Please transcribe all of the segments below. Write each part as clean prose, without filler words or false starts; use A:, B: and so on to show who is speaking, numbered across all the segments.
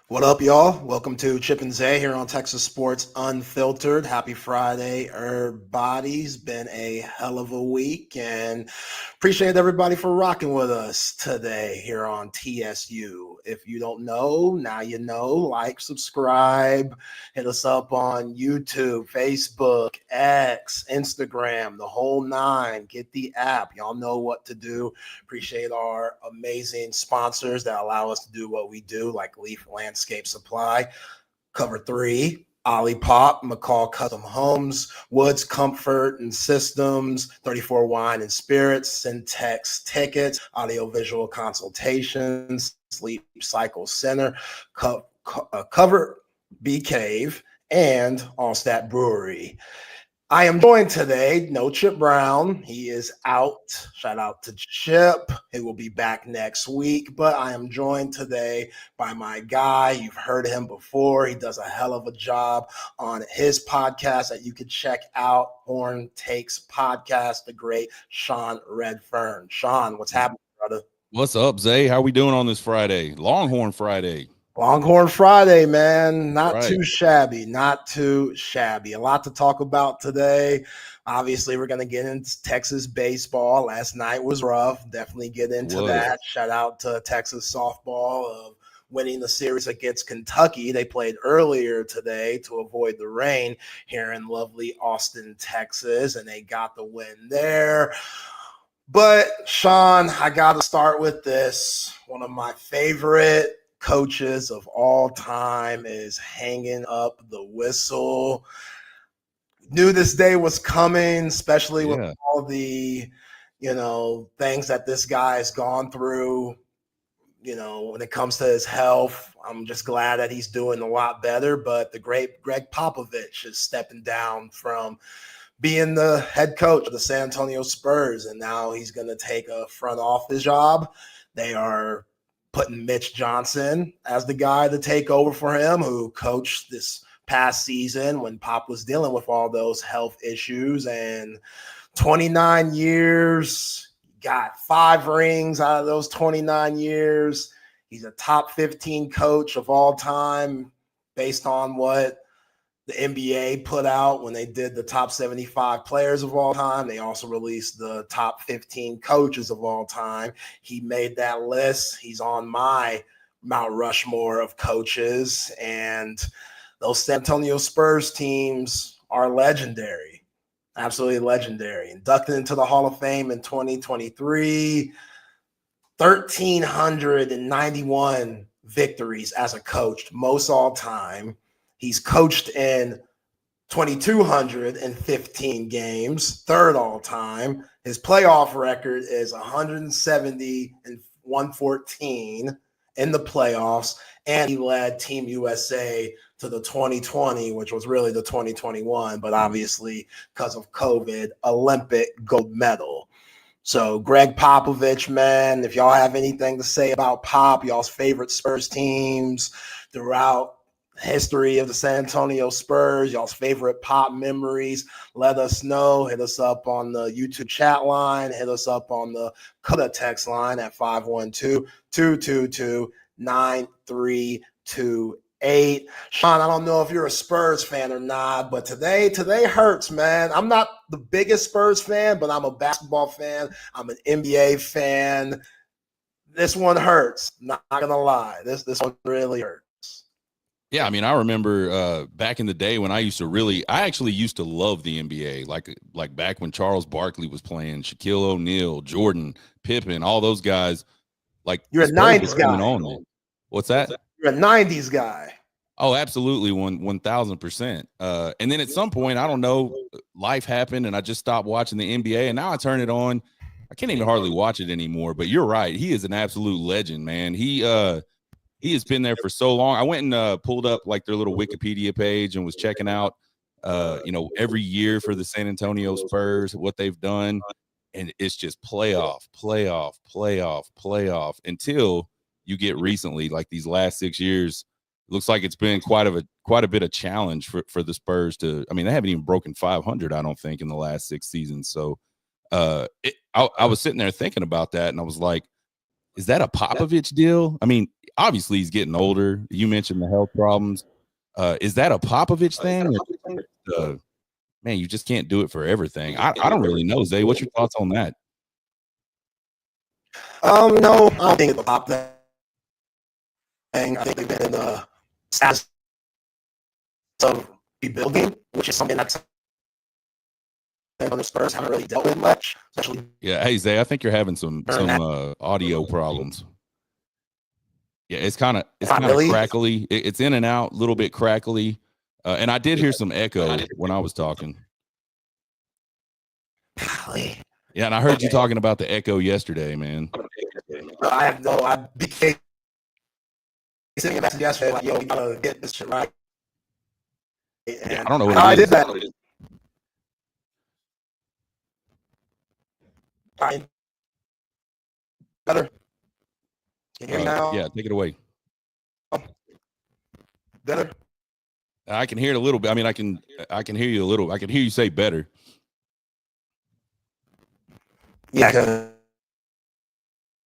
A: What up, y'all? Welcome to Chip and Zay here on Texas Sports Unfiltered. Happy Friday, everybody's been a hell of a week, and appreciate everybody for rocking with us today here on TSU. If you don't know, now you know. Like, subscribe, hit us up on YouTube, Facebook, X, Instagram, the whole nine. Get the app. Y'all know what to do. Appreciate our amazing sponsors that allow us to do what we do, like Leaf Landscape Supply, Cover 3, OLIPOP, McCall Custom Homes, Woods Comfort and Systems, 34 Wine and Spirits, Syntex Tickets, Audiovisual Consultations, Sleep Cycle Center, Cover Bee Cave, and Altstadt Brewery. I am joined today, no Chip Brown. He is out. Shout out to Chip. He will be back next week. But I am joined today by my guy. You've heard him before. He does a hell of a job on his podcast that you can check out, Horn Takes Podcast, the great Sean Redfern. Sean, what's happening, brother?
B: What's up, Zay? How we doing on this Friday? Longhorn Friday.
A: Longhorn Friday, man. Not
B: Right.
A: too shabby. Not too shabby. A lot to talk about today. Obviously, we're going to get into Texas baseball. Last night was rough. Definitely get into that. Shout out to Texas softball of winning the series against Kentucky. They played earlier today to avoid the rain here in lovely Austin, Texas, and they got the win there. But, Sean, I got to start with this. One of my favorite coaches of all time is hanging up the whistle. Knew this day was coming, especially with all the, things that this guy has gone through, when it comes to his health. I'm just glad that he's doing a lot better. But the great Greg Popovich is stepping down from being the head coach of the San Antonio Spurs, and now he's going to take a front office job. They are putting Mitch Johnson as the guy to take over for him, who coached this past season when Pop was dealing with all those health issues. And 29 years, got 5 rings out of those 29 years. He's a top 15 coach of all time based on what the NBA put out when they did the top 75 players of all time. They also released the top 15 coaches of all time. He made that list. He's on my Mount Rushmore of coaches. And those San Antonio Spurs teams are legendary, absolutely legendary. Inducted into the Hall of Fame in 2023, 1,391 victories as a coach, most all time. He's coached in 2,215 games, third all time. His playoff record is 170 and 114 in the playoffs, and he led Team USA to the 2020, which was really the 2021, but obviously because of COVID, Olympic gold medal. So Greg Popovich, man, if y'all have anything to say about Pop, y'all's favorite Spurs teams throughout history of the San Antonio Spurs, y'all's favorite Pop memories, let us know. Hit us up on the YouTube chat line. Hit us up on the Coda text line at 512-222-9328. Sean, I don't know if you're a Spurs fan or not, but today hurts, man. I'm not the biggest Spurs fan, but I'm a basketball fan. I'm an NBA fan. This one hurts. Not gonna lie. This one really hurts.
B: Yeah, I mean, I remember back in the day when I actually used to love the NBA, like back when Charles Barkley was playing, Shaquille O'Neal, Jordan, Pippen, all those guys. Like,
A: you're a 90s guy.
B: What's that?
A: You're a 90s guy.
B: Oh, absolutely, 1,000%. And then at some point, I don't know, life happened, and I just stopped watching the NBA, and now I turn it on. I can't even hardly watch it anymore. But you're right, he is an absolute legend, man. He has been there for so long. I went and pulled up like their little Wikipedia page and was checking out, every year for the San Antonio Spurs, what they've done. And it's just playoff until you get recently, like these last 6 years. It looks like it's been quite a bit of challenge for the Spurs to, I mean, they haven't even broken 500, I don't think, in the last 6 seasons. So I was sitting there thinking about that, and I was like, Is that a Popovich deal? I mean, obviously he's getting older. You mentioned the health problems. Is that a Popovich thing? Man, you just can't do it for everything. I don't really know, Zay. What's your thoughts on that?
A: No, I don't think it's a pop thing. I think they've been in the status of rebuilding, which is something that's on the Spurs haven't really dealt with much, especially.
B: Yeah, hey Zay, I think you're having some audio problems. Yeah, it's kind of
A: really
B: crackly. It's in and out, a little bit crackly, and I did hear some echo when I was talking. Yeah, and I heard you talking about the echo yesterday, man.
A: I have no. I became sitting a message yesterday like, "Yo, we gotta get this shit right." And
B: I don't know what
A: I
B: it
A: did
B: is.
A: that. Right. Better. Can you hear me now?
B: Yeah, take it away.
A: Better.
B: I can hear it a little bit. I mean, I can hear you a little. I can hear you say better.
A: Yeah,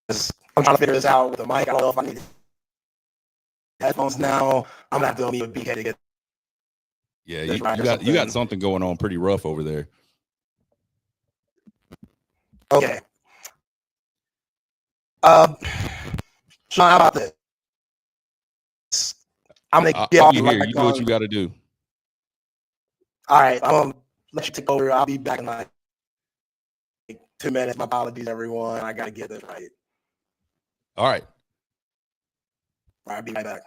A: because I'm trying to figure this out with the mic. I don't know if I need headphones now. I'm gonna have to go meet with BK to get.
B: Yeah, you got something going on pretty rough over there.
A: Okay. Sean, how about this? I'm gonna get off
B: here. You do what you got to do.
A: All right, I'm gonna let you take over. I'll be back in like 2 minutes. My apologies, everyone. I gotta get this right.
B: All right.
A: I'll be right back.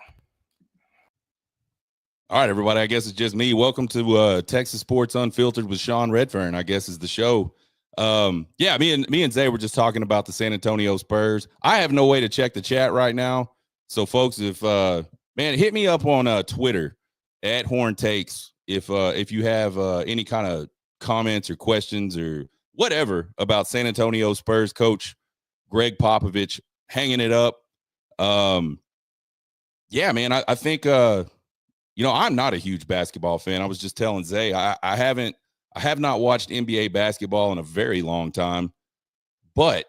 B: All right, everybody. I guess it's just me. Welcome to Texas Sports Unfiltered with Sean Redfern, I guess is the show. Yeah, me and Zay were just talking about the San Antonio Spurs. I have no way to check the chat right now. So, folks, if man, hit me up on Twitter at Horn Takes if you have any kind of comments or questions or whatever about San Antonio Spurs coach Greg Popovich hanging it up. Yeah, man, I think I'm not a huge basketball fan. I was just telling Zay I have not watched NBA basketball in a very long time, but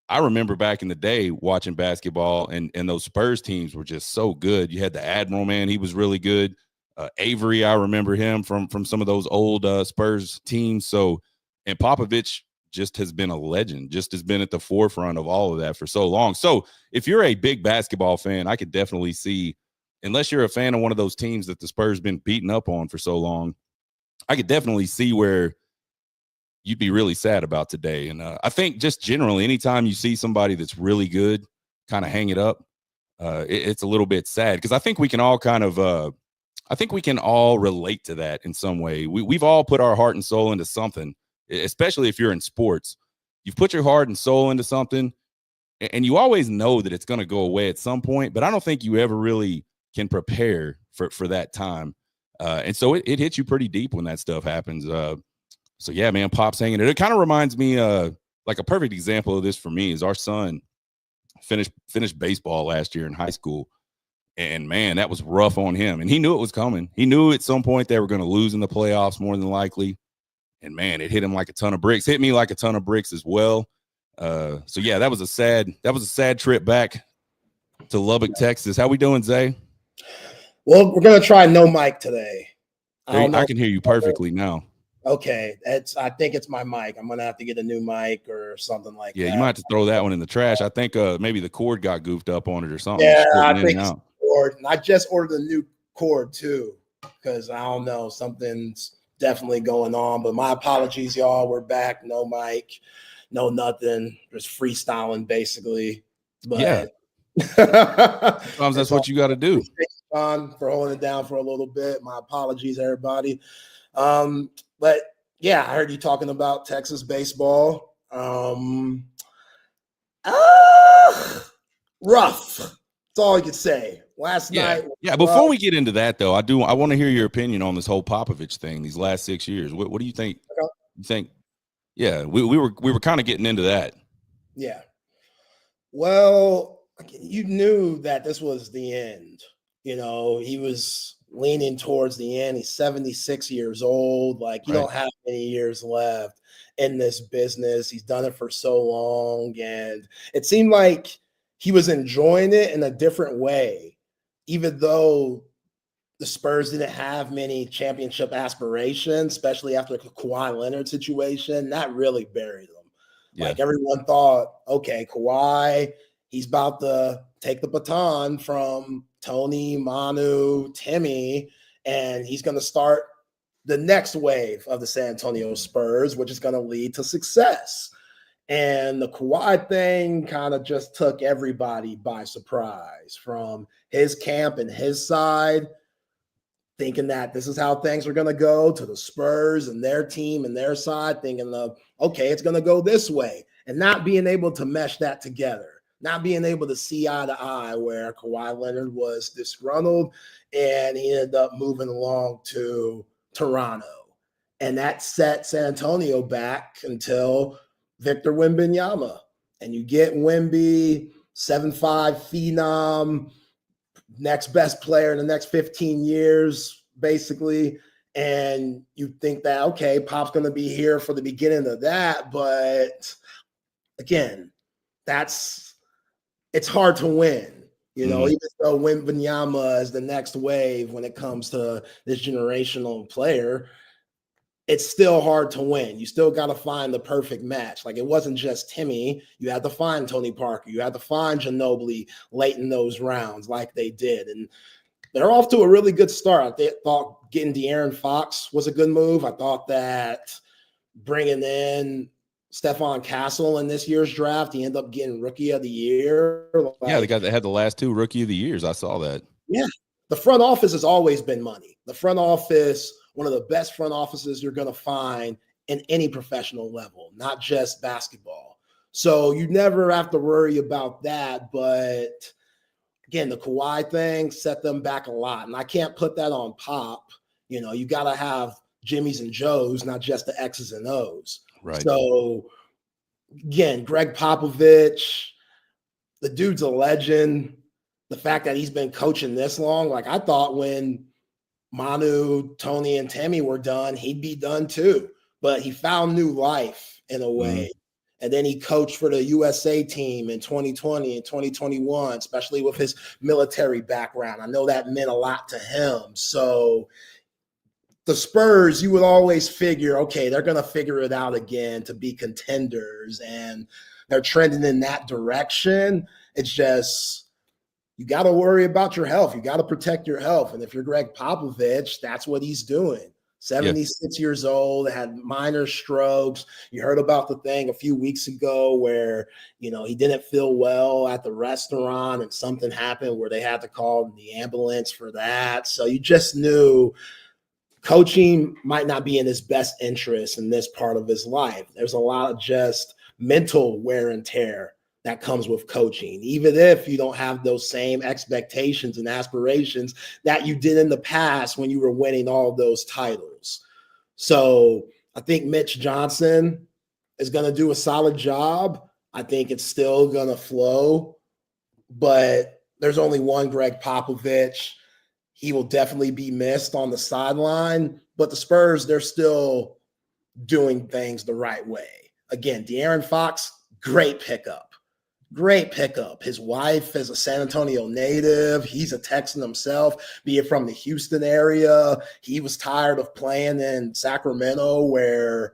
B: I remember back in the day watching basketball, and those Spurs teams were just so good. You had the Admiral, man. He was really good. Avery, I remember him from some of those old Spurs teams. So, and Popovich just has been a legend, just has been at the forefront of all of that for so long. So if you're a big basketball fan, I could definitely see, unless you're a fan of one of those teams that the Spurs been beating up on for so long, I could definitely see where you'd be really sad about today. And I think just generally, anytime you see somebody that's really good kind of hang it up, it's a little bit sad, because I think we can all kind of I think we can all relate to that in some way. We've all put our heart and soul into something, especially if you're in sports. You've put your heart and soul into something, and you always know that it's going to go away at some point, but I don't think you ever really can prepare for that time. And so it hits you pretty deep when that stuff happens. So yeah, man, Pop's hanging it. It kind of reminds me, like a perfect example of this for me is our son finished baseball last year in high school. And man, that was rough on him. And he knew it was coming. He knew at some point they were going to lose in the playoffs more than likely. And man, it hit him like a ton of bricks. Hit me like a ton of bricks as well. So yeah, that was a sad trip back to Lubbock, Texas. How we doing, Zay?
A: Well, we're gonna try no mic today.
B: I can hear you perfectly now.
A: Okay, I think it's my mic. I'm gonna have to get a new mic or something like that.
B: Yeah, you might have to throw that one in the trash. I think maybe the cord got goofed up on it or something.
A: Yeah, I think it's cord. And I just ordered a new cord too, because I don't know, something's definitely going on. But my apologies, y'all. We're back. No mic, no nothing. Just freestyling basically. But
B: yeah. Sometimes that's what you got to do.
A: On for holding it down for a little bit. My apologies, everybody. But yeah, I heard you talking about Texas baseball. Rough. That's all I could say. Last night.
B: Yeah. Before we get into that, though, I want to hear your opinion on this whole Popovich thing. These last 6 years, what do you think? Okay. You think? Yeah, we were kind of getting into that.
A: Yeah. Well, you knew that this was the end. You know, he was leaning towards the end. He's 76 years old. Like, you don't have many years left in this business. He's done it for so long. And it seemed like he was enjoying it in a different way, even though the Spurs didn't have many championship aspirations, especially after the Kawhi Leonard situation. That really buried them. Yeah. Like everyone thought, okay, Kawhi, he's about to take the baton from Tony, Manu, Timmy, and he's going to start the next wave of the San Antonio Spurs, which is going to lead to success. And the Kawhi thing kind of just took everybody by surprise, from his camp and his side, thinking that this is how things are going to go, to the Spurs and their team and their side thinking of, okay, it's going to go this way, and not being able to mesh that together, not being able to see eye to eye, where Kawhi Leonard was disgruntled and he ended up moving along to Toronto. And that set San Antonio back until Victor Wembanyama. And you get Wemby, 7'5" phenom, next best player in the next 15 years, basically. And you think that, okay, Pop's going to be here for the beginning of that. But again, it's hard to win. You know, even though Wembanyama is the next wave when it comes to this generational player, it's still hard to win. You still got to find the perfect match. Like, it wasn't just Timmy. You had to find Tony Parker. You had to find Ginobili late in those rounds like they did. And they're off to a really good start. I thought getting De'Aaron Fox was a good move. I thought that bringing in Stephon Castle in this year's draft, he ended up getting Rookie of the Year.
B: The guy that had the last 2 Rookie of the Years. I saw that.
A: Yeah. The front office has always been money. The front office, one of the best front offices you're going to find in any professional level, not just basketball. So you never have to worry about that. But again, the Kawhi thing set them back a lot. And I can't put that on Pop. You know, you got to have Jimmys and Joes, not just the X's and O's.
B: Right.
A: So again, Greg Popovich, the dude's a legend. The fact that he's been coaching this long, like, I thought when Manu, Tony, and Timmy were done, he'd be done too. But he found new life in a way. And then he coached for the USA team in 2020 and 2021, especially with his military background. I know that meant a lot to him. So the Spurs, you would always figure, okay, they're going to figure it out again to be contenders, and they're trending in that direction. It's just, you got to worry about your health. You got to protect your health. And if you're Greg Popovich, that's what he's doing. 76 years old, had minor strokes. You heard about the thing a few weeks ago where, you know, he didn't feel well at the restaurant and something happened where they had to call the ambulance for that. So you just knew coaching might not be in his best interest in this part of his life. There's a lot of just mental wear and tear that comes with coaching, even if you don't have those same expectations and aspirations that you did in the past when you were winning all of those titles. So I think Mitch Johnson is going to do a solid job. I think it's still going to flow, but there's only one Greg Popovich. He will definitely be missed on the sideline, but the Spurs, they're still doing things the right way. Again, De'Aaron Fox, great pickup. Great pickup. His wife is a San Antonio native. He's a Texan himself, be it from the Houston area. He was tired of playing in Sacramento, where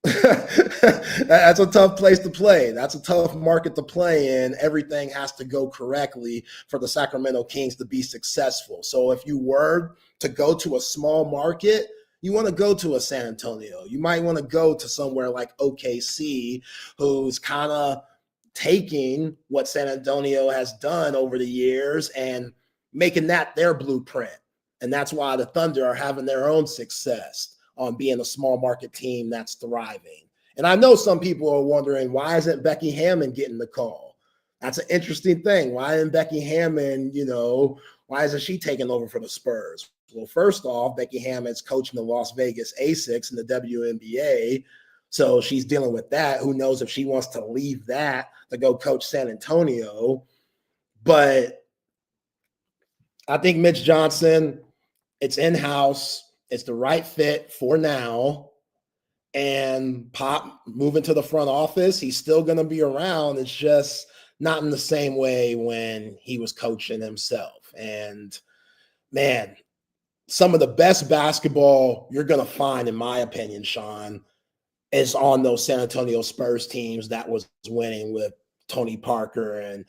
A: that's a tough place to play. That's a tough market to play in. Everything has to go correctly for the Sacramento Kings to be successful. So if you were to go to a small market, you want to go to a San Antonio. You might want to go to somewhere like OKC, who's kind of taking what San Antonio has done over the years and making that their blueprint. And that's why the Thunder are having their own success on being a small market team that's thriving. And I know some people are wondering, why isn't Becky Hammond getting the call? That's an interesting thing. Why isn't Becky Hammond, why isn't she taking over for the Spurs? Well, first off, Becky Hammond's coaching the Las Vegas Asics in the WNBA. So she's dealing with that. Who knows if she wants to leave that to go coach San Antonio. But I think Mitch Johnson, it's in-house. It's the right fit for now. And Pop moving to the front office, he's still going to be around. It's just not in the same way when he was coaching himself. And man, some of the best basketball you're going to find, in my opinion, Sean, is on those San Antonio Spurs teams that was winning with Tony Parker and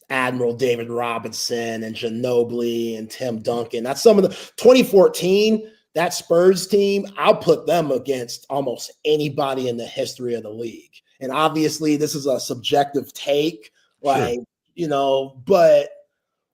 A: Admiral David Robinson and Ginobili and Tim Duncan. That's some of the 2014, that Spurs team, I'll put them against almost anybody in the history of the league. And obviously this is a subjective take, like,
B: Sure.
A: you know, but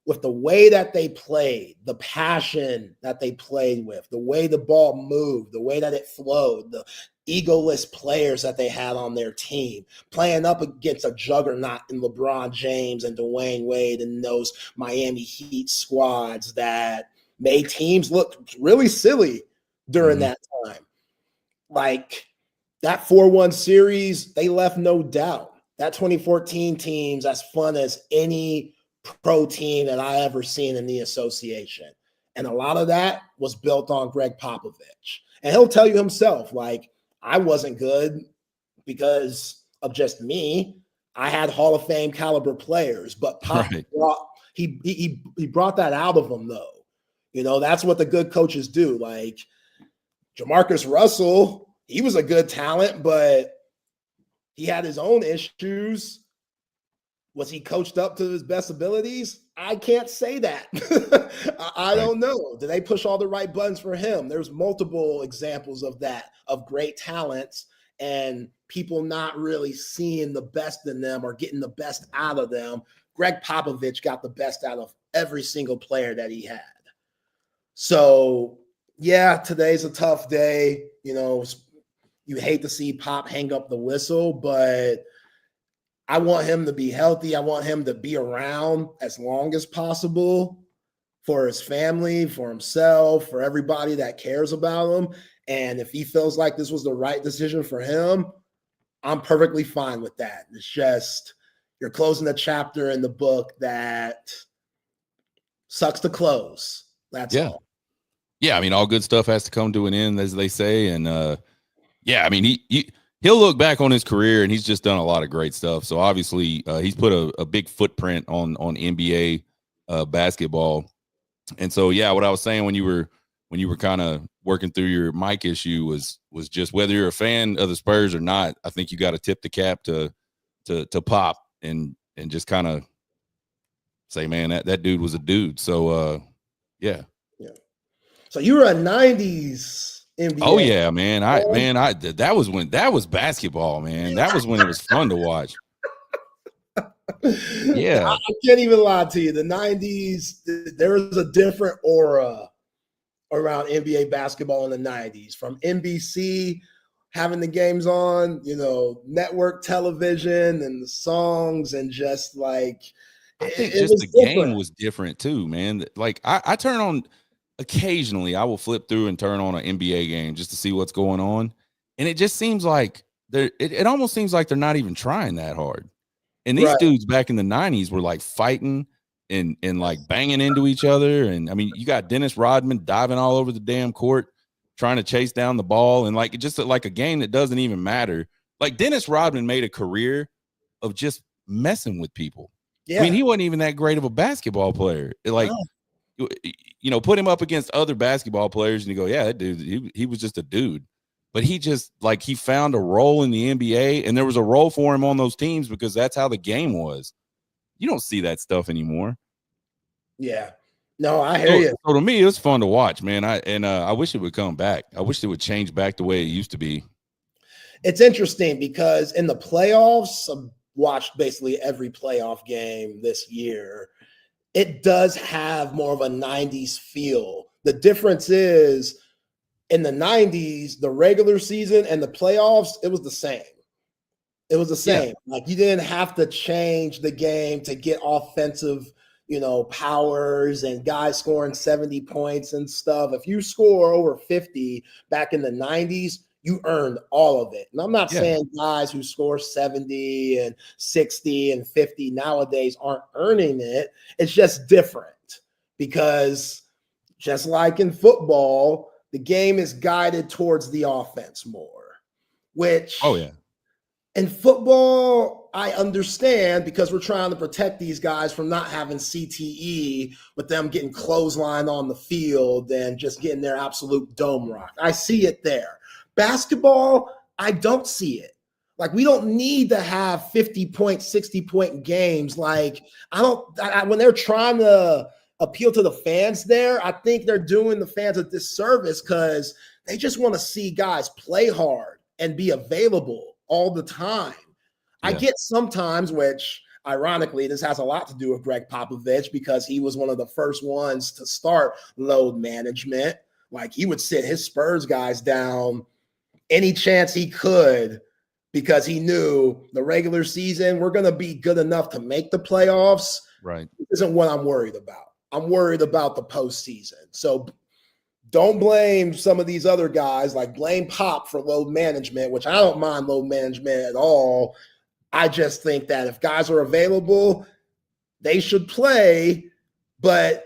A: with the way that they played, the passion that they played with, the way the ball moved, the way that it flowed, the egoless players that they had on their team, playing up against a juggernaut in LeBron James and Dwayne Wade and those Miami Heat squads that made teams look really silly during that time. Like that 4-1 series, they left no doubt. That 2014 team's as fun as any pro team that I ever seen in the association. And a lot of that was built on Greg Popovich. And he'll tell you himself, like, I wasn't good because of just me. I had Hall of Fame caliber players, but Pop brought, he brought that out of them, though. You know, that's what the good coaches do. Like Jamarcus Russell, he was a good talent, but he had his own issues. Was he coached up to his best abilities? I can't say that. I don't know. Did they push all the right buttons for him? There's multiple examples of that, of great talents and people not really seeing the best in them or getting the best out of them. Greg Popovich got the best out of every single player that he had. So, yeah, today's a tough day. You know, you hate to see Pop hang up the whistle, but I want him to be healthy. I want him to be around as long as possible for his family, for himself, for everybody that cares about him. And if he feels like this was the right decision for him, I'm perfectly fine with that. It's just you're closing a chapter in the book that sucks to close. That's all.
B: Yeah, I mean, all good stuff has to come to an end, as they say. And yeah, I mean, he'll look back on his career and he's just done a lot of great stuff. So obviously he's put a big footprint on NBA basketball. And so, yeah, what I was saying when you were kind of working through your mic issue was just whether you're a fan of the Spurs or not, I think you got to tip the cap to Pop and just kind of say, man, that dude was a dude. So yeah.
A: So you were a 90s NBA.
B: Oh yeah, man. That was basketball, man. That was when it was fun to watch. Yeah.
A: I can't even lie to you. The 90s, there was a different aura around NBA basketball in the 90s. From NBC having the games on, you know, network television and the songs and just like
B: I think just the game was different too, man. Like I turn on occasionally, I will flip through and turn on an NBA game just to see what's going on. And it just seems like it almost seems like they're not even trying that hard. And these dudes back in the 90s were like fighting and like banging into each other. And I mean, you got Dennis Rodman diving all over the damn court, trying to chase down the ball. And like, just like a game that doesn't even matter. Like Dennis Rodman made a career of just messing with people. Yeah. I mean, he wasn't even that great of a basketball player. Like, you know, put him up against other basketball players and you go, yeah, that dude, he was just a dude. But he just like he found a role in the NBA and there was a role for him on those teams because that's how the game was. You don't see that stuff anymore.
A: Yeah. No, I hear you.
B: So to me, it was fun to watch, man. I wish it would come back. I wish it would change back the way it used to be.
A: It's interesting because in the playoffs, I've watched basically every playoff game this year. It does have more of a 90s feel. The difference is in the 90s, the regular season and the playoffs, it was the same. It was the same. Yeah. Like you didn't have to change the game to get offensive, you know, powers and guys scoring 70 points and stuff. If you score over 50 back in the 90s, you earned all of it. And I'm not saying guys who score 70 and 60 and 50 nowadays aren't earning it. It's just different because just like in football, the game is guided towards the offense more, which In football, I understand because we're trying to protect these guys from not having CTE with them getting clothesline on the field and just getting their absolute dome rock. I see it there. Basketball, I don't see it. Like, we don't need to have 50-point, 60-point games. Like, when they're trying to appeal to the fans there, I think they're doing the fans a disservice because they just want to see guys play hard and be available all the time. Yeah. I get sometimes, which ironically, this has a lot to do with Greg Popovich because he was one of the first ones to start load management. Like, he would sit his Spurs guys down any chance he could because he knew the regular season, we're going to be good enough to make the playoffs.
B: Right.
A: This isn't what I'm worried about. I'm worried about the postseason. So don't blame some of these other guys, like blame Pop for load management, which I don't mind load management at all. I just think that if guys are available, they should play, but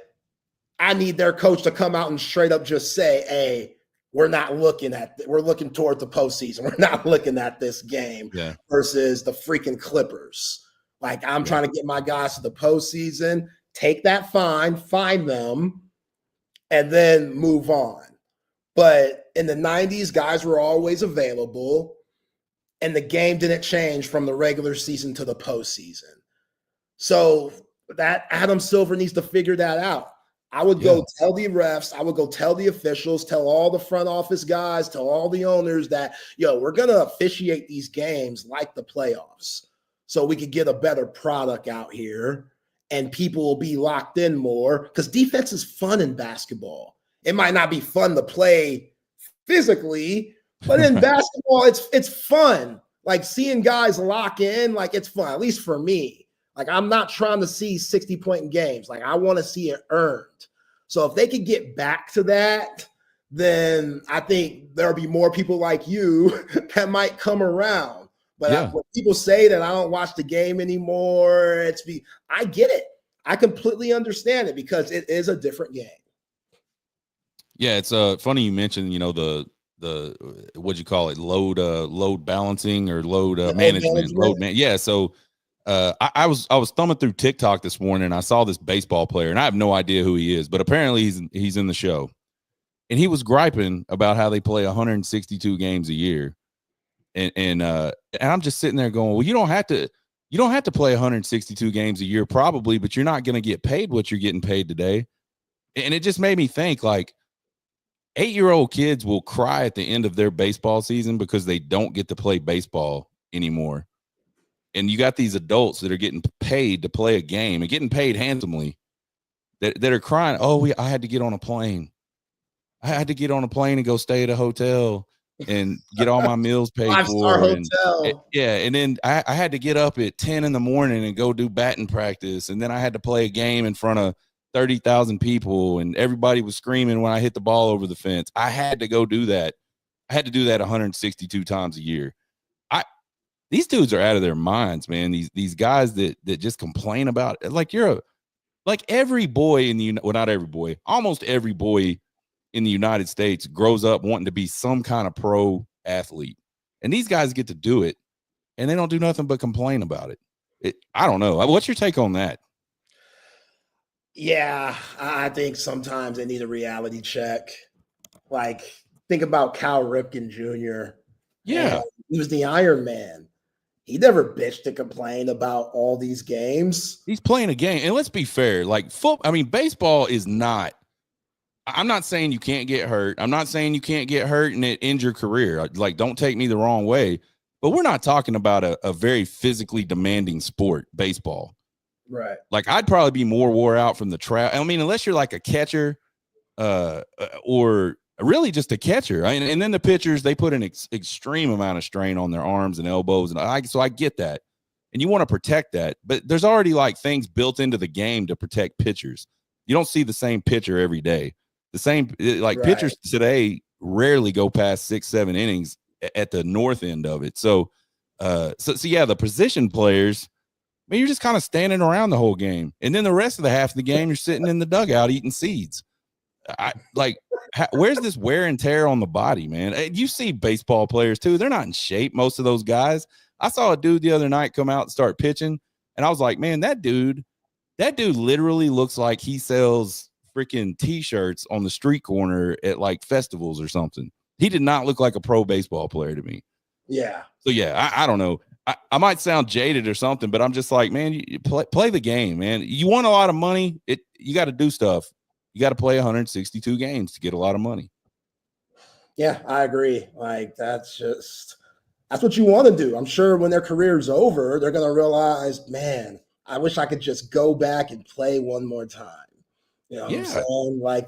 A: I need their coach to come out and straight up just say, hey, we're looking toward the postseason. We're not looking at this game versus the freaking Clippers. Like, I'm trying to get my guys to the postseason, take that fine, find them, and then move on. But in the 90s, guys were always available, and the game didn't change from the regular season to the postseason. So that Adam Silver needs to figure that out. I would go tell the refs, I would go tell the officials, tell all the front office guys, tell all the owners that, we're going to officiate these games like the playoffs so we could get a better product out here and people will be locked in more because defense is fun in basketball. It might not be fun to play physically, but in basketball, it's fun. Like, seeing guys lock in, like, it's fun, at least for me. Like, I'm not trying to see 60-point games. Like, I want to see it earned. So if they could get back to that, then I think there'll be more people like you that might come around. But when people say that I don't watch the game anymore, I get it. I completely understand it because it is a different game.
B: Yeah, it's funny you mentioned, the what'd you call it, load balancing or load management. Yeah, so I was thumbing through TikTok this morning and I saw this baseball player and I have no idea who he is, but apparently he's in the show, and he was griping about how they play 162 games a year, and I'm just sitting there going, well, you don't have to play 162 games a year probably, but you're not going to get paid what you're getting paid today. And it just made me think, like, 8-year-old kids will cry at the end of their baseball season because they don't get to play baseball anymore. And you got these adults that are getting paid to play a game and getting paid handsomely that are crying, I had to get on a plane. I had to get on a plane and go stay at a hotel and get all my meals paid for. And then I had to get up at 10 in the morning and go do batting practice. And then I had to play a game in front of 30,000 people and everybody was screaming when I hit the ball over the fence. I had to go do that. I had to do that 162 times a year. These dudes are out of their minds, man. These guys that just complain about it. Like, every boy in not every boy, almost every boy in the United States grows up wanting to be some kind of pro athlete. And these guys get to do it and they don't do nothing but complain about it. I don't know. What's your take on that?
A: Yeah, I think sometimes they need a reality check. Like, think about Cal Ripken Jr.
B: Yeah.
A: He was the Iron Man. He never bitched to complain about all these games.
B: He's playing a game. And let's be fair, like, baseball is not, I'm not saying you can't get hurt. I'm not saying you can't get hurt and it ends your career. Like, don't take me the wrong way, but we're not talking about a very physically demanding sport, baseball.
A: Right.
B: Like, I'd probably be more wore out from the travel. I mean, unless you're like a catcher or really just a catcher. And then the pitchers, they put an extreme amount of strain on their arms and elbows. So I get that. And you want to protect that. But there's already like things built into the game to protect pitchers. You don't see the same pitcher every day. Pitchers today rarely go past 6-7 innings at the north end of it. So yeah, the position players, I mean, you're just kind of standing around the whole game. And then the rest of the half of the game, you're sitting in the dugout eating seeds. Where's this wear and tear on the body, man? You see baseball players too. They're not in shape. Most of those guys, I saw a dude the other night come out and start pitching, and I was like, man, that dude literally looks like he sells freaking T-shirts on the street corner at like festivals or something. He did not look like a pro baseball player to me.
A: Yeah.
B: So yeah, I don't know. I might sound jaded or something, but I'm just like, man, you play the game, man. You want a lot of money, you got to do stuff. You got to play 162 games to get a lot of money.
A: Yeah, I agree. Like that's what you want to do. I'm sure when their career's over, they're going to realize, man, I wish I could just go back and play one more time. You know what I'm saying? Like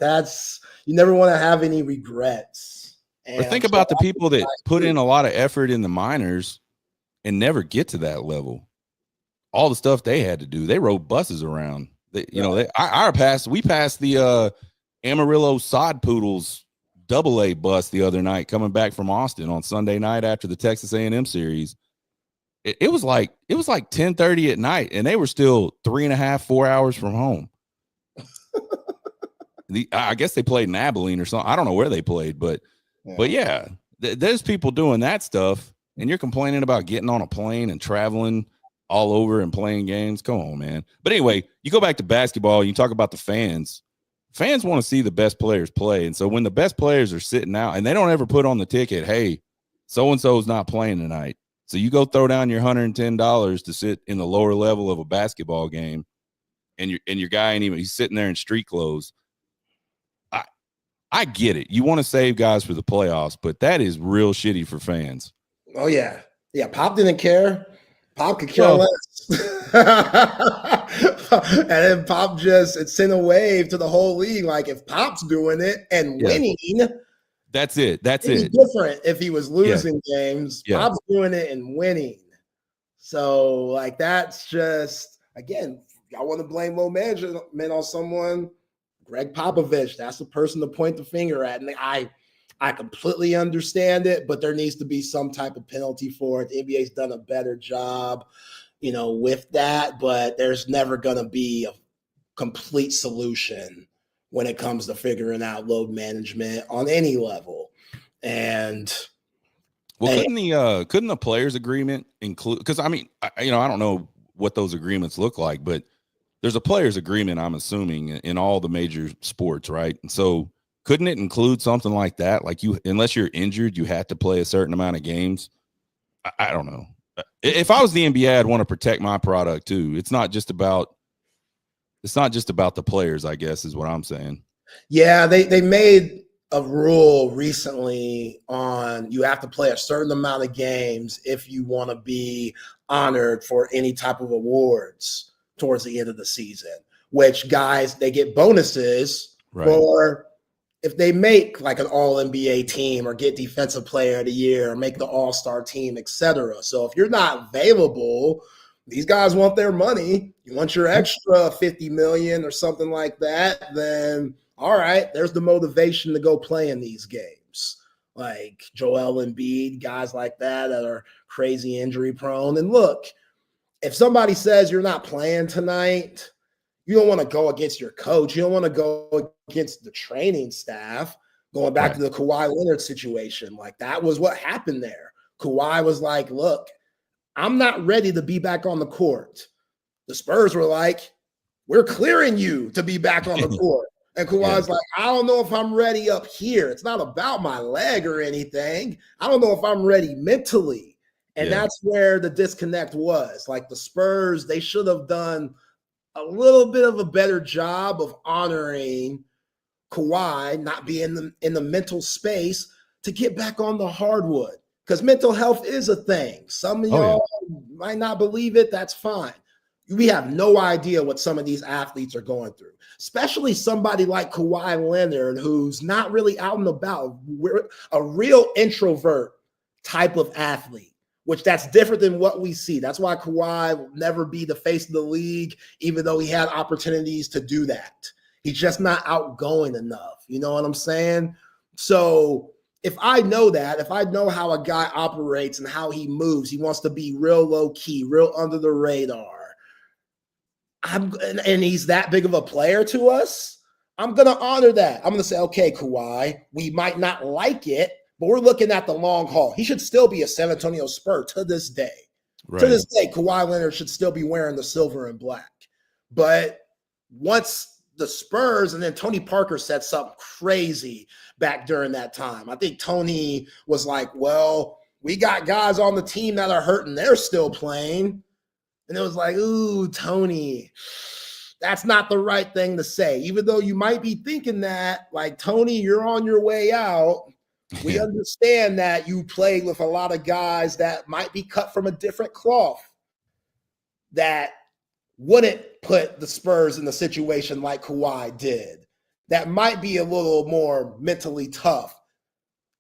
A: you never want to have any regrets.
B: Or think about the people that put in a lot of effort in the minors and never get to that level. All the stuff they had to do, they rode buses around. We passed the Amarillo Sod Poodles AA bus the other night coming back from Austin on Sunday night after the Texas A&M series. It was like 10:30 at night, and they were still 3.5, 4 hours from home. I guess they played in Abilene or something. I don't know where they played, but yeah, there's people doing that stuff. And you're complaining about getting on a plane and traveling all over and playing games. Come on, man. But anyway, you go back to basketball, you talk about the fans. Fans want to see the best players play. And so when the best players are sitting out and they don't ever put on the ticket, hey, so-and-so is not playing tonight. So you go throw down your $110 to sit in the lower level of a basketball game, and your guy ain't even, he's sitting there in street clothes. I get it. You want to save guys for the playoffs, but that is real shitty for fans.
A: Oh, yeah. Yeah, Pop didn't care. Pop could care less. And then Pop just sent a wave to the whole league. Like, if Pop's doing it and winning,
B: that's it. That's
A: it. Different if he was losing games. Pop's doing it and winning. So, like, that's just, again, I want to blame low management on someone. Greg Popovich, that's the person to point the finger at. And I completely understand it, but there needs to be some type of penalty for it. The NBA's done a better job, with that, but there's never going to be a complete solution when it comes to figuring out load management on any level. And
B: couldn't the players agreement include, because I mean, I don't know what those agreements look like, but there's a players agreement, I'm assuming, in all the major sports, right? And so couldn't it include something like that? Like unless you're injured, you have to play a certain amount of games. I don't know. If I was the NBA, I'd want to protect my product too. It's not just about the players, I guess, is what I'm saying.
A: Yeah, they made a rule recently on you have to play a certain amount of games if you want to be honored for any type of awards towards the end of the season, which guys, they get bonuses for if they make like an all NBA team or get defensive player of the year or make the all-star team, etc. So if you're not available, these guys want their money. You want your extra 50 million or something like that, then all right, there's the motivation to go play in these games. Like Joel Embiid, guys like that are crazy injury prone. And look, if somebody says you're not playing tonight, you don't want to go against your coach. You don't want to go against the training staff. Going back to the Kawhi Leonard situation, like that was what happened there. Kawhi was like, look, I'm not ready to be back on the court. The Spurs were like, we're clearing you to be back on the court. And Kawhi's like, I don't know if I'm ready up here. It's not about my leg or anything. I don't know if I'm ready mentally. And that's where the disconnect was. Like the Spurs, they should have done a little bit of a better job of honoring Kawhi, not being in the mental space to get back on the hardwood. Because mental health is a thing. Some of y'all might not believe it. That's fine. We have no idea what some of these athletes are going through, especially somebody like Kawhi Leonard, who's not really out and about. We're a real introvert type of athlete, which that's different than what we see. That's why Kawhi will never be the face of the league, even though he had opportunities to do that. He's just not outgoing enough. You know what I'm saying? So if I know that, if I know how a guy operates and how he moves, he wants to be real low key, real under the radar. And he's that big of a player to us, I'm going to honor that. I'm going to say, okay, Kawhi, we might not like it, but we're looking at the long haul. He should still be a San Antonio Spur to this day. To this day, Kawhi Leonard should still be wearing the silver and black. But once the Spurs, and then Tony Parker said something crazy back during that time. I think Tony was like, well, we got guys on the team that are hurt and they're still playing. And it was like, ooh, Tony, that's not the right thing to say. Even though you might be thinking that, like, Tony, you're on your way out. We understand that you played with a lot of guys that might be cut from a different cloth that wouldn't put the Spurs in a situation like Kawhi did. That might be a little more mentally tough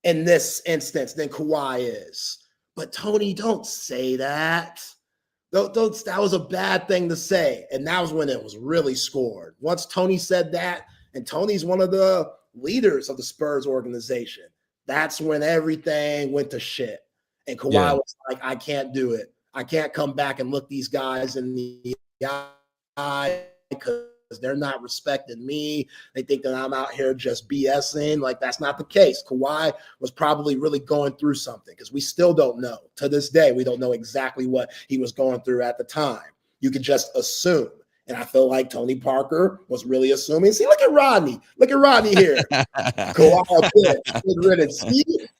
A: in this instance than Kawhi is. But Tony, don't say that. That was a bad thing to say. And that was when it was really scored. Once Tony said that, and Tony's one of the leaders of the Spurs organization, that's when everything went to shit. And Kawhi was like, I can't do it. I can't come back and look these guys in the eye because they're not respecting me. They think that I'm out here just BSing. Like, that's not the case. Kawhi was probably really going through something because we still don't know. To this day, we don't know exactly what he was going through at the time. You could just assume. And I feel like Tony Parker was really assuming. See, look at Rodney. Look at Rodney here. Kawhi,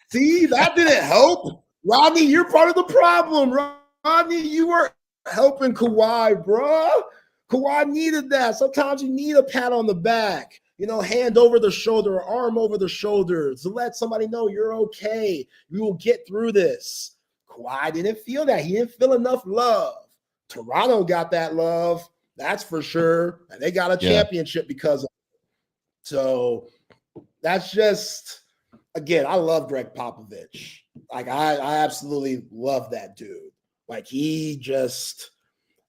A: see, that didn't help. Rodney, you're part of the problem. Rodney, you were helping Kawhi, bro. Kawhi needed that. Sometimes you need a pat on the back, hand over the shoulder or arm over the shoulder to let somebody know you're okay. You will get through this. Kawhi didn't feel that. He didn't feel enough love. Toronto got that love. That's for sure. And they got a championship because of it. So that's just, again, I love Greg Popovich. Like, I absolutely love that dude. Like,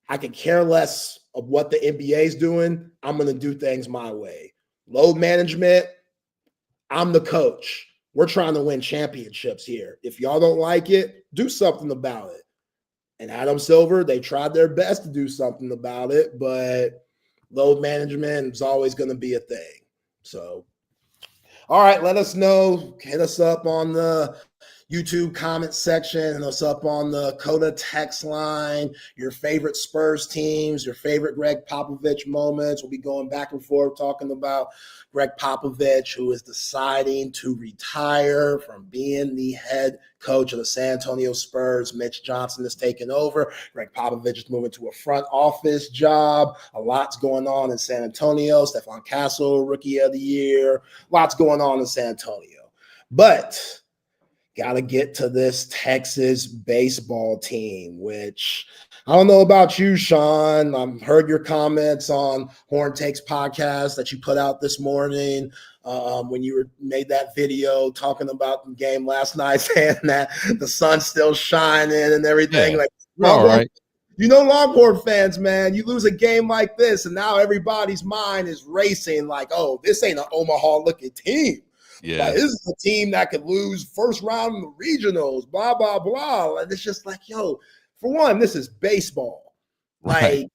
A: I could care less of what the NBA is doing. I'm going to do things my way. Load management, I'm the coach. We're trying to win championships here. If y'all don't like it, do something about it. And Adam Silver, they tried their best to do something about it, but load management is always going to be a thing. So, all right, let us know. Hit us up on the YouTube comment section, hit us up on the Coda text line, your favorite Spurs teams, your favorite Greg Popovich moments. We'll be going back and forth talking about Greg Popovich, who is deciding to retire from being the head coach of the San Antonio Spurs. Mitch Johnson is taking over. Greg Popovich is moving to a front office job. A lot's going on in San Antonio. Stephon Castle, Rookie of the Year. Lots going on in San Antonio. But got to get to this Texas baseball team, which I don't know about you, Sean. I've heard your comments on Horn Takes podcast that you put out this morning when you made that video talking about the game last night, saying that the sun's still shining and everything.
B: Yeah.
A: Like, all right. Longhorn fans, man, you lose a game like this, and now everybody's mind is racing like, oh, this ain't an Omaha-looking team. Yeah, like, this is a team that could lose first round in the regionals, blah, blah, blah. And it's just like, yo, for one, this is baseball. Like,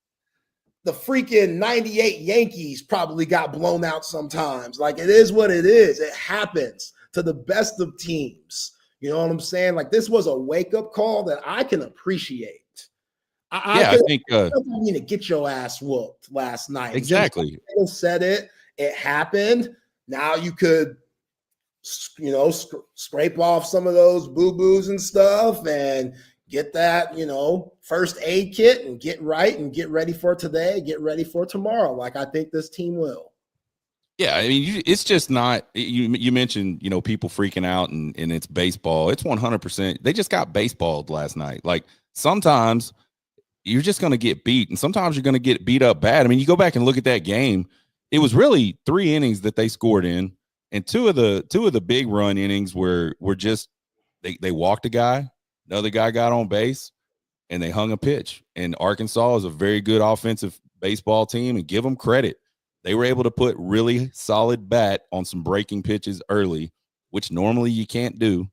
A: the freaking 98 Yankees probably got blown out sometimes. Like, it is what it is. It happens to the best of teams. You know what I'm saying? Like, this was a wake-up call that I can appreciate. I think you need to get your ass whooped last night.
B: Exactly.
A: People said it. It happened. Now you could, scrape off some of those boo-boos and stuff and get that, first aid kit and get right and get ready for today, get ready for tomorrow. Like, I think this team will.
B: Yeah, I mean, it's just not, you mentioned, people freaking out and it's baseball. It's 100%. They just got baseballed last night. Like, sometimes you're just going to get beat, and sometimes you're going to get beat up bad. I mean, you go back and look at that game. It was really 3 innings that they scored in, and two of the big run innings were just they walked a guy, another guy got on base, and they hung a pitch. And Arkansas is a very good offensive baseball team, and give them credit. They were able to put really solid bat on some breaking pitches early, which normally you can't do.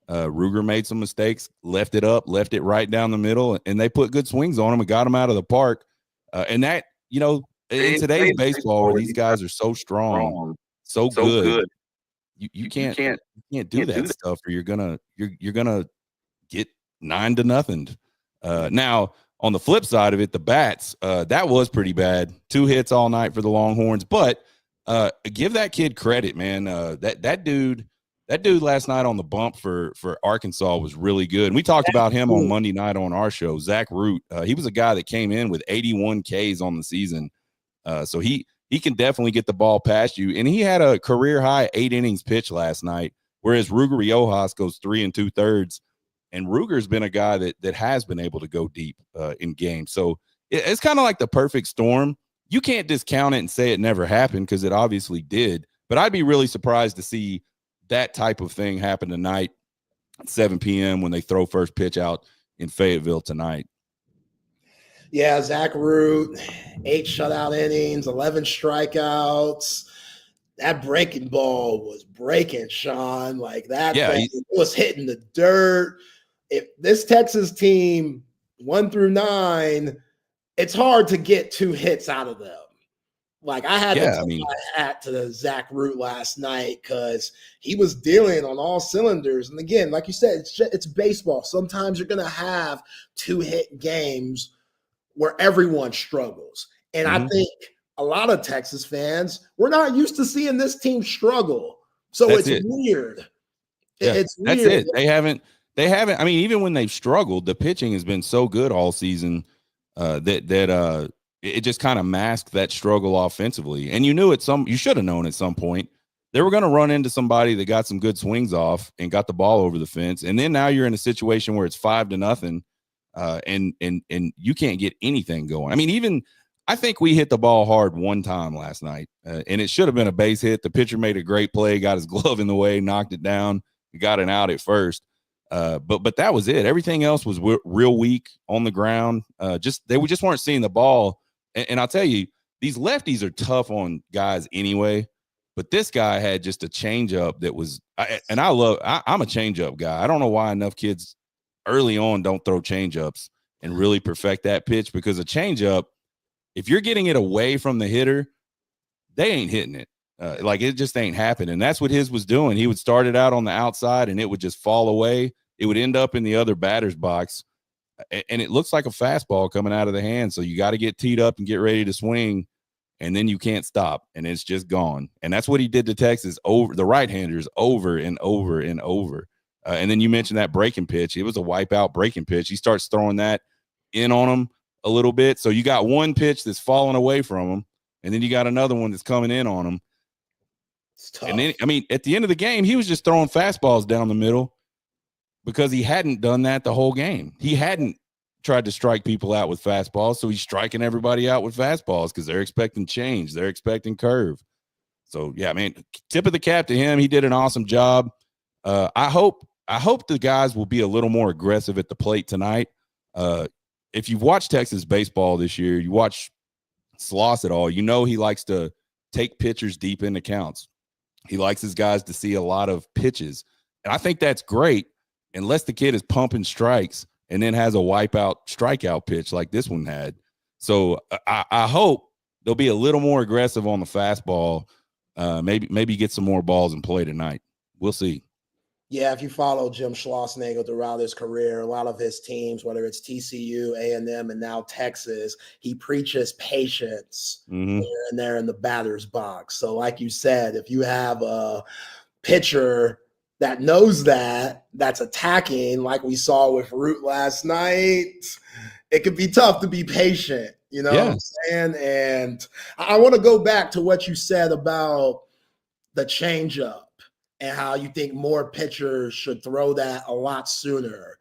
B: Ruger made some mistakes, left it right down the middle, and they put good swings on him and got him out of the park. And that, in today's baseball, where these guys are so strong, so good, you can't do that stuff, or you're gonna get 9-0. Now, on the flip side of it, the bats, that was pretty bad. 2 hits all night for the Longhorns, but give that kid credit, man. That dude last night on the bump for Arkansas was really good. And we talked about him on Monday night on our show, Zach Root. He was a guy that came in with 81 Ks on the season. So he can definitely get the ball past you. And he had a career high 8 innings pitch last night, whereas Ruger Riojas goes 3 2/3. And Ruger's been a guy that has been able to go deep in games. So it's kind of like the perfect storm. You can't discount it and say it never happened, because it obviously did. But I'd be really surprised to see that type of thing happen tonight at 7 p.m. when they throw first pitch out in Fayetteville tonight.
A: Yeah, Zach Root, 8 shutout innings, 11 strikeouts. That breaking ball was breaking, Sean. Like that thing was hitting the dirt. If this Texas team 1 through 9, it's hard to get 2 hits out of them. Like I had to tip my hat to the Zach Root last night because he was dealing on all cylinders. And again, like you said, it's baseball. Sometimes you're going to have 2-hit games where everyone struggles. And I think a lot of Texas fans, we're not used to seeing this team struggle. So it's weird.
B: Yeah,
A: it's
B: weird. That's it. They haven't. I mean, even when they've struggled, the pitching has been so good all season that it just kind of masked that struggle offensively. And you knew you should have known at some point they were going to run into somebody that got some good swings off and got the ball over the fence. And then now you're in a situation where it's 5-0, and you can't get anything going. I mean, I think we hit the ball hard one time last night, and it should have been a base hit. The pitcher made a great play, got his glove in the way, knocked it down, got an out at first. But that was it. Everything else was real weak on the ground. They just weren't seeing the ball. And I'll tell you, these lefties are tough on guys anyway. But this guy had just a changeup that was, I'm a changeup guy. I don't know why enough kids early on don't throw changeups and really perfect that pitch, because a changeup, if you're getting it away from the hitter, they ain't hitting it. Like it just ain't happening. And that's what his was doing. He would start it out on the outside and it would just fall away. It would end up in the other batter's box. And it looks like a fastball coming out of the hand. So you got to get teed up and get ready to swing, and then you can't stop, and it's just gone. And that's what he did to Texas, the right-handers, over and over and over. And then you mentioned that breaking pitch. It was a wipeout breaking pitch. He starts throwing that in on him a little bit. So you got one pitch that's falling away from him, and then you got another one that's coming in on him. And then, I mean, at the end of the game, he was just throwing fastballs down the middle, because he hadn't done that the whole game. He hadn't tried to strike people out with fastballs, so he's striking everybody out with fastballs because they're expecting change. They're expecting curve. So, yeah, man, tip of the cap to him. He did an awesome job. I hope the guys will be a little more aggressive at the plate tonight. If you've watched Texas baseball this year, you watch Sloss at all, you know he likes to take pitchers deep into counts. He likes his guys to see a lot of pitches. And I think that's great, unless the kid is pumping strikes and then has a wipeout strikeout pitch like this one had. So I hope they'll be a little more aggressive on the fastball. Maybe get some more balls in play tonight. We'll see.
A: Yeah, if you follow Jim Schlossnagle throughout his career, a lot of his teams, whether it's TCU, A&M, and now Texas, he preaches patience here and there in the batter's box. So like you said, if you have a pitcher that knows that's attacking, like we saw with Root last night, it could be tough to be patient, you know what I'm saying? And I want to go back to what you said about the changeup and how you think more pitchers should throw that a lot sooner.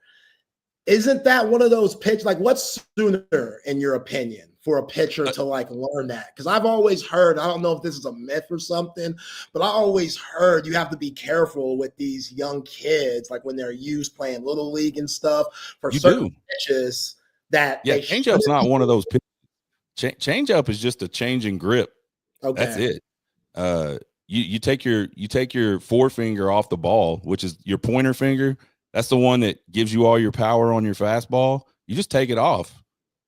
A: Isn't that one of those pitch? Like, what's sooner, in your opinion, for a pitcher to like learn that? Because I've always heard, I don't know if this is a myth or something, but I always heard you have to be careful with these young kids, like when they're used playing little league and stuff, for certain pitches that
B: changeup's not one of those pitches. Changeup is just a change in grip. Okay, that's it. You take your forefinger off the ball, which is your pointer finger. That's the one that gives you all your power on your fastball. You just take it off.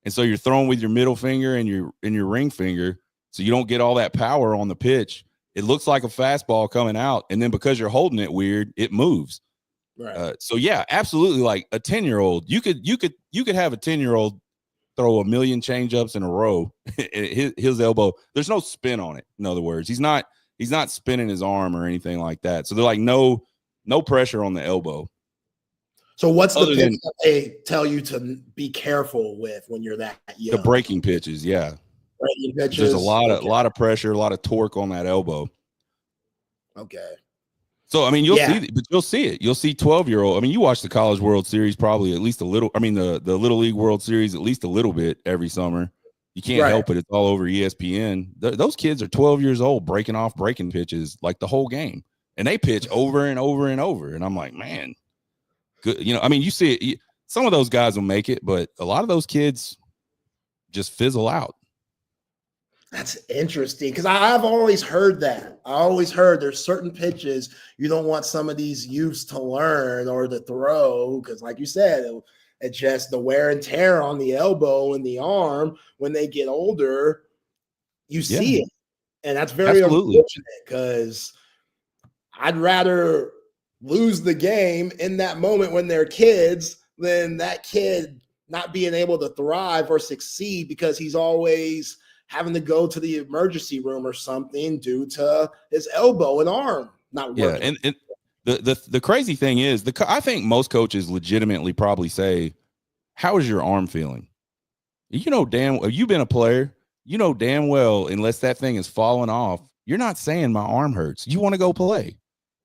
B: And so you're throwing with your middle finger and your ring finger, so you don't get all that power on the pitch. It looks like a fastball coming out, and then because you're holding it weird, it moves.
A: Right.
B: So yeah, absolutely. Like a 10-year-old, you could have a 10-year-old throw a million changeups in a row. his elbow, there's no spin on it. In other words, he's not spinning his arm or anything like that. So they're like no pressure on the elbow.
A: So what's the pitch that they tell you to be careful with when you're that young?
B: The breaking pitches, yeah.
A: Breaking pitches.
B: There's a lot of pressure, a lot of torque on that elbow.
A: Okay.
B: So I mean, you'll see it. You'll see 12-year-old. I mean, you watch the College World Series probably at least a little. I mean, the Little League World Series at least a little bit every summer. You can't help it. It's all over ESPN. Those kids are 12 years old breaking off breaking pitches like the whole game, and they pitch over and over and over. And I'm like, man, good. You know, I mean, you see it. Some of those guys will make it, but a lot of those kids just fizzle out.
A: That's interesting because I've always heard that. I always heard there's certain pitches you don't want some of these youths to learn or to throw because, like you said, it's just the wear and tear on the elbow and the arm when they get older. You see it, and that's very unfortunate because I'd rather lose the game in that moment when they're kids than that kid not being able to thrive or succeed because he's always having to go to the emergency room or something due to his elbow and arm not working.
B: Yeah, and the crazy thing is, I think most coaches legitimately probably say, "How is your arm feeling?" You know, you've been a player. You know damn well, unless that thing is falling off, you're not saying my arm hurts. You want to go play.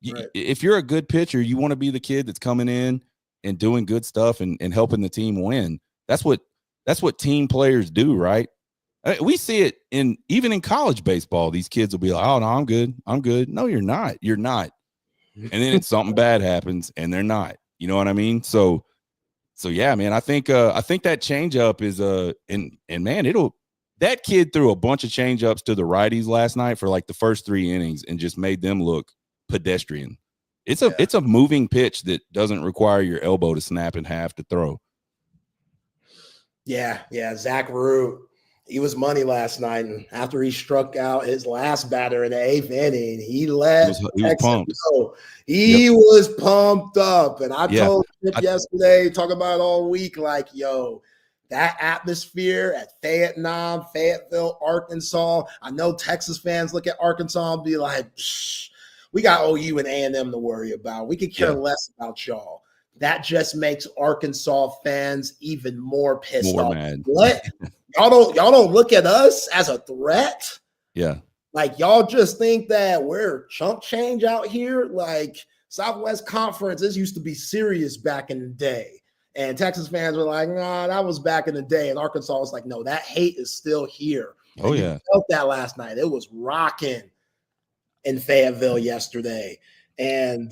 B: Right. If you're a good pitcher, you want to be the kid that's coming in and doing good stuff and helping the team win. That's what team players do, right? We see it even in college baseball. These kids will be like, "Oh no, I'm good. I'm good." No, you're not. You're not. And then something bad happens, and they're not. You know what I mean? So yeah, man. I think that changeup is and man, that kid threw a bunch of changeups to the righties last night for like the first 3 innings and just made them look pedestrian. It's a moving pitch that doesn't require your elbow to snap in half to throw.
A: Yeah. Zach Root. He was money last night, and after he struck out his last batter in the 8th inning, he was pumped. He was pumped up, and I told him yesterday, talking about it all week, like, yo, that atmosphere at Fayetteville, Arkansas. I know Texas fans look at Arkansas and be like, we got OU and A&M to worry about. We could care less about y'all. That just makes Arkansas fans even more pissed off.
B: Mad.
A: What? Y'all don't look at us as a threat?
B: Yeah.
A: Like y'all just think that we're chump change out here? Like Southwest Conference, this used to be serious back in the day. And Texas fans were like, nah, that was back in the day. And Arkansas was like, no, that hate is still here.
B: Oh,
A: and
B: yeah.
A: You felt that last night. It was rocking in Fayetteville yesterday. And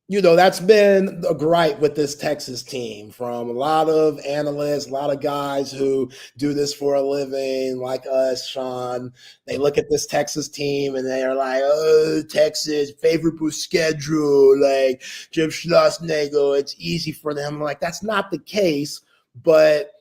A: you know, that's been a gripe with this Texas team from a lot of analysts, a lot of guys who do this for a living, like us, Sean. They look at this Texas team and they are like, oh, Texas, favorable schedule, like Jim Schlossnagle, it's easy for them. Like, that's not the case, but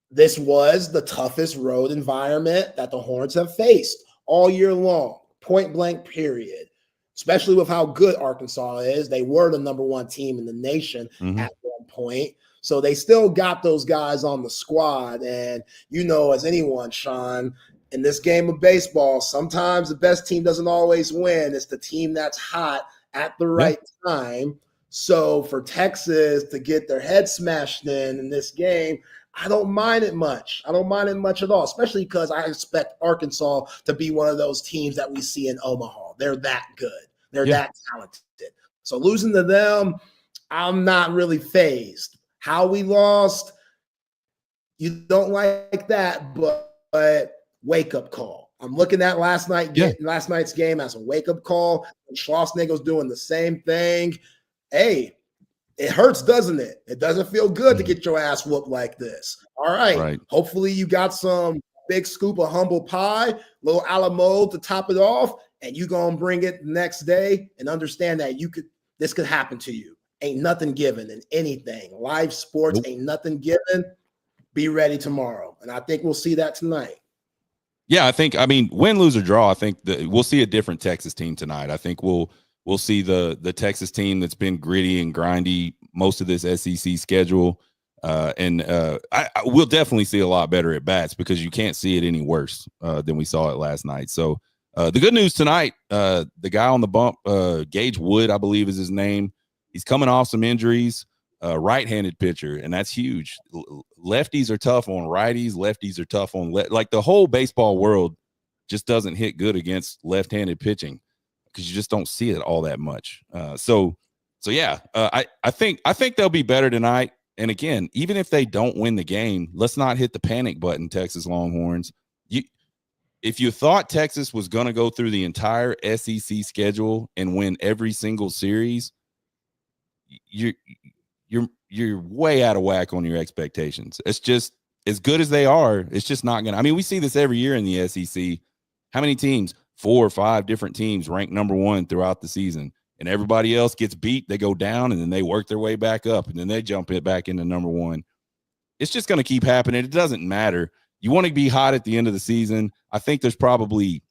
A: this was the toughest road environment that the Horns have faced all year long, point blank period. Especially with how good Arkansas is. They were the number 1 team in the nation at one point. So they still got those guys on the squad. And you know, as anyone, Sean, in this game of baseball, sometimes the best team doesn't always win. It's the team that's hot at the right time. So for Texas to get their head smashed in this game, I don't mind it much. I don't mind it much at all, especially because I expect Arkansas to be one of those teams that we see in Omaha. They're that good. They're that talented. So losing to them, I'm not really fazed. How we lost, you don't like that, but wake-up call. I'm looking at last night's game as a wake-up call. And Schlossnagel's doing the same thing. Hey, it hurts, doesn't it? It doesn't feel good to get your ass whooped like this. All right. Hopefully you got some big scoop of humble pie, little a la mode to top it off, and you gonna bring it the next day and understand that this could happen to you. Ain't nothing given in anything. Live sports ain't nothing given. Be ready tomorrow. And I think we'll see that tonight.
B: Yeah, I mean, win, lose, or draw, I think we'll see a different Texas team tonight. I think we'll we'll see the Texas team that's been gritty and grindy most of this SEC schedule. We'll definitely see a lot better at bats because you can't see it any worse than we saw it last night. So the good news tonight, the guy on the bump, Gage Wood, I believe is his name. He's coming off some injuries, right-handed pitcher, and that's huge. Lefties are tough on righties. Lefties are tough on like the whole baseball world just doesn't hit good against left-handed pitching because you just don't see it all that much. So yeah, I think they'll be better tonight. And again, even if they don't win the game, let's not hit the panic button, Texas Longhorns. If you thought Texas was going to go through the entire SEC schedule and win every single series, you're way out of whack on your expectations. It's just as good as they are. It's just not going to. I mean, we see this every year in the SEC. How many teams? 4 or 5 different teams ranked number 1 throughout the season. And everybody else gets beat, they go down, and then they work their way back up, and then they jump it back into number 1. It's just going to keep happening. It doesn't matter. You want to be hot at the end of the season. I think there's probably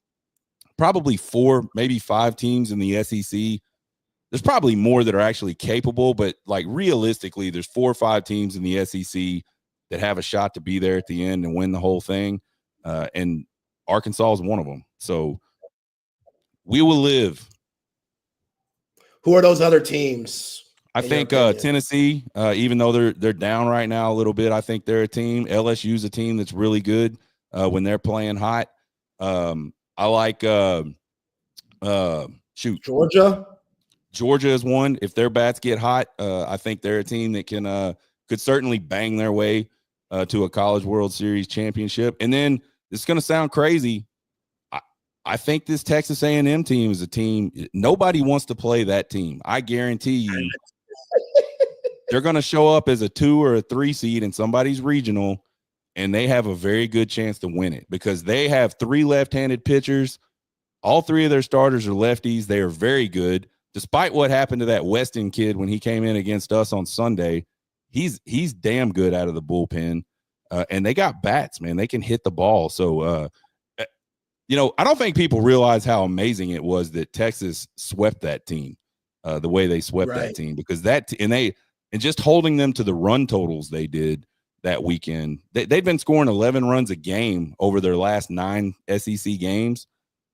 B: 4, maybe 5 teams in the SEC. There's probably more that are actually capable, but like realistically, there's 4 or 5 teams in the SEC that have a shot to be there at the end and win the whole thing. And Arkansas is one of them. So we will live.
A: Who are those other teams?
B: I think Tennessee, even though they're down right now a little bit, I think they're a team. LSU's a team that's really good when they're playing hot. I like
A: Georgia.
B: Georgia is one. If their bats get hot, I think they're a team that could certainly bang their way to a College World Series championship. And then it's going to sound crazy. I think this Texas A&M team is a team. Nobody wants to play that team. I guarantee you they're going to show up as a 2 or a 3 seed in somebody's regional, and they have a very good chance to win it because they have 3 left-handed pitchers. All 3 of their starters are lefties. They are very good. Despite what happened to that Weston kid when he came in against us on Sunday, he's damn good out of the bullpen. And they got bats, man. They can hit the ball. So, I don't think people realize how amazing it was that Texas swept that team the way they swept that team because and just holding them to the run totals they did that weekend. They've been scoring 11 runs a game over their last 9 SEC games.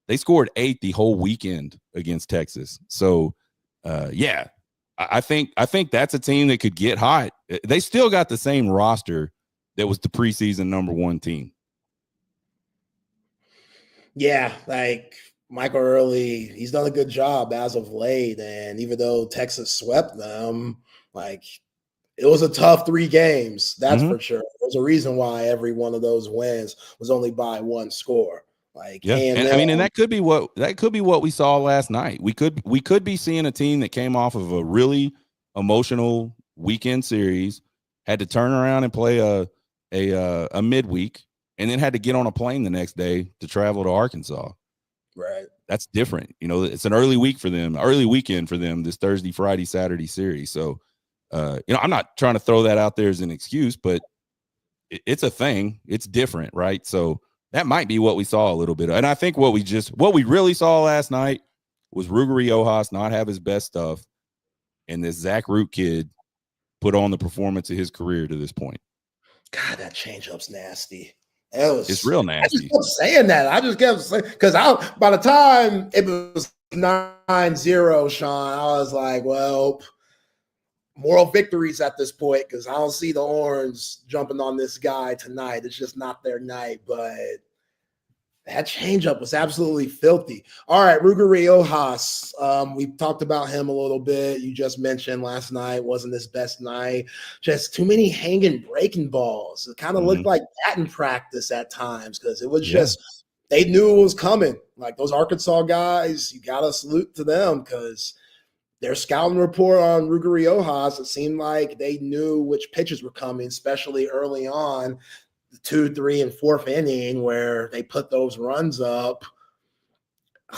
B: They scored 8 the whole weekend against Texas. So, yeah, I think that's a team that could get hot. They still got the same roster that was the preseason number 1 team.
A: Yeah, like Michael Early, he's done a good job as of late. And even though Texas swept them, like it was a tough 3 games. That's for sure. There's a reason why every one of those wins was only by 1 score. Like,
B: yeah, and that could be what we saw last night. We could be seeing a team that came off of a really emotional weekend series, had to turn around and play a midweek, and then had to get on a plane the next day to travel to Arkansas.
A: Right.
B: That's different. It's an early weekend for them, this Thursday, Friday, Saturday series. So, I'm not trying to throw that out there as an excuse, but it's a thing. It's different, right? So that might be what we saw a little bit. And I think what we really saw last night was Ruger Riojas not have his best stuff, and this Zach Root kid put on the performance of his career to this point.
A: God, that changeup's nasty.
B: It's real nasty.
A: I just kept saying that. I just kept saying because by the time it was 9-0, Sean, I was like, well, moral victories at this point because I don't see the Horns jumping on this guy tonight. It's just not their night. But that changeup was absolutely filthy. All right, Ruger Riojas. We talked about him a little bit. You just mentioned last night wasn't his best night. Just too many hanging breaking balls. It kind of looked like batting practice at times because it was just they knew it was coming. Like those Arkansas guys, you got to salute to them because their scouting report on Ruger Riojas, it seemed like they knew which pitches were coming, especially early on. 2, 3, and 4th inning where they put those runs up,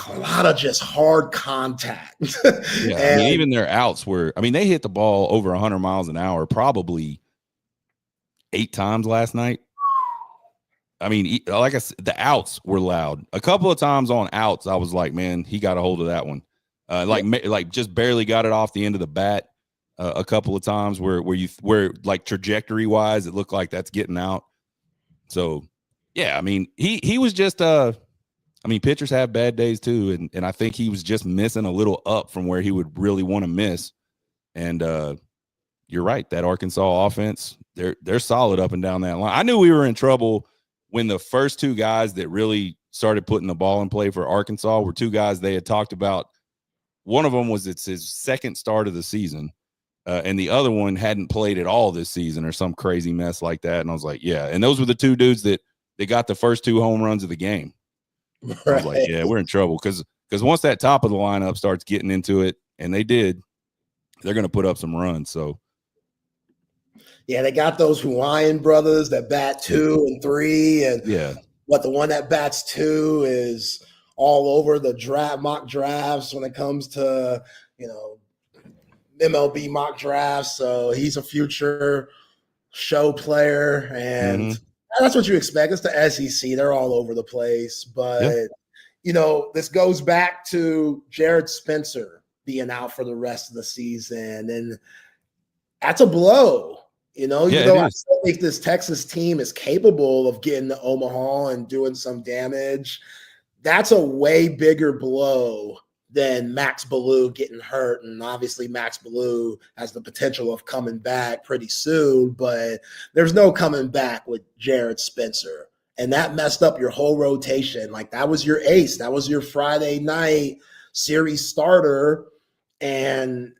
A: a lot of just hard contact.
B: Yeah, even their outs were. They hit the ball over 100 miles an hour, probably 8 times last night. Like I said, the outs were loud. A couple of times on outs, I was like, man, he got a hold of that one. Like just barely got it off the end of the bat a couple of times where like trajectory wise, it looked like that's getting out. So yeah, I mean, he was just I mean, pitchers have bad days too, and I think he was just missing a little up from where he would really want to miss. And you're right, that Arkansas offense, they're solid up and down that line. I knew we were in trouble when the first two guys that really started putting the ball in play for Arkansas were two guys they had talked about. One of them was it's his second start of the season, and the other one hadn't played at all this season or some crazy mess like that. And I was like, yeah. And those were the two dudes that they got the first two home runs of the game. Right. I was like, yeah, we're in trouble because once that top of the lineup starts getting into it, and they did, they're going to put up some runs. So,
A: yeah, they got those Hawaiian brothers that bat 2 and 3, and the one that bats 2 is all over the mock drafts when it comes to MLB mock drafts. So he's a future show player, and that's what you expect. It's the SEC. They're all over the place. But, this goes back to Jared Spencer being out for the rest of the season. And that's a blow. Even though I still think this Texas team is capable of getting to Omaha and doing some damage, that's a way bigger blow than Max Ballou getting hurt. And obviously Max Ballou has the potential of coming back pretty soon, but there's no coming back with Jared Spencer. And that messed up your whole rotation. Like, that was your ace. That was your Friday night series starter. And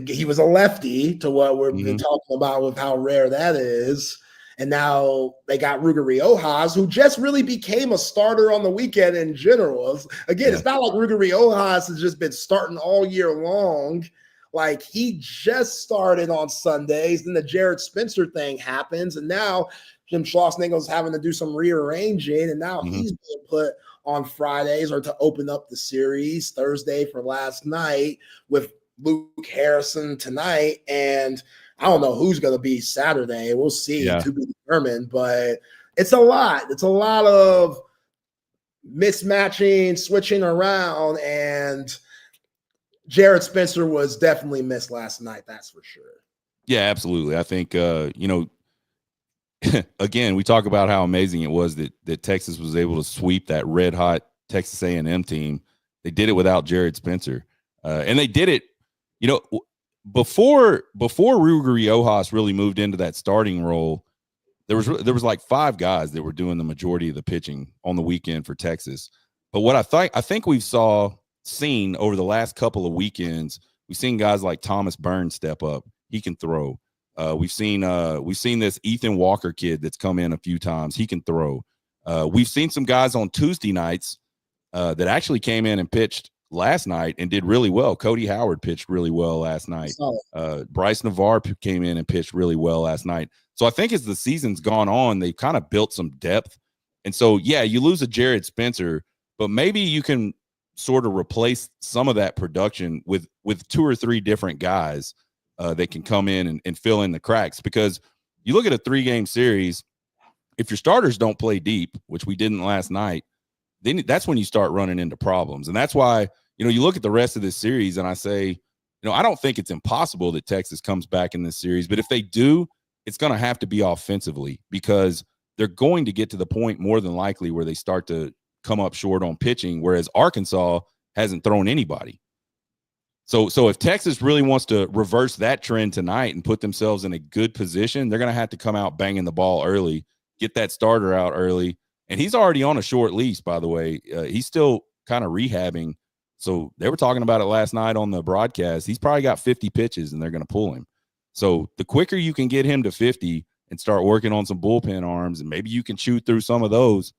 A: he was a lefty, to what we've been talking about with how rare that is. And now they got Ruger Riojas, who just really became a starter on the weekend in general. It's not like Ruger Riojas has just been starting all year long. Like, he just started on Sundays. Then the Jared Spencer thing happens. And now Jim Schlossnagle's having to do some rearranging. And now he's being put on Fridays, or to open up the series Thursday for last night, with Luke Harrison tonight. And I don't know who's going to be Saturday. We'll see, to be determined, but it's a lot. It's a lot of mismatching, switching around, and Jared Spencer was definitely missed last night. That's for sure.
B: Yeah, absolutely. I think, again, we talk about how amazing it was that Texas was able to sweep that red hot Texas A&M team. They did it without Jared Spencer. And they did it, before Ruger Riojas really moved into that starting role, there was like 5 guys that were doing the majority of the pitching on the weekend for Texas. But what I think we've seen over the last couple of weekends, we've seen guys like Thomas Burns step up. He can throw. We've seen this Ethan Walker kid that's come in a few times. He can throw. We've seen some guys on Tuesday nights that actually came in and pitched last night and did really well. Cody Howard pitched really well last night. Bryce Navarre came in and pitched really well last night. So I think as the season's gone on, they've kind of built some depth. And so, you lose a Jared Spencer, but maybe you can sort of replace some of that production with 2 or 3 different guys that can come in and fill in the cracks. Because you look at a 3-game series, if your starters don't play deep, which we didn't last night, then that's when you start running into problems. And that's why, you look at the rest of this series and I say, I don't think it's impossible that Texas comes back in this series, but if they do, it's going to have to be offensively, because they're going to get to the point more than likely where they start to come up short on pitching, whereas Arkansas hasn't thrown anybody. So if Texas really wants to reverse that trend tonight and put themselves in a good position, they're going to have to come out banging the ball early, get that starter out early. And he's already on a short leash, by the way. He's still kind of rehabbing. So they were talking about it last night on the broadcast. He's probably got 50 pitches and they're going to pull him. So the quicker you can get him to 50 and start working on some bullpen arms, and maybe you can shoot through some of those,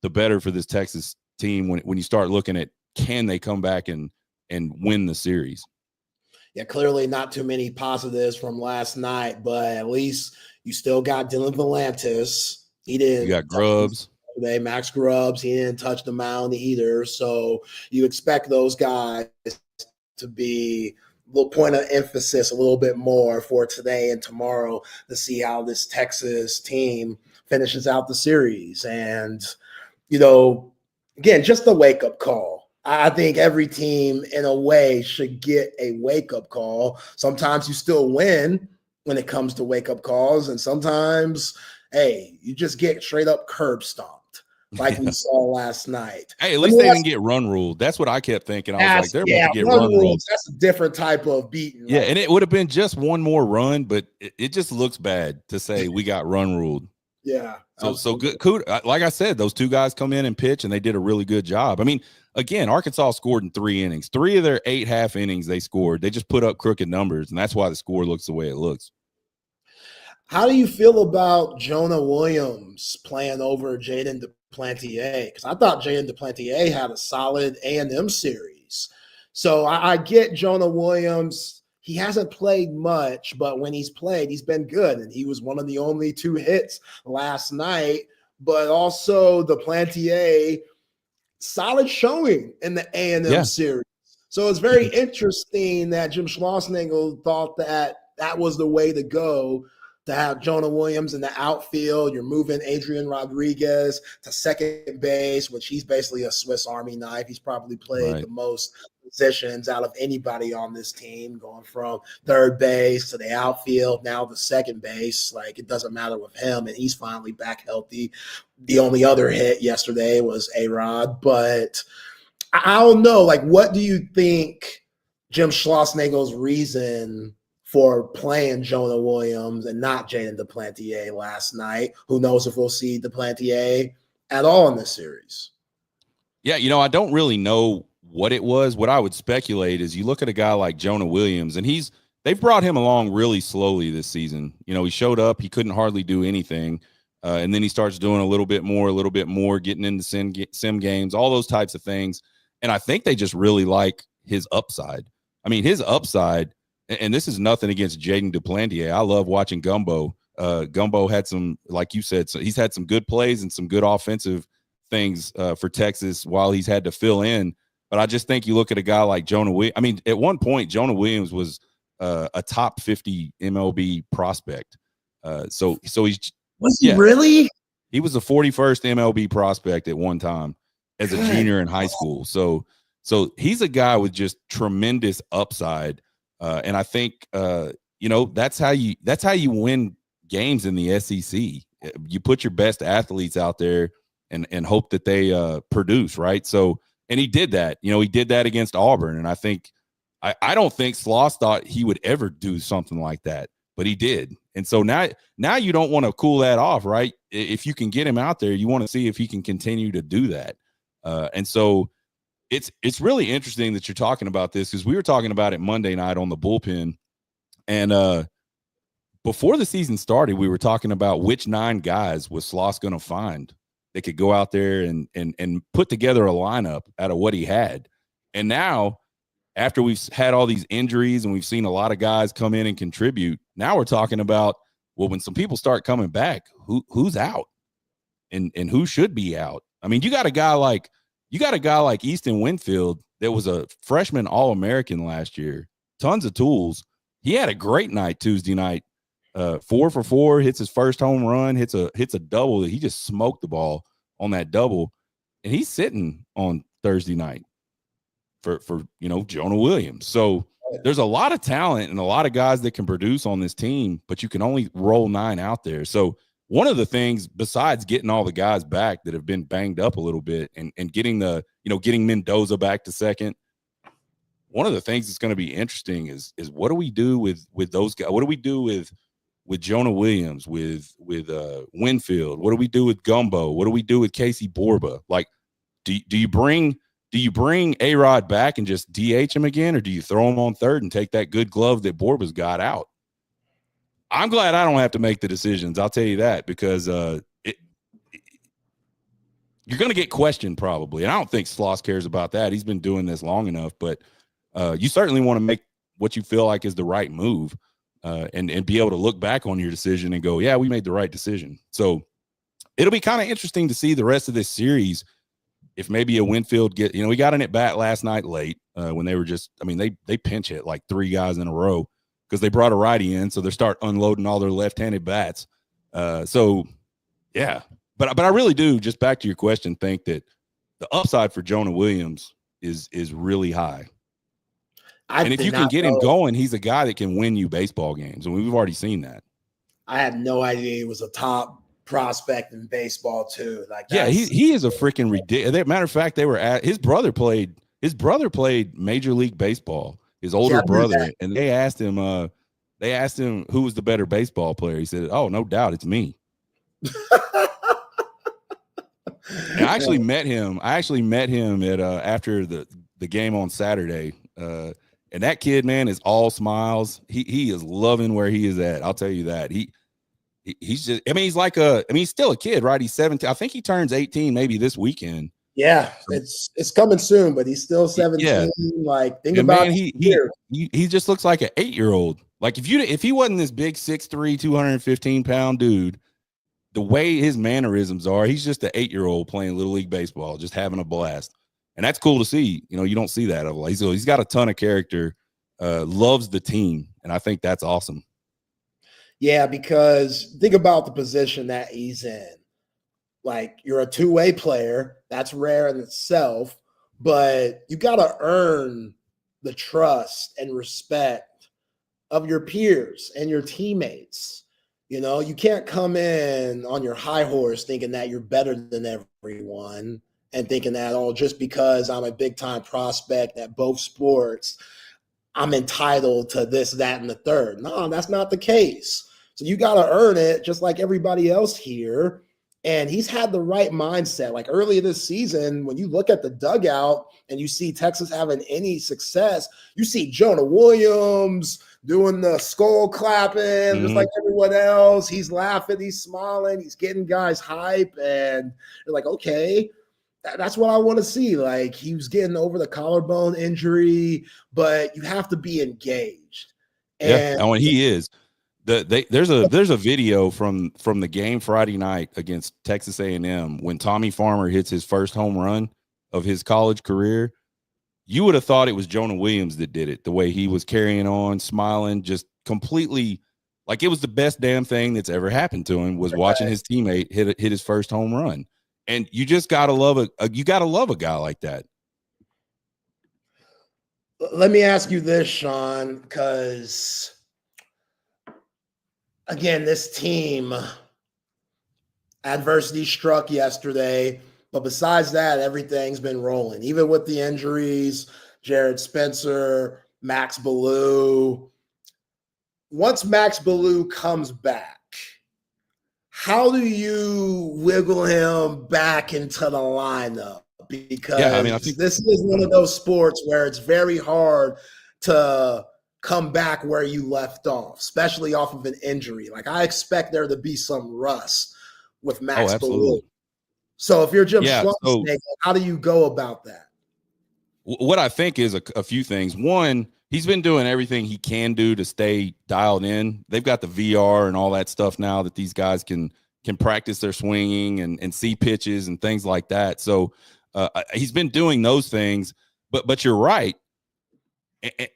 B: the better for this Texas team when you start looking at, can they come back and win the series?
A: Yeah, clearly not too many positives from last night, but at least you still got Dylan Volantis. He didn't.
B: You got Grubbs.
A: Today, Max Grubbs, he didn't touch the mound either. So you expect those guys to be a little point of emphasis a little bit more for today and tomorrow to see how this Texas team finishes out the series. And, again, just the wake-up call. I think every team, in a way, should get a wake-up call. Sometimes you still win when it comes to wake-up calls, and sometimes, hey, you just get straight-up curb stomped, like we saw last night.
B: Hey, at least they didn't get run ruled. That's what I kept thinking. I was like, they're about to get run ruled.
A: That's a different type of beating.
B: Yeah, and it would have been just one more run, but it just looks bad to say we got run ruled.
A: Yeah.
B: So good. Like I said, those two guys come in and pitch, and they did a really good job. I mean, again, Arkansas scored in 3 innings. 3 of their 8 half innings they scored. They just put up crooked numbers, and that's why the score looks the way it looks.
A: How do you feel about Jonah Williams playing over Jaden Duplantier? Because I thought Jaden Duplantier had a solid A&M series. So I get Jonah Williams. He hasn't played much, but when he's played, he's been good. And he was one of the only 2 hits last night. But also Duplantier, solid showing in the A&M series. So it's very interesting that Jim Schlossnagle thought that was the way to go, to have Jonah Williams in the outfield. You're moving Adrian Rodriguez to second base, which he's basically a Swiss Army knife. He's probably played the most positions out of anybody on this team, going from third base to the outfield, now the second base. Like, it doesn't matter with him, and he's finally back healthy. The only other hit yesterday was A-Rod, but I don't know. Like, what do you think Jim Schlossnagle's reason for playing Jonah Williams and not Jaden Duplantier last night? Who knows if we'll see Duplantier at all in this series?
B: Yeah, I don't really know what it was. What I would speculate is you look at a guy like Jonah Williams, and they've brought him along really slowly this season. He showed up, he couldn't hardly do anything, and then he starts doing a little bit more, getting into sim games, all those types of things. And I think they just really like his upside. I mean, his upside, and this is nothing against Jaden Duplantier. I love watching Gumbo. Gumbo had some, like you said, so he's had some good plays and some good offensive things for Texas while he's had to fill in. But I just think you look at a guy like Jonah Williams. I mean, at one point, Jonah Williams was a top 50 MLB prospect. So he's
A: he really?
B: He was the 41st MLB prospect at one time as a junior in high school. So he's a guy with just tremendous upside. And I think that's how you win games in the SEC. You put your best athletes out there and hope that they produce, right? So, and he did that. He did that against Auburn. And I think I don't think Sloss thought he would ever do something like that, but he did. And so now you don't want to cool that off, right? If you can get him out there, you want to see if he can continue to do that. And so it's really interesting that you're talking about this, because we were talking about it Monday night on the bullpen. And before the season started, we were talking about which 9 guys was Sloss going to find that could go out there and put together a lineup out of what he had. And now, after we've had all these injuries and we've seen a lot of guys come in and contribute, now we're talking about, well, when some people start coming back, who's out and who should be out. I mean, you got a guy like Easton Winfield that was a freshman All-American last year, tons of tools. He had a great night Tuesday night, 4 for 4, hits his first home run, hits a double. He just smoked the ball on that double, and he's sitting on Thursday night for Jonah Williams. So there's a lot of talent and a lot of guys that can produce on this team, but you can only roll 9 out there. So one of the things, besides getting all the guys back that have been banged up a little bit and getting getting Mendoza back to second, one of the things that's going to be interesting is what do we do with those guys? What do we do with Jonah Williams, with Winfield? What do we do with Gumbo? What do we do with Casey Borba? Like, do you bring A-Rod back and just DH him again, or do you throw him on third and take that good glove that Borba's got out? I'm glad I don't have to make the decisions. I'll tell you that, because you're going to get questioned probably. And I don't think Sloss cares about that. He's been doing this long enough, but you certainly want to make what you feel like is the right move and be able to look back on your decision and go, yeah, we made the right decision. So it'll be kind of interesting to see the rest of this series. If maybe a Winfield we got an at bat last night late when they were they pinch hit like 3 guys in a row because they brought a righty in. So they start unloading all their left-handed bats. So yeah, but I really do, just back to your question, think that the upside for Jonah Williams is really high.
A: And
B: if you can get him going, he's a guy that can win you baseball games, and we've already seen that.
A: I had no idea he was a top prospect in baseball too. Like,
B: yeah, he is a freaking ridiculous. Matter of fact, they were at his brother played Major League Baseball. His older brother, and they asked him who was the better baseball player. He said, "Oh, no doubt, it's me." And I actually met him. At after the game on Saturday. And that kid, man, is all smiles. He is loving where he is at. I'll tell you that. He's just, I mean, he's still a kid, right? He's 17. I think he turns 18 maybe this weekend.
A: Yeah, it's coming soon, but he's still 17. Yeah. Like, think about
B: it. He just looks like an 8-year-old. Like, if he wasn't this big 6'3", 215-pound dude, the way his mannerisms are, he's just an 8-year-old playing Little League baseball, just having a blast. And that's cool to see. You know, you don't see that. He's got a ton of character, loves the team, and I think that's awesome.
A: Yeah, because think about the position that he's in. Like, you're a two-way player. That's rare in itself, but you got to earn the trust and respect of your peers and your teammates. You know, you can't come in on your high horse thinking that you're better than everyone and thinking that, oh, just because I'm a big-time prospect at both sports, I'm entitled to this, that, and the third. No, that's not the case. So you got to earn it just like everybody else here. And he's had the right mindset. Like, earlier this season, when you look at the dugout and you see Texas having any success, you see Jonah Williams doing the skull clapping, just like everyone else. He's laughing, he's smiling, he's getting guys hype. And you're like, okay, that's what I want to see. Like, he was getting over the collarbone injury, but you have to be engaged.
B: And when he is. There's a video from the game Friday night against Texas A&M when Tommy Farmer hits his first home run of his college career. You would have thought it was Jonah Williams that did it, the way he was carrying on, smiling, just completely like it was the best damn thing that's ever happened to him, was watching his teammate hit his first home run. And you just gotta love a guy like that.
A: Let me ask you this, Sean, because again, this team, adversity struck yesterday, but besides that, everything's been rolling. Even with the injuries, Jared Spencer, Max Ballou. Once Max Ballou comes back, how do you wiggle him back into the lineup? Because I think this is one of those sports where it's very hard to come back where you left off, especially off of an injury. Like, I expect there to be some rust with Max Ballou. So if you're Jim Schlumpsnake, how do you go about that?
B: What I think is a few things. One, he's been doing everything he can do to stay dialed in. They've got the VR and all that stuff now that these guys can practice their swinging and see pitches and things like that. So he's been doing those things, but you're right.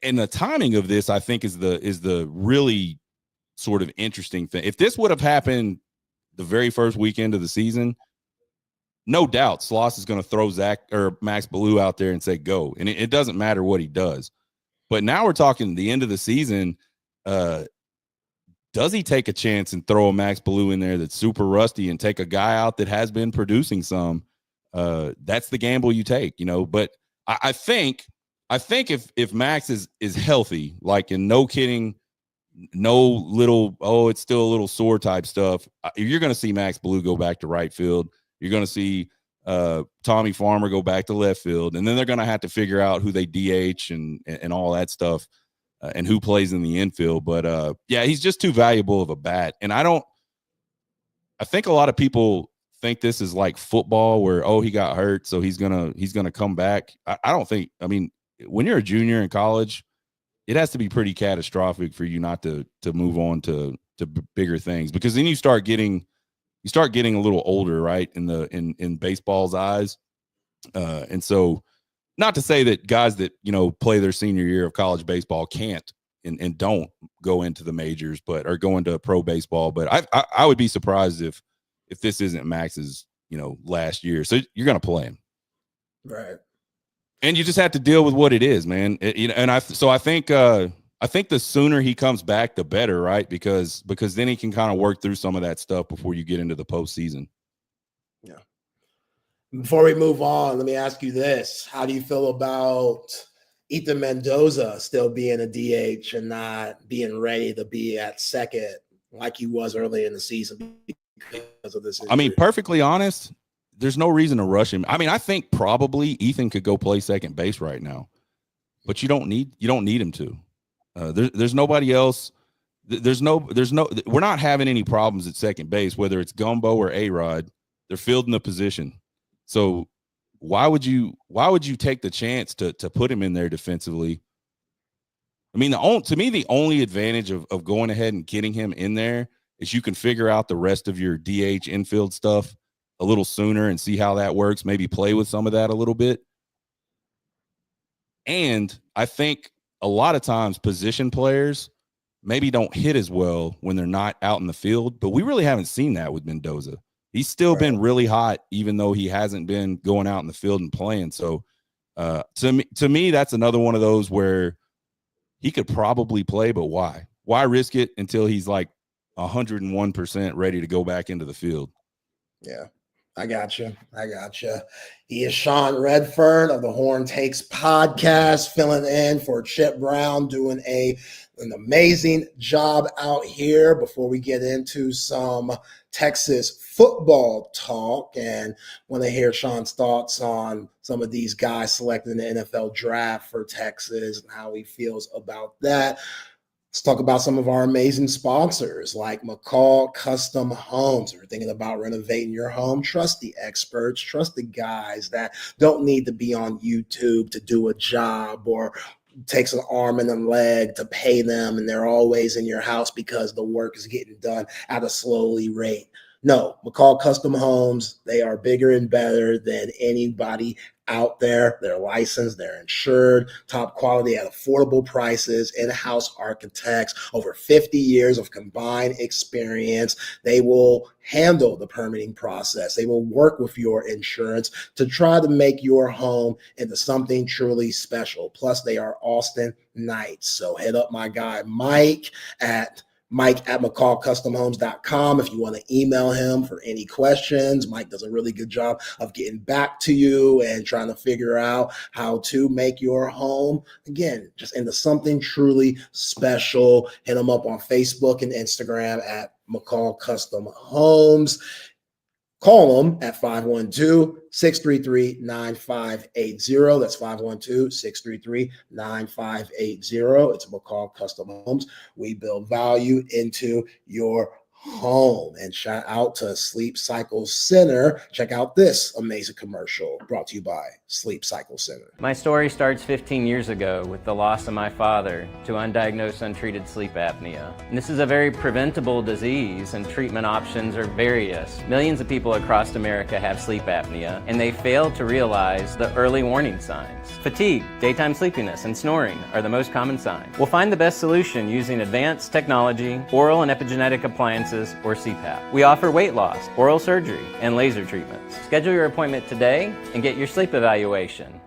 B: And the timing of this, I think, is the really sort of interesting thing. If this would have happened the very first weekend of the season, no doubt Sloss is going to throw Max Ballou out there and say, go. And it doesn't matter what he does. But now we're talking the end of the season. Does he take a chance and throw a Max Ballou in there that's super rusty and take a guy out that has been producing some? That's the gamble you take, you know. But I think if Max is healthy, like, and no kidding, no little, it's still a little sore type stuff, you're going to see Max Ballou go back to right field. You're going to see Tommy Farmer go back to left field, and then they're going to have to figure out who they DH and all that stuff, and who plays in the infield. But he's just too valuable of a bat. And I think a lot of people think this is like football where, he got hurt, so he's gonna come back. I don't think. I mean, when you're a junior in college, it has to be pretty catastrophic for you not to move on to bigger things, because then you start getting a little older, right, in baseball's eyes. And so, not to say that guys that, play their senior year of college baseball can't and don't go into the majors, but are going to pro baseball. But I would be surprised if this isn't Max's, last year. So you're going to play him.
A: Right.
B: And you just have to deal with what it is, man. And I think the sooner he comes back, the better, right? Because then he can kind of work through some of that stuff before you get into the postseason.
A: Yeah. Before we move on, let me ask you this. How do you feel about Ethan Mendoza still being a DH and not being ready to be at second like he was early in the season because of this injury?
B: I mean, perfectly honest, there's no reason to rush him. I mean, I think probably Ethan could go play second base right now, but you don't need him to. There's nobody else. We're not having any problems at second base, whether it's Gumbo or A-Rod. They're fielding the position. So why would you take the chance to put him in there defensively? I mean, to me, the only advantage of going ahead and getting him in there is you can figure out the rest of your DH infield stuff a little sooner and see how that works, maybe play with some of that a little bit. And I think a lot of times position players maybe don't hit as well when they're not out in the field, but we really haven't seen that with Mendoza. He's still been really hot, even though he hasn't been going out in the field and playing. So to me, that's another one of those where he could probably play, but why? Why risk it until he's like 101% ready to go back into the field?
A: Yeah. I got you. He is Sean Redfern of the Horn Takes podcast, filling in for Chip Brown, doing an amazing job out here. Before we get into some Texas football talk, and want to hear Sean's thoughts on some of these guys selected in the NFL draft for Texas and how he feels about that. Let's talk about some of our amazing sponsors like McCall Custom Homes. If you're thinking about renovating your home, trust the experts, trust the guys that don't need to be on YouTube to do a job or takes an arm and a leg to pay them, and they're always in your house because the work is getting done at a slowly rate. No, McCall Custom Homes, they are bigger and better than anybody out there. They're licensed, they're insured, top quality at affordable prices, in-house architects, over 50 years of combined experience. They will handle the permitting process. They will work with your insurance to try to make your home into something truly special. Plus, they are Austin Knights. So hit up my guy Mike at McCallCustomHomes.com if you want to email him for any questions. Mike does a really good job of getting back to you and trying to figure out how to make your home, again, just into something truly special. Hit him up on Facebook and Instagram at McCall Custom Homes. Call them at 512-633-9580. That's 512-633-9580. It's McCall Custom Homes. We build value into your home. And shout out to Sleep Cycle Center. Check out this amazing commercial brought to you by Sleep Cycle Center.
C: My story starts 15 years ago with the loss of my father to undiagnosed untreated sleep apnea. And this is a very preventable disease, and treatment options are various. Millions of people across America have sleep apnea, and they fail to realize the early warning signs. Fatigue, daytime sleepiness, and snoring are the most common signs. We'll find the best solution using advanced technology, oral and epigenetic appliances, or CPAP. We offer weight loss, oral surgery, and laser treatments. Schedule your appointment today and get your sleep evaluation.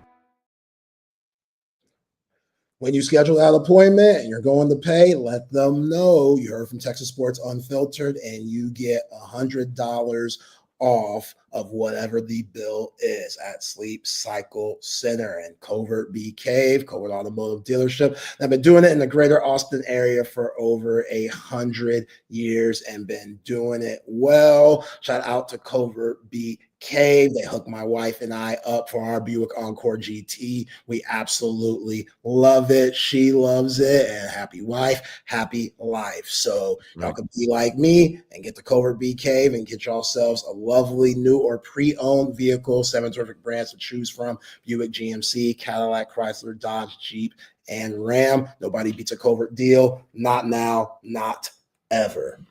A: When you schedule that appointment and you're going to pay, let them know you heard from Texas Sports Unfiltered, and you get $100 off of whatever the bill is at Sleep Cycle Center and Covert Bee Cave, Covert Automotive Dealership. I've been doing it in the greater Austin area for over 100 years and been doing it well. Shout out to Covert Bee Cave. They hooked my wife and I up for our Buick Encore GT. We absolutely love it. She loves it. And happy wife, happy life. So y'all can be like me and get the Covert Bee Cave and get yourselves a lovely new or pre-owned vehicle. 7 terrific brands to choose from: Buick, GMC, Cadillac, Chrysler, Dodge, Jeep, and Ram. Nobody beats a Covert deal. Not now, not ever.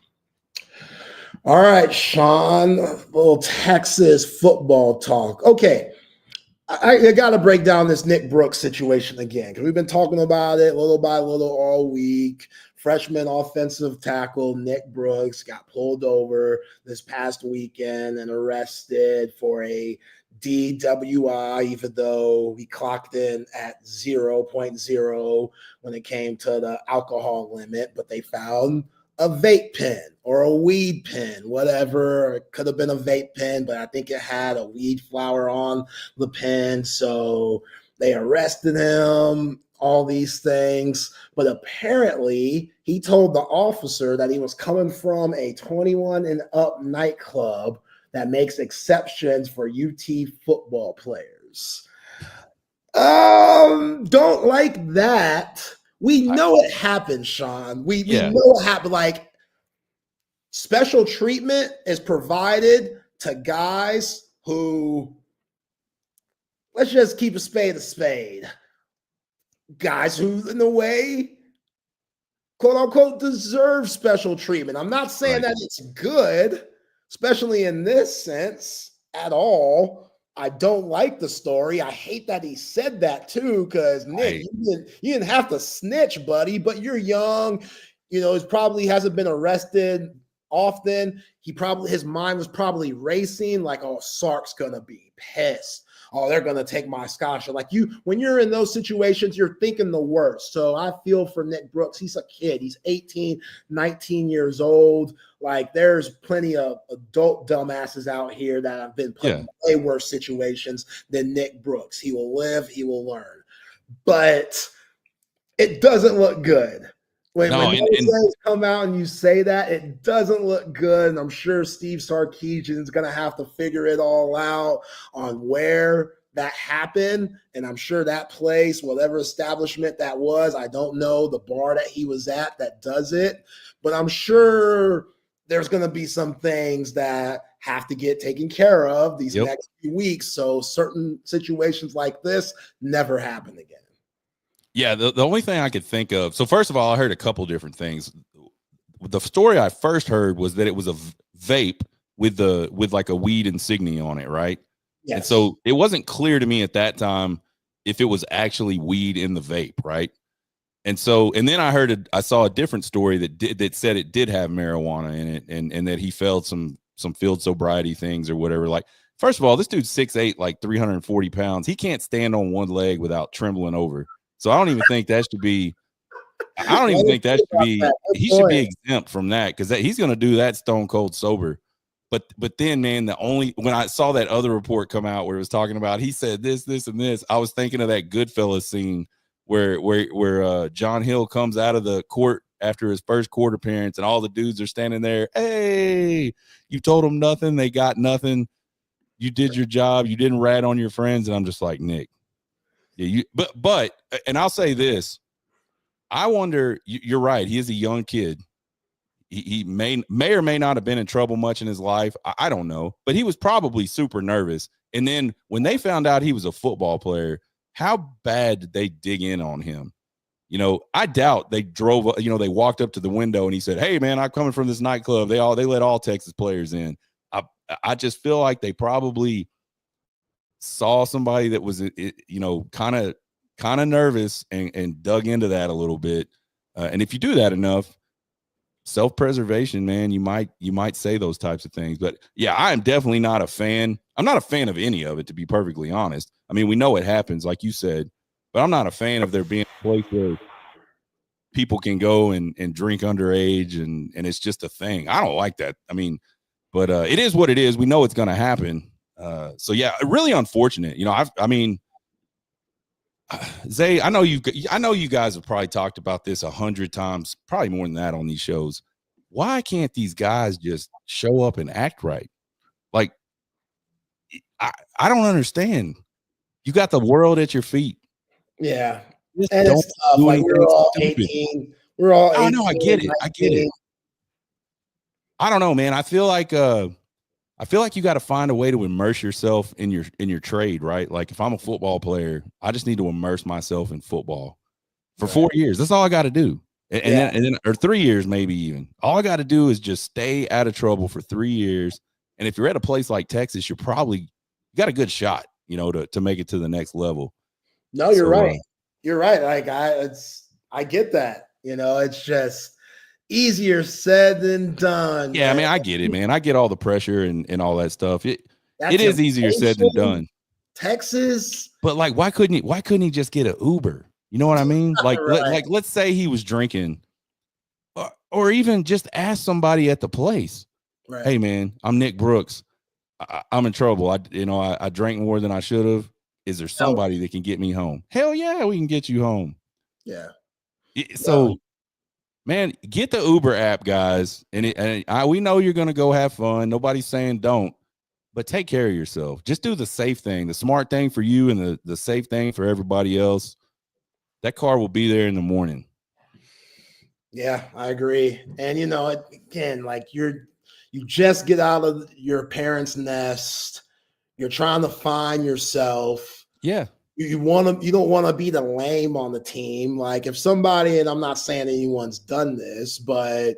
A: All right, Sean, a little Texas football talk. Okay, I got to break down this Nick Brooks situation again, because we've been talking about it little by little all week. freshman offensive tackle Nick Brooks got pulled over this past weekend and arrested for a DWI, even though he clocked in at 0.0 when it came to the alcohol limit, but they found a vape pen or a weed pen, whatever. It could have been a vape pen, but I think it had a weed flower on the pen. So they arrested him, all these things. But apparently he told the officer that he was coming from a 21 and up nightclub that makes exceptions for UT football players. Don't like that. We know it happened, Sean. We know it happened. Like, special treatment is provided to guys who, let's just keep a spade. Guys who, in a way, quote unquote, deserve special treatment. I'm not saying that it's good, especially in this sense at all. I don't like the story. I hate that he said that too, because Nick, you didn't have to snitch, buddy, but you're young. You know, he probably hasn't been arrested often. His mind was probably racing, like, oh, Sark's gonna be pissed. Oh, they're gonna take my scholarship. Like, when you're in those situations, you're thinking the worst. So I feel for Nick Brooks. He's a kid. He's 18, 19 years old. Like, there's plenty of adult dumbasses out here that have been put in way worse situations than Nick Brooks. He will live, he will learn. But it doesn't look good. When those come out and you say that, it doesn't look good. And I'm sure Steve Sarkisian is going to have to figure it all out on where that happened. And I'm sure that place, whatever establishment that was, I don't know the bar that he was at that does it, but I'm sure there's going to be some things that have to get taken care of these next few weeks. So certain situations like this never happen again.
B: Yeah, the only thing I could think of. So first of all, I heard a couple different things. The story I first heard was that it was a vape with like a weed insignia on it, right? Yes. And so it wasn't clear to me at that time if it was actually weed in the vape, right? And then I saw a different story that said it did have marijuana in it, and that he failed some field sobriety things or whatever. Like, first of all, this dude's 6'8", like 340 pounds. He can't stand on one leg without trembling over. So I don't even think that should be. He should be exempt from that, because he's going to do that stone cold sober. But then, man, when I saw that other report come out where it was talking about, he said this, and this, I was thinking of that Goodfellas scene where John Hill comes out of the court after his first court appearance, and all the dudes are standing there. Hey, you told them nothing. They got nothing. You did your job. You didn't rat on your friends. And I'm just like, Nick. Yeah, but and I'll say this, I wonder. You're right. He is a young kid. He may or may not have been in trouble much in his life. I don't know, but he was probably super nervous. And then when they found out he was a football player, how bad did they dig in on him? You know, I doubt they drove. You know, they walked up to the window and he said, "Hey, man, I'm coming from this nightclub. They let all Texas players in." I just feel like they probably saw somebody that was, you know, kind of nervous and dug into that a little bit. And if you do that enough, self-preservation, man, you might say those types of things. But yeah, I am definitely not a fan. I'm not a fan of any of it, to be perfectly honest. I mean, we know it happens, like you said, but I'm not a fan of there being a place where people can go and drink underage and it's just a thing. I don't like that. I mean, but it is what it is. We know it's going to happen. So yeah, really unfortunate. You know, I mean, Zay, I know you guys have probably talked about this 100 times, probably more than that on these shows. Why can't these guys just show up and act right? Like, I don't understand. You got the world at your feet.
A: Yeah. And it's tough. Like, we're all 18. We're all 18.
B: Oh, no, I get it. I get it. I don't know, man. I feel like you got to find a way to immerse yourself in your trade, right? Like, if I'm a football player, I just need to immerse myself in football for 4 years. That's all I got to do. And then or 3 years, maybe even. All I got to do is just stay out of trouble for 3 years. And if you're at a place like Texas, you got a good shot, you know, to make it to the next level.
A: No, you're right. You're right. Like, I get that. It's just easier said than done.
B: Yeah,
A: man.
B: I mean, I get it, man. I get all the pressure and all that stuff. It is easier said than done.
A: Texas,
B: but like, why couldn't he just get an Uber? You know what I mean? Like,
A: right.
B: let's say he was drinking, or even just ask somebody at the place.
A: Right.
B: Hey, man, I'm Nick Brooks. I'm in trouble. I drank more than I should have. Is there somebody that can get me home? Hell yeah, we can get you home.
A: Yeah.
B: So, man, get the Uber app, guys. We know you're gonna go have fun. Nobody's saying don't, but take care of yourself. Just do the safe thing, the smart thing for you, and the safe thing for everybody else. That car will be there in the morning.
A: Yeah, I agree. And again, like you just get out of your parents' nest. You're trying to find yourself.
B: Yeah.
A: You don't want to be the lame on the team. Like if somebody, and I'm not saying anyone's done this, but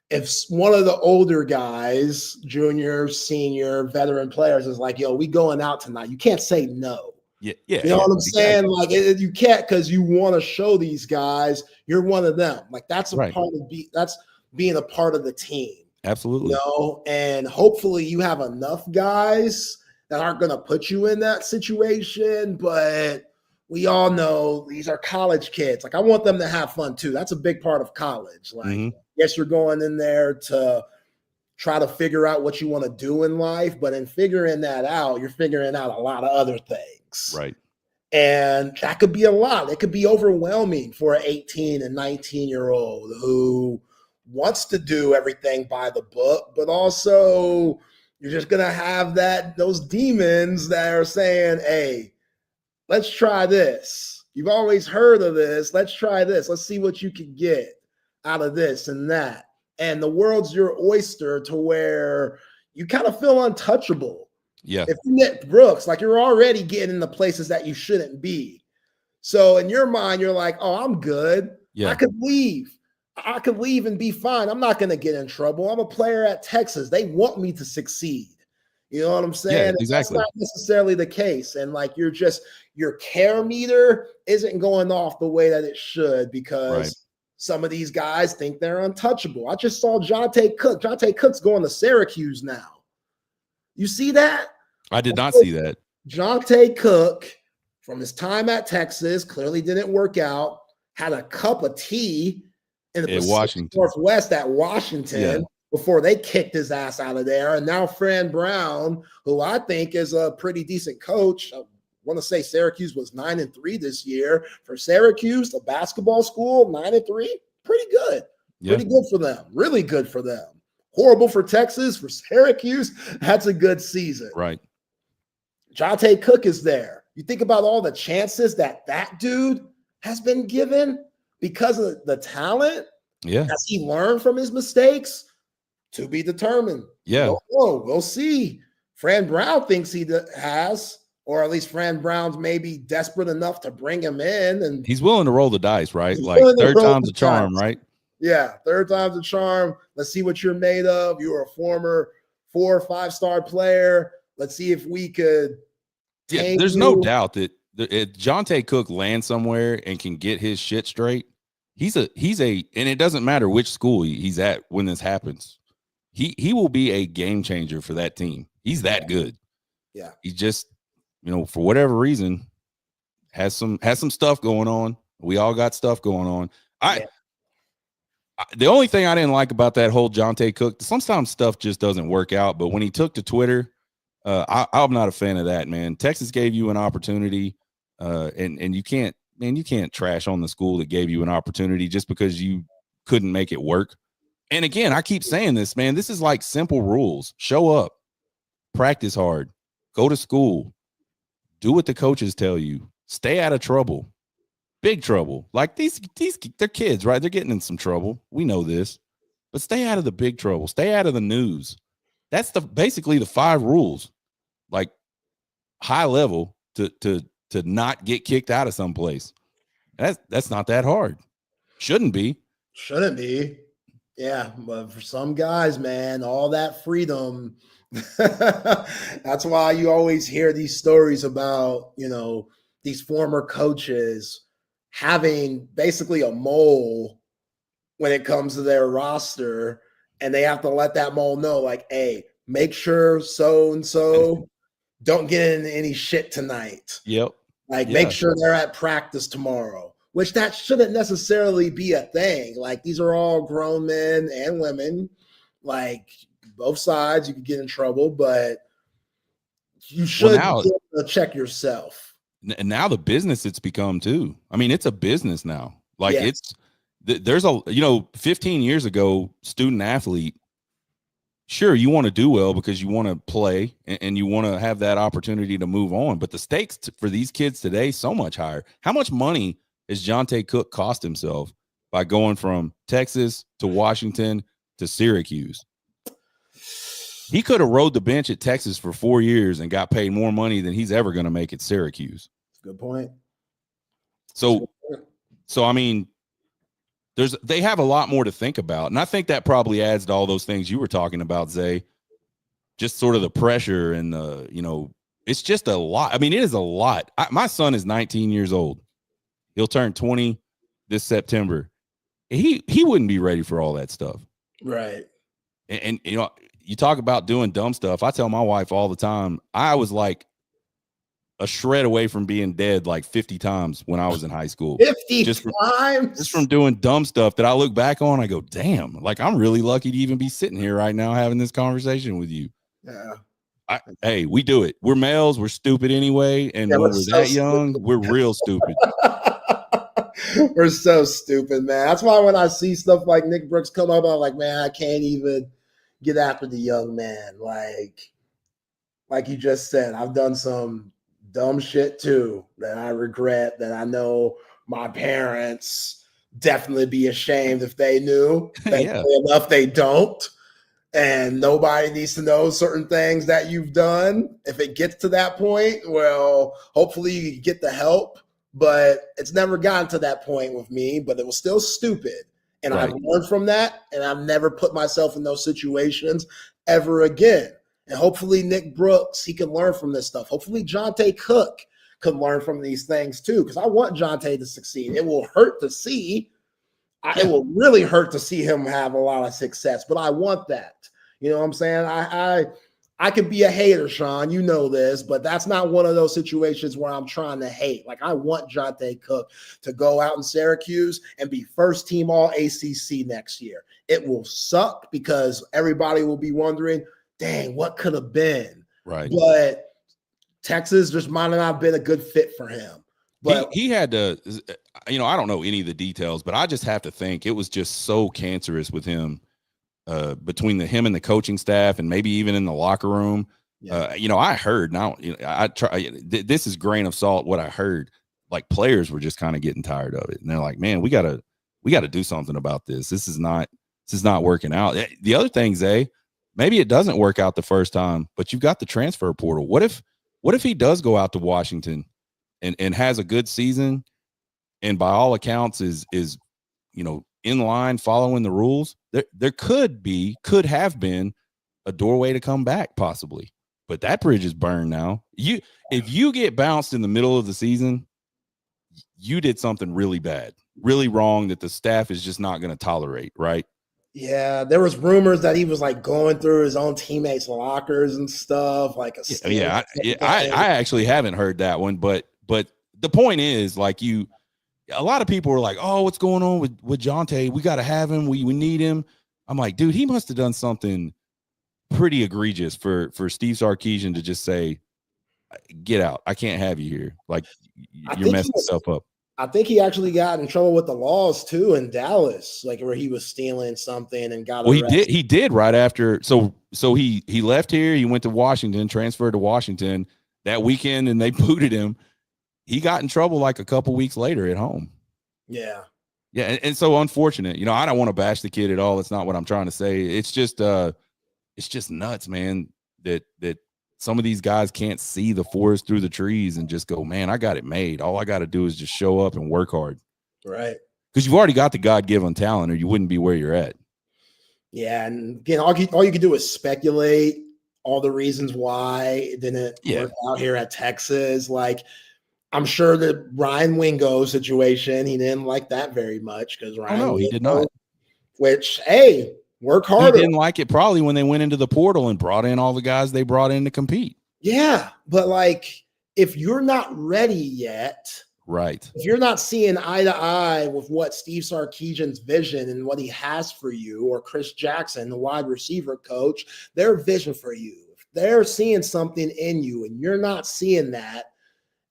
A: if one of the older guys, junior, senior, veteran players is like, yo, we going out tonight, you can't say no.
B: Yeah.
A: You know what I'm saying? Like you can't, because you want to show these guys you're one of them. Like that's part of that's being a part of the team.
B: Absolutely.
A: And hopefully you have enough guys that aren't going to put you in that situation. But we all know these are college kids. Like I want them to have fun too. That's a big part of college. Like yes, you're going in there to try to figure out what you want to do in life, but in figuring that out, you're figuring out a lot of other things.
B: Right.
A: And that could be a lot. It could be overwhelming for an 18 and 19-year-old who wants to do everything by the book, but also you're just going to have those demons that are saying, hey, let's try this. You've always heard of this. Let's try this. Let's see what you can get out of this and that. And the world's your oyster to where you kind of feel untouchable.
B: Yeah.
A: If you Nick Brooks, like you're already getting in the places that you shouldn't be. So in your mind, you're like, oh, I'm good. Yeah. I could leave. And be fine. I'm not going to get in trouble. I'm a player at Texas. They want me to succeed. You know what I'm saying?
B: Yeah, exactly.
A: That's not necessarily the case. And like your care meter isn't going off the way that it should because some of these guys think they're untouchable. I just saw Jonte Cook. Jonte Cook's going to Syracuse now. You see that?
B: I did not see that.
A: Jonte Cook, from his time at Texas, clearly didn't work out, had a cup of tea in the Pacific Northwest at Washington before they kicked his ass out of there. And now Fran Brown, who I think is a pretty decent coach, I want to say Syracuse was 9-3 this year. For Syracuse, the basketball school, 9-3, pretty good. Yeah. Pretty good for them. Really good for them. Horrible for Texas. For Syracuse, that's a good season.
B: Right.
A: Jonte Cook is there. You think about all the chances that dude has been given because of the talent.
B: Yeah.
A: Has he learned from his mistakes? To be determined.
B: Yeah.
A: We'll see. Fran Brown thinks he has, or at least Fran Brown's maybe desperate enough to bring him in. And
B: he's willing to roll the dice, right? Like third time's a charm, right?
A: Yeah, third time's a charm. Let's see what you're made of. You were a former 4 or 5-star player. Let's see if we could.
B: Yeah, there's no doubt that if Jonte Cook lands somewhere and can get his shit straight, he's a, and it doesn't matter which school he's at when this happens. He will be a game changer for that team. He's that good.
A: Yeah.
B: He just, for whatever reason, has some stuff going on. We all got stuff going on. The only thing I didn't like about that whole Jonte Cook, sometimes stuff just doesn't work out. But when he took to Twitter, I'm not a fan of that, man. Texas gave you an opportunity, and you can't trash on the school that gave you an opportunity just because you couldn't make it work. And again, I keep saying this, man. This is like simple rules. Show up, practice hard, go to school, do what the coaches tell you, stay out of trouble, big trouble. Like these they're kids, right? They're getting in some trouble. We know this, but stay out of the big trouble. Stay out of the news. That's basically the 5 rules, like high level to not get kicked out of someplace. That's not that hard. Shouldn't be.
A: Yeah, but for some guys, man, all that freedom, that's why you always hear these stories about, these former coaches having basically a mole when it comes to their roster, and they have to let that mole know, like, hey, make sure so-and-so don't get into any shit tonight.
B: Yep.
A: Like, make sure they're at practice tomorrow, which that shouldn't necessarily be a thing. Like, these are all grown men and women. Like, both sides, you could get in trouble, but you should be able to check yourself.
B: And now the business it's become too. I mean, it's a business now. Like there's 15 years ago, student athlete, sure, you want to do well because you want to play and you want to have that opportunity to move on. But the stakes for these kids today, so much higher. How much money has Jonte Cook cost himself by going from Texas to Washington to Syracuse? He could have rode the bench at Texas for 4 years and got paid more money than he's ever going to make at Syracuse.
A: Good point.
B: So I mean, they have a lot more to think about. And I think that probably adds to all those things you were talking about, Zay. Just sort of the pressure and it's just a lot. I mean, it is a lot. My son is 19 years old. He'll turn 20 this September. He wouldn't be ready for all that stuff.
A: Right.
B: And you talk about doing dumb stuff. I tell my wife all the time, I was like a shred away from being dead like 50 times when I was in high school.
A: 50 times?
B: Just from doing dumb stuff that I look back on, I go, damn, like I'm really lucky to even be sitting here right now having this conversation with you.
A: Yeah.
B: Hey, we do it. We're males. We're stupid anyway. And when we're that young, we're real stupid.
A: We're so stupid, man. That's why when I see stuff like Nick Brooks come up, I'm like, man, I can't even get after the young man. Like you just said, I've done some dumb shit too that I regret, that I know my parents definitely be ashamed if they knew. Thankfully enough, they don't. And nobody needs to know certain things that you've done. If it gets to that point, well, hopefully you get the help. But it's never gotten to that point with me, but it was still stupid. And I've learned from that, and I've never put myself in those situations ever again. And hopefully Nick Brooks, he can learn from this stuff. Hopefully Jonte Cook can learn from these things too, because I want Jonte to succeed. It will hurt to see. It will really hurt to see him have a lot of success, but I want that. You know what I'm saying? I could be a hater, Sean. You know this, but that's not one of those situations where I'm trying to hate. Like, I want Jonte Cook to go out in Syracuse and be first team all ACC next year. It will suck because everybody will be wondering, dang, what could have been?
B: Right.
A: But Texas just might not have been a good fit for him. But
B: he had to, I don't know any of the details, but I just have to think it was just so cancerous with him. Between him and the coaching staff, and maybe even in the locker room, I heard. Now, I try. This is grain of salt. What I heard, like players were just kind of getting tired of it, and they're like, "Man, we gotta do something about this. This is not working out." The other thing, Zay, maybe it doesn't work out the first time, but you've got the transfer portal. What if he does go out to Washington and has a good season, and by all accounts is in line following the rules? There could have been a doorway to come back possibly, but that bridge is burned now. If you get bounced in the middle of the season, you did something really bad, really wrong that the staff is just not going to tolerate, right?
A: Yeah, there was rumors that he was like going through his own teammates' lockers and stuff. Like
B: I actually haven't heard that one, but the point is, like, a lot of people were like, "Oh, what's going on with Jonte? We got to have him. We need him." I'm like, dude, he must have done something pretty egregious for Steve Sarkisian to just say, "Get out. I can't have you here. Like, you're messing stuff up."
A: I think he actually got in trouble with the laws too in Dallas, like where he was stealing something and got arrested.
B: He did right after. So he left here. He went to Washington, transferred to Washington that weekend, and they booted him. He got in trouble like a couple weeks later at home.
A: Yeah.
B: Yeah. And so unfortunate, I don't want to bash the kid at all. That's not what I'm trying to say. It's just nuts, man, that some of these guys can't see the forest through the trees and just go, man, I got it made. All I got to do is just show up and work hard.
A: Right.
B: Because you've already got the God-given talent, or you wouldn't be where you're at. Yeah.
A: And again, all you can do is speculate all the reasons why it didn't work out here at Texas. Like, I'm sure the Ryan Wingo situation, he didn't like that very much because Ryan Wingo,
B: he did not.
A: which, hey, work harder.
B: He didn't like it probably when they went into the portal and brought in all the guys they brought in to compete.
A: Yeah, but like if you're not ready yet,
B: right?
A: If you're not seeing eye to eye with what Steve Sarkisian's vision and what he has for you, or Chris Jackson, the wide receiver coach, their vision for you, if they're seeing something in you and you're not seeing that,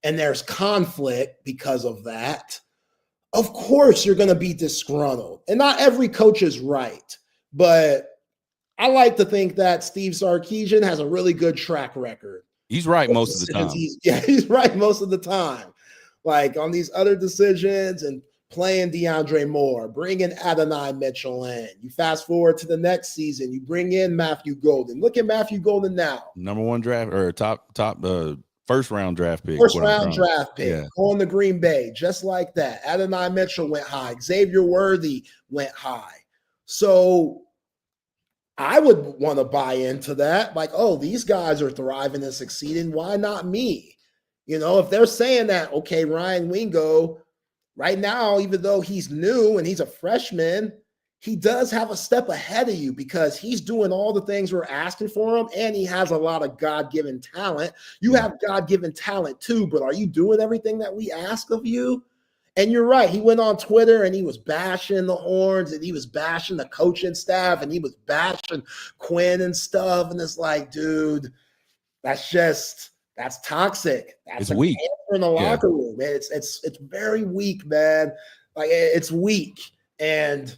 A: and there's conflict because of that, of course you're going to be disgruntled. And not every coach is right, but I like to think that Steve Sarkisian has a really good track record.
B: He's right most of the time.
A: He's right most of the time. Like on these other decisions and playing DeAndre Moore, bringing Adonai Mitchell in. You fast forward to the next season, you bring in Matthew Golden. Look at Matthew Golden now.
B: Number one draft or top first round draft pick.
A: First round draft pick going to Green Bay, just like that. Adonai Mitchell went high. Xavier Worthy went high. So I would want to buy into that. Like, oh, these guys are thriving and succeeding. Why not me? You know, if they're saying that, okay, Ryan Wingo, right now, even though he's new and he's a freshman, he does have a step ahead of you because he's doing all the things we're asking for him, and he has a lot of God-given talent. You have God-given talent too, but are you doing everything that we ask of you? And you're right. He went on Twitter and he was bashing the Horns and he was bashing the coaching staff and he was bashing Quinn and stuff. And it's like, dude, that's toxic. That's
B: weak
A: in the locker room. It's very weak, man. Like it's weak. And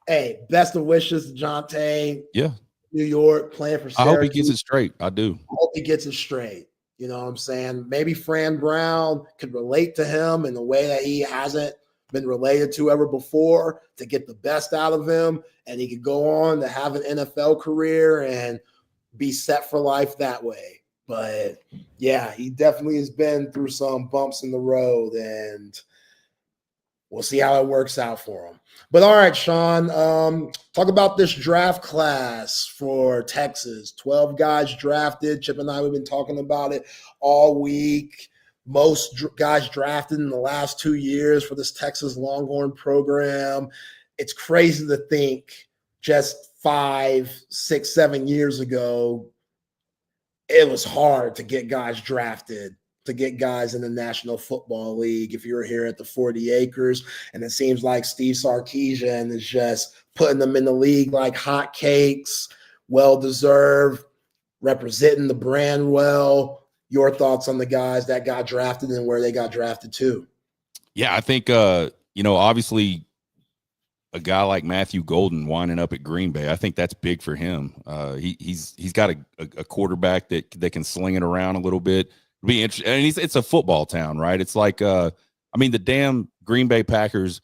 A: hey, best of wishes to Jonte.
B: Yeah.
A: New York playing for Syracuse.
B: I hope he gets it straight. I do.
A: I hope he gets it straight. You know what I'm saying? Maybe Fran Brown could relate to him in a way that he hasn't been related to ever before to get the best out of him. And he could go on to have an NFL career and be set for life that way. But yeah, he definitely has been through some bumps in the road, and we'll see how it works out for him. But all right, Sean, talk about this draft class for Texas. 12 guys drafted. Chip and I, we've been talking about it all week. Most guys drafted in the last 2 years for this Texas Longhorn program. It's crazy to think just 5, 6, 7 years ago, it was hard to get guys drafted, to get guys in the National Football League if you were here at the 40 acres. And it seems like Steve Sarkisian is just putting them in the league like hotcakes, well-deserved, representing the brand well. Your thoughts on the guys that got drafted and where they got drafted to?
B: Yeah, I think, obviously a guy like Matthew Golden winding up at Green Bay, I think that's big for him. He's got a quarterback that can sling it around a little bit. It'll be interesting. And it's a football town, right? It's like, the damn Green Bay Packers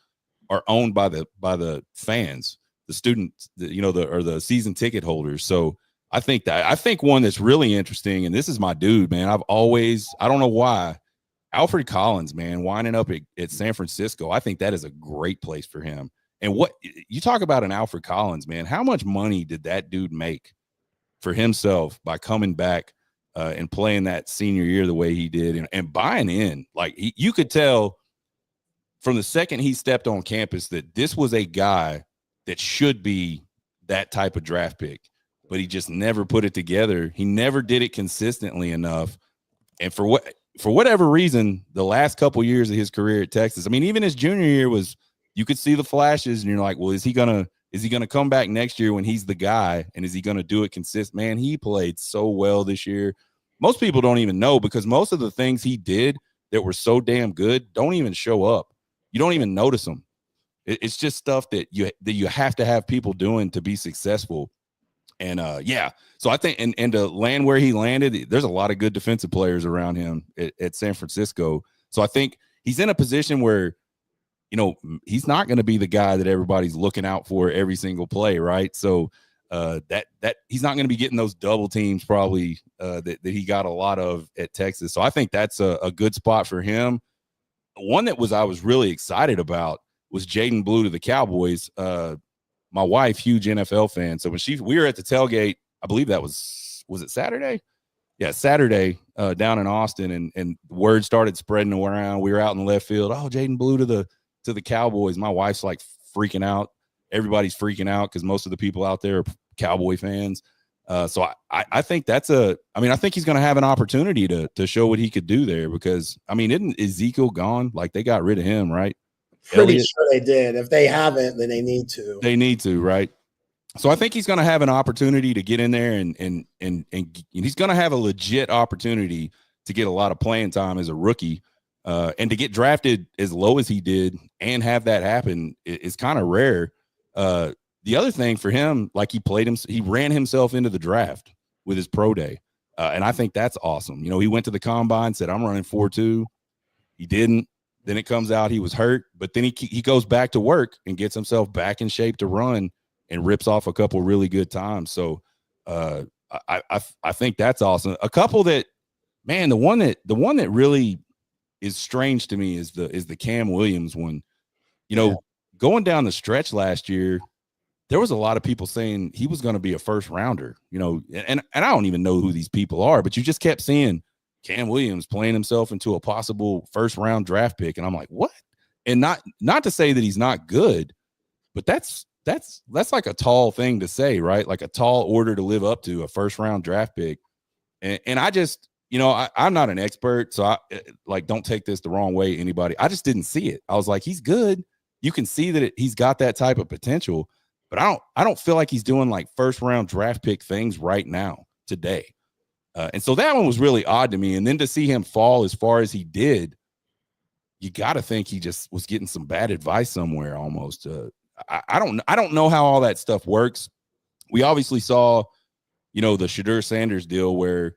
B: are owned by the fans, the students, the season ticket holders. So I think one that's really interesting, and this is my dude, man. I don't know why, Alfred Collins, man, winding up at San Francisco. I think that is a great place for him. And what you talk about an Alfred Collins, man, how much money did that dude make for himself by coming back and playing that senior year the way he did and buying in? Like you could tell from the second he stepped on campus that this was a guy that should be that type of draft pick, but he just never put it together. He never did it consistently enough. And for whatever reason, the last couple years of his career at Texas, even his junior year you could see the flashes, and you're like, well, is he gonna come back next year when he's the guy, and is he gonna do it consistent? Man, he played so well this year. Most people don't even know because most of the things he did that were so damn good don't even show up. You don't even notice them. It's just stuff that you have to have people doing to be successful. And so I think and to land where he landed, there's a lot of good defensive players around him at San Francisco. So I think he's in a position where, he's not going to be the guy that everybody's looking out for every single play, right? So that he's not going to be getting those double teams probably that he got a lot of at Texas. So I think that's a good spot for him. One that I was really excited about was Jaden Blue to the Cowboys. My wife, huge NFL fan. So when we were at the tailgate, I believe that was it Saturday? Yeah, Saturday down in Austin, and word started spreading around. We were out in left field. Oh, Jaden Blue to the Cowboys. My wife's like freaking out. everybody's freaking out because most of the people out there are Cowboy fans. So I think I think he's going to have an opportunity to show what he could do there because, I mean, isn't Ezekiel gone? Like they got rid of him, right?
A: Pretty sure they did. If they haven't, then they need to.
B: They need to, right? So I think he's going to have an opportunity to get in there and he's going to have a legit opportunity to get a lot of playing time as a rookie. And to get drafted as low as he did and have that happen is kind of rare. The other thing for him, like he ran himself into the draft with his pro day. And I think that's awesome. You know, he went to the combine, said, I'm running 4.2. He didn't. Then it comes out he was hurt, but then he goes back to work and gets himself back in shape to run and rips off a couple really good times. So I think that's awesome. A couple that, man, the one that really is strange to me is the Cam Williams one. You know, going down the stretch last year, there was a lot of people saying he was going to be a first rounder, you know, and I don't even know who these people are, but you just kept seeing Cam Williams playing himself into a possible first round draft pick. And I'm like, what? And not to say that he's not good, but that's like a tall thing to say, right? Like a tall order to live up to, a first round draft pick. And I just, you know, I'm not an expert, so don't take this the wrong way, anybody. I just didn't see it. I was like, he's good. You can see that he's got that type of potential, but I don't feel like he's doing like first round draft pick things right now today. And so that one was really odd to me. And then to see him fall as far as he did, you got to think he just was getting some bad advice somewhere almost. I don't know how all that stuff works. We obviously saw, you know, the Shadur Sanders deal where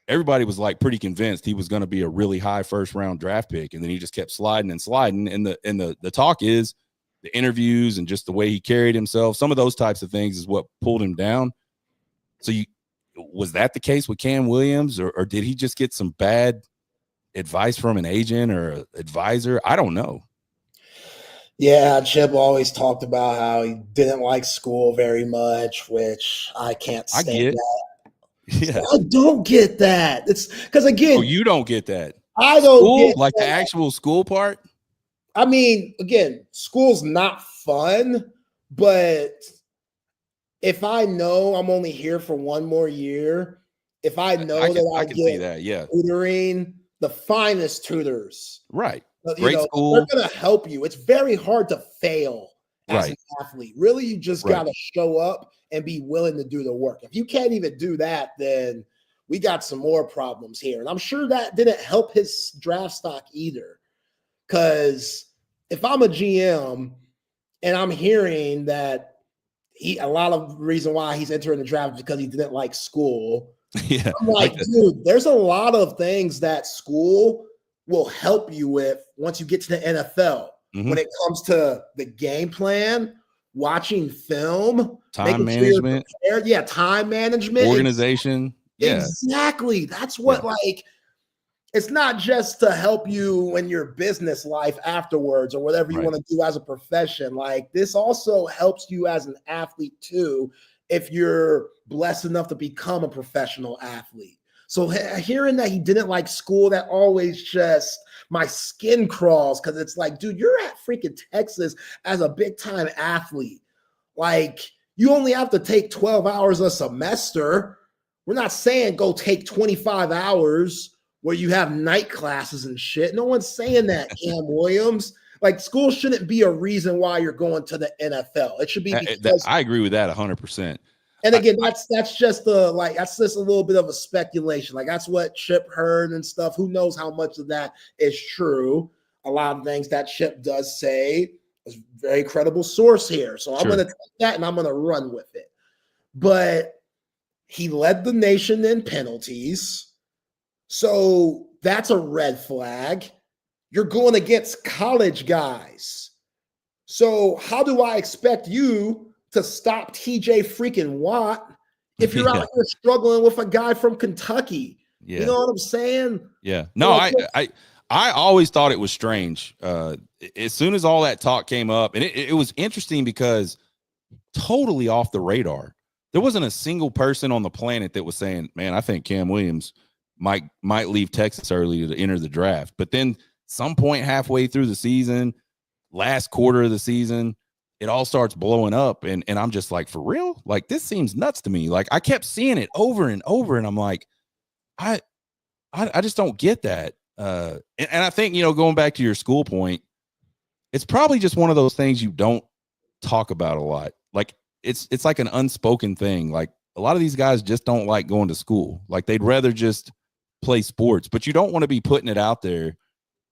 B: everybody was like pretty convinced he was going to be a really high first round draft pick. And then he just kept sliding and sliding. And the talk is the interviews and just the way he carried himself. Some of those types of things is what pulled him down. So was that the case with Cam Williams, or did he just get some bad advice from an agent or an advisor? I don't know.
A: Yeah, Chip always talked about how he didn't like school very much, which I can't stand that.
B: Yeah.
A: I don't get that. It's because, again,
B: you don't get that.
A: I don't get
B: like
A: that.
B: The actual school part.
A: I mean, again, school's not fun, but if I know I'm only here for one more year, if I know I can see that, tutoring, the finest tutors,
B: right?
A: Great school, they're going to help you. It's very hard to fail as an athlete. Really, you just got to show up and be willing to do the work. If you can't even do that, then we got some more problems here. And I'm sure that didn't help his draft stock either. Because if I'm a GM and I'm hearing that a lot of the reason why he's entering the draft is because he didn't like school.
B: Yeah.
A: I'm like, dude, there's a lot of things that school will help you with once you get to the NFL. When it comes to the game plan, watching film,
B: time management.
A: Time management.
B: Organization.
A: Exactly. That's what it's not just to help you in your business life afterwards or whatever you want to do as a profession. Like, this also helps you as an athlete too, if you're blessed enough to become a professional athlete. So hearing that he didn't like school, that always just, my skin crawls, because it's like, dude, you're at freaking Texas as a big time athlete. Like, you only have to take 12 hours a semester. We're not saying go take 25 hours where you have night classes and shit. No one's saying that, Cam Williams. Like, school shouldn't be a reason why you're going to the NFL. It should be because
B: I agree with that 100%.
A: And again, that's just a little bit of a speculation. Like, that's what Chip heard and stuff. Who knows how much of that is true? A lot of things that Chip does say is a very credible source here. So I'm going to take that and I'm going to run with it. But he led the nation in penalties. So that's a red flag. You're going against college guys. So how do I expect you to stop TJ freaking Watt if you're out here struggling with a guy from Kentucky? You know what I'm saying?
B: Yeah. No, I always thought it was strange. As soon as all that talk came up, and it was interesting because totally off the radar. There wasn't a single person on the planet that was saying, man, I think Cam Williams might leave Texas early to enter the draft. But then some point halfway through the season, last quarter of the season, it all starts blowing up, and I'm just like, for real? Like, this seems nuts to me. Like, I kept seeing it over and over, and I'm like, I just don't get that. And I think, going back to your school point, it's probably just one of those things you don't talk about a lot. Like, it's like an unspoken thing. Like, a lot of these guys just don't like going to school. Like, they'd rather just play sports, but you don't want to be putting it out there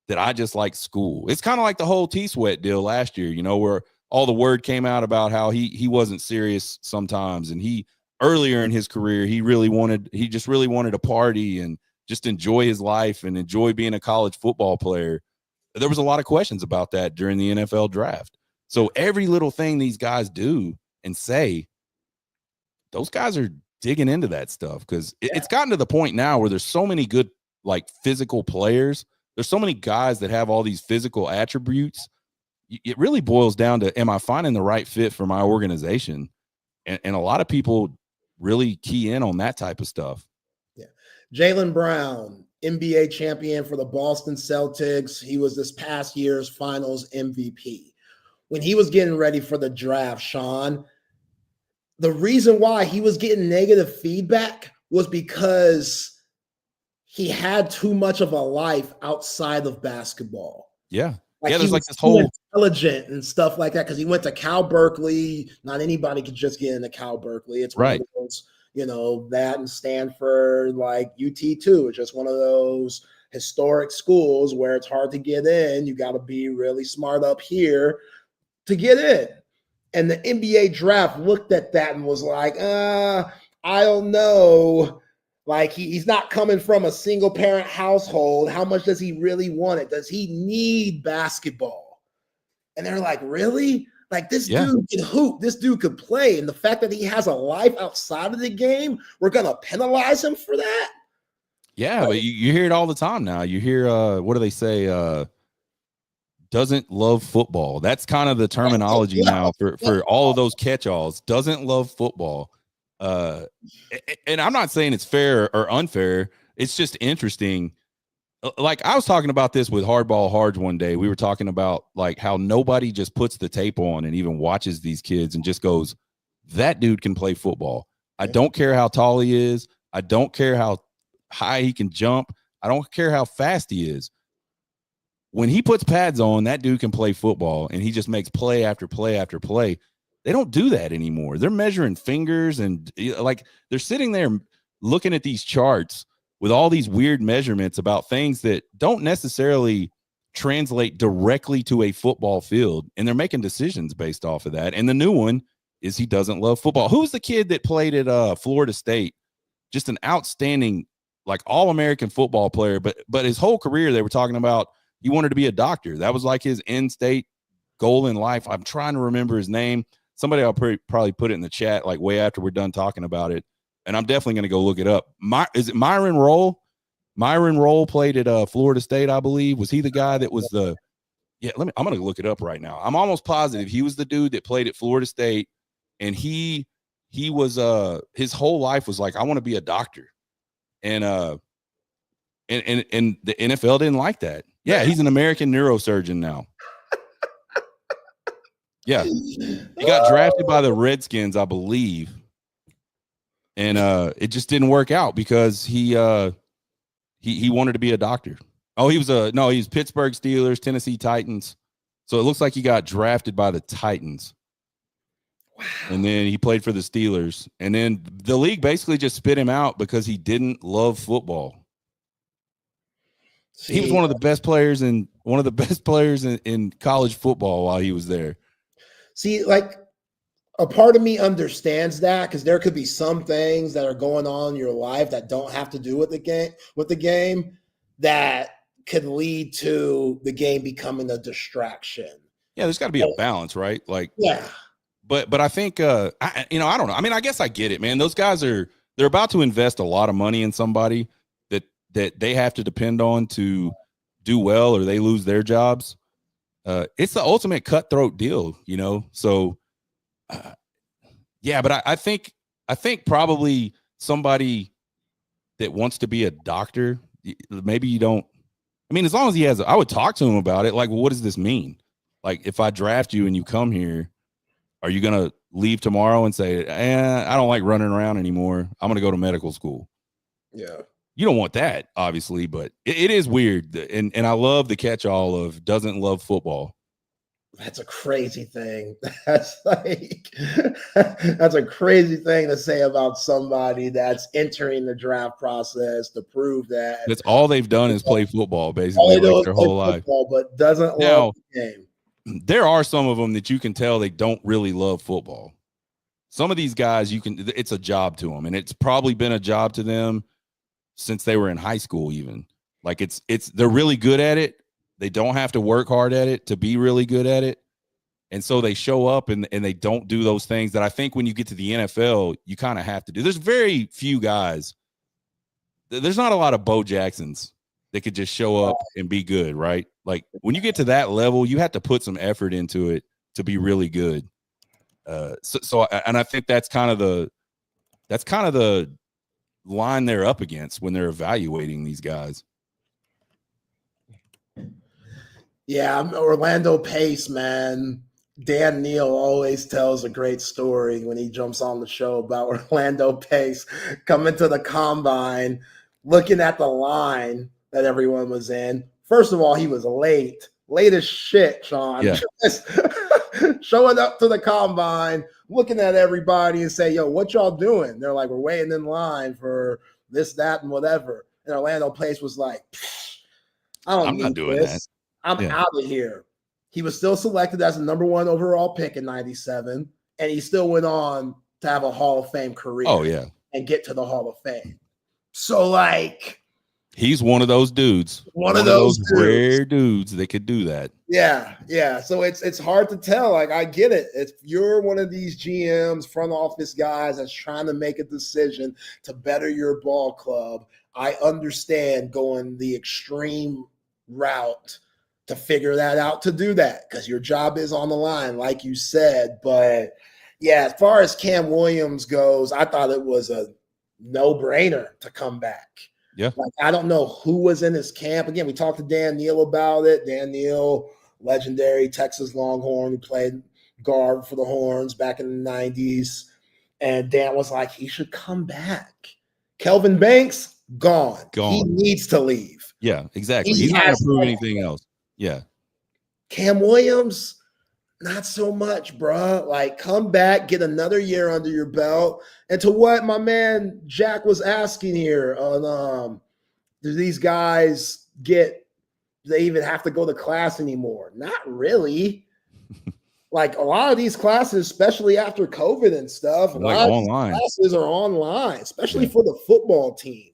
B: that I just like school. It's kind of like the whole T-Sweat deal last year, where all the word came out about how he wasn't serious sometimes. And earlier in his career, he just really wanted to party and just enjoy his life and enjoy being a college football player. There was a lot of questions about that during the NFL draft. So every little thing these guys do and say, those guys are digging into that stuff, because it's gotten to the point now where there's so many good, like, physical players. There's so many guys that have all these physical attributes. It really boils down to, am I finding the right fit for my organization? And a lot of people really key in on that type of stuff.
A: Yeah. Jaylen Brown, NBA champion for the Boston Celtics. He was this past year's finals MVP. When he was getting ready for the draft, Sean, the reason why he was getting negative feedback was because he had too much of a life outside of basketball.
B: Yeah.
A: Like,
B: there's like this whole
A: intelligent and stuff like that, because he went to Cal Berkeley. Not anybody could just get into Cal Berkeley. It's one of those, that and Stanford, like UT too. It's just one of those historic schools where it's hard to get in. You got to be really smart up here to get in. And the NBA draft looked at that and was like, I don't know. Like, he's not coming from a single parent household. How much does he really want it? Does he need basketball? And they're like, really? Like, this dude can hoop. This dude could play. And the fact that he has a life outside of the game, we're going to penalize him for that?
B: Yeah, but you hear it all the time now. You hear, what do they say? Doesn't love football. That's kind of the terminology now for all of those catch-alls. Doesn't love football. And I'm not saying it's fair or unfair. It's just interesting. Like, I was talking about this with Hardball Hards one day. We were talking about, like, how nobody just puts the tape on and even watches these kids and just goes, that dude can play football. I don't care how tall he is. I don't care how high he can jump. I don't care how fast he is. When he puts pads on, that dude can play football, and he just makes play after play after play. They don't do that anymore. They're measuring fingers, and like, they're sitting there looking at these charts with all these weird measurements about things that don't necessarily translate directly to a football field, and they're making decisions based off of that. And the new one is he doesn't love football. Who's the kid that played at Florida State? Just an outstanding, like, all-American football player, but his whole career they were talking about he wanted to be a doctor. That was like his end state goal in life. I'm trying to remember his name. Somebody I'll probably put it in the chat, like, way after we're done talking about it. And I'm definitely going to go look it up. Is it Myron Rolle? Myron Rolle played at Florida State, I believe. Was he the guy that was I'm going to look it up right now. I'm almost positive he was the dude that played at Florida State. And he was, his whole life was like, I want to be a doctor. And the NFL didn't like that. Yeah, he's an American neurosurgeon now. Yeah. He got drafted by the Redskins, I believe. And it just didn't work out because he wanted to be a doctor. Oh, he was Pittsburgh Steelers, Tennessee Titans. So it looks like he got drafted by the Titans. Wow. And then he played for the Steelers. And then the league basically just spit him out because he didn't love football. He was one of the best players in college football while he was there.
A: See, like, a part of me understands that, because there could be some things that are going on in your life that don't have to do with the game that could lead to the game becoming a distraction.
B: Yeah, there's got to be a balance, right? Like,
A: yeah.
B: But I think I don't know. I mean, I guess I get it, man. Those guys they're about to invest a lot of money in somebody that they have to depend on to do well, or they lose their jobs. It's the ultimate cutthroat deal, So, yeah, but I think probably somebody that wants to be a doctor, maybe you don't. I mean, as long as I would talk to him about it. Like, well, what does this mean? Like, if I draft you and you come here, Are you going to leave tomorrow and say, I don't like running around anymore. I'm going to go to medical school?
A: Yeah.
B: You don't want that, obviously, but it is weird. And I love the catch-all of doesn't love football.
A: That's a crazy thing. That's a crazy thing to say about somebody that's entering the draft process to prove that.
B: That's all they've done is play football, basically, like their whole life.
A: But doesn't love the game.
B: There are some of them that you can tell they don't really love football. Some of these guys, it's a job to them, and it's probably been a job to them since they were in high school even. Like they're really good at it. They don't have to work hard at it to be really good at it. And so they show up and they don't do those things that I think when you get to the NFL, you kind of have to do. There's very few guys. There's not a lot of Bo Jacksons that could just show up and be good, right? Like when you get to that level, you have to put some effort into it to be really good. And I think that's kind of the line they're up against when they're evaluating these guys.
A: Yeah, Orlando Pace, man. Dan Neal always tells a great story when he jumps on the show about Orlando Pace coming to the combine, looking at the line that everyone was in. First of all, he was late as shit, Sean.
B: Yeah.
A: Showing up to the combine, looking at everybody and say, yo, what y'all doing? They're like, we're waiting in line for this, that, and whatever. And Orlando Pace was like, I'm not doing this. I'm out of here. He was still selected as the number 1 overall pick in 97, and he still went on to have a Hall of Fame career.
B: Oh, yeah.
A: And get to the Hall of Fame. So, like,
B: he's one of those dudes. One of those rare dudes that could do that.
A: Yeah. So it's hard to tell. Like, I get it. If you're one of these GMs, front office guys that's trying to make a decision to better your ball club, I understand going the extreme route to figure that out, to do that, because your job is on the line, like you said. But yeah, as far as Cam Williams goes, I thought it was a no-brainer to come back.
B: Yeah.
A: Like, I don't know who was in his camp. Again, we talked to Dan Neal about it. Dan Neal, legendary Texas Longhorn, who played guard for the Horns back in the 90s. And Dan was like, he should come back. Kelvin Banks, gone. He needs to leave.
B: Yeah, exactly. He's not going to prove anything else. Yeah.
A: Cam Williams, not so much, bro. Like, come back, get another year under your belt. And to what my man Jack was asking here on, do these guys do they even have to go to class anymore? Not really. Like, a lot of these classes, especially after COVID and stuff, a lot of classes are online, especially for the football team.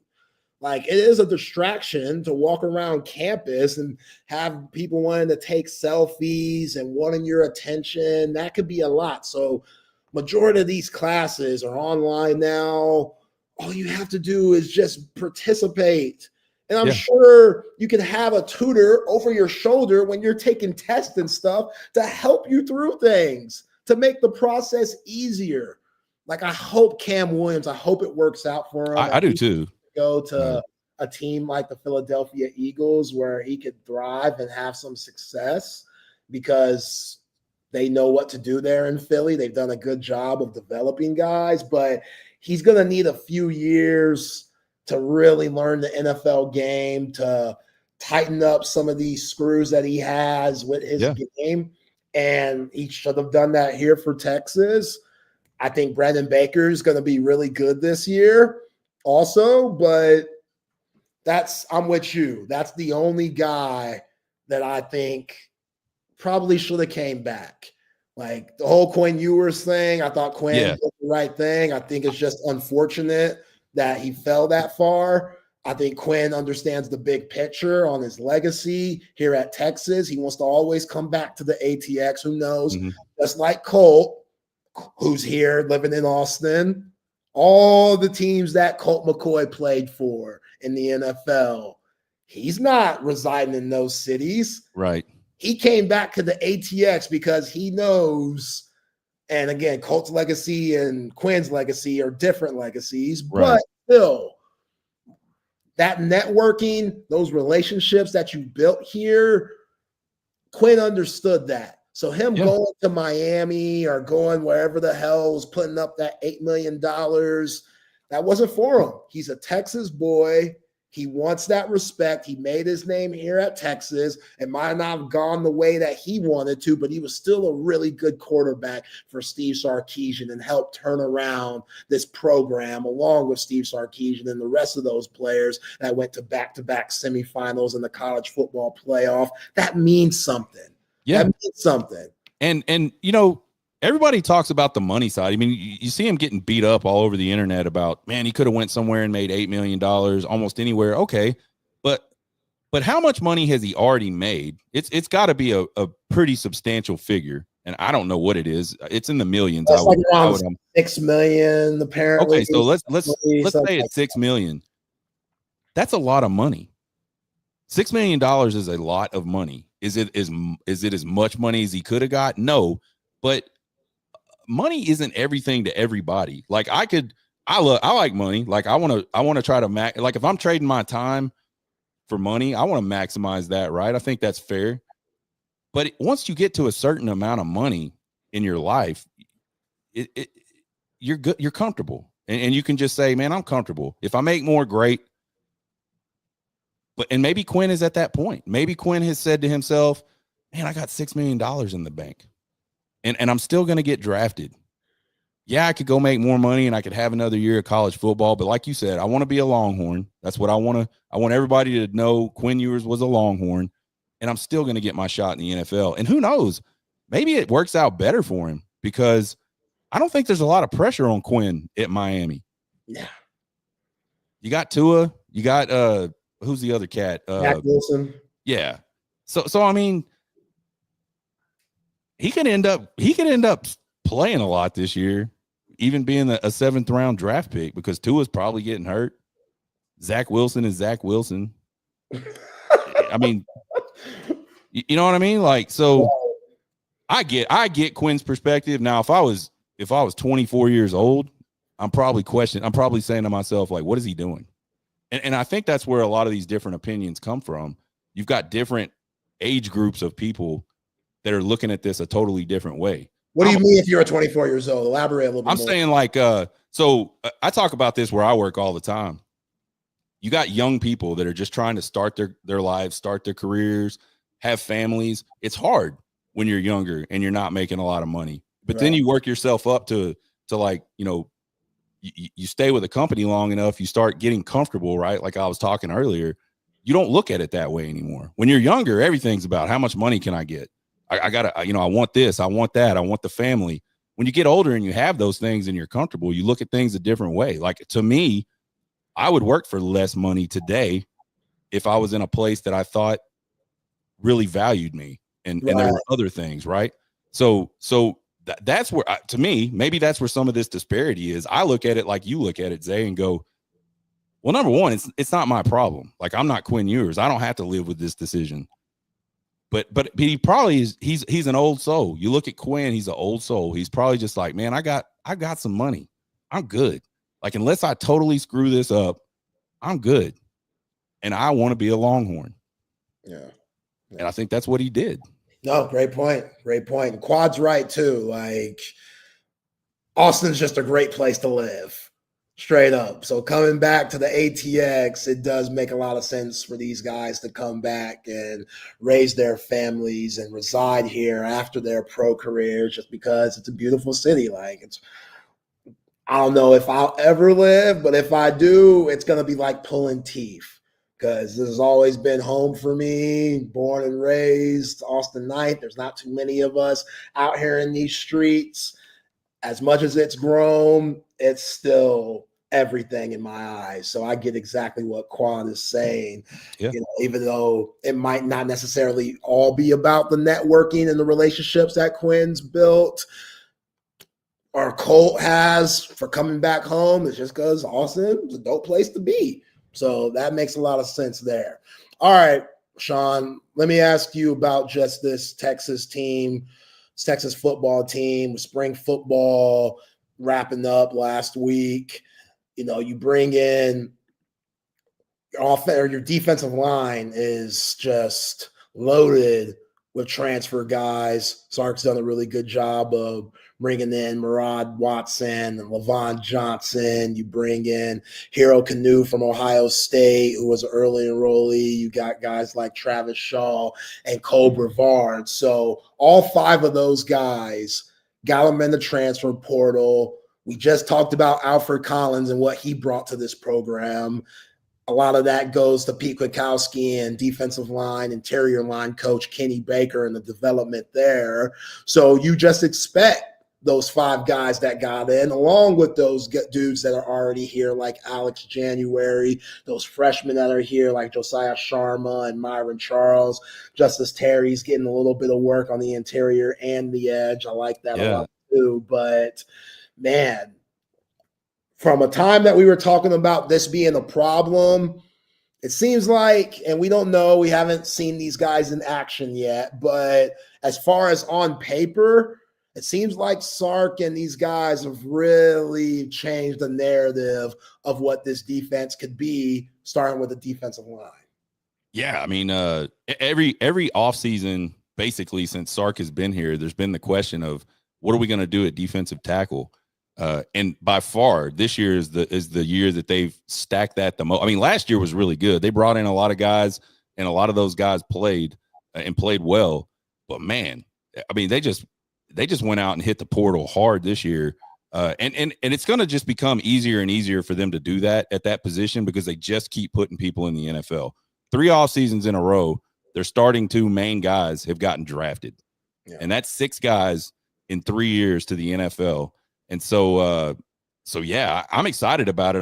A: Like, it is a distraction to walk around campus and have people wanting to take selfies and wanting your attention. That could be a lot. So majority of these classes are online now. All you have to do is just participate. And I'm sure you can have a tutor over your shoulder when you're taking tests and stuff to help you through things, to make the process easier. Like, I hope Cam Williams, I hope it works out for him.
B: I do too.
A: Go to a team like the Philadelphia Eagles where he could thrive and have some success, because they know what to do there in Philly. They've done a good job of developing guys, but he's going to need a few years to really learn the NFL game, to tighten up some of these screws that he has with his game. And he should have done that here for Texas. I think Brandon Baker is going to be really good this year also, but I'm with you. That's the only guy that I think probably should have came back. Like, the whole Quinn Ewers thing, I thought Quinn did the right thing. I think it's just unfortunate that he fell that far. I think Quinn understands the big picture on his legacy here at Texas. He wants to always come back to the ATX. Who knows? Just like Colt, who's here living in Austin. All the teams that Colt McCoy played for in the NFL, he's not residing in those cities.
B: Right.
A: He came back to the ATX because he knows, and again, Colt's legacy and Quinn's legacy are different legacies, but still, that networking, those relationships that you built here, Quinn understood that. So him going to Miami or going wherever the hell was putting up that $8 million, that wasn't for him. He's a Texas boy. He wants that respect. He made his name here at Texas. It might not have gone the way that he wanted to, but he was still a really good quarterback for Steve Sarkisian and helped turn around this program along with Steve Sarkisian and the rest of those players that went to back-to-back semifinals in the college football playoff. That means something.
B: Yeah.
A: That means something.
B: And you know, everybody talks about the money side. I mean, you see him getting beat up all over the internet about, man, he could have went somewhere and made $8 million almost anywhere. Okay. But how much money has he already made? It's got to be a pretty substantial figure. And I don't know what it is. It's in the millions.
A: That's like around 6 million, apparently.
B: Okay. So let's say it's 6 million. That's a lot of money. $6 million is a lot of money. Is it as much money as he could have got? No, but money isn't everything to everybody. Like I like money. Like I want to try to like if I'm trading my time for money, I want to maximize that, right? I think that's fair. But once you get to a certain amount of money in your life, you're good, you're comfortable. And you can just say, man, I'm comfortable. If I make more, great. And maybe Quinn is at that point. Maybe Quinn has said to himself, man, I got $6 million in the bank. And I'm still going to get drafted. Yeah, I could go make more money and I could have another year of college football. But like you said, I want to be a Longhorn. That's what I want. I want everybody to know Quinn Ewers was a Longhorn. And I'm still going to get my shot in the NFL. And who knows? Maybe it works out better for him because I don't think there's a lot of pressure on Quinn at Miami.
A: Yeah.
B: You got Tua. You got who's the other cat?
A: Zach Wilson.
B: Yeah. So I mean, he could end up playing a lot this year, even being a 7th round draft pick because Tua's probably getting hurt. Zach Wilson is Zach Wilson. I mean, you know what I mean? Like, so I get Quinn's perspective. Now, if I was 24 years old, I'm probably saying to myself, like, what is he doing? And I think that's where a lot of these different opinions come from. You've got different age groups of people that are looking at this a totally different way.
A: What do you mean if you're 24 years old? Elaborate a little bit
B: I'm
A: more.
B: saying like, so I talk about this where I work all the time. You got young people that are just trying to start their lives, start their careers, have families. It's hard when you're younger and you're not making a lot of money. But then you work yourself up to like, you know, you stay with a company long enough, you start getting comfortable, right? Like I was talking earlier, you don't look at it that way anymore. When you're younger, everything's about how much money can I get? I gotta, you know, I want this, I want that, I want the family. When you get older and you have those things and you're comfortable, you look at things a different way. Like to me, I would work for less money today if I was in a place that I thought really valued me and there were other things, right? So that's where, to me, maybe that's where some of this disparity is. I look at it like you look at it, Zay, and go, well, number one, it's not my problem. Like I'm not Quinn Ewers. I don't have to live with this decision. But he probably is. He's an old soul. You look at Quinn, he's an old soul. He's probably just like, man, I got some money. I'm good. Like unless I totally screw this up, I'm good. And I want to be a Longhorn. Yeah. And I think that's what he did.
A: No, great point. Great point. And Quad's right too. Like Austin's just a great place to live. Straight up. So coming back to the ATX, it does make a lot of sense for these guys to come back and raise their families and reside here after their pro careers just because it's a beautiful city. Like I don't know if I'll ever live, but if I do, it's going to be like pulling teeth because this has always been home for me, born and raised Austin Knight. There's not too many of us out here in these streets. As much as it's grown, it's still everything in my eyes. So I get exactly what Quan is saying. Yeah. You know, even though it might not necessarily all be about the networking and the relationships that Quinn's built or Colt has for coming back home, it's just because Austin is a dope place to be. So that makes a lot of sense there. All right, Sean, let me ask you about just this Texas team. Texas football team, spring football wrapping up last week. You know, you bring in your defensive line is just loaded with transfer guys. Sark's done a really good job of bringing in Murad Watson and Levon Johnson. You bring in Hero Canoe from Ohio State, who was an early enrollee. You got guys like Travis Shaw and Cole Brevard. So all 5 of those guys got them in the transfer portal. We just talked about Alfred Collins and what he brought to this program. A lot of that goes to Pete Kwiatkowski and defensive line, interior line coach Kenny Baker and the development there. So you just expect those 5 guys that got in, along with those dudes that are already here, like Alex January, those freshmen that are here, like Josiah Sharma and Myron Charles. Justice Terry's getting a little bit of work on the interior and the edge. I like that a lot too. But, man, from a time that we were talking about this being a problem, it seems like, and we don't know, we haven't seen these guys in action yet, but as far as on paper, it seems like Sark and these guys have really changed the narrative of what this defense could be, starting with the defensive line.
B: Yeah, I mean, every offseason, basically, since Sark has been here, there's been the question of what are we going to do at defensive tackle? And by far, this year is the year that they've stacked that the most. I mean, last year was really good. They brought in a lot of guys, and a lot of those guys played and played well. But man, I mean, they just went out and hit the portal hard this year. And it's going to just become easier and easier for them to do that at that position because they just keep putting people in the NFL. 3 off seasons in a row, their starting 2 main guys have gotten drafted. Yeah. And that's 6 guys in 3 years to the NFL. And so yeah, I'm excited about it.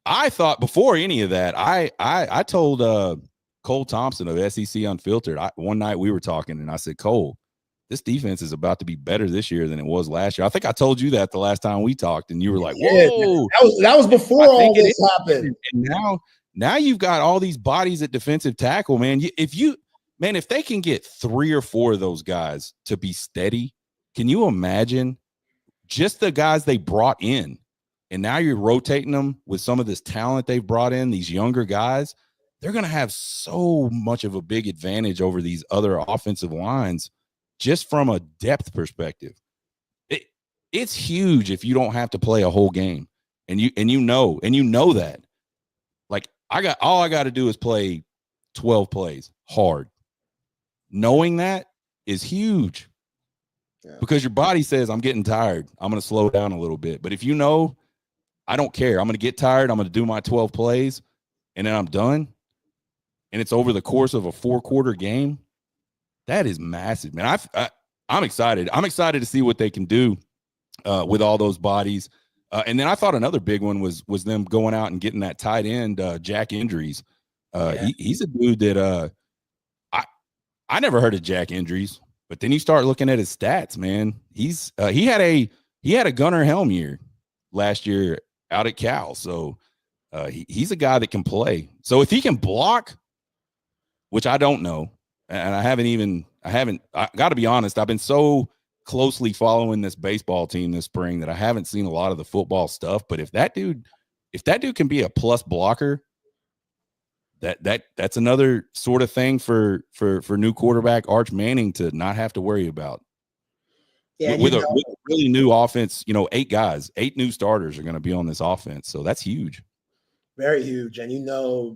B: I thought before any of that, I told Cole Thompson of SEC Unfiltered, one night we were talking and I said, Cole, this defense is about to be better this year than it was last year. I think I told you that the last time we talked and you were like, whoa,
A: that was before all this happened.
B: And now you've got all these bodies at defensive tackle, man. If they can get 3 or 4 of those guys to be steady, can you imagine just the guys they brought in? And now you're rotating them with some of this talent they've brought in, these younger guys. They're going to have so much of a big advantage over these other offensive lines just from a depth perspective. It's huge if you don't have to play a whole game. And you know that. Like all I got to do is play 12 plays hard. Knowing that is huge. Yeah. Because your body says, I'm getting tired. I'm going to slow down a little bit. But if you know, I don't care. I'm going to get tired. I'm going to do my 12 plays, and then I'm done. And it's over the course of a 4-quarter game. That is massive, man. I'm excited. I'm excited to see what they can do with all those bodies. And then I thought another big one was them going out and getting that tight end, Jack Indries. He's a dude that I never heard of Jack Indries. But then you start looking at his stats, man. He had a Gunnar Helm year last year out at Cal. So he's a guy that can play. So if he can block, which I don't know, and I got to be honest, I've been so closely following this baseball team this spring that I haven't seen a lot of the football stuff. But if that dude can be a plus blocker, that's another sort of thing for new quarterback Arch Manning to not have to worry about. Yeah, with a really new offense, 8 new starters are going to be on this offense, so that's huge.
A: Very huge. And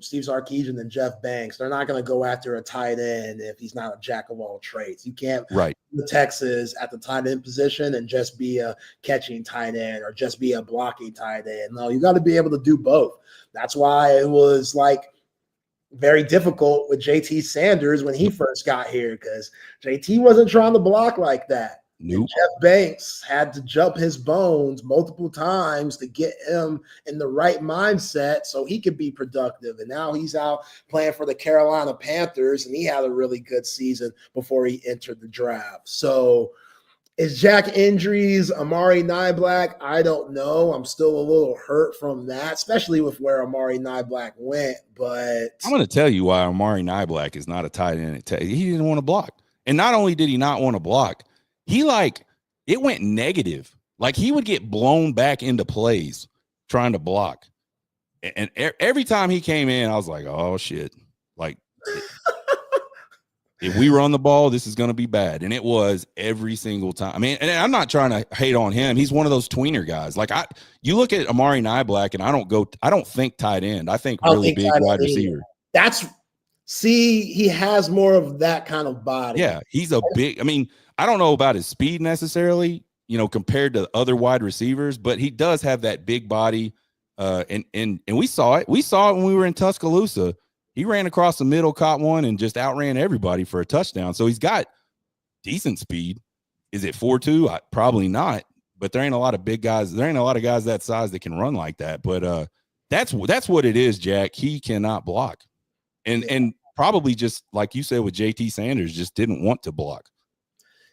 A: Steve Sarkisian and Jeff Banks, they're not going to go after a tight end if he's not a jack of all trades. You can't the Texas at the tight end position and just be a catching tight end or just be a blocking tight end. No, you got to be able to do both. That's why it was very difficult with JT Sanders when he first got here because JT wasn't trying to block like that. Nope. Jeff Banks had to jump his bones multiple times to get him in the right mindset so he could be productive. And now he's out playing for the Carolina Panthers, and he had a really good season before he entered the draft. So is Jack Indries, Amari Niblack? I don't know. I'm still a little hurt from that, especially with where Amari Niblack went. But
B: I'm going to tell you why Amari Niblack is not a tight end. He didn't want to block. And not only did he not want to block, it went negative. He would get blown back into plays trying to block. And every time he came in, I was like, oh, shit. If we run the ball, this is going to be bad. And it was every single time. I mean, and I'm not trying to hate on him. He's one of those tweener guys. Like you look at Amari Niblack, and I don't think tight end. I think really big wide receiver.
A: He has more of that kind of body.
B: Yeah, he's a big, I mean, I don't know about his speed necessarily, compared to other wide receivers, but he does have that big body. And we saw it. We saw it when we were in Tuscaloosa. He ran across the middle, caught one, and just outran everybody for a touchdown. So he's got decent speed. Is it 4.2? Probably not. But there ain't a lot of big guys. There ain't a lot of guys that size that can run like that. But that's what it is, Jack. He cannot block, and probably just like you said with JT Sanders, just didn't want to block.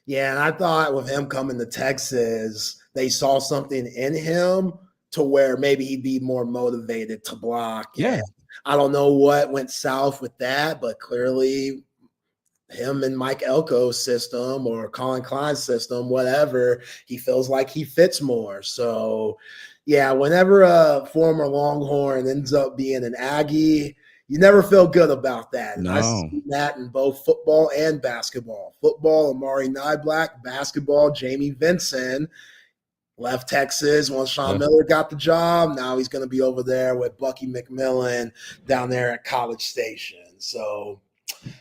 A: Yeah, and I thought with him coming to Texas, they saw something in him to where maybe he'd be more motivated to block.
B: Yeah.
A: And I don't know what went south with that, but clearly him and Mike Elko's system or Colin Klein's system, whatever, he feels like he fits more. So, yeah, whenever a former Longhorn ends up being an Aggie, you never feel good about that. And
B: No.
A: I've seen that in both football and basketball. Football, Amari Niblack. Basketball, Jamie Vincent. Left Texas once Sean Miller got the job. Now he's going to be over there with Bucky McMillan down there at College Station. So,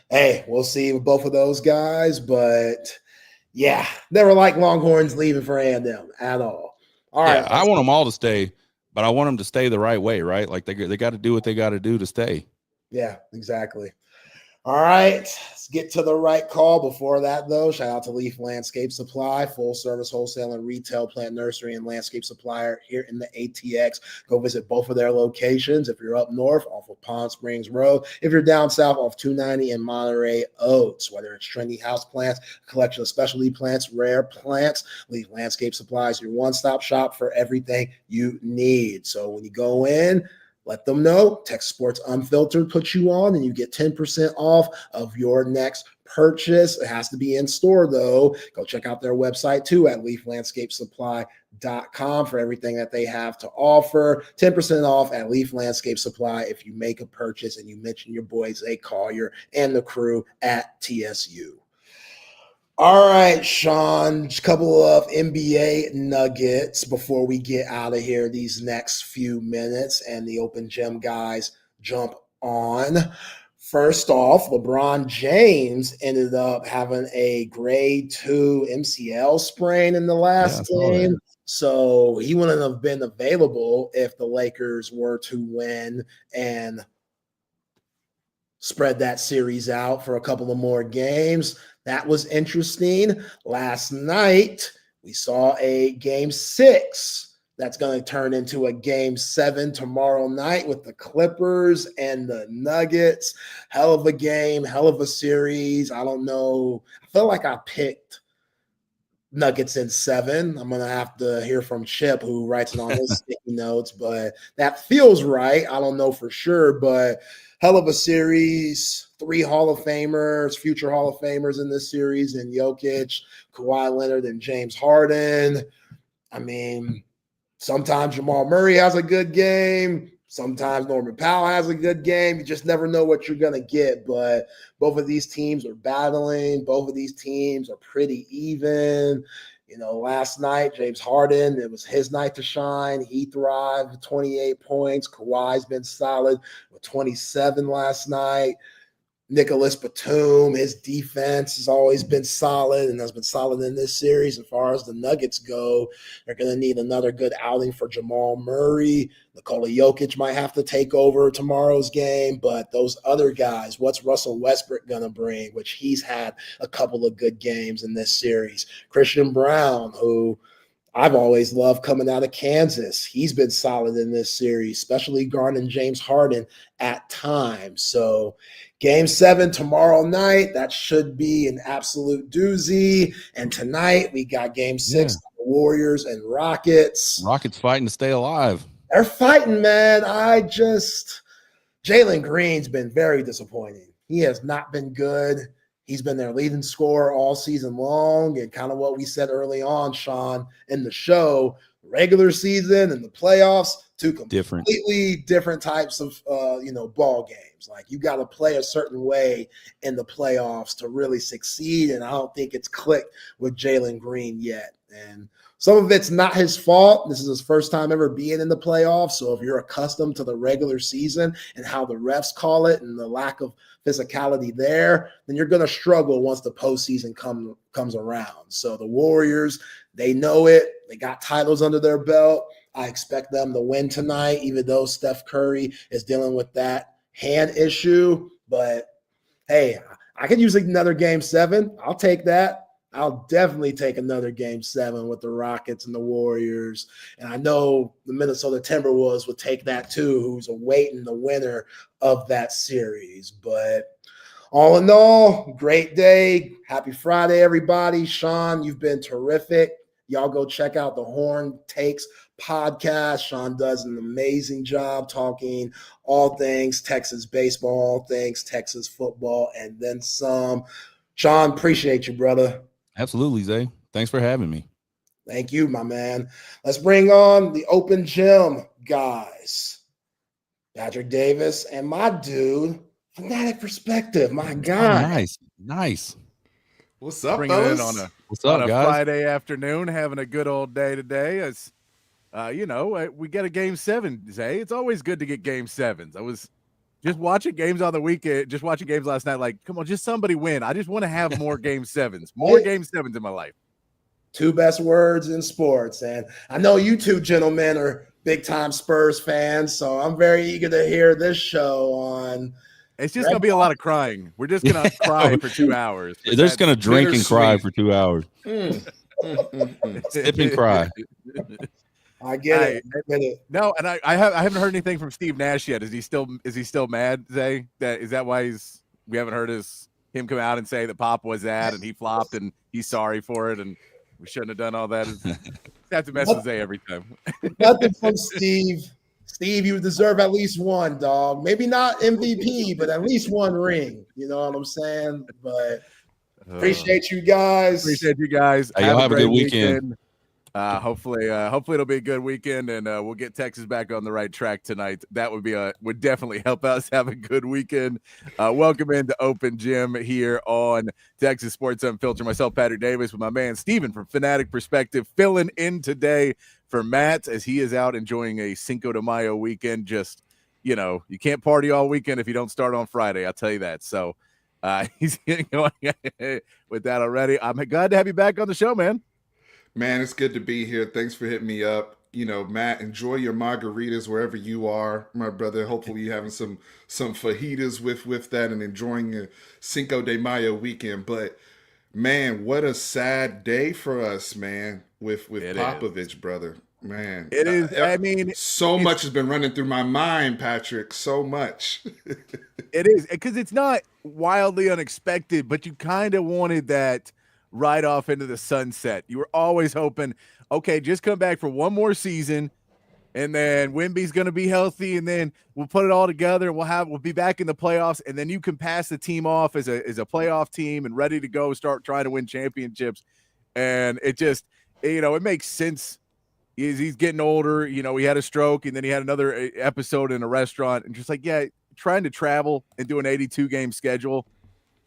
A: hey, we'll see with both of those guys. But, yeah, never like Longhorns leaving for A&M at all. All right.
B: I want them all to stay, but I want them to stay the right way, right? Like they got to do what they got to do to stay.
A: Yeah, exactly. All right, let's get to the right call. Before that, though, shout out to Leaf Landscape Supply, full-service wholesale and retail plant nursery and landscape supplier here in the ATX. Go visit both of their locations. If you're up north, off of Palm Springs Road. If you're down south, off 290 in Monterey Oaks. Whether it's trendy house plants, a collection of specialty plants, rare plants, Leaf Landscape Supply is your one-stop shop for everything you need. So when you go in, let them know Texas Sports Unfiltered puts you on, and you get 10% off of your next purchase. It has to be in store, though. Go check out their website, too, at leaflandscapesupply.com for everything that they have to offer. 10% off at Leaf Landscape Supply if you make a purchase and you mention your boys, Collier, and the crew at TSU. All right, Sean, just a couple of NBA nuggets before we get out of here these next few minutes and the open gym guys jump on. First off, LeBron James ended up having a grade 2 MCL sprain in the last game. So he wouldn't have been available if the Lakers were to win and spread that series out for a couple of more games. That was interesting. Last night, we saw a game 6 that's going to turn into a game 7 tomorrow night with the Clippers and the Nuggets. Hell of a game, hell of a series. I don't know. I feel like I picked Nuggets in 7. I'm going to have to hear from Chip, who writes it on his sticky notes, but that feels right. I don't know for sure, but hell of a series. 3 Hall of Famers, future Hall of Famers in this series, and Jokic, Kawhi Leonard, and James Harden. I mean, sometimes Jamal Murray has a good game. Sometimes Norman Powell has a good game. You just never know what you're going to get. But both of these teams are battling. Both of these teams are pretty even. Last night, James Harden, it was his night to shine. He thrived with 28 points. Kawhi's been solid with 27 last night. Nicholas Batum, his defense has always been solid and has been solid in this series. As far as the Nuggets go, they're going to need another good outing for Jamal Murray. Nikola Jokic might have to take over tomorrow's game, but those other guys, what's Russell Westbrook going to bring, which he's had a couple of good games in this series. Christian Brown, who I've always loved coming out of Kansas. He's been solid in this series, especially guarding James Harden at times. So game 7 tomorrow night, that should be an absolute doozy. And tonight we got game 6, the Warriors and Rockets.
B: Rockets fighting to stay alive.
A: They're fighting, man. Jalen Green's been very disappointing. He has not been good. He's been their leading scorer all season long, and kind of what we said early on, Sean, in the show, regular season and the playoffs, two completely different types of ball games. Like you got to play a certain way in the playoffs to really succeed, and I don't think it's clicked with Jalen Green yet. And some of it's not his fault. This is his first time ever being in the playoffs. So if you're accustomed to the regular season and how the refs call it and the lack of physicality there, then you're going to struggle once the postseason comes around. So the Warriors, they know it. They got titles under their belt. I expect them to win tonight, even though Steph Curry is dealing with that hand issue. But, hey, I could use another Game 7. I'll take that. I'll definitely take another Game 7 with the Rockets and the Warriors. And I know the Minnesota Timberwolves would take that too, who's awaiting the winner of that series. But all in all, great day. Happy Friday, everybody. Sean, you've been terrific. Y'all go check out the Horn Takes podcast. Sean does an amazing job talking all things Texas baseball, all things Texas football, and then some. Sean, appreciate you, brother.
B: Absolutely, Zay. Thanks for having me.
A: Thank you, my man. Let's bring on the open gym guys. Patrick Davis and my dude, Fanatic Perspective. My God.
B: Oh, nice.
D: What's up,
E: bringing
D: fellas?
E: it
B: What's
E: on
B: up,
E: a
B: guys?
E: Friday afternoon, having a good old day today. As we get a Game 7, Zay. It's always good to get Game 7s. I was just watching games on the weekend, just watching games last night. Like, come on, just somebody win. I just want to have more Game 7s, more Game 7s in my life.
A: Two best words in sports. And I know you two gentlemen are big-time Spurs fans, so I'm very eager to hear this show on.
E: It's just going to be a lot of crying. We're just going to cry for 2 hours.
B: They're just going to drink and cry for 2 hours. Sip and cry.
A: I get it.
E: No, and I haven't heard anything from Steve Nash yet. Is he still mad, Zay? Is that why we haven't heard him come out and say that Pop was that and he flopped and he's sorry for it and we shouldn't have done all that? Have to mess with Zay every time.
A: Nothing from Steve. Steve, you deserve at least one, dog. Maybe not MVP, but at least one ring. You know what I'm saying? But appreciate you guys.
B: Hey, y'all have a good weekend.
E: Hopefully it'll be a good weekend and we'll get Texas back on the right track tonight. That would definitely help us have a good weekend. Welcome into Open Gym here on Texas Sports Unfiltered. Myself, Patrick Davis, with my man Steven from Fanatic Perspective, filling in today for Matt as he is out enjoying a Cinco de Mayo weekend. Just, you can't party all weekend if you don't start on Friday. I'll tell you that. So he's going with that already. I'm glad to have you back on the show, man.
D: Man, it's good to be here. Thanks for hitting me up. Matt, enjoy your margaritas wherever you are, my brother. Hopefully you're having some fajitas with that and enjoying a Cinco de Mayo weekend. But, man, what a sad day for us, man, with Popovich, brother. Man.
E: It is. I mean,
D: so much has been running through my mind, Patrick. So much.
E: It is, because it's not wildly unexpected, but you kind of wanted that right off into the sunset. You were always hoping, okay, just come back for one more season, and then Wemby's going to be healthy, and then we'll put it all together. We'll be back in the playoffs, and then you can pass the team off as a playoff team and ready to go, start trying to win championships. And it just, it makes sense. He's getting older. He had a stroke, and then he had another episode in a restaurant, and just like, trying to travel and do an 82-game schedule,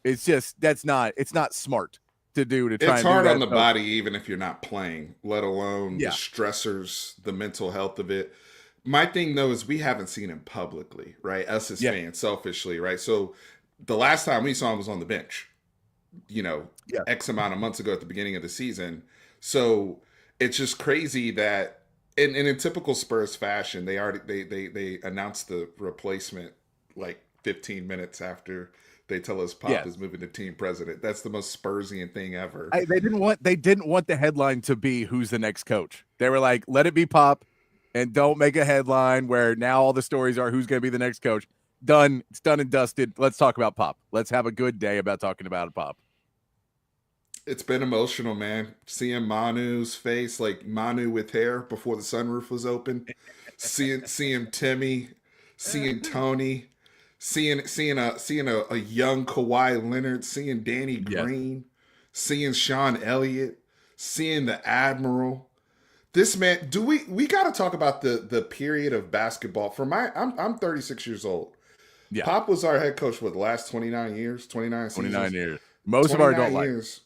E: it's not smart to do to try.
D: It's hard on the body, even if you're not playing, let alone the stressors, the mental health of it. My thing though is we haven't seen him publicly, right? Us as fans, selfishly, right? So the last time we saw him was on the bench, X amount of months ago at the beginning of the season. So it's just crazy that in typical Spurs fashion, they announced the replacement like 15 minutes after they tell us Pop is moving to team president. That's the most Spursian thing ever.
E: They didn't want the headline to be who's the next coach. They were like, let it be Pop, and don't make a headline where now all the stories are who's going to be the next coach. Done. It's done and dusted. Let's talk about Pop. Let's have a good day about talking about Pop.
D: It's been emotional, man. Seeing Manu's face, like Manu with hair before the sunroof was open. seeing Timmy, seeing Tony. Seeing a young Kawhi Leonard, seeing Danny Green, seeing Sean Elliott, seeing the Admiral. This man, we got to talk about the period of basketball. I'm 36 years old.
E: Yeah.
D: Pop was our head coach for the last 29 years, 29 seasons.
E: 29 years. Most of our adult life.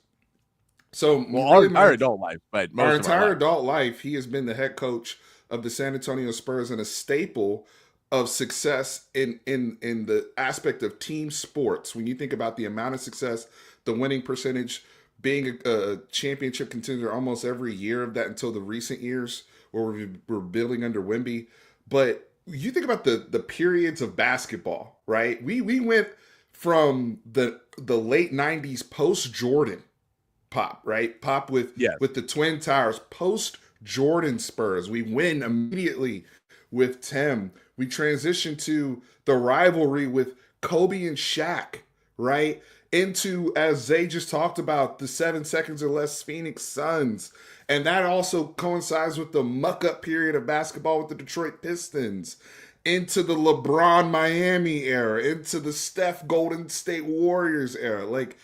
D: So
E: our entire adult life, but most
D: our
E: of
D: entire
E: our
D: adult life, he has been the head coach of the San Antonio Spurs and a staple of success in the aspect of team sports. When you think about the amount of success, the winning percentage, being a championship contender almost every year of that until the recent years where we're building under Wemby. But you think about the periods of basketball, right? We went from the late 90s post Jordan Pop, right? Pop with the Twin Towers, post Jordan Spurs. We win immediately with Tim. We transition to the rivalry with Kobe and Shaq, right? Into, as Zay just talked about, the 7 seconds or less Phoenix Suns. And that also coincides with the muck-up period of basketball with the Detroit Pistons. Into the LeBron Miami era. Into the Steph Golden State Warriors era. Like,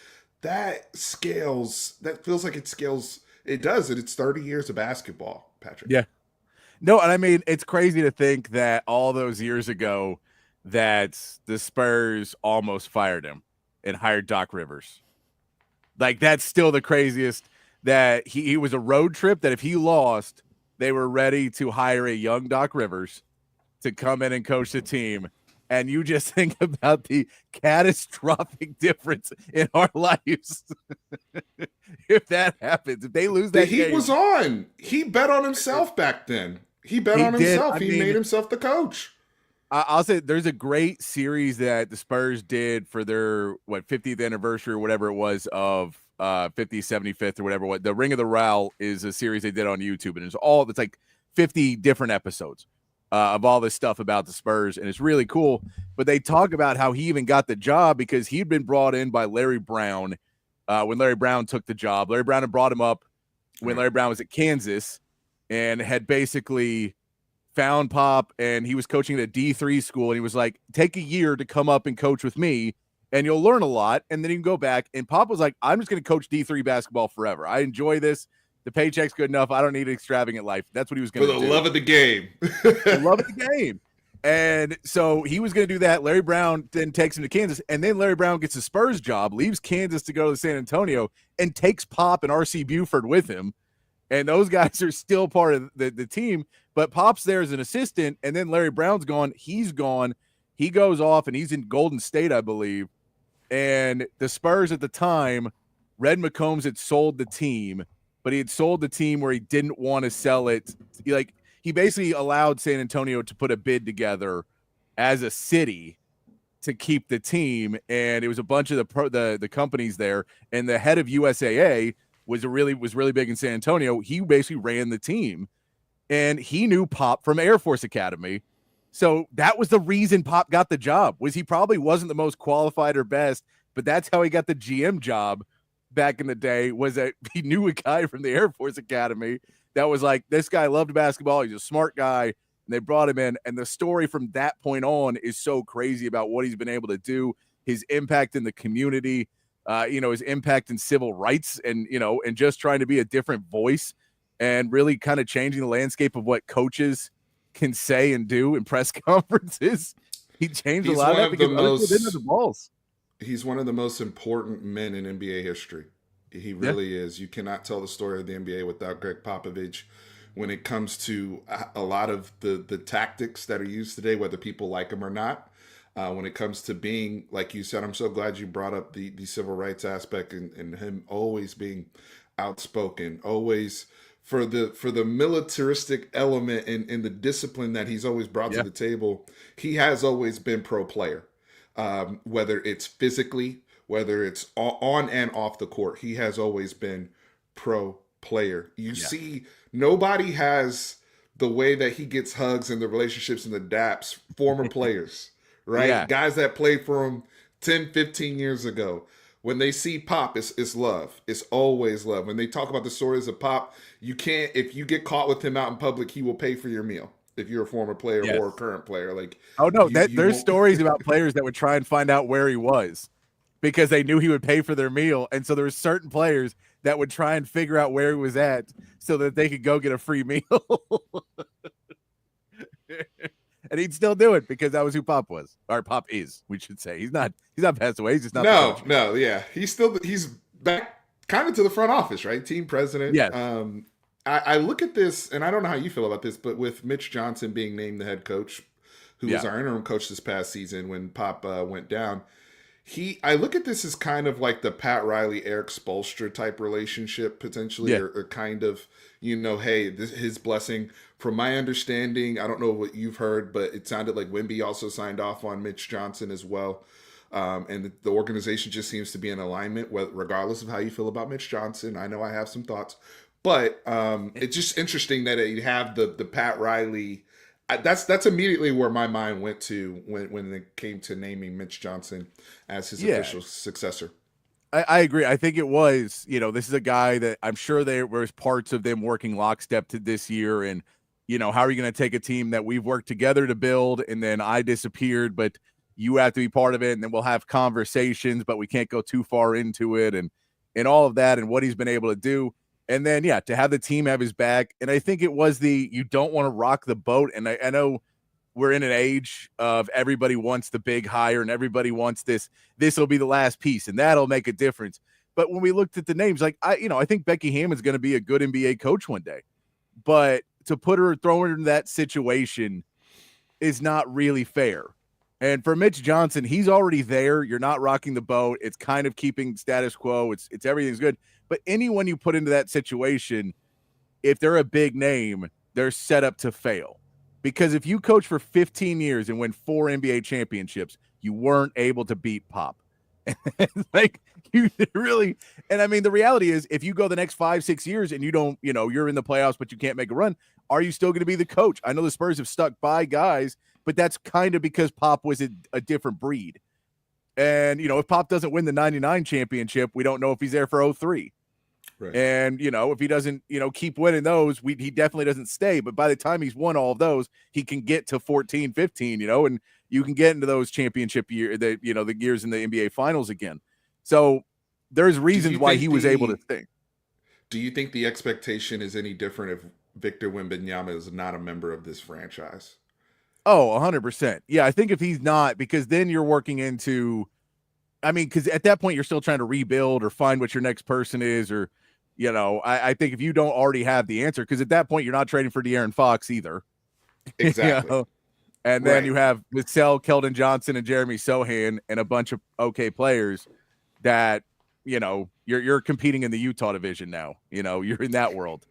D: that feels like it scales. It does it. It's 30 years of basketball, Patrick.
E: Yeah. No, and I mean, it's crazy to think that all those years ago that the Spurs almost fired him and hired Doc Rivers. Like, that's still the craziest, that he was a road trip that if he lost, they were ready to hire a young Doc Rivers to come in and coach the team. And you just think about the catastrophic difference in our lives. If that happens, if they lose that
D: the Heat
E: game,
D: was on. He bet on himself back then. He bet on himself. He made himself the coach.
E: I'll say there's a great series that the Spurs did for their 50th anniversary or whatever it was of 50th, 75th or whatever. What the Ring of the Row is a series they did on YouTube, and it's like 50 different episodes of all this stuff about the Spurs, and it's really cool. But they talk about how he even got the job because he'd been brought in by Larry Brown when Larry Brown took the job. Larry Brown had brought him up when Larry Brown was at Kansas and had basically found Pop, and he was coaching at a D3 school, and he was like, take a year to come up and coach with me, and you'll learn a lot, and then you can go back. And Pop was like, I'm just going to coach D3 basketball forever. I enjoy this. The paycheck's good enough. I don't need an extravagant life. That's what he was going to do.
D: For the love of the game.
E: The love of the game. And so he was going to do that. Larry Brown then takes him to Kansas, and then Larry Brown gets a Spurs job, leaves Kansas to go to San Antonio, and takes Pop and R.C. Buford with him. And those guys are still part of the team, but Pop's there as an assistant, and then Larry Brown's gone. He's gone. He goes off, and he's in Golden State, I believe. And the Spurs at the time, Red McCombs had sold the team, but he had sold the team where he didn't want to sell it. He basically allowed San Antonio to put a bid together as a city to keep the team, and it was a bunch of the companies there, and the head of USAA was really big in San Antonio. He basically ran the team, and he knew Pop from Air Force Academy. So that was the reason Pop got the job. Was he probably wasn't the most qualified or best, but that's how he got the GM job back in the day, was that he knew a guy from the Air Force Academy that was like, this guy loved basketball. He's a smart guy. And they brought him in. And the story from that point on is so crazy about what he's been able to do, his impact in the community, his impact in civil rights, and just trying to be a different voice and really kind of changing the landscape of what coaches can say and do in press conferences. He changed a lot of that because others didn't have the balls.
D: He's one of the most important men in NBA history. He really is. You cannot tell the story of the NBA without Greg Popovich when it comes to a lot of the tactics that are used today, whether people like them or not. When it comes to being, like you said, I'm so glad you brought up the civil rights aspect and him always being outspoken, always for the militaristic element and the discipline that he's always brought to the table. He has always been pro player, whether it's physically, whether it's on and off the court. He has always been pro player. You see, nobody has the way that he gets hugs and the relationships and the daps, former players. Right? Yeah. Guys that played for him 10, 15 years ago. When they see Pop, it's love. It's always love. When they talk about the stories of Pop, if you get caught with him out in public, he will pay for your meal. If you're a former player or a current player. There's stories about players that would try and find out where he was
E: because they knew he would pay for their meal. And so there were certain players that would try and figure out where he was at so that they could go get a free meal. And he'd still do it because that was who Pop was, or Pop is, we should say. He's not passed away. He's just not.
D: No, yeah. He's back kind of to the front office, right? Team president.
E: Yeah.
D: I look at this, and I don't know how you feel about this, but with Mitch Johnson being named the head coach, who was our interim coach this past season when Pop went down, I look at this as kind of like the Pat Riley, Eric Spoelstra type relationship potentially, or kind of, hey, his blessing. From my understanding, I don't know what you've heard, but it sounded like Wemby also signed off on Mitch Johnson as well. And the organization just seems to be in alignment, regardless of how you feel about Mitch Johnson. I know I have some thoughts, but it's just interesting that you have the Pat Riley. That's immediately where my mind went to when it came to naming Mitch Johnson as his official successor.
E: I agree. I think it was, this is a guy that I'm sure there was parts of them working lockstep to this year. And, how are you going to take a team that we've worked together to build and then I disappeared, but you have to be part of it. And then we'll have conversations, but we can't go too far into it and all of that and what he's been able to do. And then, to have the team have his back. And I think it was you don't want to rock the boat. And I know we're in an age of everybody wants the big hire and everybody wants this will be the last piece and that'll make a difference. But when we looked at the names, like I think Becky Hammon's going to be a good NBA coach one day, but to throw her in that situation is not really fair. And for Mitch Johnson, he's already there. You're not rocking the boat. It's kind of keeping status quo. It's everything's good. But anyone you put into that situation, if they're a big name, they're set up to fail. Because if you coach for 15 years and win 4 NBA championships, you weren't able to beat Pop. Like you really, and I mean, the reality is if you go the next 5-6 years and you don't, you're in the playoffs, but you can't make a run, are you still going to be the coach? I know the Spurs have stuck by guys, but that's kind of because Pop was a different breed. And, if Pop doesn't win the 99 championship, we don't know if he's there for 03. Right. And, if he doesn't, keep winning those, he definitely doesn't stay. But by the time he's won all of those, he can get to 14, 15, and you can get into those championship year, the years in the NBA finals again. So there's reasons why he was able to stay.
D: Do you think the expectation is any different if Victor Wembanyama is not a member of this franchise?
E: Oh, 100%. Yeah, I think if he's not, because then you're working into, because at that point you're still trying to rebuild or find what your next person is, or, I think if you don't already have the answer, because at that point you're not trading for De'Aaron Fox either.
D: Exactly.
E: And then you have Michelle, Keldon Johnson, and Jeremy Sohan, and a bunch of okay players that, you're competing in the Utah division now. You're in that world.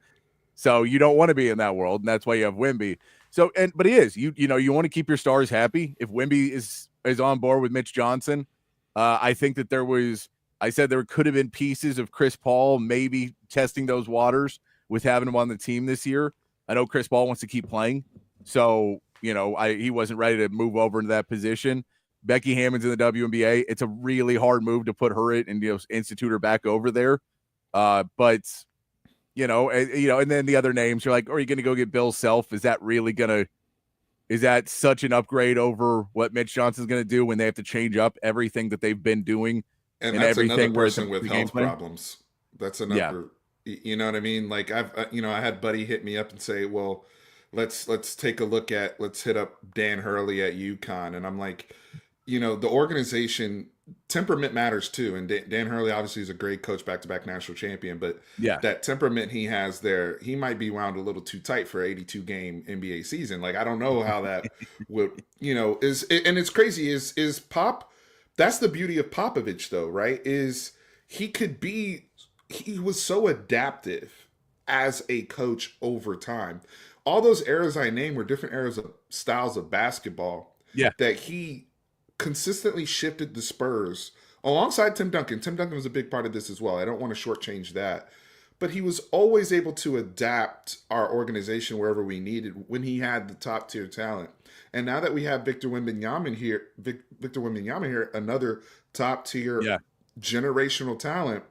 E: So you don't want to be in that world, and that's why you have Wemby. So, but he is. You want to keep your stars happy. If Wemby is on board with Mitch Johnson, I think that there could have been pieces of Chris Paul maybe testing those waters with having him on the team this year. I know Chris Paul wants to keep playing, so he wasn't ready to move over into that position. Becky Hammon's in the WNBA. It's a really hard move to put her in and institute her back over there. But and then the other names, you're like, are you going to go get Bill Self? Is that such an upgrade over what Mitch Johnson's going to do when they have to change up everything that they've been doing?
D: And that's another person with health problems. That's another, you know what I mean? Like I had Buddy hit me up and say, well, let's take a look at, let's hit up Dan Hurley at UConn. And I'm like, the organization, temperament matters too. And Dan Hurley obviously is a great coach, back-to-back national champion, but that temperament he has there, he might be wound a little too tight for 82 game NBA season. Like, I don't know how that would, and it's crazy is Pop. That's the beauty of Popovich though, right? Is he was so adaptive as a coach over time. All those eras I named were different eras of styles of basketball. Yeah. That he consistently shifted the Spurs alongside Tim Duncan. Tim Duncan was a big part of this as well. I don't want to shortchange that. But he was always able to adapt our organization wherever we needed when he had the top tier talent. And now that we have Victor Wembanyama here, another top tier generational talent,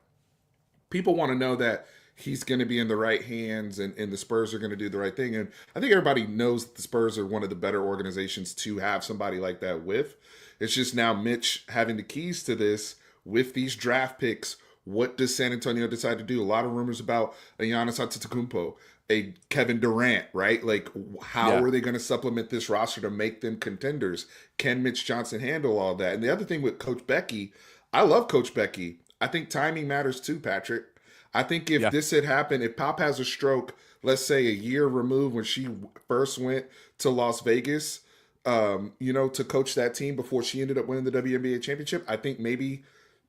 D: people want to know that he's going to be in the right hands and the Spurs are going to do the right thing. And I think everybody knows that the Spurs are one of the better organizations to have somebody like that with. It's just now Mitch having the keys to this with these draft picks, what does San Antonio decide to do? A lot of rumors about a Giannis Antetokounmpo, a Kevin Durant, right? Like, how are they going to supplement this roster to make them contenders? Can Mitch Johnson handle all that? And the other thing with Coach Becky, I love Coach Becky. I think timing matters too, Patrick. I think if this had happened, if Pop has a stroke, let's say a year removed when she first went to Las Vegas, to coach that team before she ended up winning the WNBA championship, I think maybe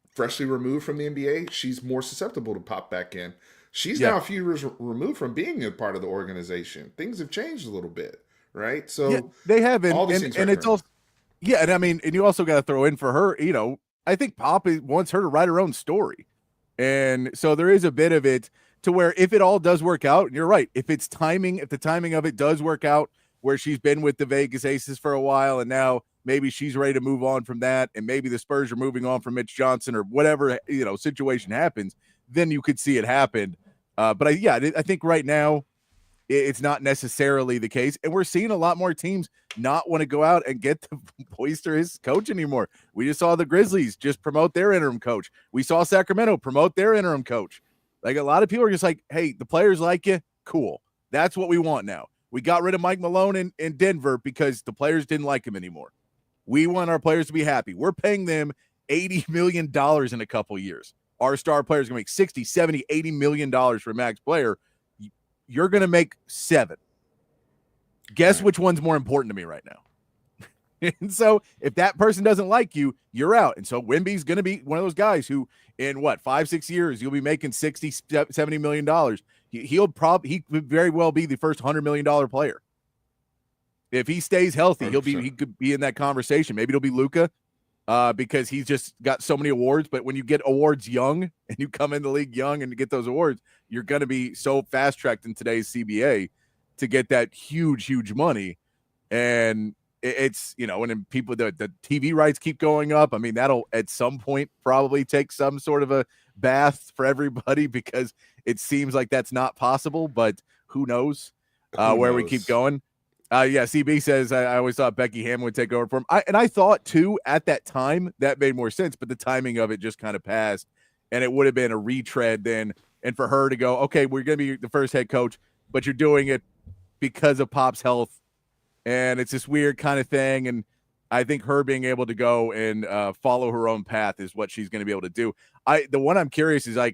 D: freshly removed from the NBA, she's more susceptible to pop back in. She's now a few years removed from being a part of the organization. Things have changed a little bit, right? So
E: they have,
D: all these things
E: and it's also, and I mean, and you also got to throw in for her, I think Pop wants her to write her own story. And so there is a bit of it to where if it all does work out, and you're right, if the timing of it does work out, where she's been with the Vegas Aces for a while and now maybe she's ready to move on from that, and maybe the Spurs are moving on from Mitch Johnson or whatever, situation happens, then you could see it happen. But I think right now it's not necessarily the case. And we're seeing a lot more teams not want to go out and get the boisterous coach anymore. We just saw the Grizzlies just promote their interim coach. We saw Sacramento promote their interim coach. Like, a lot of people are just like, hey, the players like you. Cool. That's what we want now. We got rid of Mike Malone in Denver because the players didn't like him anymore. We want our players to be happy. We're paying them $80 million in a couple years. Our star players are going to make 60, 70, $80 million for a max player. You're going to make 7. Guess which one's more important to me right now? And so if that person doesn't like you, you're out. And so Wemby's going to be one of those guys who in 5-6 years, you'll be making $60, $70 million. He could very well be the first $100 million player. If he stays healthy,
D: 100%.
E: he could be in that conversation. Maybe it'll be Luka because he's just got so many awards. But when you get awards young and you come in the league young and you get those awards, you're going to be so fast-tracked in today's CBA to get that huge, huge money. And it's, and then people, the TV rights keep going up. I mean, that'll at some point probably take some sort of a bath for everybody because it seems like that's not possible, but who knows where we keep going. CB says, I always thought Becky Hammon would take over for him. I thought too at that time that made more sense, but the timing of it just kind of passed, and it would have been a retread then. And for her to go, okay, we're going to be the first head coach, but you're doing it because of Pop's health. And it's this weird kind of thing. And I think her being able to go and follow her own path is what she's going to be able to do. The one I'm curious is I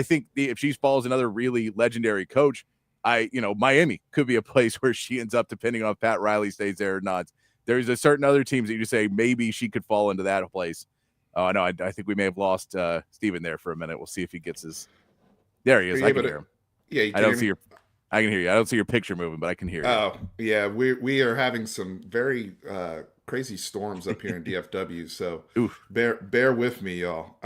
E: think if she follows another really legendary coach, Miami could be a place where she ends up, depending on if Pat Riley stays there or not. There's a certain other teams that you just say maybe she could fall into that place. Oh, no, I think we may have lost Steven there for a minute. We'll see if he gets his. There he is. I can hear him.
D: Yeah,
E: I don't see your. I can hear you. I don't see your picture moving, but I can hear you.
D: Oh, yeah. We are having some very crazy storms up here in DFW, so bear with me, y'all.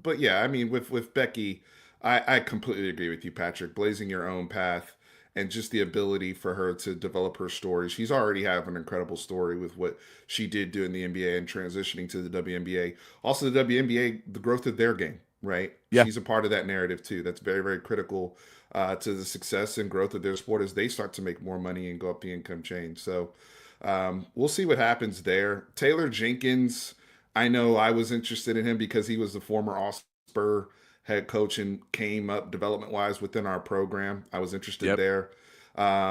D: But yeah, I mean, with Becky, I completely agree with you, Patrick. Blazing your own path and just the ability for her to develop her story. She's already have an incredible story with what she did do in the NBA and transitioning to the WNBA. Also, the WNBA, the growth of their game, right? Yeah. She's a part of that narrative too. That's very, very critical to the success and growth of their sport as they start to make more money and go up the income chain. So we'll see what happens there. Taylor Jenkins, I know I was interested in him because he was the former All-Spur head coach and came up development-wise within our program. I was interested there.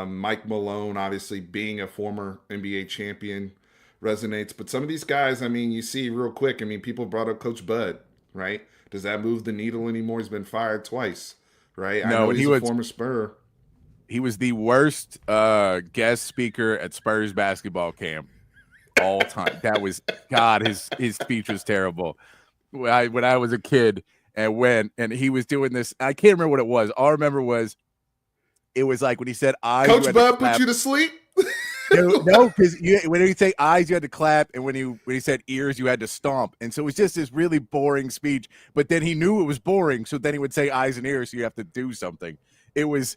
D: Mike Malone, obviously being a former NBA champion, resonates. But some of these guys, I mean, you see real quick, I mean, people brought up Coach Bud, right? Does that move the needle anymore? He's been fired twice, right?
E: No,
D: he's a former Spur.
E: He was the worst guest speaker at Spurs basketball camp all time. That was, God, his speech was terrible. When I was a kid and he was doing this, I can't remember what it was. All I remember was it was like when he said eyes.
D: Coach Bud put you to sleep?
E: No, because when he say eyes, you had to clap, and when he said ears, you had to stomp. And so it was just this really boring speech. But then he knew it was boring, so then he would say eyes and ears, so you have to do something. It was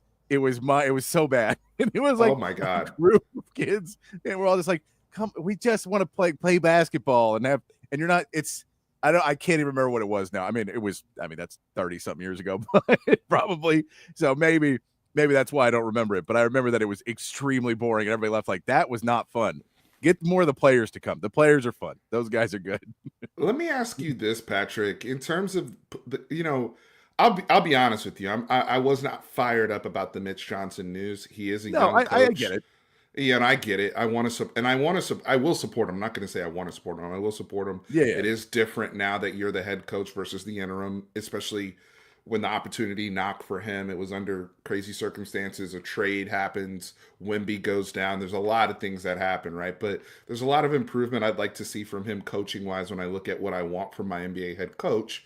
E: so bad. And it was like,
D: oh my God,
E: a group of kids, and we're all just like, come, we just want to play basketball and you're not. I can't even remember what it was now. I mean, that's 30-something years ago, but probably. So maybe that's why I don't remember it. But I remember that it was extremely boring, and everybody left like, that was not fun. Get more of the players to come. The players are fun. Those guys are good.
D: Let me ask you this, Patrick. In terms of, I'll be honest with you. I was not fired up about the Mitch Johnson news. He is a young coach.
E: I get it.
D: Yeah, and I get it. I will support him. I'm not going to say I want to support him. I will support him.
E: Yeah.
D: It is different now that you're the head coach versus the interim, especially when the opportunity knocked for him. It was under crazy circumstances. A trade happens. Wemby goes down. There's a lot of things that happen, right? But there's a lot of improvement I'd like to see from him coaching-wise when I look at what I want from my NBA head coach.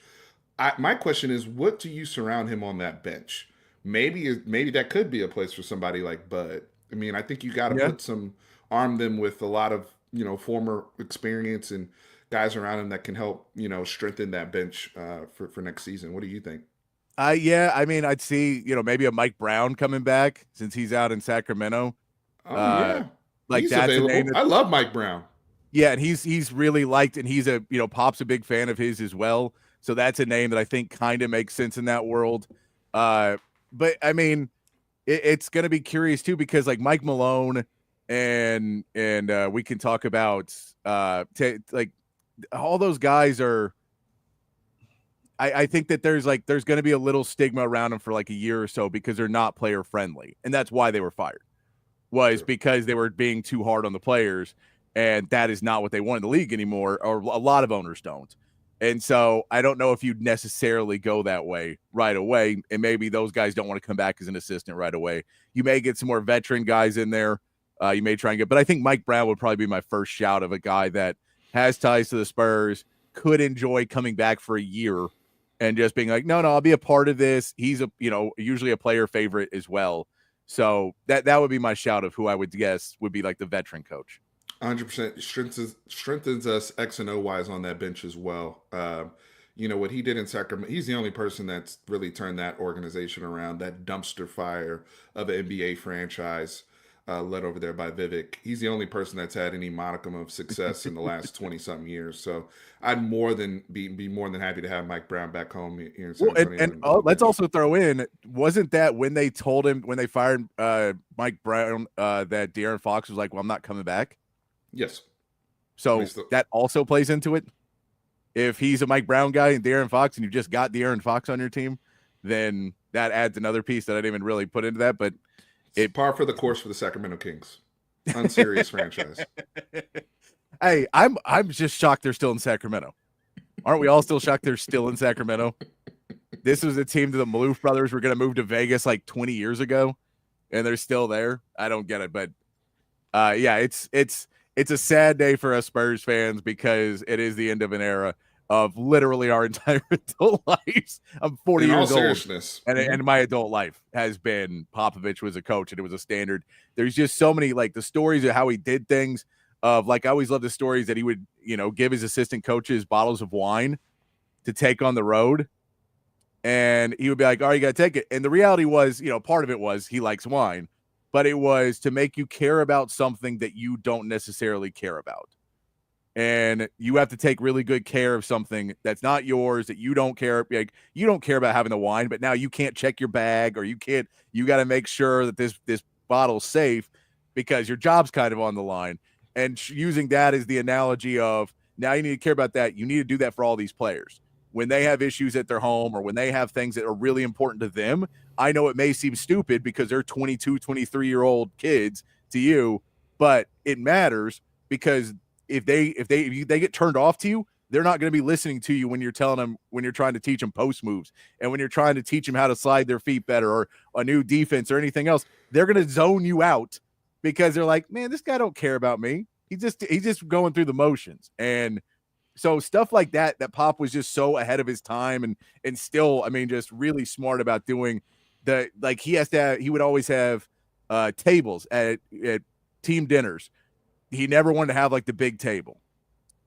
D: My question is, what do you surround him on that bench? Maybe that could be a place for somebody like Bud. I mean, I think you got to arm them with a lot of, former experience and guys around him that can help, strengthen that bench for next season. What do you think?
E: I mean, I'd see, maybe a Mike Brown coming back since he's out in Sacramento.
D: Yeah.
E: Like
D: he's
E: that's
D: available. I love Mike Brown.
E: Yeah, and he's really liked, and he's Pop's a big fan of his as well. So that's a name that I think kind of makes sense in that world. But I mean, it's going to be curious too, because like Mike Malone and we can talk about like all those guys are. I think that there's going to be a little stigma around them for like a year or so because they're not player friendly, and that's why they were fired. Was because they were being too hard on the players, and that is not what they want in the league anymore, or a lot of owners don't. And so I don't know if you'd necessarily go that way right away, and maybe those guys don't want to come back as an assistant right away. You may get some more veteran guys in there. You may try and but I think Mike Brown would probably be my first shout of a guy that has ties to the Spurs, could enjoy coming back for a year and just being like, no, I'll be a part of this. He's usually a player favorite as well. So that would be my shout of who I would guess would be like the veteran coach.
D: 100% strengthens us X and O wise on that bench as well. What he did in Sacramento, he's the only person that's really turned that organization around, that dumpster fire of an NBA franchise led over there by Vivek. He's the only person that's had any modicum of success in the last 20-something years. So I'd be more than happy to have Mike Brown back home here in San Antonio.
E: And let's also throw in, wasn't that when they fired Mike Brown, that De'Aaron Fox was like, well, I'm not coming back?
D: Yes.
E: So that also plays into it. If he's a Mike Brown guy and De'Aaron Fox, and you just got De'Aaron Fox on your team, then that adds another piece that I didn't even really put into that. But
D: it's par for the course for the Sacramento Kings. Unserious franchise.
E: Hey, I'm just shocked they're still in Sacramento. Aren't we all still shocked they're still in Sacramento? This was a team that the Maloof brothers were going to move to Vegas like 20 years ago, and they're still there. I don't get it, but it's a sad day for us Spurs fans because it is the end of an era of literally our entire adult lives. I'm 40 years old, and my adult life has been Popovich was a coach, and it was a standard. There's just so many, like, the stories of how he did things. Of like, I always love the stories that he would, give his assistant coaches bottles of wine to take on the road, and he would be like, "All right, you got to take it." And the reality was, part of it was he likes wine, but it was to make you care about something that you don't necessarily care about. And you have to take really good care of something that's not yours, that you don't care. Like, you don't care about having the wine, but now you can't check your bag, or you got to make sure that this bottle's safe because your job's kind of on the line. And using that as the analogy of, now you need to care about that. You need to do that for all these players. When they have issues at their home, or when they have things that are really important to them, I know it may seem stupid because they're 22, 23-year-old kids to you, but it matters because if they get turned off to you, they're not going to be listening to you when you're telling them, when you're trying to teach them post moves, and when you're trying to teach them how to slide their feet better, or a new defense or anything else. They're going to zone you out because they're like, man, this guy don't care about me. He's just going through the motions. And so stuff like that Pop was just so ahead of his time, and still, I mean, just really smart about doing the, like, he would always have tables at team dinners. He never wanted to have like the big table.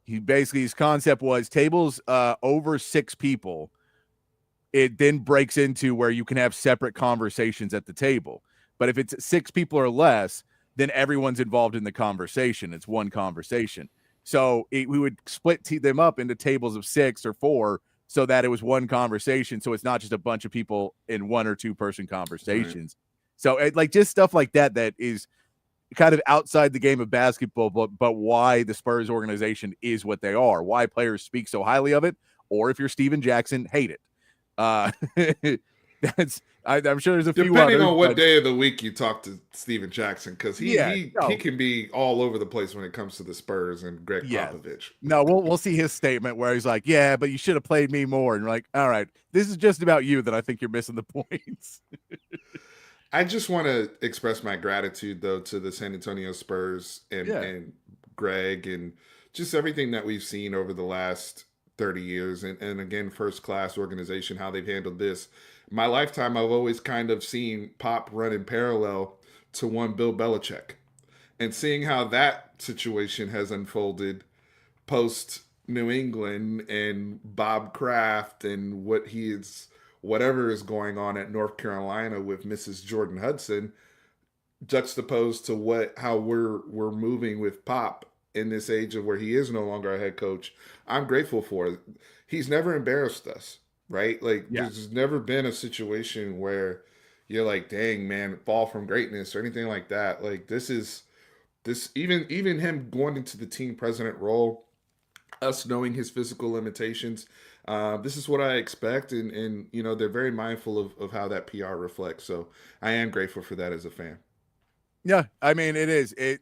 E: His concept was tables over 6 people. It then breaks into where you can have separate conversations at the table. But if it's 6 people or less, then everyone's involved in the conversation. It's one conversation. So we would split them up into tables of 6 or 4 so that it was one conversation. So it's not just a bunch of people in 1 or 2 person conversations. Right. So like just stuff like that is kind of outside the game of basketball, but why the Spurs organization is what they are, why players speak so highly of it, or if you're Steven Jackson, hate it. I'm sure there's a few
D: depending
E: others,
D: on what day of the week you talk to Steven Jackson, because he can be all over the place when it comes to the Spurs and Greg Popovich.
E: No, we'll see his statement where he's like, yeah, but you should have played me more. And you're like, all right, this is just about you that I think you're missing the points.
D: I just want to express my gratitude, though, to the San Antonio Spurs and Greg and just everything that we've seen over the last 30 years. And again, first-class organization, how they've handled this. My lifetime, I've always kind of seen Pop run in parallel to one Bill Belichick. And seeing how that situation has unfolded post New England and Bob Kraft and whatever is going on at North Carolina with Mrs. Jordan Hudson, juxtaposed to how we're moving with Pop in this age of where he is no longer a head coach. I'm grateful for it. He's never embarrassed us. Right? Like, there's never been a situation where you're like, dang, man, fall from greatness or anything like that. Like, even him going into the team president role, us knowing his physical limitations, this is what I expect. And they're very mindful of how that PR reflects. So I am grateful for that as a fan.
E: Yeah. I mean, to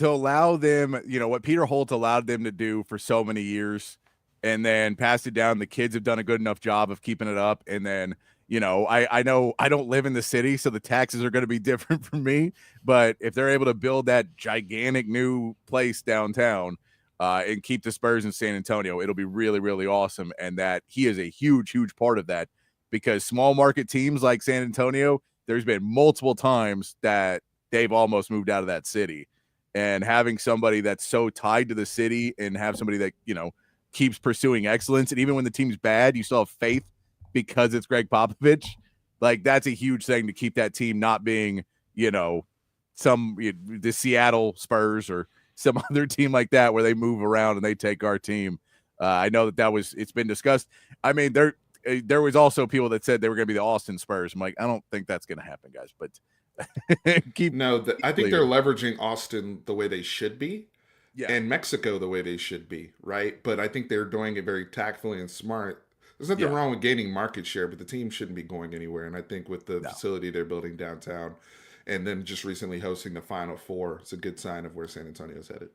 E: allow them, what Peter Holt allowed them to do for so many years, and then pass it down. The kids have done a good enough job of keeping it up. And then, I know I don't live in the city, so the taxes are going to be different for me. But if they're able to build that gigantic new place downtown and keep the Spurs in San Antonio, it'll be really, really awesome. And that he is a huge, huge part of that, because small market teams like San Antonio, there's been multiple times that they've almost moved out of that city. And having somebody that's so tied to the city and have somebody that, keeps pursuing excellence, and even when the team's bad, you still have faith because it's Greg Popovich. Like, that's a huge thing to keep that team not being, the Seattle Spurs or some other team like that where they move around and they take our team. I know it's been discussed. I mean, there was also people that said they were going to be the Austin Spurs. I'm like, I don't think that's going to happen, guys. But
D: I think they're leveraging Austin the way they should be. Yeah. And Mexico the way they should be, right? But I think they're doing it very tactfully and smart. There's nothing wrong with gaining market share, but the team shouldn't be going anywhere. And I think with the facility they're building downtown and then just recently hosting the Final Four, it's a good sign of where San Antonio's headed.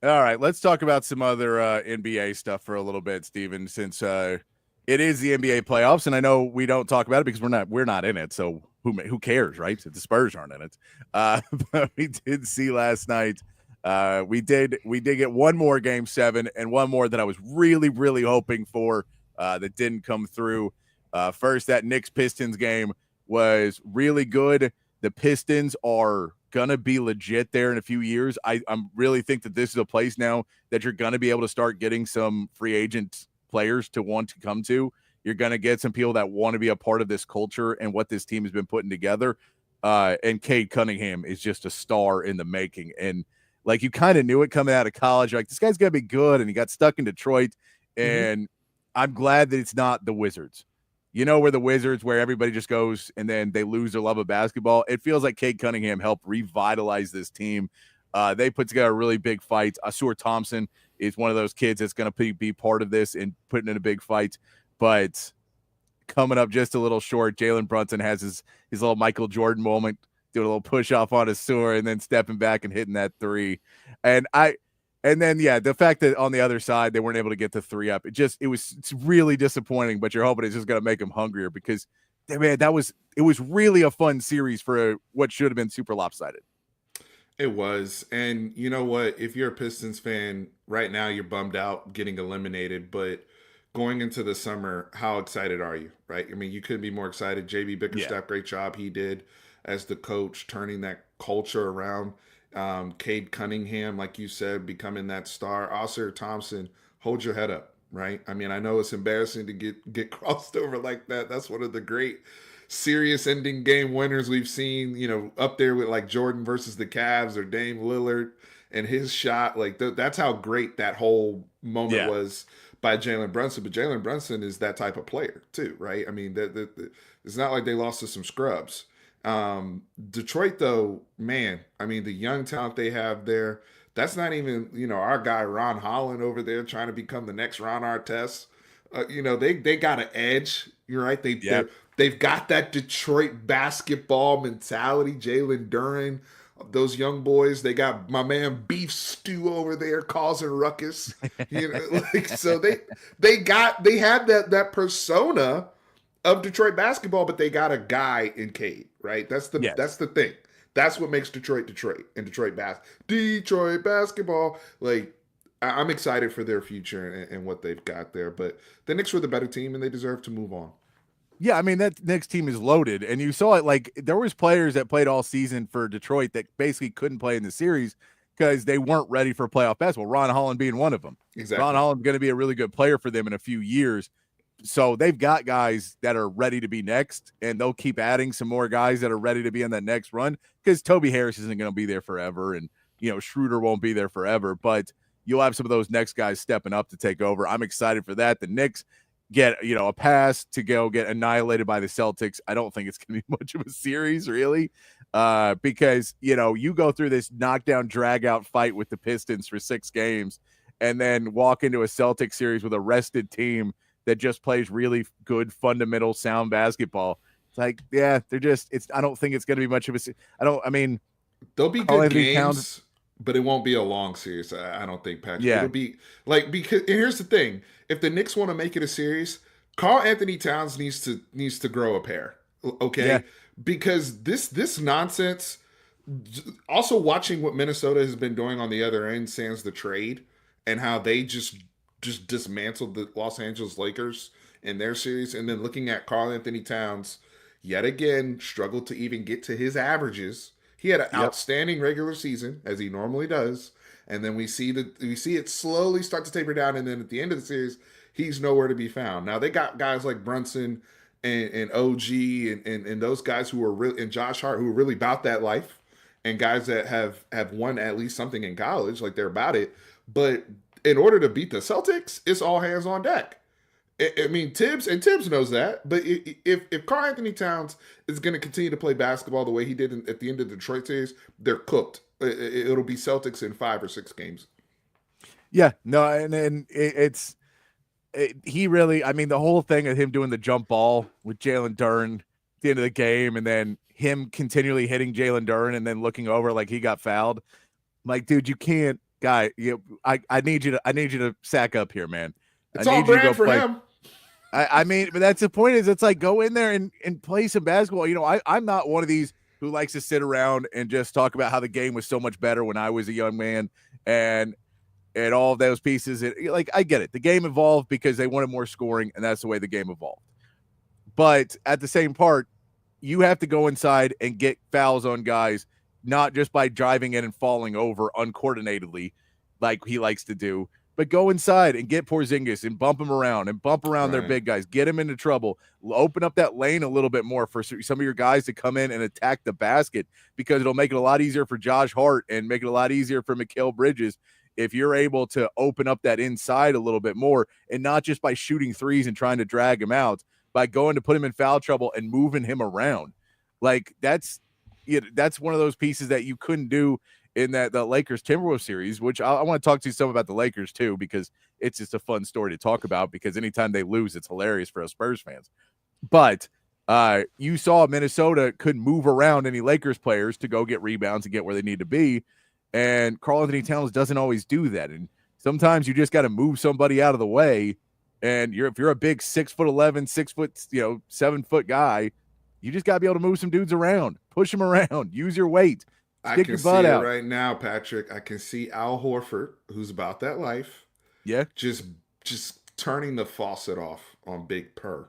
E: All right, let's talk about some other NBA stuff for a little bit, Steven, since it is the NBA playoffs. And I know we don't talk about it because we're not in it. So who cares, right? The Spurs aren't in it. But we did see last night. We did get one more Game 7 and one more that I was really, really hoping for that didn't come through. First, that Knicks-Pistons game was really good. The Pistons are going to be legit there in a few years. I really think that this is a place now that you're going to be able to start getting some free agent players to want to come to. You're going to get some people that want to be a part of this culture and what this team has been putting together. And Cade Cunningham is just a star in the making. And like, you kind of knew it coming out of college. You're like, this guy's going to be good. And he got stuck in Detroit. And I'm glad that it's not the Wizards. Where the Wizards, where everybody just goes and then they lose their love of basketball. It feels like Cade Cunningham helped revitalize this team. They put together a really big fight. Asur Thompson is one of those kids that's going to be part of this and putting in a big fight. But coming up just a little short, Jalen Brunson has his little Michael Jordan moment, doing a little push off on Asur and then stepping back and hitting that three. And then the fact that on the other side they weren't able to get the three up, it's really disappointing. But you're hoping it's just going to make them hungrier, because man, it was really a fun series for what should have been super lopsided.
D: It was. And you know what? If you're a Pistons fan right now, you're bummed out getting eliminated. But going into the summer, how excited are you? Right? I mean, you couldn't be more excited. JB Bickerstaff, great job he did as the coach, turning that culture around. Cade Cunningham, like you said, becoming that star. Asur Thompson, hold your head up, right? I mean, I know it's embarrassing to get crossed over like that. That's one of the great serious ending game winners we've seen, up there with like Jordan versus the Cavs or Dame Lillard and his shot. Like that's how great that whole moment was by Jalen Brunson. But Jalen Brunson is that type of player too, right? I mean, it's not like they lost to some scrubs. Detroit, though, man, I mean, the young talent they have there, that's not even, our guy Ron Holland over there trying to become the next Ron Artest. They got an edge. You're right. They've got that Detroit basketball mentality. Jalen Duren, those young boys. They got my man Beef Stew over there causing ruckus. So they have that persona of Detroit basketball, but they got a guy in Cade, right? That's the thing. That's what makes Detroit and Detroit basketball. Like, I'm excited for their future and what they've got there. But the Knicks were the better team, and they deserve to move on.
E: Yeah, I mean, that Knicks team is loaded, and you saw it. Like, there was players that played all season for Detroit that basically couldn't play in the series because they weren't ready for playoff basketball. Ron Holland being one of them.
D: Exactly.
E: Ron Holland's going to be a really good player for them in a few years. So they've got guys that are ready to be next, and they'll keep adding some more guys that are ready to be in that next run because Toby Harris isn't going to be there forever, and Schroeder won't be there forever. But you'll have some of those next guys stepping up to take over. I'm excited for that. The Knicks get a pass to go get annihilated by the Celtics. I don't think it's going to be much of a series, really, because you go through this knockdown, drag out fight with the Pistons for 6 games, and then walk into a Celtics series with a rested team that just plays really good, fundamental, sound basketball. It's like, yeah, I don't think it's going to be much of
D: there'll be good games, but it won't be a long series. I don't think, Patrick.
E: Yeah.
D: It'll be because, and here's the thing. If the Knicks want to make it a series, Karl Anthony Towns needs to grow a pair. Okay.
E: Yeah.
D: Because this nonsense, also watching what Minnesota has been doing on the other end, sans the trade, and how they just dismantled the Los Angeles Lakers in their series, and then looking at Karl Anthony Towns yet again struggled to even get to his averages. He had an outstanding regular season, as he normally does, and then we see it slowly start to taper down, and then at the end of the series, he's nowhere to be found. Now they got guys like Brunson and OG and those guys who are really, and Josh Hart, who are really about that life, and guys that have won at least something in college, like they're about it. But in order to beat the Celtics, it's all hands on deck. I mean, Tibbs knows that. But if Karl Anthony Towns is going to continue to play basketball the way he did at the end of the Detroit series, they're cooked. It'll be Celtics in 5 or 6 games.
E: Yeah, no, and he really, I mean, the whole thing of him doing the jump ball with Jalen Duren at the end of the game, and then him continually hitting Jalen Duren and then looking over like he got fouled. I'm like, dude, you can't. Guy, I need you to sack up here, man.
D: It's all brand for him.
E: I mean, but that's the point. Is it's like go in there and play some basketball. I'm not one of these who likes to sit around and just talk about how the game was so much better when I was a young man and all of those pieces. I get it. The game evolved because they wanted more scoring, and that's the way the game evolved. But at the same part, you have to go inside and get fouls on guys, not just by driving in and falling over uncoordinatedly like he likes to do, but go inside and get Porzingis and bump him around and bump around their big guys, get them into trouble, open up that lane a little bit more for some of your guys to come in and attack the basket, because it'll make it a lot easier for Josh Hart and make it a lot easier for Mikal Bridges if you're able to open up that inside a little bit more, and not just by shooting threes and trying to drag him out, by going to put him in foul trouble and moving him around. Like that's one of those pieces that you couldn't do in the Lakers Timberwolves series, which I want to talk to you some about the Lakers too, because it's just a fun story to talk about, because anytime they lose, it's hilarious for us Spurs fans. But you saw Minnesota couldn't move around any Lakers players to go get rebounds and get where they need to be. And Karl Anthony Towns doesn't always do that. And sometimes you just got to move somebody out of the way. And if you're a big 6'11", 7 foot guy, you just got to be able to move some dudes around, push them around, use your weight.
D: I can see it right now, Patrick. I can see Al Horford, who's about that life.
E: Yeah.
D: Just turning the faucet off on Big Purr.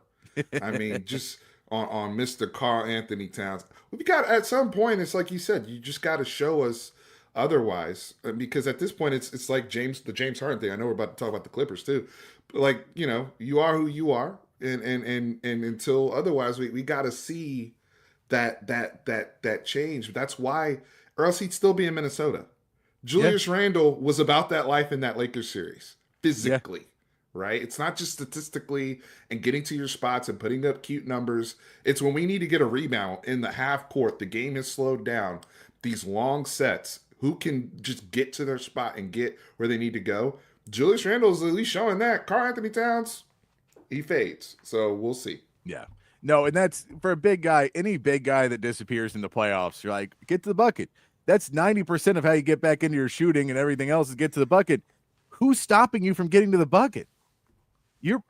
D: I mean, just on Mr. Karl Anthony Towns. We got, at some point, it's like you said, you just got to show us otherwise. Because at this point, it's like the James Harden thing. I know we're about to talk about the Clippers too. But like, you are who you are. And until otherwise, we got to see that change. That's why, or else he'd still be in Minnesota. Julius Randle was about that life in that Lakers series, physically, right? It's not just statistically and getting to your spots and putting up cute numbers. It's when we need to get a rebound in the half court, the game has slowed down, these long sets, who can just get to their spot and get where they need to go. Julius Randle's at least showing that. Karl Anthony Towns, he fades. So we'll see.
E: Yeah. No, and that's for a big guy, any big guy that disappears in the playoffs, you're like, get to the bucket. That's 90% of how you get back into your shooting, and everything else is get to the bucket. Who's stopping you from getting to the bucket? You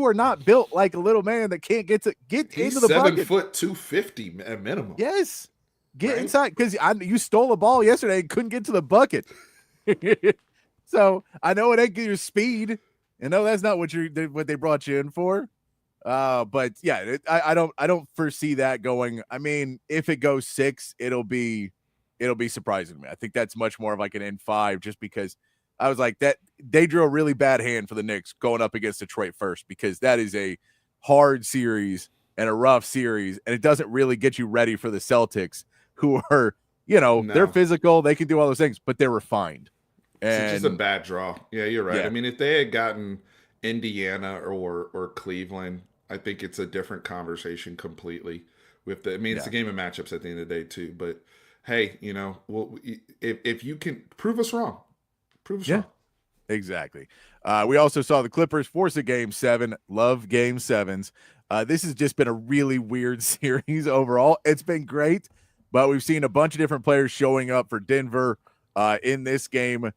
E: are not built like a little man that can't get into the bucket.
D: 7 foot 250 at minimum.
E: Yes. Get inside, because you stole a ball yesterday and couldn't get to the bucket. So I know it ain't your speed. I know that's not what they brought you in for. But yeah, I don't foresee that going. I mean, if it goes 6, it'll be surprising to me. I think that's much more of like an N5, just because I was like that they drew a really bad hand for the Knicks going up against Detroit first, because that is a hard series and a rough series, and it doesn't really get you ready for the Celtics, who are, they're physical, they can do all those things, but they're refined. And
D: it's just a bad draw. Yeah, you're right.
E: Yeah.
D: I mean, if they had gotten Indiana or Cleveland, I think it's a different conversation completely. It's a game of matchups at the end of the day too. But hey, if you can prove us wrong, wrong.
E: Exactly. We also saw the Clippers force a game 7. Love game 7s. This has just been a really weird series overall. It's been great, but we've seen a bunch of different players showing up for Denver in this game.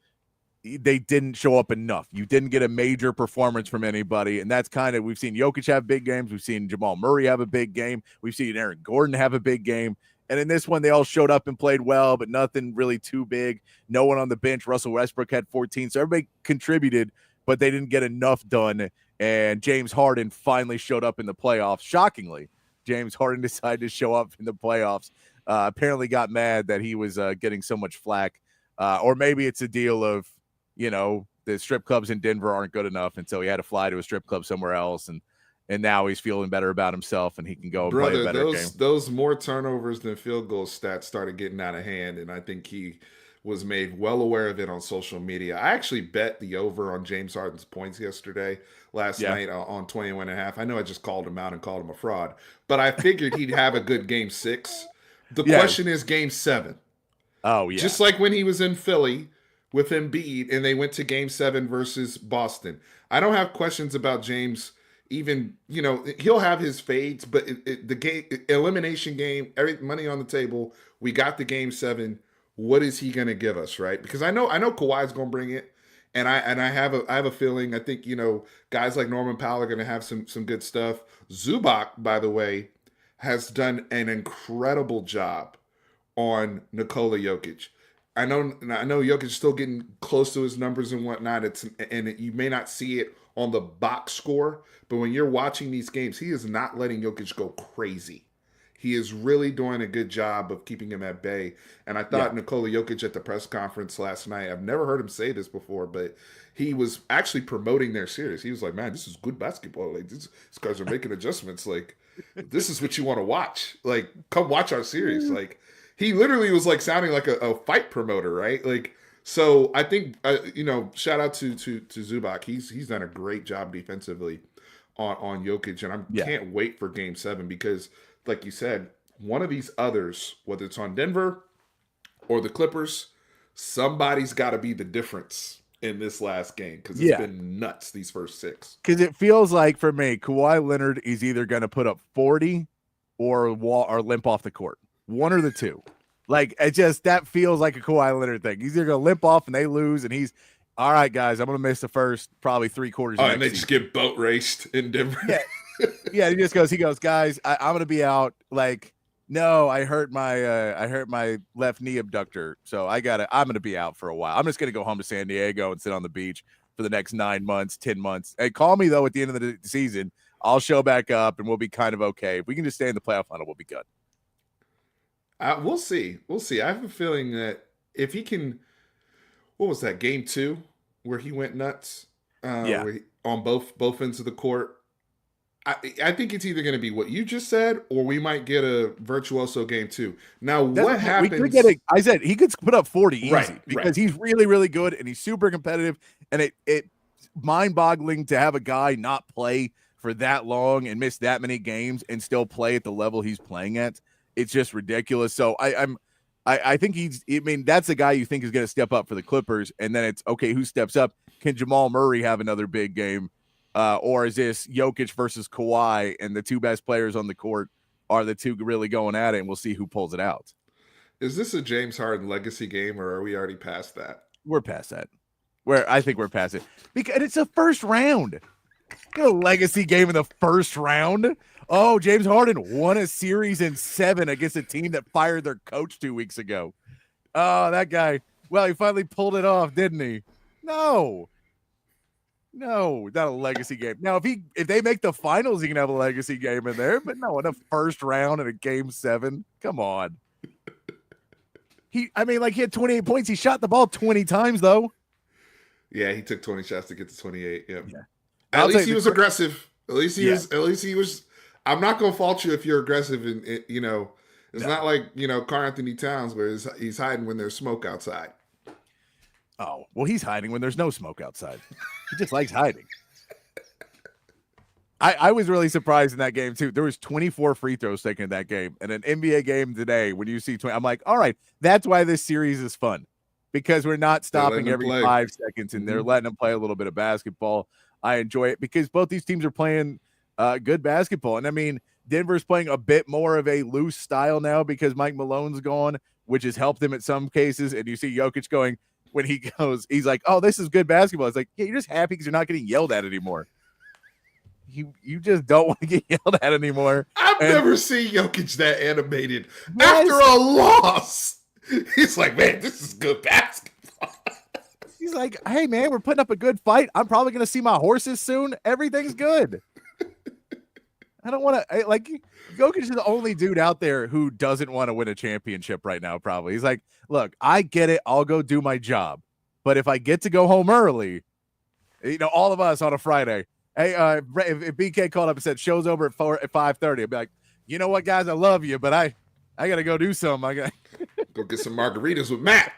E: They didn't show up enough. You didn't get a major performance from anybody, and that's we've seen Jokic have big games. We've seen Jamal Murray have a big game. We've seen Aaron Gordon have a big game. And in this one, they all showed up and played well, but nothing really too big. No one on the bench. Russell Westbrook had 14, so everybody contributed, but they didn't get enough done. And James Harden finally showed up in the playoffs. Shockingly, James Harden decided to show up in the playoffs. Apparently got mad that he was getting so much flack. Or maybe it's a deal of, the strip clubs in Denver aren't good enough, and so he had to fly to a strip club somewhere else, and now he's feeling better about himself, and he can go and play a better game.
D: Those more turnovers than field goal stats started getting out of hand, and I think he was made well aware of it on social media. I actually bet the over on James Harden's points last night on 21.5. I know I just called him out and called him a fraud, but I figured he'd have a good game 6. The question is game 7.
E: Oh, yeah.
D: Just like when he was in Philly with Embiid and they went to game 7 versus Boston. I don't have questions about James. Even, he'll have his fades, but the game, elimination game, every money on the table, we got the game 7. What is he going to give us, right? Because I know Kawhi's going to bring it, and I have a feeling. I think guys like Norman Powell are going to have some good stuff. Zubac, by the way, has done an incredible job on Nikola Jokic. I know Jokic is still getting close to his numbers and whatnot. You may not see it on the box score, but when you're watching these games, he is not letting Jokic go crazy. He is really doing a good job of keeping him at bay. And I thought Nikola Jokic at the press conference last night, I've never heard him say this before, but he was actually promoting their series. He was like, man, this is good basketball. Like, these guys are making adjustments. Like, this is what you want to watch. Like, come watch our series. Like, he literally was like sounding like a fight promoter, right? Like, so I think shout out to Zubac. He's done a great job defensively on Jokic, and I can't wait for Game 7 because, like you said, one of these others, whether it's on Denver or the Clippers, somebody's got to be the difference in this last game because it's been nuts these first 6.
E: Because it feels like for me, Kawhi Leonard is either going to put up 40 or limp off the court. One or the two. Like, that feels like a Kawhi Leonard thing. He's either going to limp off and they lose, and he's, all right, guys, I'm going to miss the first probably 3 quarters.
D: And they just get boat raced in Denver.
E: Yeah, he goes, guys, I'm going to be out. Like, no, I hurt my left knee abductor, so I'm going to be out for a while. I'm just going to go home to San Diego and sit on the beach for the next 9 months, 10 months. Hey, call me, though, at the end of the season. I'll show back up, and we'll be kind of okay. If we can just stay in the playoff final, we'll be good.
D: We'll see. I have a feeling that if he can, what was that, game 2 where he went nuts? On both ends of the court. I think it's either going to be what you just said, or we might get a virtuoso game 2. Now, what happens?
E: I said he could put up 40 easy because he's really, really good and he's super competitive. And mind-boggling to have a guy not play for that long and miss that many games and still play at the level he's playing at. It's just ridiculous. So I think that's the guy you think is going to step up for the Clippers. And then it's okay, who steps up? Can Jamal Murray have another big game? Or is this Jokic versus Kawhi, and the two best players on the court are the two really going at it, and we'll see who pulls it out.
D: Is this a James Harden legacy game, or are we already past that?
E: We're past that. I think we're past it. Because it's a first round. A legacy game in the first round. Oh, James Harden won a series in 7 against a team that fired their coach 2 weeks ago. Oh, that guy. Well, he finally pulled it off, didn't he? No, not a legacy game. Now, if they make the finals, he can have a legacy game in there. But no, in a first round in a game 7, come on. He had 28 points. He shot the ball 20 times though.
D: Yeah, he took 20 shots to get to 28. Yep. Yeah.
E: At
D: least he was aggressive. At least he was. I'm not gonna fault you if you're aggressive, and it's not like Karl Anthony Towns where he's hiding when there's smoke outside.
E: Oh, well, he's hiding when there's no smoke outside. He just likes hiding. I was really surprised in that game too. There was 24 free throws taken in that game. And an NBA game today, when you see 20, I'm like, all right, that's why this series is fun, because we're not stopping every 5 seconds, and they're letting them play a little bit of basketball. I enjoy it because both these teams are playing good basketball. And I mean, Denver's playing a bit more of a loose style now because Mike Malone's gone, which has helped them in some cases. And you see Jokic going, when he goes, he's like, oh, this is good basketball. It's like, yeah, you're just happy because you're not getting yelled at anymore. You just don't want to get yelled at anymore.
D: I've never seen Jokic that animated after a loss. He's like, man, this is good basketball.
E: He's like, hey, man, we're putting up a good fight. I'm probably going to see my horses soon. Everything's good. I don't want to, Jokic is the only dude out there who doesn't want to win a championship right now, probably. He's like, look, I get it. I'll go do my job. But if I get to go home early, all of us on a Friday, hey, if BK called up and said show's over at 5:30, I'd be like, you know what, guys, I love you, but I got to go do something. I got
D: go get some margaritas with Matt.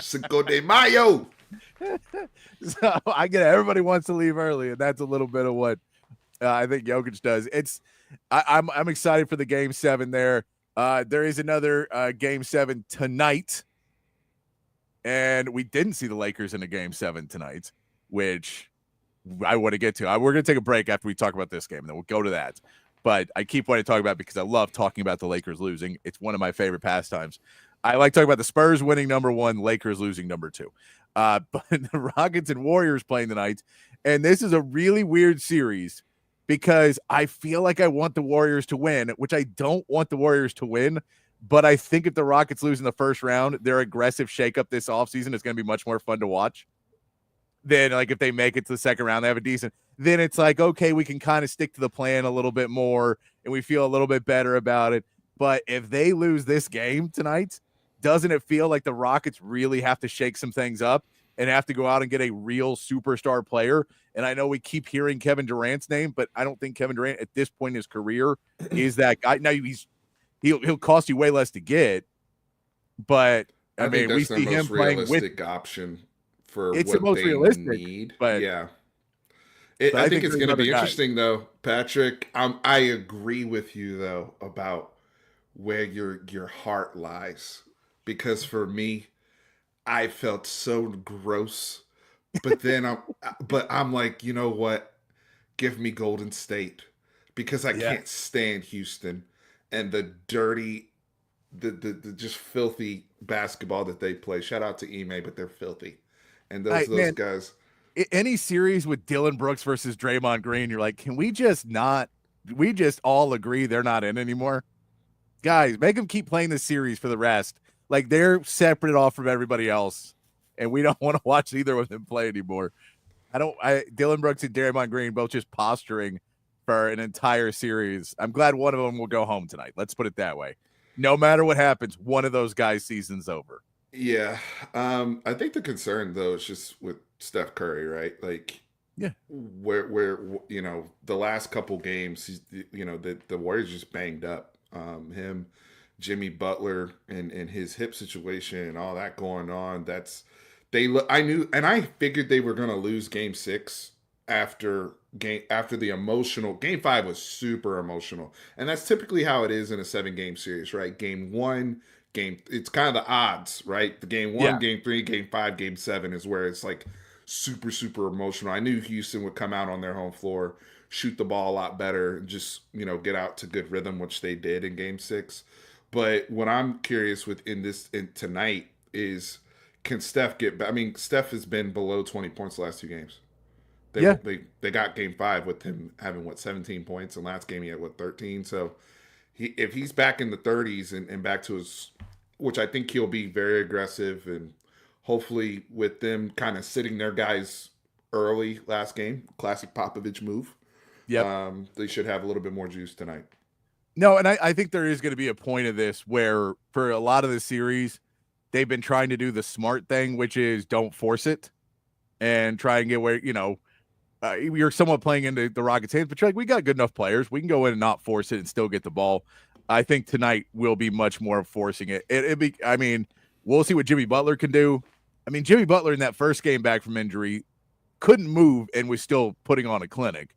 D: Cinco de Mayo.
E: So I get it. Everybody wants to leave early, and that's a little bit of what I think Jokic does. I'm excited for the game 7 there. There is another game 7 tonight, and we didn't see the Lakers in a game 7 tonight, which I want to get to. We're going to take a break after we talk about this game, and then we'll go to that. But I keep wanting to talk about it because I love talking about the Lakers losing. It's one of my favorite pastimes. I like talking about the Spurs winning number 1, Lakers losing number 2. But the Rockets and Warriors playing tonight, and this is a really weird series because I feel like I want the Warriors to win, which I don't want the Warriors to win. But I think if the Rockets lose in the first round, their aggressive shakeup this offseason is going to be much more fun to watch. Then, if they make it to the second round, they have a decent. Then it's like, okay, we can kind of stick to the plan a little bit more, and we feel a little bit better about it. But if they lose this game tonight, doesn't it feel like the Rockets really have to shake some things up and have to go out and get a real superstar player? And I know we keep hearing Kevin Durant's name, but I don't think Kevin Durant at this point in his career is that guy. Now he'll cost you way less to get, but I mean, we see him playing with
D: option for
E: it's
D: what
E: the most
D: they
E: realistic
D: need.
E: But
D: yeah, I think it's going to be interesting though, Patrick. I agree with you though about where your heart lies, because for me, I felt so gross, but then I'm like, you know what? Give me Golden State, because I can't stand Houston and the dirty, the just filthy basketball that they play. Shout out to Ime, but they're filthy. And those guys.
E: Any series with Dylan Brooks versus Draymond Green, you're like, can we just all agree they're not in anymore? Guys, make them keep playing this series for the rest. Like, they're separate off from everybody else, and we don't want to watch either of them play anymore. Dylan Brooks and Draymond Green both just posturing for an entire series. I'm glad one of them will go home tonight. Let's put it that way. No matter what happens, one of those guys' season's over.
D: Yeah. I think the concern, though, is just with Steph Curry, right? Like,
E: yeah,
D: where the last couple games, the Warriors just banged up. Him, Jimmy Butler, and his hip situation and all that going on. That's I knew, and I figured they were going to lose Game 6 after the emotional. Game 5 was super emotional, and that's typically how it is in a 7-game series, right? Game 1, it's kind of the odds, right? The Game 1, Game 3, Game 5, Game 7 is where it's like super, super emotional. I knew Houston would come out on their home floor, shoot the ball a lot better, and just, get out to good rhythm, which they did in Game 6. But what I'm curious with tonight is, can Steph get back? I mean, Steph has been below 20 points the last 2 games. They got Game 5 with him having 17 points, and last game he had 13. So if he's back in the 30s and back to his, which I think he'll be very aggressive, and hopefully with them kind of sitting their guys early last game, classic Popovich move. They should have a little bit more juice tonight.
E: No, and I think there is going to be a point of this where for a lot of the series, they've been trying to do the smart thing, which is don't force it and try and get where, you're somewhat playing into the Rockets' hands, but you're like, we got good enough players. We can go in and not force it and still get the ball. I think tonight will be much more forcing it. We'll see what Jimmy Butler can do. I mean, Jimmy Butler in that first game back from injury couldn't move and was still putting on a clinic.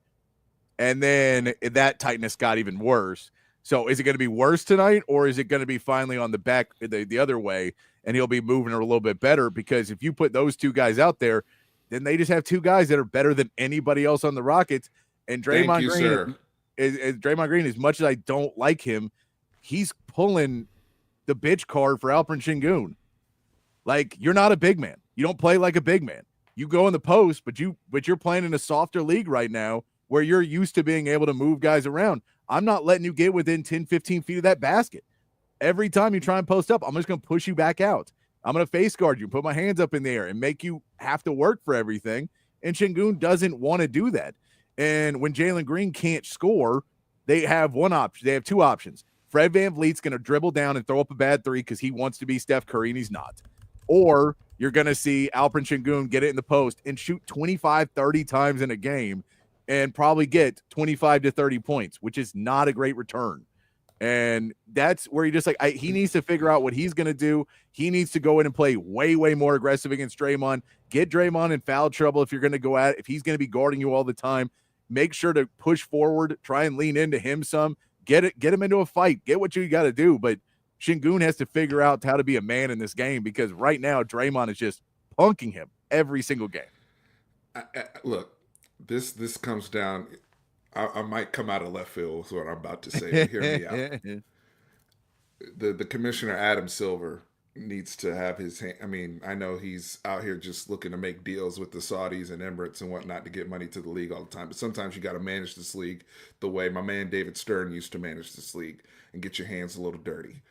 E: And then that tightness got even worse. So is it going to be worse tonight, or is it going to be finally on the back the other way and he'll be moving a little bit better? Because if you put those 2 guys out there, then they just have 2 guys that are better than anybody else on the Rockets. And Draymond Green, as much as I don't like him, he's pulling the bitch card for Alperen Şengün. Like, you're not a big man. You don't play like a big man. You go in the post, but you're playing in a softer league right now where you're used to being able to move guys around. I'm not letting you get within 10, 15 feet of that basket. Every time you try and post up, I'm just going to push you back out. I'm going to face guard you, put my hands up in the air, and make you have to work for everything. And Şengün doesn't want to do that. And when Jalen Green can't score, they have one option. They have 2 options. Fred VanVleet's going to dribble down and throw up a bad 3 because he wants to be Steph Curry, and he's not. Or you're going to see Alperen Şengün get it in the post and shoot 25, 30 times in a game and probably get 25 to 30 points, which is not a great return. And that's where he just he needs to figure out what he's going to do. He needs to go in and play way, way more aggressive against Draymond. Get Draymond in foul trouble if you're going to go at it. If he's going to be guarding you all the time, make sure to push forward, try and lean into him some. Get him into a fight. Get what you got to do. But Şengün has to figure out how to be a man in this game, because right now Draymond is just punking him every single game.
D: Look, this comes down. I might come out of left field with what I'm about to say. Hear me out. The commissioner, Adam Silver, needs to have his hand. I mean, I know he's out here just looking to make deals with the Saudis and Emirates and whatnot to get money to the league all the time. But sometimes you got to manage this league the way my man David Stern used to manage this league and get your hands a little dirty.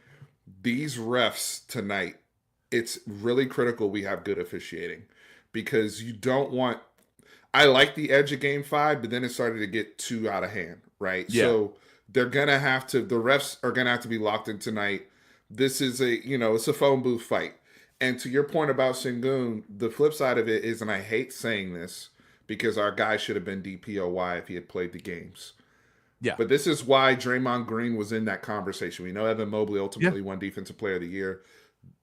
D: These refs tonight, it's really critical we have good officiating, because you don't want. I like the edge of Game 5, but then it started to get too out of hand, right? Yeah. So they're going to have to, the refs are going to have to be locked in tonight. This is it's a phone booth fight. And to your point about Şengün, the flip side of it is, and I hate saying this because our guy should have been DPOY if he had played the games.
E: Yeah.
D: But this is why Draymond Green was in that conversation. We know Evan Mobley ultimately won Defensive Player of the Year.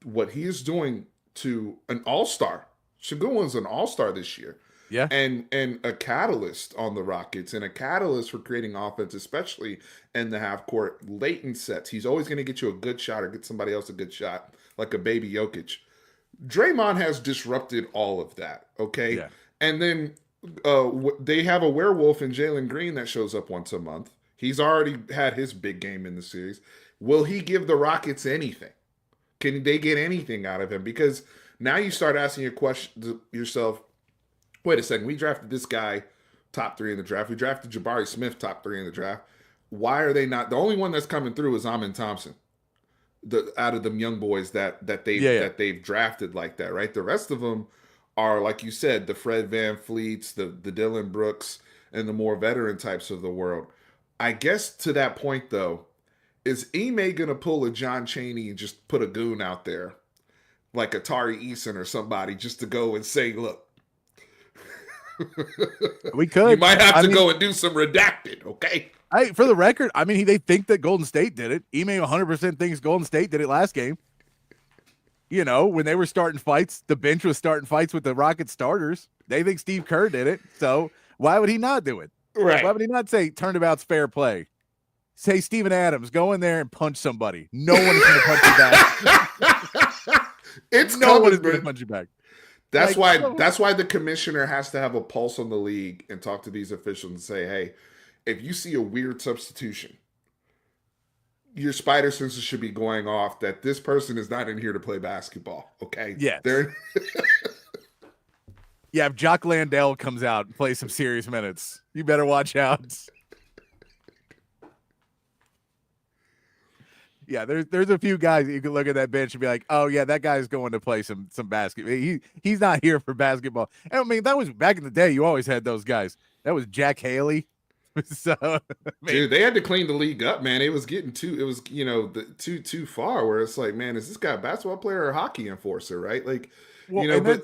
D: What he is doing to an all-star, Şengün was an all-star this year.
E: Yeah.
D: And a catalyst on the Rockets, and a catalyst for creating offense, especially in the half court, late in sets. He's always going to get you a good shot or get somebody else a good shot, like a baby Jokic. Draymond has disrupted all of that, okay?
E: Yeah.
D: And then they have a werewolf in Jalen Green that shows up once a month. He's already had his big game in the series. Will he give the Rockets anything? Can they get anything out of him? Because now you start asking your question yourself, wait a second, we drafted this guy top 3 in the draft. We drafted Jabari Smith top 3 in the draft. Why are they not? The only one that's coming through is Amin Thompson. Out of them young boys that they've drafted like that, right? The rest of them are, like you said, the Fred VanVleets, the Dylan Brooks, and the more veteran types of the world. I guess to that point, though, is Ime going to pull a John Chaney and just put a goon out there, like Atari Eason or somebody, just to go and say, look,
E: we could.
D: You might have to go and do some redacted, okay?
E: For the record, they think that Golden State did it. Ime 100% thinks Golden State did it last game. You know, when they were starting fights, the bench was starting fights with the Rocket starters. They think Steve Kerr did it. So why would he not do it?
D: Right.
E: Why would he not say turnabout's fair play? Say Steven Adams, go in there and punch somebody. No one is going to punch you back.
D: No
E: one is going to punch you back.
D: That's why the commissioner has to have a pulse on the league and talk to these officials and say, hey, if you see a weird substitution, your spider senses should be going off that this person is not in here to play basketball. Okay.
E: Yeah.
D: Yeah,
E: if Jock Landell comes out and plays some serious minutes, you better watch out. Yeah, there's a few guys that you can look at that bench and be like, oh yeah, that guy's going to play some basketball. He's not here for basketball. And I mean, that was back in the day. You always had those guys. That was Jack Haley. So,
D: dude, they had to clean the league up, man. It was getting too far. Where it's like, man, is this guy a basketball player or a hockey enforcer, right? Like,
E: well, but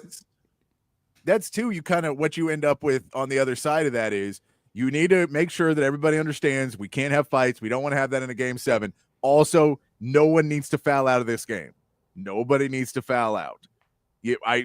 E: that's too. You kind of what you end up with on the other side of that is you need to make sure that everybody understands we can't have fights. We don't want to have that in a game 7. Also, no one needs to foul out of this game. Nobody needs to foul out.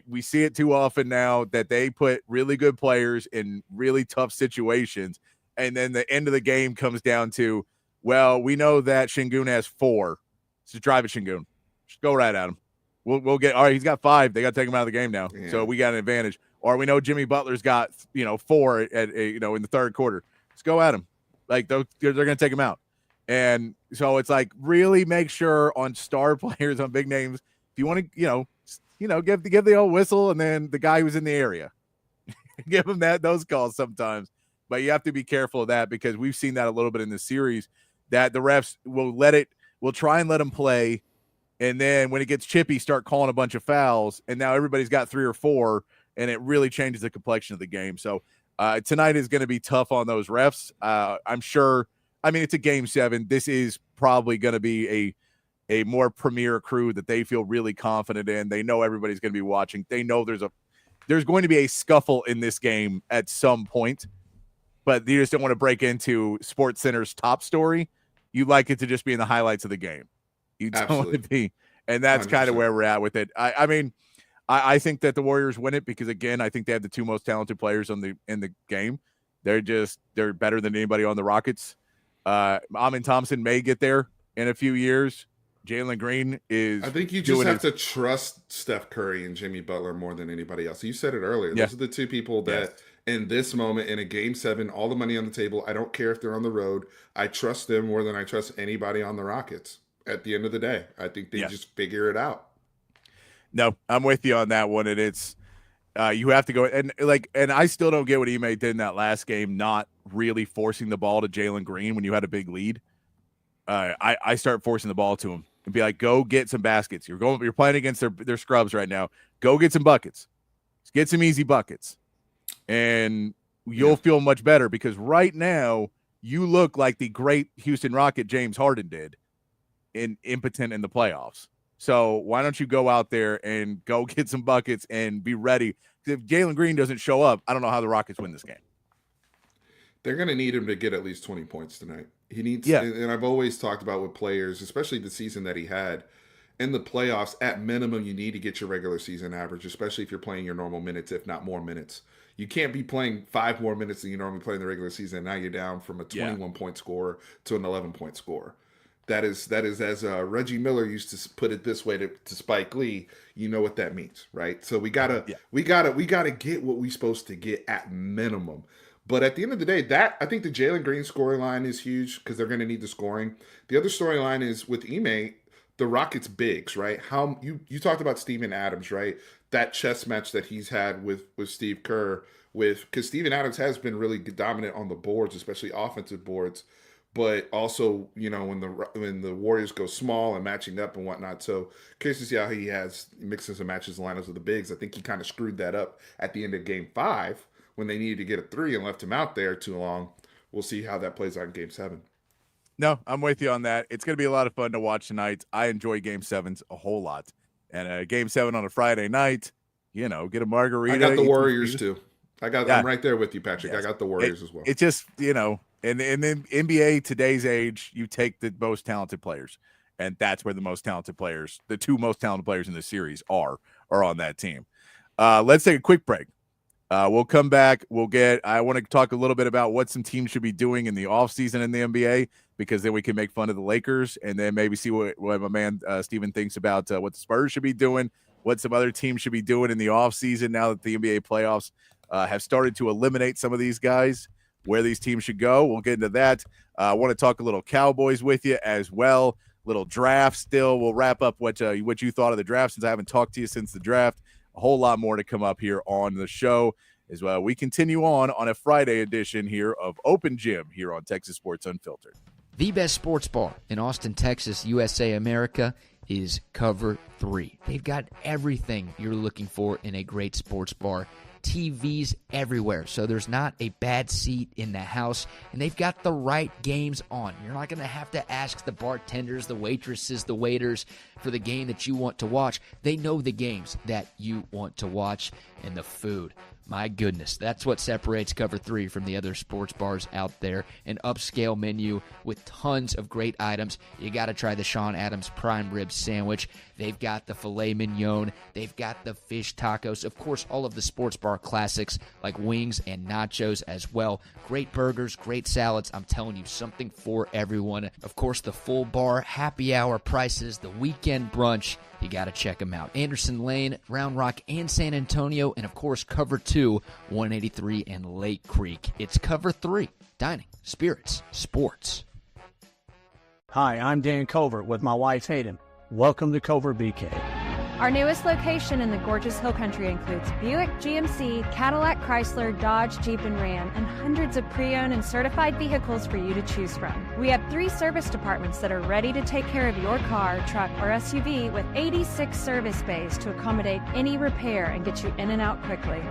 E: We see it too often now that they put really good players in really tough situations, and then the end of the game comes down to, well, we know that Şengün has 4. So drive it, Şengün. Just go right at him. We'll get all right. He's got 5. They got to take him out of the game now, so we got an advantage. Or we know Jimmy Butler's got 4 at in the third quarter. Let's go at him. Like they're going to take him out. And so it's like really make sure on star players, on big names, if you want to, give the old whistle, and then the guy who's in the area, give him those calls sometimes. But you have to be careful of that because we've seen that a little bit in the series that the refs will try and let them play. And then when it gets chippy, start calling a bunch of fouls. And now everybody's got 3 or 4, and it really changes the complexion of the game. So tonight is going to be tough on those refs. I'm sure. I mean, it's a game 7. This is probably going to be a more premier crew that they feel really confident in. They know everybody's going to be watching. They know there's going to be a scuffle in this game at some point, but you just don't want to break into Sports Center's top story. You like it to just be in the highlights of the game. You don't want to be, and that's kind of where we're at with it. I mean, I think that the Warriors win it because, again, I think they have the 2 most talented players in the game. They're better than anybody on the Rockets. Amin Thompson may get there in a few years. Jalen Green is.
D: I think you just have to trust Steph Curry and Jimmy Butler more than anybody else. You said it earlier. Those are the 2 people that in this moment, in a game 7, all the money on the table, I don't care if they're on the road. I trust them more than I trust anybody on the Rockets. At the end of the day, I think they just figure it out.
E: No, I'm with you on that one. And it's, you have to go and I still don't get what Ime did in that last game, not really forcing the ball to Jalen Green when you had a big lead. I start forcing the ball to him and be like, go get some baskets. You're playing against their scrubs right now. Go get some buckets. Get some easy buckets. And you'll feel much better because right now you look like the great Houston Rocket James Harden did impotent in the playoffs. So why don't you go out there and go get some buckets and be ready? If Jalen Green doesn't show up, I don't know how the Rockets win this game.
D: They're going to need him to get at least 20 points tonight. He needs, and I've always talked about with players, especially the season that he had, in the playoffs, at minimum, you need to get your regular season average, especially if you're playing your normal minutes, if not more minutes. You can't be playing 5 more minutes than you normally play in the regular season. Now you're down from a 21-point scorer to an 11-point scorer. That is as Reggie Miller used to put it this way to Spike Lee. You know what that means, right? So we gotta get what we're supposed to get at minimum. But at the end of the day, I think the Jalen Green scoring line is huge because they're going to need the scoring. The other storyline is with Ime, the Rockets bigs, right? How you talked about Steven Adams, right? That chess match that he's had with Steve Kerr, because Steven Adams has been really dominant on the boards, especially offensive boards. But also, when the Warriors go small and matching up and whatnot. So curious to see how he has mixing some matches and lineups with the bigs. I think he kind of screwed that up at the end of Game 5 when they needed to get a 3 and left him out there too long. We'll see how that plays out in Game 7.
E: No, I'm with you on that. It's going to be a lot of fun to watch tonight. I enjoy Game 7s a whole lot. And Game 7 on a Friday night, get a margarita.
D: I got the Warriors too. I'm right there with you, Patrick. Yes. I got the Warriors as well.
E: It's just, and then NBA today's age, you take the most talented players. and that's where the two most talented players in the series are on that team. Let's take a quick break. We'll come back. I want to talk a little bit about what some teams should be doing in the offseason in the NBA, because then we can make fun of the Lakers, and then maybe see what my man Steven thinks about what the Spurs should be doing, what some other teams should be doing in the offseason now that the NBA playoffs have started to eliminate some of these guys, where these teams should go. We'll get into that. I want to talk a little Cowboys with you as well, little draft still. We'll wrap up what you thought of the draft, since I haven't talked to you since the draft. A whole lot more to come up here on the show as well. We continue on a Friday edition here of Open Gym here on Texas Sports Unfiltered.
F: The best sports bar in Austin, Texas, USA, America is Cover 3. They've got everything you're looking for in a great sports bar. TVs everywhere, so there's not a bad seat in the house, and they've got the right games on. You're not going to have to ask the bartenders, the waitresses, the waiters for the game that you want to watch. They know the games that you want to watch, and the food. My goodness, that's what separates Cover 3 from the other sports bars out there. An upscale menu with tons of great items. You got to try the Sean Adams prime rib sandwich. They've got the filet mignon. They've got the fish tacos. Of course, all of the sports bar classics like wings and nachos as well. Great burgers, great salads. I'm telling you, something for everyone. Of course, the full bar, happy hour prices, the weekend brunch. You got to check them out. Anderson Lane, Round Rock, and San Antonio. And, of course, Cover 2, 183 and Lake Creek. It's Cover 3. Dining, spirits, sports.
G: Hi, I'm Dan Covert with my wife Hayden. Welcome to Covert BK.
H: Our newest location in the gorgeous Hill Country includes Buick, GMC, Cadillac, Chrysler, Dodge, Jeep, and Ram, and hundreds of pre-owned and certified vehicles for you to choose from. We have 3 service departments that are ready to take care of your car, truck, or SUV with 86 service bays to accommodate any repair and get you in and out quickly.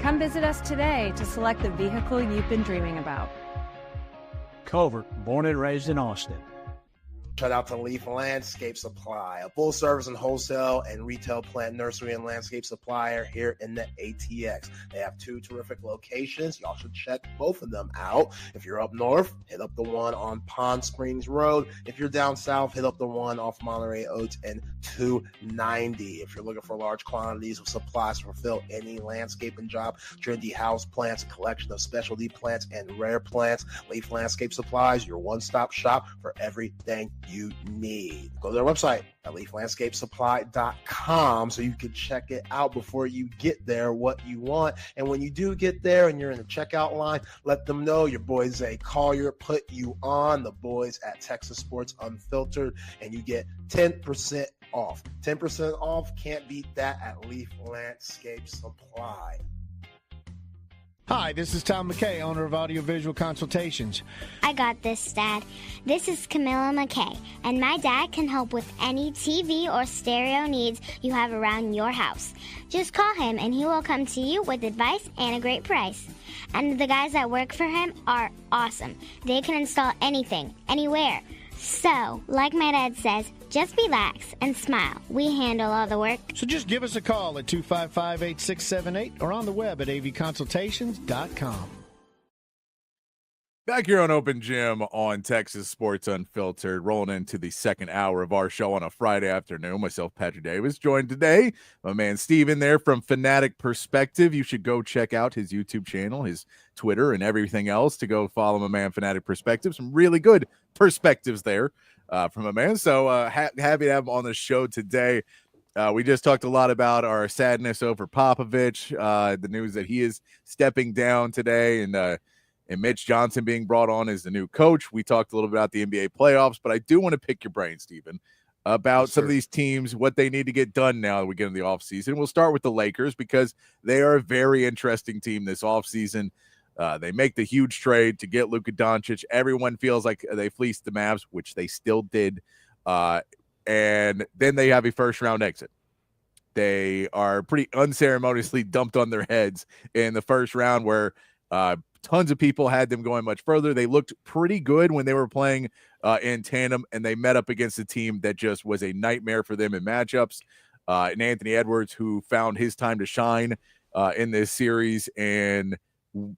H: Come visit us today to select the vehicle you've been dreaming about.
G: Covert, born and raised in Austin.
A: Shout out to Leaf Landscape Supply, a full service and wholesale and retail plant nursery and landscape supplier here in the ATX. They have 2 terrific locations. Y'all should check both of them out. If you're up north, hit up the one on Pond Springs Road. If you're down south, hit up the one off Monterey Oaks and 290. If you're looking for large quantities of supplies to fulfill any landscaping job, trendy house plants, a collection of specialty plants and rare plants, Leaf Landscape Supplies, your one-stop shop for everything you need. Go to their website at leaflandscapesupply.com so you can check it out before you get there, what you want. And when you do get there and you're in the checkout line, let them know your boy Zay Collier put you on, the boys at Texas Sports Unfiltered, and you get 10% off. 10% off, can't beat that at Leaf Landscape Supply.
I: Hi, this is Tom McKay, owner of Audiovisual Consultations.
J: I got this, Dad. This is Camilla McKay, and my dad can help with any TV or stereo needs you have around your house. Just call him and he will come to you with advice and a great price. And the guys that work for him are awesome. They can install anything, anywhere. So, like my dad says, just relax and smile. We handle all the work.
I: So just give us a call at 255-8678 or on the web at avconsultations.com.
E: Back here on Open Gym on Texas Sports Unfiltered, rolling into the second hour of our show on a Friday afternoon. Myself, Patrick Davis, joined today my man Steven there from Fanatic Perspective. You should go check out his YouTube channel, his Twitter, and everything else to go follow my man Fanatic Perspective. Some really good perspectives there from a man. So happy to have him on the show today. We just talked a lot about our sadness over Popovich, the news that he is stepping down today, and Mitch Johnson being brought on as the new coach. We talked a little bit about the NBA playoffs, but I do want to pick your brain, Stephen, about some of these teams, what they need to get done now that we get in the offseason. We'll start with the Lakers because they are a very interesting team this offseason. They make the huge trade to get Luka Doncic. Everyone feels like they fleeced the Mavs, which they still did. And then they have a first-round exit. They are pretty unceremoniously dumped on their heads in the first round where tons of people had them going much further. They looked pretty good when they were playing in tandem, and they met up against a team that just was a nightmare for them in matchups. And Anthony Edwards, who found his time to shine in this series and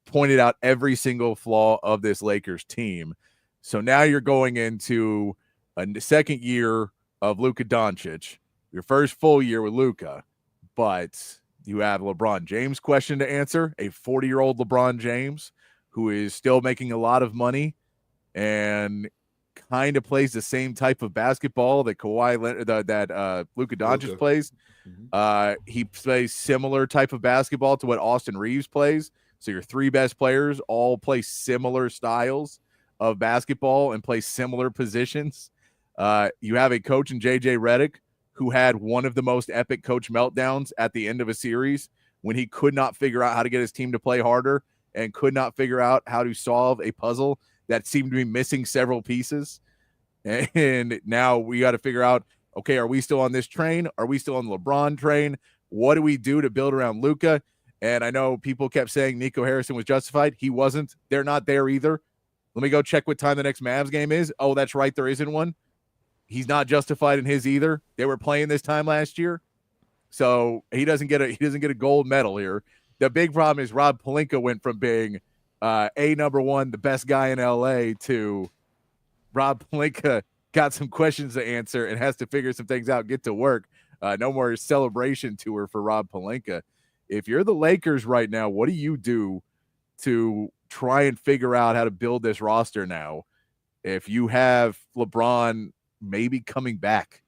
E: pointed out every single flaw of this Lakers team. So now you're going into a second year of Luka Doncic, your first full year with Luka, but you have LeBron James question to answer, a 40-year-old LeBron James who is still making a lot of money and kind of plays the same type of basketball that Luka Doncic plays. He plays similar type of basketball to what Austin Reeves plays. So your three best players all play similar styles of basketball and play similar positions. You have a coach in JJ Redick who had one of the most epic coach meltdowns at the end of a series when he could not figure out how to get his team to play harder and could not figure out how to solve a puzzle that seemed to be missing several pieces. And now we got to figure out, okay, are we still on this train? Are we still on the LeBron train? What do we do to build around Luka? And I know people kept saying Nico Harrison was justified. He wasn't. They're not there either. Let me go check what time the next Mavs game is. Oh, that's right. There isn't one. He's not justified in his either. They were playing this time last year. So he doesn't get a gold medal here. The big problem is Rob Pelinka went from being number one, the best guy in LA, to Rob Pelinka got some questions to answer and has to figure some things out, get to work. No more celebration tour for Rob Pelinka. If you're the Lakers right now, what do you do to try and figure out how to build this roster now if you have LeBron maybe coming back?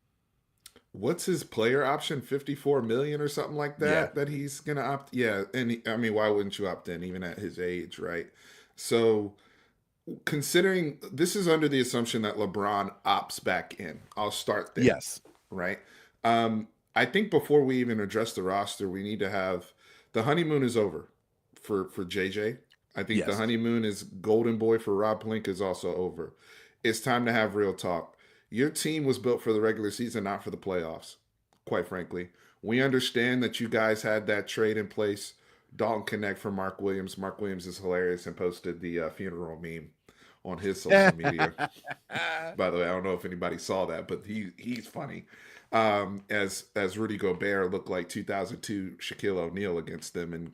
D: What's his player option? 54 million or something like that, that he's going to opt. Yeah. And I mean, why wouldn't you opt in even at his age? Right. So considering this is under the assumption that LeBron opts back in, I'll start there.
E: Yes.
D: Right. I think before we even address the roster, we need to have the honeymoon is over for JJ. I think the honeymoon is golden boy for Rob Pelinka is also over. It's time to have real talk. Your team was built for the regular season, not for the playoffs, quite frankly. We understand that you guys had that trade in place, Dalton Connect for Mark Williams. Mark Williams is hilarious and posted the funeral meme on his social media. By the way, I don't know if anybody saw that, but he's funny. As Rudy Gobert looked like 2002 Shaquille O'Neal against them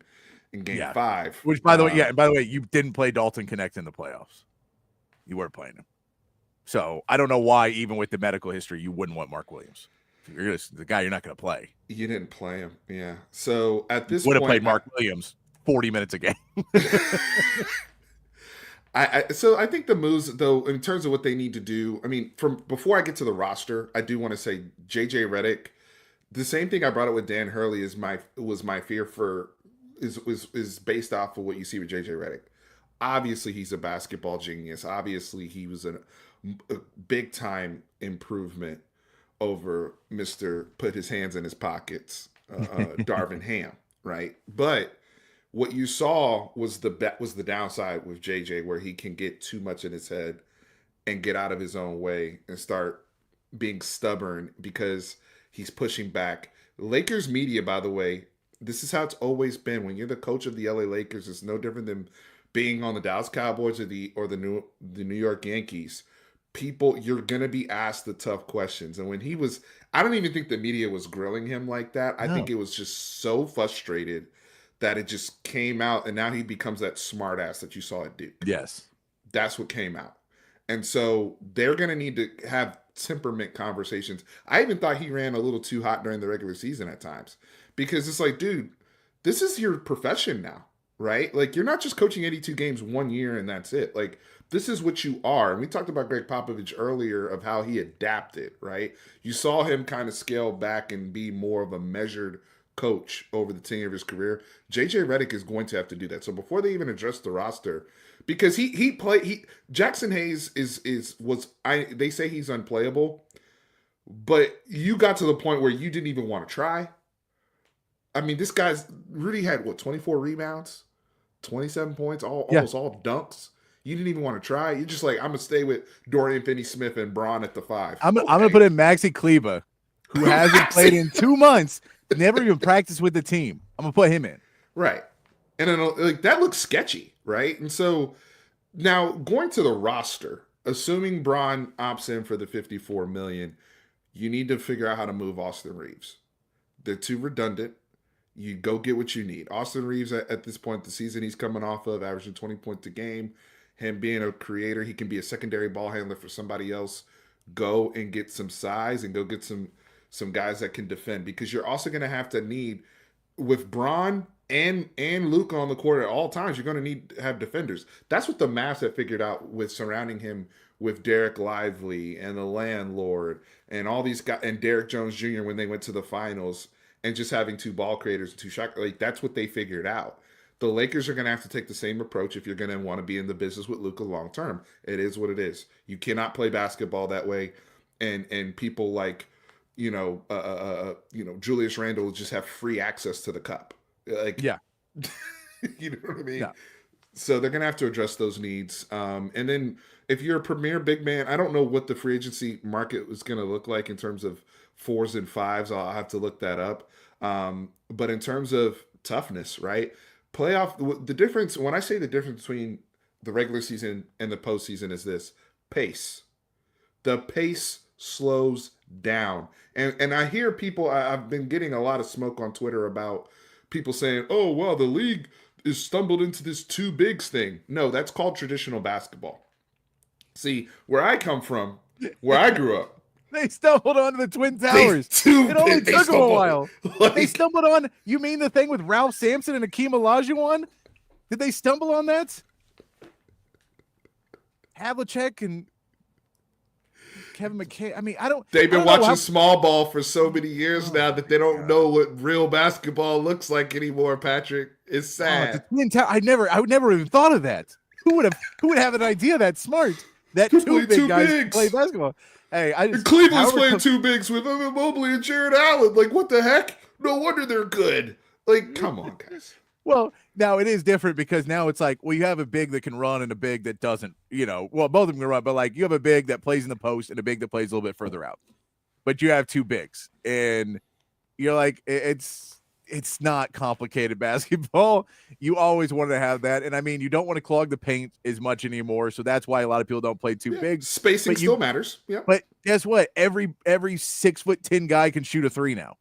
D: in Game 5.
E: Which, by the way, you didn't play Dalton Connect in the playoffs. You weren't playing him. So I don't know why, even with the medical history, you wouldn't want Mark Williams. You're the guy you're not going to play.
D: You didn't play him, yeah. So at this
E: would
D: point,
E: have played Mark Williams 40 minutes a game.
D: So I think the moves, though, in terms of what they need to do, I mean, from before I get to the roster, I do want to say JJ Redick. The same thing I brought up with Dan Hurley is my fear for is based off of what you see with JJ Redick. Obviously, he's a basketball genius. Obviously, he was a big time improvement over Mr. Put his hands in his pockets, Darvin Ham, right? But what you saw was the downside with JJ, where he can get too much in his head and get out of his own way and start being stubborn because he's pushing back. Lakers media, by the way, this is how it's always been. When you're the coach of the LA Lakers, it's no different than being on the Dallas Cowboys or the New York Yankees. People, you're gonna be asked the tough questions. And when he was, I don't even think the media was grilling him like that. I think it was just so frustrated that it just came out, and now he becomes that smart ass that you saw at Duke.
E: Yes.
D: That's what came out. And so they're going to need to have temperament conversations. I even thought he ran a little too hot during the regular season at times, because it's like, dude, this is your profession now, right? Like, you're not just coaching 82 games 1 year and that's it. Like, this is what you are. And we talked about Greg Popovich earlier of how he adapted, right? You saw him kind of scale back and be more of a measured coach over the tenure of his career. JJ Redick is going to have to do that. So before they even address the roster, because Jackson Hayes they say he's unplayable, but you got to the point where you didn't even want to try. I mean, this guy's Rudy had 24 rebounds, 27 points, almost all dunks. You didn't even want to try. You're just like, I'm gonna stay with Dorian Finney-Smith and Braun at the 5.
E: I'm gonna put in Maxi Kleba, who hasn't played in 2 months, never even practiced with the team. I'm gonna put him in.
D: Right. And then, like, that looks sketchy, right? And so now going to the roster, assuming Braun opts in for the $54 million, you need to figure out how to move Austin Reeves. They're too redundant. You go get what you need. Austin Reeves, at this point, the season he's coming off of, averaging 20 points a game, him being a creator, he can be a secondary ball handler for somebody else. go and get some size and go get some guys that can defend, because you're also going to have to need, with Braun and Luka on the court at all times, you're going to need to have defenders. That's what the Mavs have figured out with surrounding him with Derek Lively and the Landlord and all these guys, and Derek Jones Jr. when they went to the finals, and just having 2 ball creators and 2 shot, like that's what they figured out. The Lakers are going to have to take the same approach if you're going to want to be in the business with Luka long term. It is what it is. You cannot play basketball that way, and people like Julius Randle just have free access to the cup. Like,
E: yeah,
D: you know what I mean?
E: Yeah.
D: So they're going to have to address those needs. And then if you're a premier big man, I don't know what the free agency market is going to look like in terms of 4s and 5s. I'll have to look that up. But in terms of toughness, right? The difference, when I say the difference between the regular season and the postseason is this: pace. The pace slows down. And I hear people, I've been getting a lot of smoke on Twitter about people saying, oh, well, the league is stumbled into this 2 bigs thing. No, that's called traditional basketball. See, where I come from, where I grew up,
E: they stumbled onto the Twin Towers. It only took them a while. They stumbled on, you mean the thing with Ralph Sampson and Akeem Olajuwon? Did they stumble on that? Havlicek and Kevin McKay. I mean,
D: they've been watching small ball for so many years now that they don't know what real basketball looks like anymore, Patrick. It's sad.
E: I would never even thought of that. Who would have an idea that smart? That 2 big guys play basketball. Hey,
D: Cleveland's playing 2 bigs with Evan Mobley and Jared Allen. Like, what the heck? No wonder they're good. Like, come on, guys.
E: Well, now it is different because now it's like, well, you have a big that can run and a big that doesn't, well, both of them can run, but like you have a big that plays in the post and a big that plays a little bit further out. But you have 2 bigs, and you're like, it's not complicated basketball. You always wanted to have that. And I mean, you don't want to clog the paint as much anymore. So that's why a lot of people don't play 2 bigs.
D: Spacing still matters. Yeah.
E: But guess what? Every 6'10" guy can shoot a 3 now.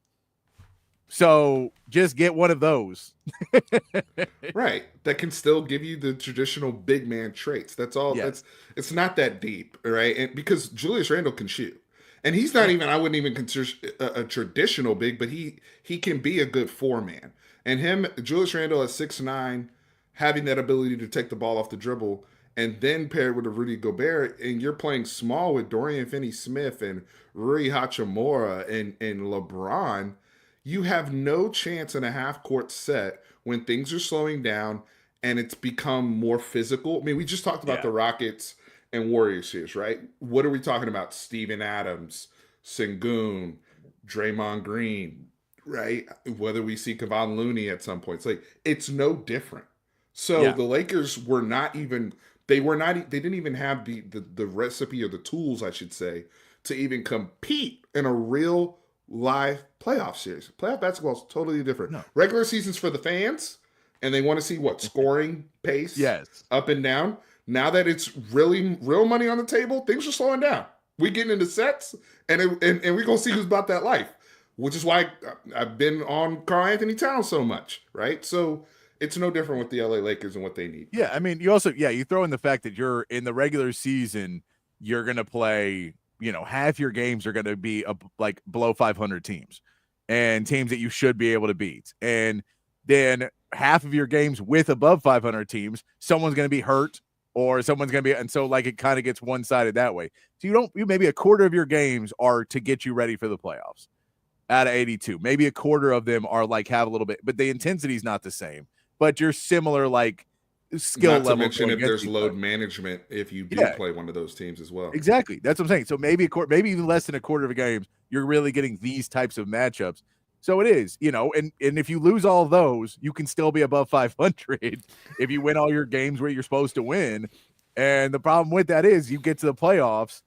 E: So just get one of those.
D: Right. That can still give you the traditional big man traits. That's all.
E: Yes.
D: It's not that deep. Right. And because Julius Randle can shoot. And he's not even, I wouldn't even consider a traditional big, but he can be a good 4-man. And Julius Randle at 6'9", having that ability to take the ball off the dribble, and then paired with a Rudy Gobert, and you're playing small with Dorian Finney-Smith and Rui Hachimura and LeBron, you have no chance in a half-court set when things are slowing down and it's become more physical. I mean, we just talked about the Rockets and Warriors series, right? What are we talking about? Steven Adams, Sengun, Draymond Green, right? Whether we see Kevon Looney at some points, like it's no different. So the Lakers were not even, they didn't even have the recipe or the tools, I should say, to even compete in a real live playoff series. Playoff basketball is totally different. No. Regular season's for the fans, and they want to see what scoring pace, up and down. Now that it's really real money on the table, things are slowing down. We getting into sets, and we're gonna see who's about that life, which is why I've been on Karl Anthony Towns so much, right? So it's no different with the LA Lakers and what they need.
E: Yeah, I mean, you also you throw in the fact that you're in the regular season, you're gonna play, half your games are gonna be like below 500 teams, and teams that you should be able to beat, and then half of your games with above 500 teams, someone's gonna be hurt. Or someone's going to be, and so like it kind of gets one-sided that way. So maybe a quarter of your games are to get you ready for the playoffs out of 82. Maybe a quarter of them are like have a little bit, but the intensity is not the same. But you're similar like skill level.
D: Not to mention if there's load management if you do play one of those teams as well.
E: Exactly. That's what I'm saying. So maybe maybe even less than a quarter of a game, you're really getting these types of matchups. So it is, and if you lose all of those, you can still be above 500 if you win all your games where you're supposed to win. And the problem with that is you get to the playoffs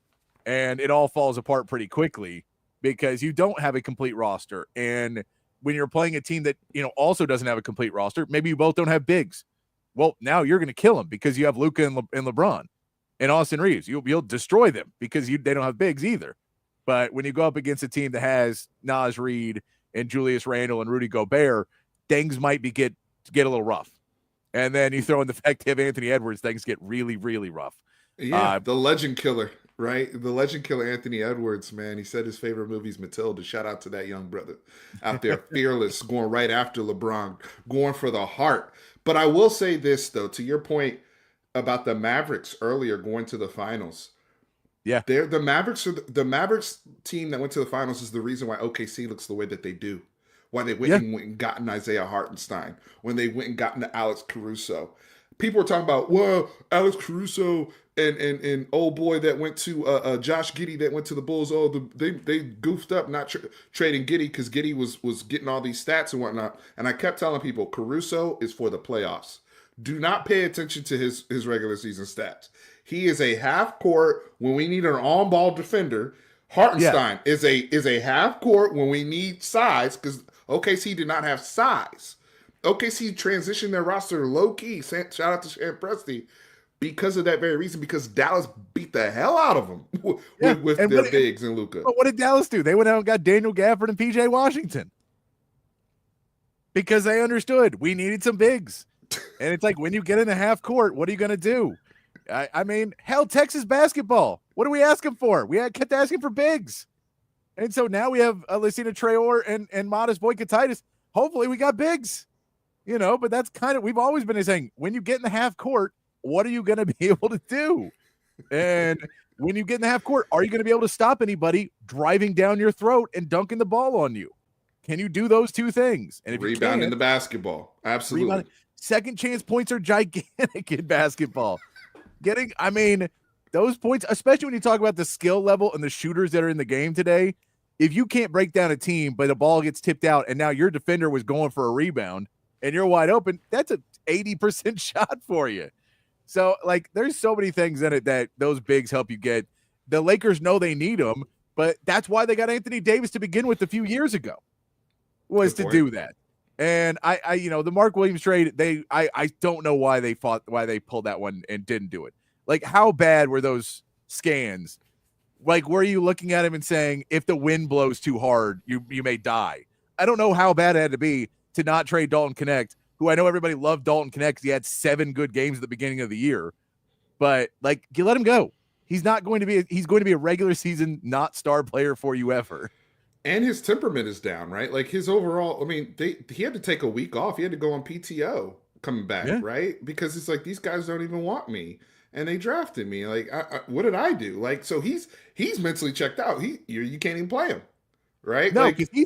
E: and it all falls apart pretty quickly because you don't have a complete roster. And when you're playing a team that, also doesn't have a complete roster, maybe you both don't have bigs. Well, now you're going to kill them because you have Luka and LeBron and Austin Reeves. You'll destroy them because they don't have bigs either. But when you go up against a team that has Naz Reid and Julius Randle and Rudy Gobert, things might get a little rough. And then you throw in the fact you have Anthony Edwards, things get really, really rough.
D: Yeah, the legend killer, right? The legend killer Anthony Edwards, man. He said his favorite movie is Matilda. Shout out to that young brother out there, fearless, going right after LeBron, going for the heart. But I will say this, though, to your point about the Mavericks earlier going to the finals.
E: Yeah,
D: the Mavericks team that went to the finals is the reason why OKC looks the way that they do. Why they went and gotten Isaiah Hartenstein, when they went and gotten Alex Caruso. People were talking about, well, Alex Caruso and old boy that went to Josh Giddey that went to the Bulls. Oh, they goofed up not trading Giddey because Giddey was getting all these stats and whatnot. And I kept telling people, Caruso is for the playoffs. Do not pay attention to his regular season stats. He is a half court when we need an on-ball defender. Hartenstein is a half court when we need size, because OKC did not have size. OKC transitioned their roster low key. Shout out to Shan Presti because of that very reason. Because Dallas beat the hell out of them with their bigs and Luka.
E: But what did Dallas do? They went out and got Daniel Gafford and PJ Washington because they understood we needed some bigs. And it's like, when you get in the half court, what are you going to do? I mean, hell, Texas basketball. What are we asking for? We kept asking for bigs. And so now we have Alessina Traore and Modest Boykatitis. Hopefully we got bigs, but that's kind of, we've always been saying, when you get in the half court, what are you going to be able to do? And when you get in the half court, are you going to be able to stop anybody driving down your throat and dunking the ball on you? Can you do those two things? And if
D: rebound in the basketball. Absolutely.
E: Second chance points are gigantic in basketball. Those points, especially when you talk about the skill level and the shooters that are in the game today, if you can't break down a team, but the ball gets tipped out and now your defender was going for a rebound and you're wide open, that's a 80% shot for you. So, there's so many things in it that those bigs help you get. The Lakers know they need them, but that's why they got Anthony Davis to begin with a few years ago, was to do that. And I the Mark Williams trade, I don't know why they pulled that one and didn't do it. How bad were those scans? Were you looking at him and saying, if the wind blows too hard, you may die? I don't know how bad it had to be to not trade Dalton Knecht, who I know everybody loved Dalton Knecht because he had 7 good games at the beginning of the year. But you let him go. He's going to be a regular season, not star player for you ever.
D: And his temperament is down, right? His overall, he had to take a week off. He had to go on PTO coming back, right? Because it's these guys don't even want me. And they drafted me. What did I do? So he's mentally checked out. You can't even play him, right?
E: No, because he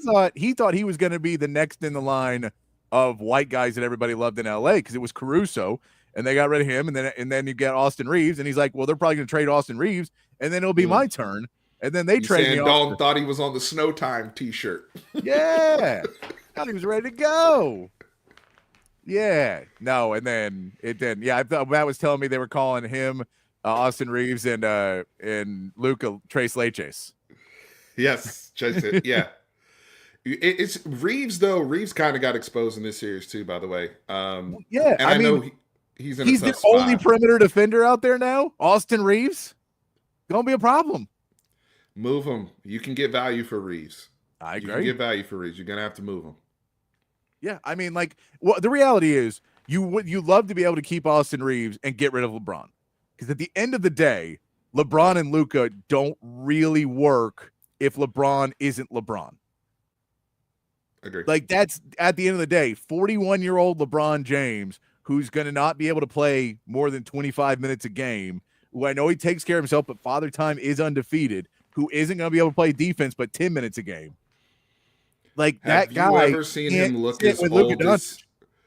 E: thought he was going to be the next in the line of white guys that everybody loved in LA, because it was Caruso, and they got rid of him, and then you get Austin Reeves, and he's like, well, they're probably going to trade Austin Reeves, and then it'll be my turn, and then they trade me.
D: Dalton thought he was on the Snow Time T-shirt.
E: Yeah, thought he was ready to go. Yeah, no, and then it didn't. Yeah, I thought Matt was telling me they were calling him Austin Reeves and Luka Tres Leches.
D: Yes, yeah. It's Reeves though. Reeves kind of got exposed in this series too, by the way. And I know he's the
E: only perimeter defender out there now. Austin Reeves, gonna be a problem.
D: Move him. You can get value for Reeves.
E: I agree.
D: You can get value for Reeves. You're gonna have to move him.
E: Yeah, the reality is you love to be able to keep Austin Reeves and get rid of LeBron, because at the end of the day, LeBron and Luka don't really work if LeBron isn't LeBron.
D: Agree.
E: That's at the end of the day, 41-year-old LeBron James, who's going to not be able to play more than 25 minutes a game, who I know he takes care of himself, but Father Time is undefeated, who isn't going to be able to play defense but 10 minutes a game. Have you ever seen him look as old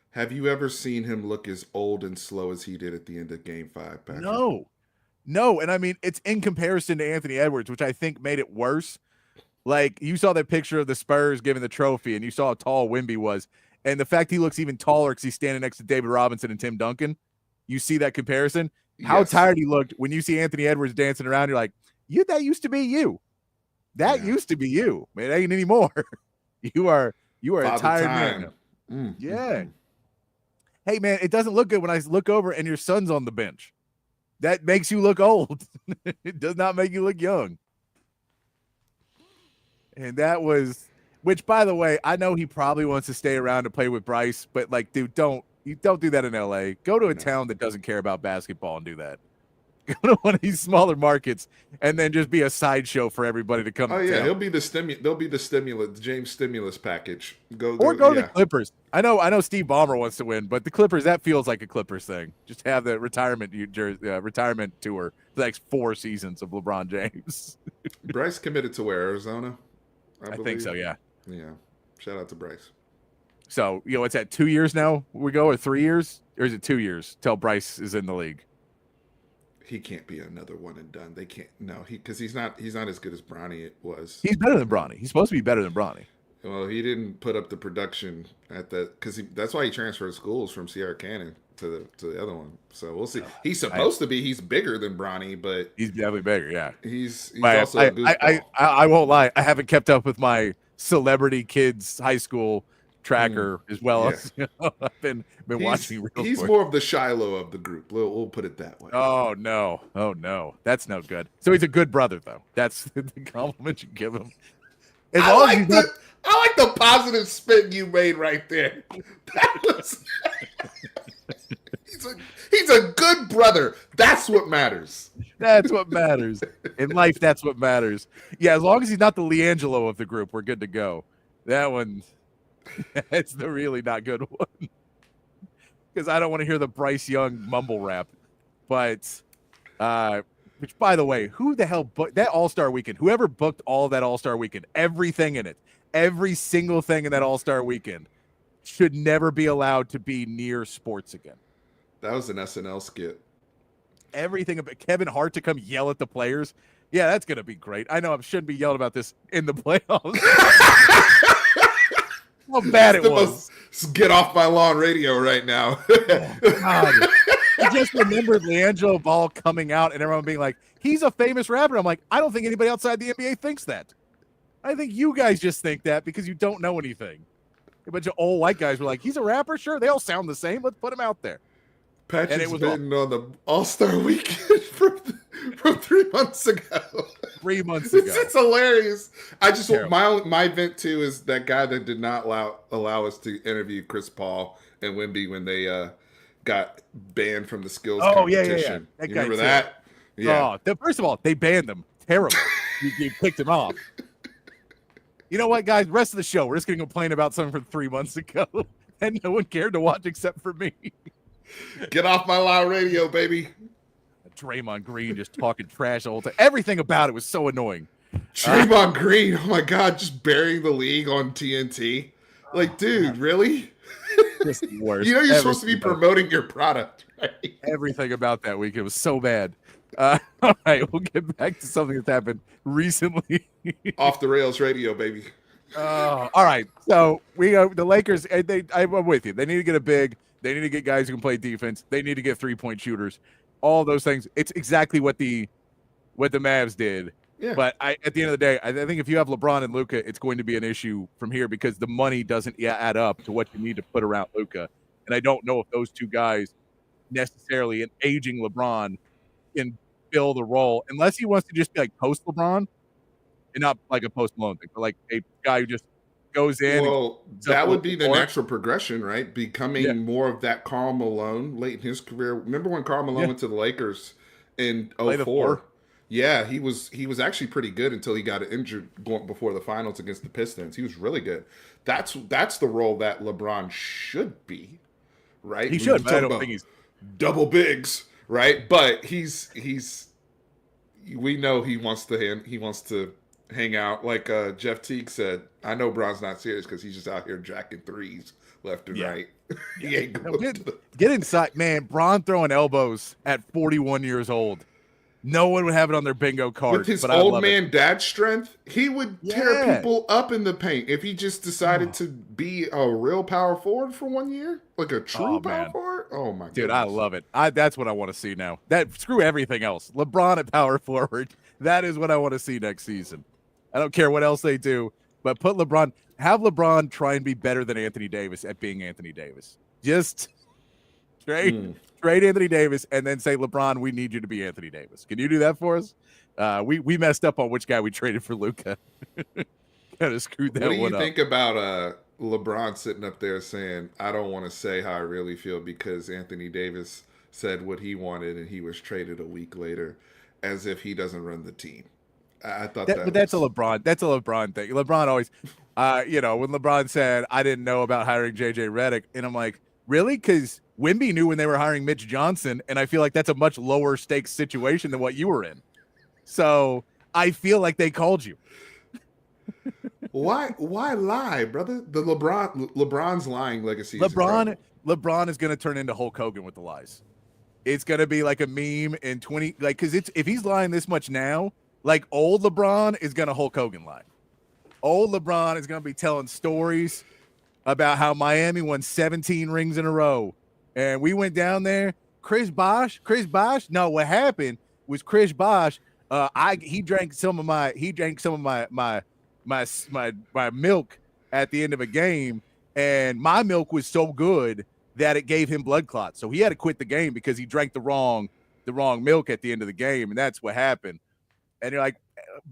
D: Have you ever seen him look as old and slow as he did at the end of Game 5? Patrick?
E: No. And it's in comparison to Anthony Edwards, which I think made it worse. You saw that picture of the Spurs giving the trophy, and you saw how tall Wemby was. And the fact he looks even taller because he's standing next to David Robinson and Tim Duncan. You see that comparison? How tired he looked when you see Anthony Edwards dancing around. You're like, that used to be you. That used to be you. Man, it ain't anymore. You are a tired man. Yeah. Hey, man, it doesn't look good when I look over and your son's on the bench. That makes you look old. It does not make you look young. And that was, which, by the way, I know he probably wants to stay around to play with Bryce, but dude, don't do that in LA. Go to a town that doesn't care about basketball and do that. Go to one of these smaller markets and then just be a sideshow for everybody to come.
D: Oh
E: to
D: yeah,
E: town.
D: they'll be the stimulus, James stimulus package. Go
E: to the Clippers. I know Steve Ballmer wants to win, but the Clippers, that feels like a Clippers thing. Just have the retirement tour for the next 4 seasons of LeBron James.
D: Bryce committed to where? Arizona?
E: I think so, yeah.
D: Yeah. Shout out to Bryce.
E: So, it's at 2 years now we go, or 3 years? Or is it 2 years till Bryce is in the league?
D: He can't be another one and done. They can't. No, because he's not as good as Bronny was.
E: He's better than Bronny. He's supposed to be better than Bronny.
D: Well, he didn't put up the production at because that's why he transferred schools from Sierra Canyon to the other one. So we'll see. He's supposed to be. He's bigger than Bronny, but
E: he's definitely bigger. Yeah,
D: he's also a goofball.
E: I won't lie. I haven't kept up with my celebrity kids high school tracker as well as I've been watching real
D: he's
E: sports.
D: More of the Shiloh of the group. We'll put it that way.
E: Oh no, that's no good. So he's a good brother though. That's the compliment you give him.
D: I like the positive spin you made right there. That was he's a good brother. That's what matters.
E: That's what matters in life. That's what matters. Yeah, as long as he's not the LiAngelo of the group, we're good to go. That one. That's the really not good one, because I don't want to hear the Bryce Young mumble rap. But, which by the way, who the hell booked that All-Star Weekend? Whoever booked all of that All-Star Weekend, everything in it, every single thing in that All-Star Weekend, should never be allowed to be near sports again.
D: That was an SNL skit.
E: Everything about Kevin Hart to come yell at the players. Yeah, that's gonna be great. I know I shouldn't be yelling about this in the playoffs. How bad it was.
D: Get off my lawn radio right now.
E: God. I just remembered LiAngelo Ball coming out and everyone being like, he's a famous rapper. I'm like, I don't think anybody outside the NBA thinks that. I think you guys just think that because you don't know anything. A bunch of old white guys were like, he's a rapper? Sure, they all sound the same. Let's put him out there.
D: Patrick's been on the All-Star Weekend from 3 months ago.
E: 3 months ago.
D: It's hilarious. I just my vent too is that guy that did not allow us to interview Chris Paul and Wemby when they got banned from the skills competition.
E: Yeah.
D: You remember that? Yeah.
E: Oh, first of all, they banned them. Terrible. you kicked him off. You know what, guys? The rest of the show, we're just going to complain about something from 3 months ago, and no one cared to watch except for me.
D: Get off my loud radio, baby.
E: Draymond Green just talking trash the whole time. Everything about it was so annoying.
D: Draymond Green, oh my God, just burying the league on TNT. Like, dude, really?
E: Just the worst.
D: You know you're supposed to be promoting your product, right?
E: Everything about that week, it was so bad. All right, we'll get back to something that's happened recently.
D: Off the rails radio, baby.
E: All right, so the Lakers. I'm with you. They need to get a big. They need to get guys who can play defense. They need to get 3-point shooters. All those things. It's exactly what the Mavs did.
D: Yeah.
E: But at the end of the day, I think if you have LeBron and Luka, it's going to be an issue from here because the money doesn't add up to what you need to put around Luka. And I don't know if those two guys necessarily, an aging LeBron, can fill the role unless he wants to just be like post LeBron and not like a post Malone thing, but like a guy who just goes in.
D: Well, that would be the natural progression, right? Becoming more of that Karl Malone late in his career. Remember when Karl Malone went to the Lakers in 2004? Yeah, he was actually pretty good until he got injured before the finals against the Pistons. He was really good. That's the role that LeBron should be, right?
E: He should, but I don't think he's
D: double bigs, right? But he's we know he wants to hang out. Like Jeff Teague said, I know Bron's not serious because he's just out here jacking threes left and right. He ain't going
E: get inside, man. Bron throwing elbows at 41 years old. No one would have it on their bingo card.
D: With his old man dad strength, he would tear people up in the paint if he just decided to be a real power forward for 1 year, like a true power forward. Oh my god,
E: dude, I love it. That's what I want to see now. Screw everything else. LeBron at power forward. That is what I want to see next season. I don't care what else they do, but have LeBron try and be better than Anthony Davis at being Anthony Davis. Just trade Anthony Davis and then say, LeBron, we need you to be Anthony Davis. Can you do that for us? We messed up on which guy we traded for Luka. Kind of screwed that one up.
D: What do you think about LeBron sitting up there saying, I don't want to say how I really feel because Anthony Davis said what he wanted, and he was traded a week later, as if he doesn't run the team. I thought
E: but that's a LeBron. That's a LeBron thing. LeBron always, when LeBron said, "I didn't know about hiring JJ Redick," and I'm like, really? Because Wemby knew when they were hiring Mitch Johnson, and I feel like that's a much lower stakes situation than what you were in. So I feel like they called you.
D: Why lie, brother? The LeBron's lying legacy.
E: LeBron is going to turn into Hulk Hogan with the lies. It's going to be like a meme in 20, like, because if he's lying this much now, like old LeBron is going to Hulk Hogan lie. Old LeBron is going to be telling stories about how Miami won 17 rings in a row, and we went down there. Chris Bosh. No, what happened was Chris Bosh. He drank some of my milk at the end of a game, and my milk was so good that it gave him blood clots. So he had to quit the game because he drank the wrong milk at the end of the game, and that's what happened. And you're like,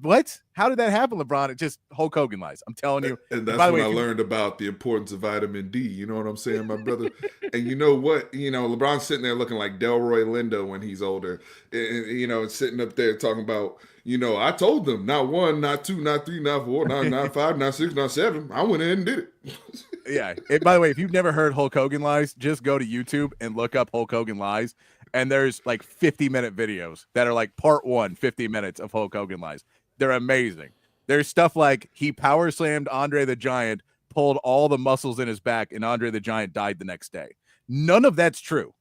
E: what? How did that happen, LeBron? It just Hulk Hogan lies. I'm telling you.
D: And that's when I learned about the importance of vitamin D. You know what I'm saying, my brother? And you know what? LeBron's sitting there looking like Delroy Lindo when he's older. And, sitting up there talking about, I told them not 1, not 2, not 3, not 4, not 5, not 6, not 7. I went in and did it.
E: Yeah. And by the way, if you've never heard Hulk Hogan lies, just go to YouTube and look up Hulk Hogan lies. And there's like 50-minute videos that are like part 1, 50 minutes of Hulk Hogan lies. They're amazing. There's stuff like he power slammed Andre the Giant, pulled all the muscles in his back, and Andre the Giant died the next day. None of that's true.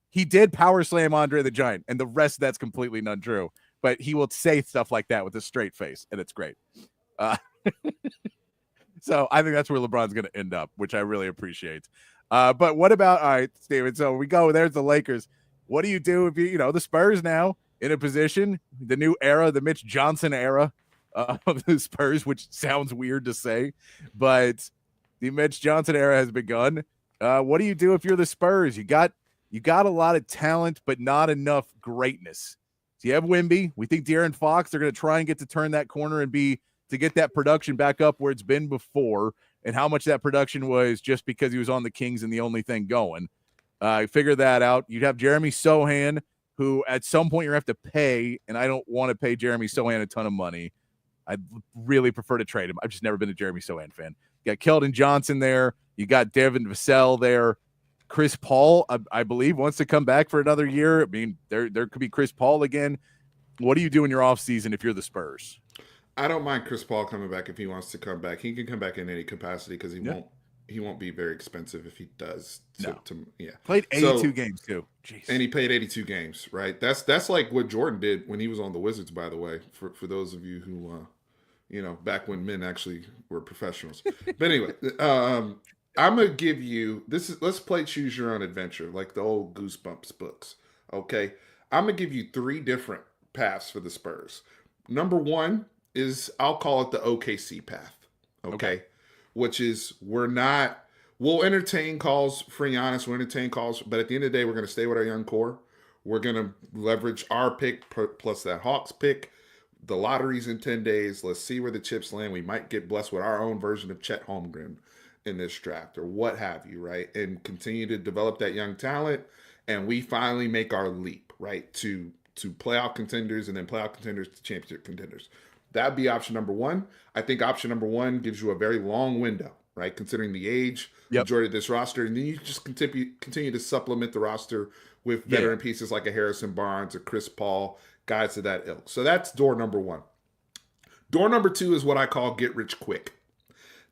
E: He did power slam Andre the Giant, and the rest of that's completely not true. But he will say stuff like that with a straight face, and it's great. So I think that's where LeBron's going to end up, which I really appreciate. But what about, all right, Steven, so we go, there's the Lakers. What do you do if the Spurs now in a position, the new era, the Mitch Johnson era of the Spurs, which sounds weird to say, but the Mitch Johnson era has begun. What do you do if you're the Spurs? You got a lot of talent, but not enough greatness. So you have Wemby. We think De'Aaron Fox, they're going to try and get to turn that corner and to get that production back up where it's been before, and how much that production was just because he was on the Kings and the only thing going. Figure that out. You'd have Jeremy Sohan, who at some point you're going to have to pay, and I don't want to pay Jeremy Sohan a ton of money. I'd really prefer to trade him. I've just never been a Jeremy Sohan fan. You got Keldon Johnson there. You got Devin Vassell there. Chris Paul, I believe, wants to come back for another year. I mean, there could be Chris Paul again. What do you do in your offseason if you're the Spurs?
D: I don't mind Chris Paul coming back if he wants to come back. He can come back in any capacity because he won't be very expensive if he does.
E: Played 82 games too. Jeez.
D: And he played 82 games, right? That's like what Jordan did when he was on the Wizards, by the way, for those of you who back when men actually were professionals. But anyway, I'm gonna give you let's play Choose Your Own Adventure, like the old Goosebumps books. Okay. I'm gonna give you 3 different paths for the Spurs. Number 1 is, I'll call it the OKC path. Okay. Which is, we'll entertain calls for Giannis, we'll entertain calls, but at the end of the day, we're going to stay with our young core. We're going to leverage our pick plus that Hawks pick. The lottery's in 10 days. Let's see where the chips land. We might get blessed with our own version of Chet Holmgren in this draft or what have you, right? And continue to develop that young talent. And we finally make our leap, right, to playoff contenders, and then playoff contenders to championship contenders. That'd be option number 1. I think option number 1 gives you a very long window, right? Considering the age, majority of this roster. And then you just continue to supplement the roster with veteran pieces like a Harrison Barnes, a Chris Paul, guys of that ilk. So that's door number 1. Door number 2 is what I call get rich quick.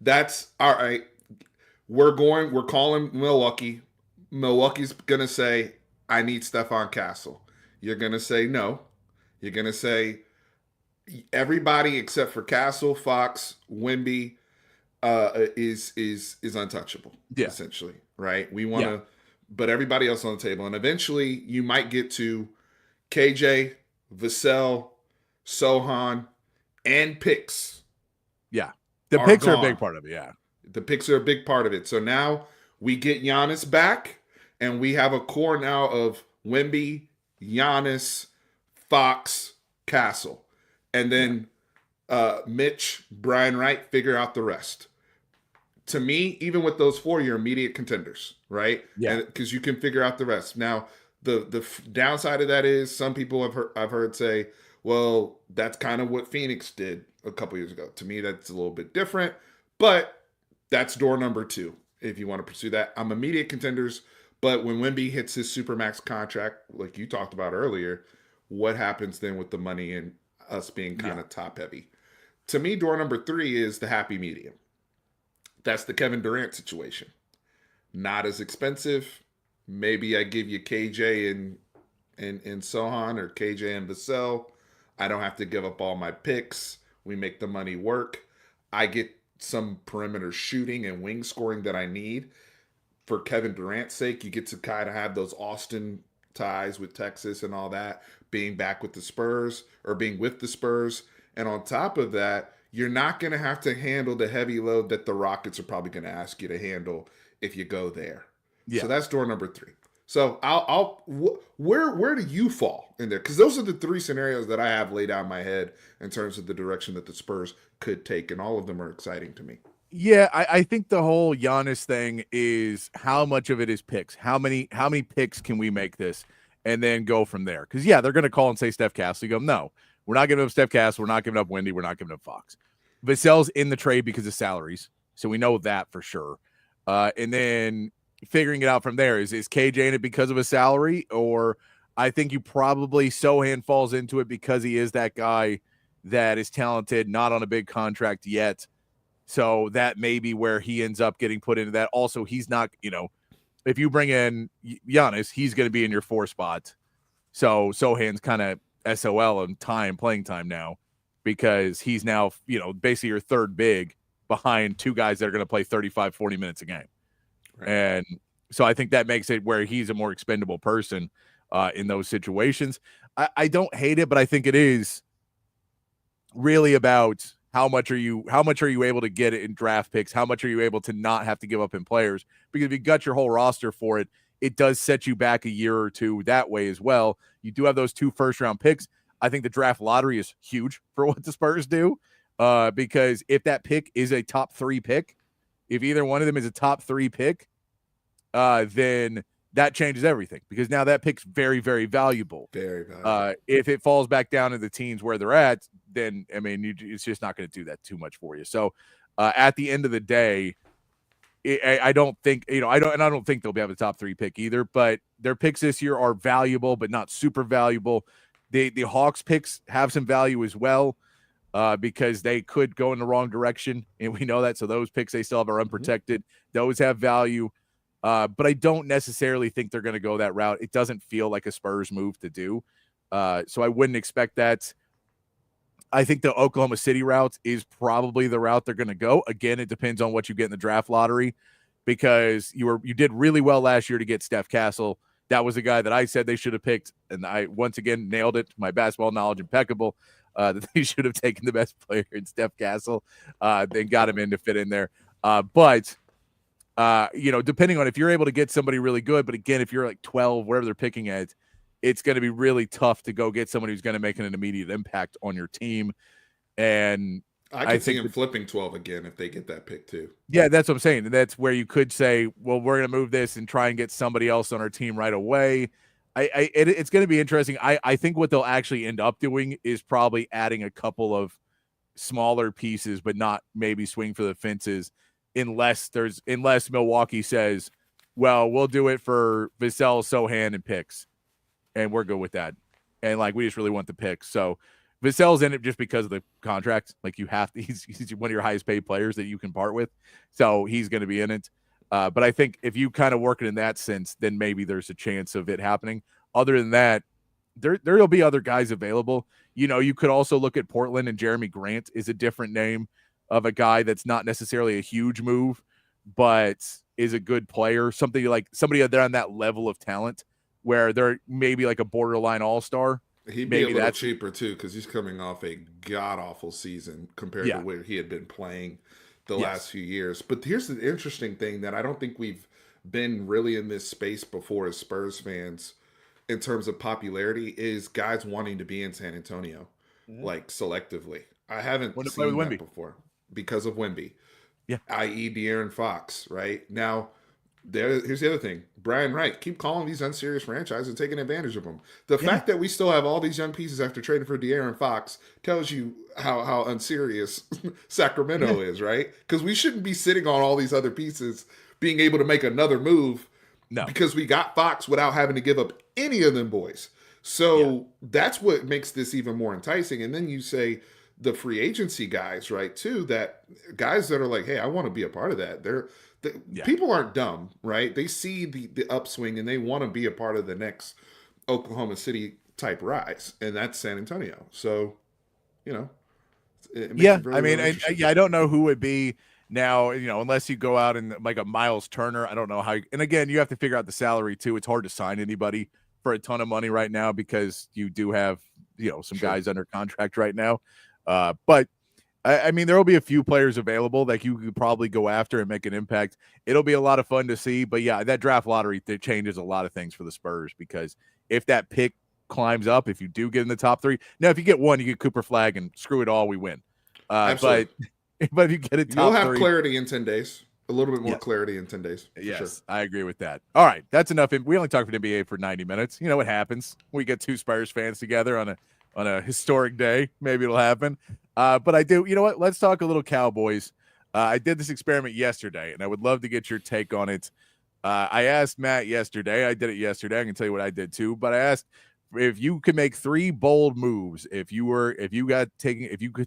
D: That's, all right, we're calling Milwaukee. Milwaukee's going to say, I need Stephon Castle. You're going to say no. You're going to say, everybody except for Castle, Fox, Wemby is untouchable, essentially, right? We want to, but everybody else on the table. And eventually you might get to KJ, Vassell, Sohan, and picks.
E: Yeah. The picks are a big part of it, yeah.
D: The picks are a big part of it. So now we get Giannis back, and we have a core now of Wemby, Giannis, Fox, Castle. And then Mitch, Brian Wright, figure out the rest. To me, even with those 4, you're immediate contenders, right?
E: Yeah.
D: Because you can figure out the rest. Now, the downside of that is some people I've heard say, well, that's kind of what Phoenix did a couple years ago. To me, that's a little bit different, but that's door number 2 if you want to pursue that. I'm immediate contenders, but when Wemby hits his Supermax contract, like you talked about earlier, what happens then with the money and us being kind of top heavy? To me, door number 3 is the happy medium. That's the Kevin Durant situation. Not as expensive. Maybe I give you KJ and Sohan, or KJ and Vassell. I don't have to give up all my picks. We make the money work. I get some perimeter shooting and wing scoring that I need. For Kevin Durant's sake, you get to kind of have those Austin ties with Texas and all that, being back with the Spurs or being with the Spurs. And on top of that, you're not going to have to handle the heavy load that the Rockets are probably going to ask you to handle if you go there. Yeah. So that's door number 3. So where do you fall in there? Because those are the 3 scenarios that I have laid out in my head in terms of the direction that the Spurs could take, and all of them are exciting to me.
E: Yeah, I think the whole Giannis thing is how much of it is picks. How many picks can we make this, and then go from there? Because they're going to call and say Steph Castle. You go, no, we're not giving up Steph Castle. We're not giving up Wendy. We're not giving up Fox. Vassell's in the trade because of salaries, so we know that for sure. And then figuring it out from there is KJ in it because of a salary, or I think you probably Sohan falls into it because he is that guy that is talented, not on a big contract yet. So that may be where he ends up getting put into that. Also, he's not, if you bring in Giannis, he's going to be in your 4 spot. So Sohan's kind of SOL in playing time now, because he's now, basically your 3rd big behind 2 guys that are going to play 35, 40 minutes a game. Right. And so I think that makes it where he's a more expendable person in those situations. I don't hate it, but I think it is really about how much are you able to get in draft picks? How much are you able to not have to give up in players? Because if you gut your whole roster for it, it does set you back a year or 2 that way as well. You do have those 2 first-round picks. I think the draft lottery is huge for what the Spurs do, because if that pick is a top 3 pick, if either one of them is a top 3 pick, then that changes everything, because now that pick's very, very valuable.
D: Very valuable.
E: If it falls back down to the teans where they're at, then, it's just not going to do that too much for you. So at the end of the day, I don't think, I don't think they'll be have a top 3 pick either, but their picks this year are valuable, but not super valuable. The Hawks picks have some value as well, because they could go in the wrong direction, and we know that. So those picks they still have are unprotected. Those have value, but I don't necessarily think they're going to go that route. It doesn't feel like a Spurs move to do, so I wouldn't expect that. I think the Oklahoma City route is probably the route they're going to go. Again, it depends on what you get in the draft lottery, because you did really well last year to get Steph Castle. That was a guy that I said they should have picked, and I once again nailed it. My basketball knowledge impeccable. That they should have taken the best player in Steph Castle, then got him in to fit in there. But depending on if you're able to get somebody really good, but again, if you're like 12, wherever they're picking at, it's going to be really tough to go get somebody who's going to make an immediate impact on your team. And
D: I could see him flipping 12 again if they get that pick too.
E: Yeah, that's what I'm saying. And that's where you could say, well, we're going to move this and try and get somebody else on our team right away. It's going to be interesting. I think what they'll actually end up doing is probably adding a couple of smaller pieces, but not maybe swing for the fences, unless Milwaukee says, well, we'll do it for Vassell, Sohan, and picks, and we're good with that. And we just really want the picks. So Vassell's in it just because of the contract. You have to. He's one of your highest paid players that you can part with, so he's going to be in it. But I think if you kind of work it in that sense, then maybe there's a chance of it happening. Other than that, there'll be other guys available. You could also look at Portland, and Jeremy Grant is a different name of a guy that's not necessarily a huge move, but is a good player. Somebody they're on that level of talent where they're maybe like a borderline all-star.
D: He'd be a little cheaper too, because he's coming off a god-awful season compared to where he had been playing the last few years. But here's the interesting thing that I don't think we've been really in this space before as Spurs fans in terms of popularity is guys wanting to be in San Antonio, selectively. I haven't seen that before because of Wemby, i.e. De'Aaron Fox, right? Now, here's the other thing. Brian Wright, keep calling these unserious franchises and taking advantage of them. The fact that we still have all these young pieces after trading for De'Aaron Fox tells you how unserious Sacramento is, right? Because we shouldn't be sitting on all these other pieces being able to make another move because we got Fox without having to give up any of them boys. So that's what makes this even more enticing. And then you say the free agency guys, right, too, that guys that are like, hey, I want to be a part of that. People aren't dumb, right? They see the upswing and they want to be a part of the next Oklahoma City type rise, and that's San Antonio. So, it makes it really
E: I don't know who would be now, unless you go out and like a Miles Turner. I don't know how. And again, you have to figure out the salary too. It's hard to sign anybody for a ton of money right now because you do have some guys under contract right now. But I mean, there will be a few players available that you could probably go after and make an impact. It'll be a lot of fun to see. But yeah, that draft lottery changes a lot of things for the Spurs, because if that pick climbs up, if you do get in the top 3, now if you get 1, you get Cooper Flag and screw it all, we win. But if you get a top 3,
D: you'll have clarity in 10 days. A little bit more clarity in 10 days.
E: Yes,
D: sure.
E: I agree with that. All right, that's enough. We only talked for NBA for 90 minutes. You know what happens? We get 2 Spurs fans together on a historic day. Maybe it'll happen. But I do. You know what? Let's talk a little Cowboys. I did this experiment yesterday, and I would love to get your take on it. I asked Matt yesterday. I did it yesterday. I can tell you what I did too. But I asked if you could make 3 bold moves if you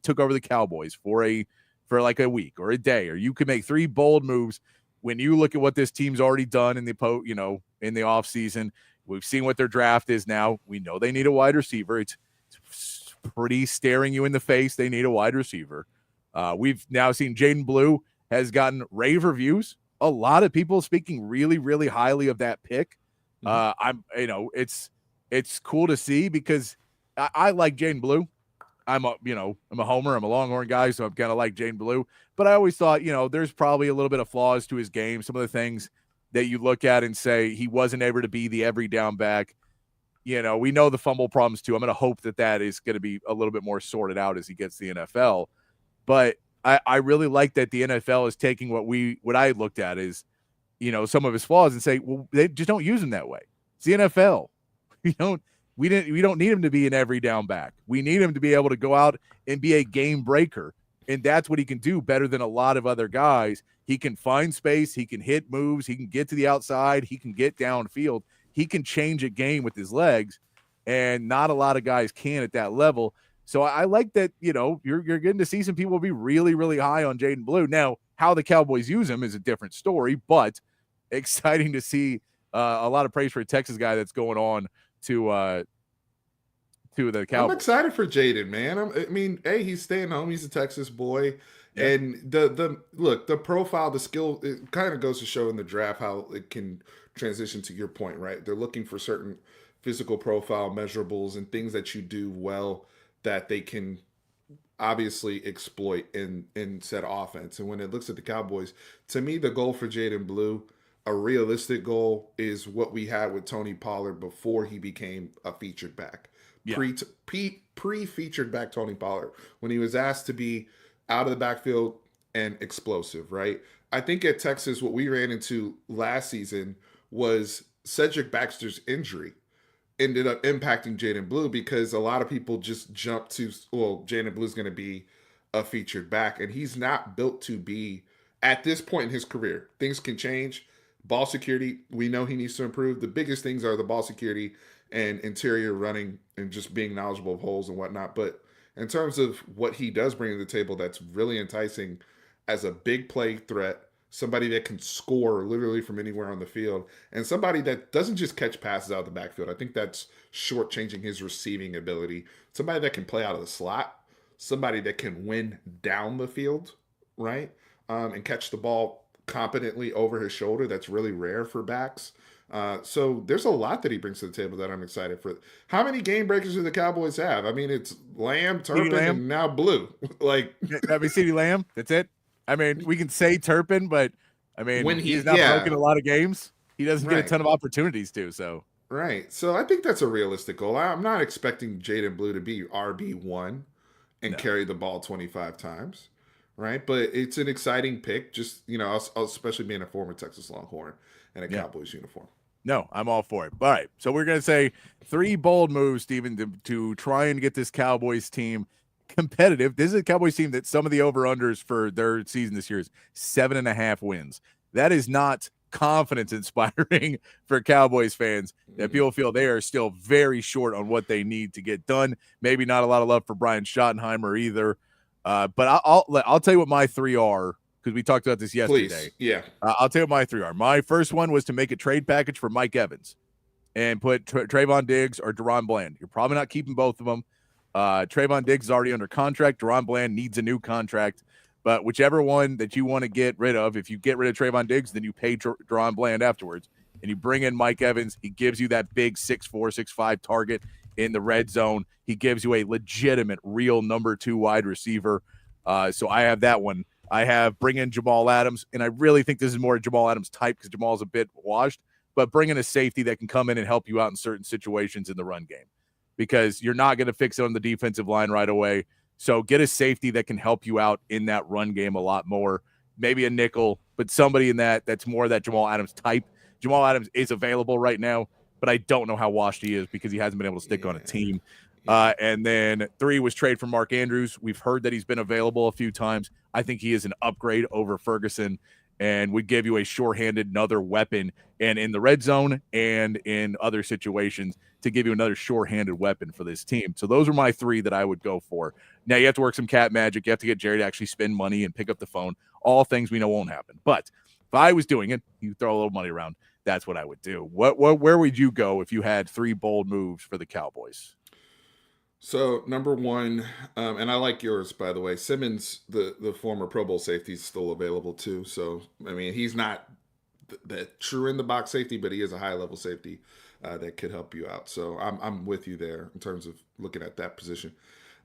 E: took over the Cowboys for like a week or a day, or you could make 3 bold moves when you look at what this team's already done in the offseason. We've seen what their draft is now. We know they need a wide receiver. It's pretty staring you in the face. They need a wide receiver. We've now seen Jaden Blue has gotten rave reviews. A lot of people speaking really, really highly of that pick. It's cool to see because I like Jaden Blue. I'm a homer. I'm a Longhorn guy, so I'm kind of like Jaden Blue. But I always thought, there's probably a little bit of flaws to his game. Some of the things that you look at and say he wasn't able to be the every down back. We know the fumble problems too. I'm going to hope that is going to be a little bit more sorted out as he gets the NFL. But I really like that the NFL is taking what I looked at is, some of his flaws and say, well, they just don't use him that way. It's the NFL. We don't need him to be an every down back. We need him to be able to go out and be a game breaker. And that's what he can do better than a lot of other guys. He can find space. He can hit moves. He can get to the outside. He can get downfield. He can change a game with his legs, and not a lot of guys can at that level. So I like that, you're getting to see some people be really, really high on Jaden Blue. Now, how the Cowboys use him is a different story, but exciting to see a lot of praise for a Texas guy that's going on to the Cowboys.
D: I'm excited for Jaden, man. He's staying home. He's a Texas boy. Yeah. And the profile, the skill, it kind of goes to show in the draft how it can transition to your point, right? They're looking for certain physical profile measurables and things that you do well that they can obviously exploit in said offense. And when it looks at the Cowboys, to me, the goal for Jaden Blue, a realistic goal, is what we had with Tony Pollard before he became a featured back. Yeah. Pre-featured back Tony Pollard, when he was asked to be out of the backfield and explosive, right? I think at Texas, what we ran into last season was Cedric Baxter's injury ended up impacting Jaden Blue, because a lot of people just jumped to, well, Jaden Blue's going to be a featured back, and he's not built to be at this point in his career. Things can change. Ball security, we know he needs to improve. The biggest things are the ball security and interior running and just being knowledgeable of holes and whatnot. But in terms of what he does bring to the table, that's really enticing as a big play threat, somebody that can score literally from anywhere on the field, and somebody that doesn't just catch passes out of the backfield. I think that's shortchanging his receiving ability. Somebody that can play out of the slot, somebody that can win down the field, right? And catch the ball competently over his shoulder. That's really rare for backs. So there's a lot that he brings to the table that I'm excited for. How many game breakers do the Cowboys have? I mean, it's Lamb, Turpin, and now Blue.
E: CeeDee Lamb, that's it. I mean, we can say Turpin, but I mean, when he's not broken a lot of games, he doesn't get a ton of opportunities to. So
D: right. So I think that's a realistic goal. I'm not expecting Jaden Blue to be RB1 and carry the ball 25 times. Right. But it's an exciting pick, just, especially being a former Texas Longhorn. in a Cowboys uniform.
E: No, I'm all for it. All right, so we're going to say 3 bold moves, Steven, to try and get this Cowboys team competitive. This is a Cowboys team that some of the over-unders for their season this year is 7.5 wins. That is not confidence-inspiring for Cowboys fans that people feel they are still very short on what they need to get done. Maybe not a lot of love for Brian Schottenheimer either. But I'll tell you what my 3 are, because we talked about this yesterday.
D: Please. Yeah.
E: I'll tell you what my 3 are. My first one was to make a trade package for Mike Evans and put Trayvon Diggs or Deron Bland. You're probably not keeping both of them. Trayvon Diggs is already under contract. Deron Bland needs a new contract. But whichever one that you want to get rid of, if you get rid of Trayvon Diggs, then you pay Deron Bland afterwards. And you bring in Mike Evans. He gives you that big 6'4", 6'5" target in the red zone. He gives you a legitimate, real number 2 wide receiver. So I have that one. I have bring in Jamal Adams, and I really think this is more Jamal Adams type because Jamal's a bit washed, but bring in a safety that can come in and help you out in certain situations in the run game because you're not going to fix it on the defensive line right away. So get a safety that can help you out in that run game a lot more, maybe a nickel, but somebody in that's more that Jamal Adams type. Jamal Adams is available right now, but I don't know how washed he is because he hasn't been able to stick on a team. And then 3 was trade for Mark Andrews. We've heard that he's been available a few times. I think he is an upgrade over Ferguson and would give you a sure-handed another weapon and in the red zone and in other situations to give you another sure-handed weapon for this team. So those are my 3 that I would go for. Now you have to work some cat magic. You have to get Jerry to actually spend money and pick up the phone. All things we know won't happen. But if I was doing it, you throw a little money around. That's what I would do. Where would you go if you had 3 bold moves for the Cowboys?
D: So number 1, and I like yours, by the way, Simmons, the former Pro Bowl safety, is still available too. So, I mean, he's not the true in the box safety, but he is a high level safety that could help you out. So I'm with you there in terms of looking at that position.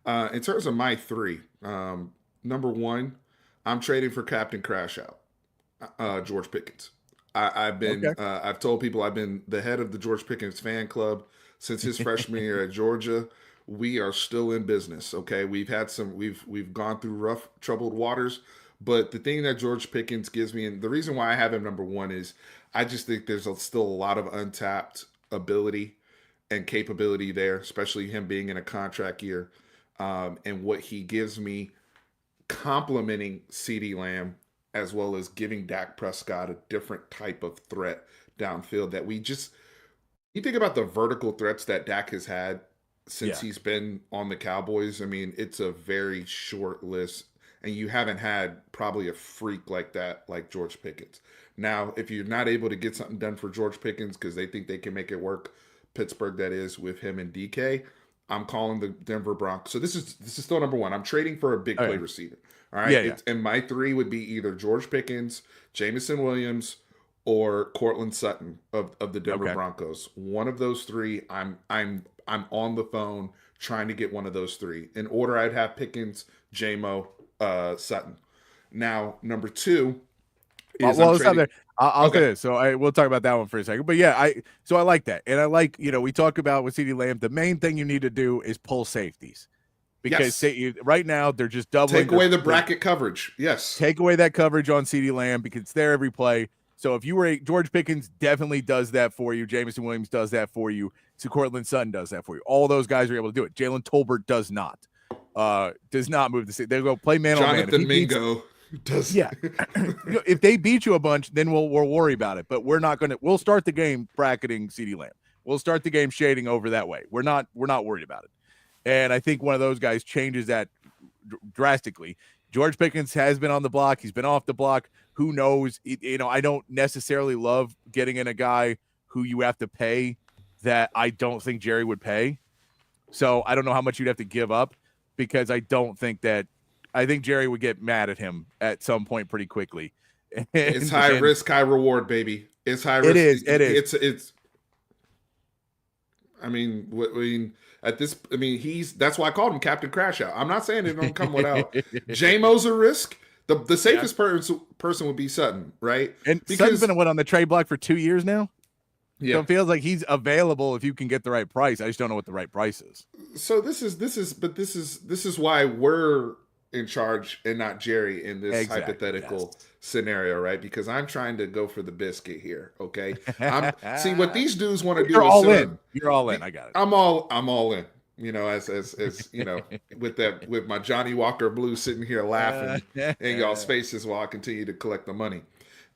D: In terms of my 3, number 1, I'm trading for Captain Crash Out, George Pickens. I've told people I've been the head of the George Pickens fan club since his freshman year at Georgia. We are still in business. Okay. We've gone through rough, troubled waters, but the thing that George Pickens gives me, and the reason why I have him number 1 is I just think there's still a lot of untapped ability and capability there, especially him being in a contract year. And what he gives me complementing CeeDee Lamb, as well as giving Dak Prescott a different type of threat downfield that you think about the vertical threats that Dak has had since he's been on the Cowboys. I mean, it's a very short list, and you haven't had probably a freak like that, like George Pickens. Now, if you're not able to get something done for George Pickens because they think they can make it work, Pittsburgh that is, with him and DK, I'm calling the Denver Broncos. So this is still number 1. I'm trading for a big play receiver. All right. And my 3 would be either George Pickens, Jameson Williams, or Cortland Sutton of the Denver Broncos. One of those 3, I'm on the phone trying to get one of those 3. In order, I'd have Pickens, J-Mo, Sutton. Now, number 2 is
E: I'll say this. So we'll talk about that one for a second. But yeah, I like that. And I like, we talk about with CeeDee Lamb, the main thing you need to do is pull safeties. Because right now they're just doubling.
D: Take away the bracket coverage. Yes.
E: Take away that coverage on CeeDee Lamb because it's there every play. So if you were George Pickens definitely does that for you. Jameson Williams does that for you. So Cortland Sutton does that for you. All those guys are able to do it. Jalen Tolbert does not. Does not move the state. They go play man on man.
D: Jonathan Mingo does.
E: Yeah. If they beat you a bunch, then we'll worry about it. But we're not going to. We'll start the game bracketing CeeDee Lamb. We'll start the game shading over that way. We're not worried about it. And I think one of those guys changes that drastically. George Pickens has been on the block. He's been off the block. Who knows? I don't necessarily love getting in a guy who you have to pay that I don't think Jerry would pay. So I don't know how much you'd have to give up because I think Jerry would get mad at him at some point pretty quickly.
D: It's high risk, high reward, baby. It's high risk.
E: It is.
D: It's. That's why I called him Captain Crash Out. I'm not saying it don't come without. J-Mo's a risk. The safest person would be Sutton, right?
E: And Sutton's been on the trade block for 2 years now.
D: Yeah.
E: So it feels like he's available if you can get the right price. I just don't know what the right price is.
D: So this is why we're in charge and not Jerry in this
E: Exactly,
D: hypothetical scenario, right? Because I'm trying to go for the biscuit here. Okay. See what these dudes want to do.
E: You're all in. You're all in. I got it.
D: I'm all in. You know, as you know, with my Johnny Walker Blue sitting here laughing in y'all's faces while I continue to collect the money.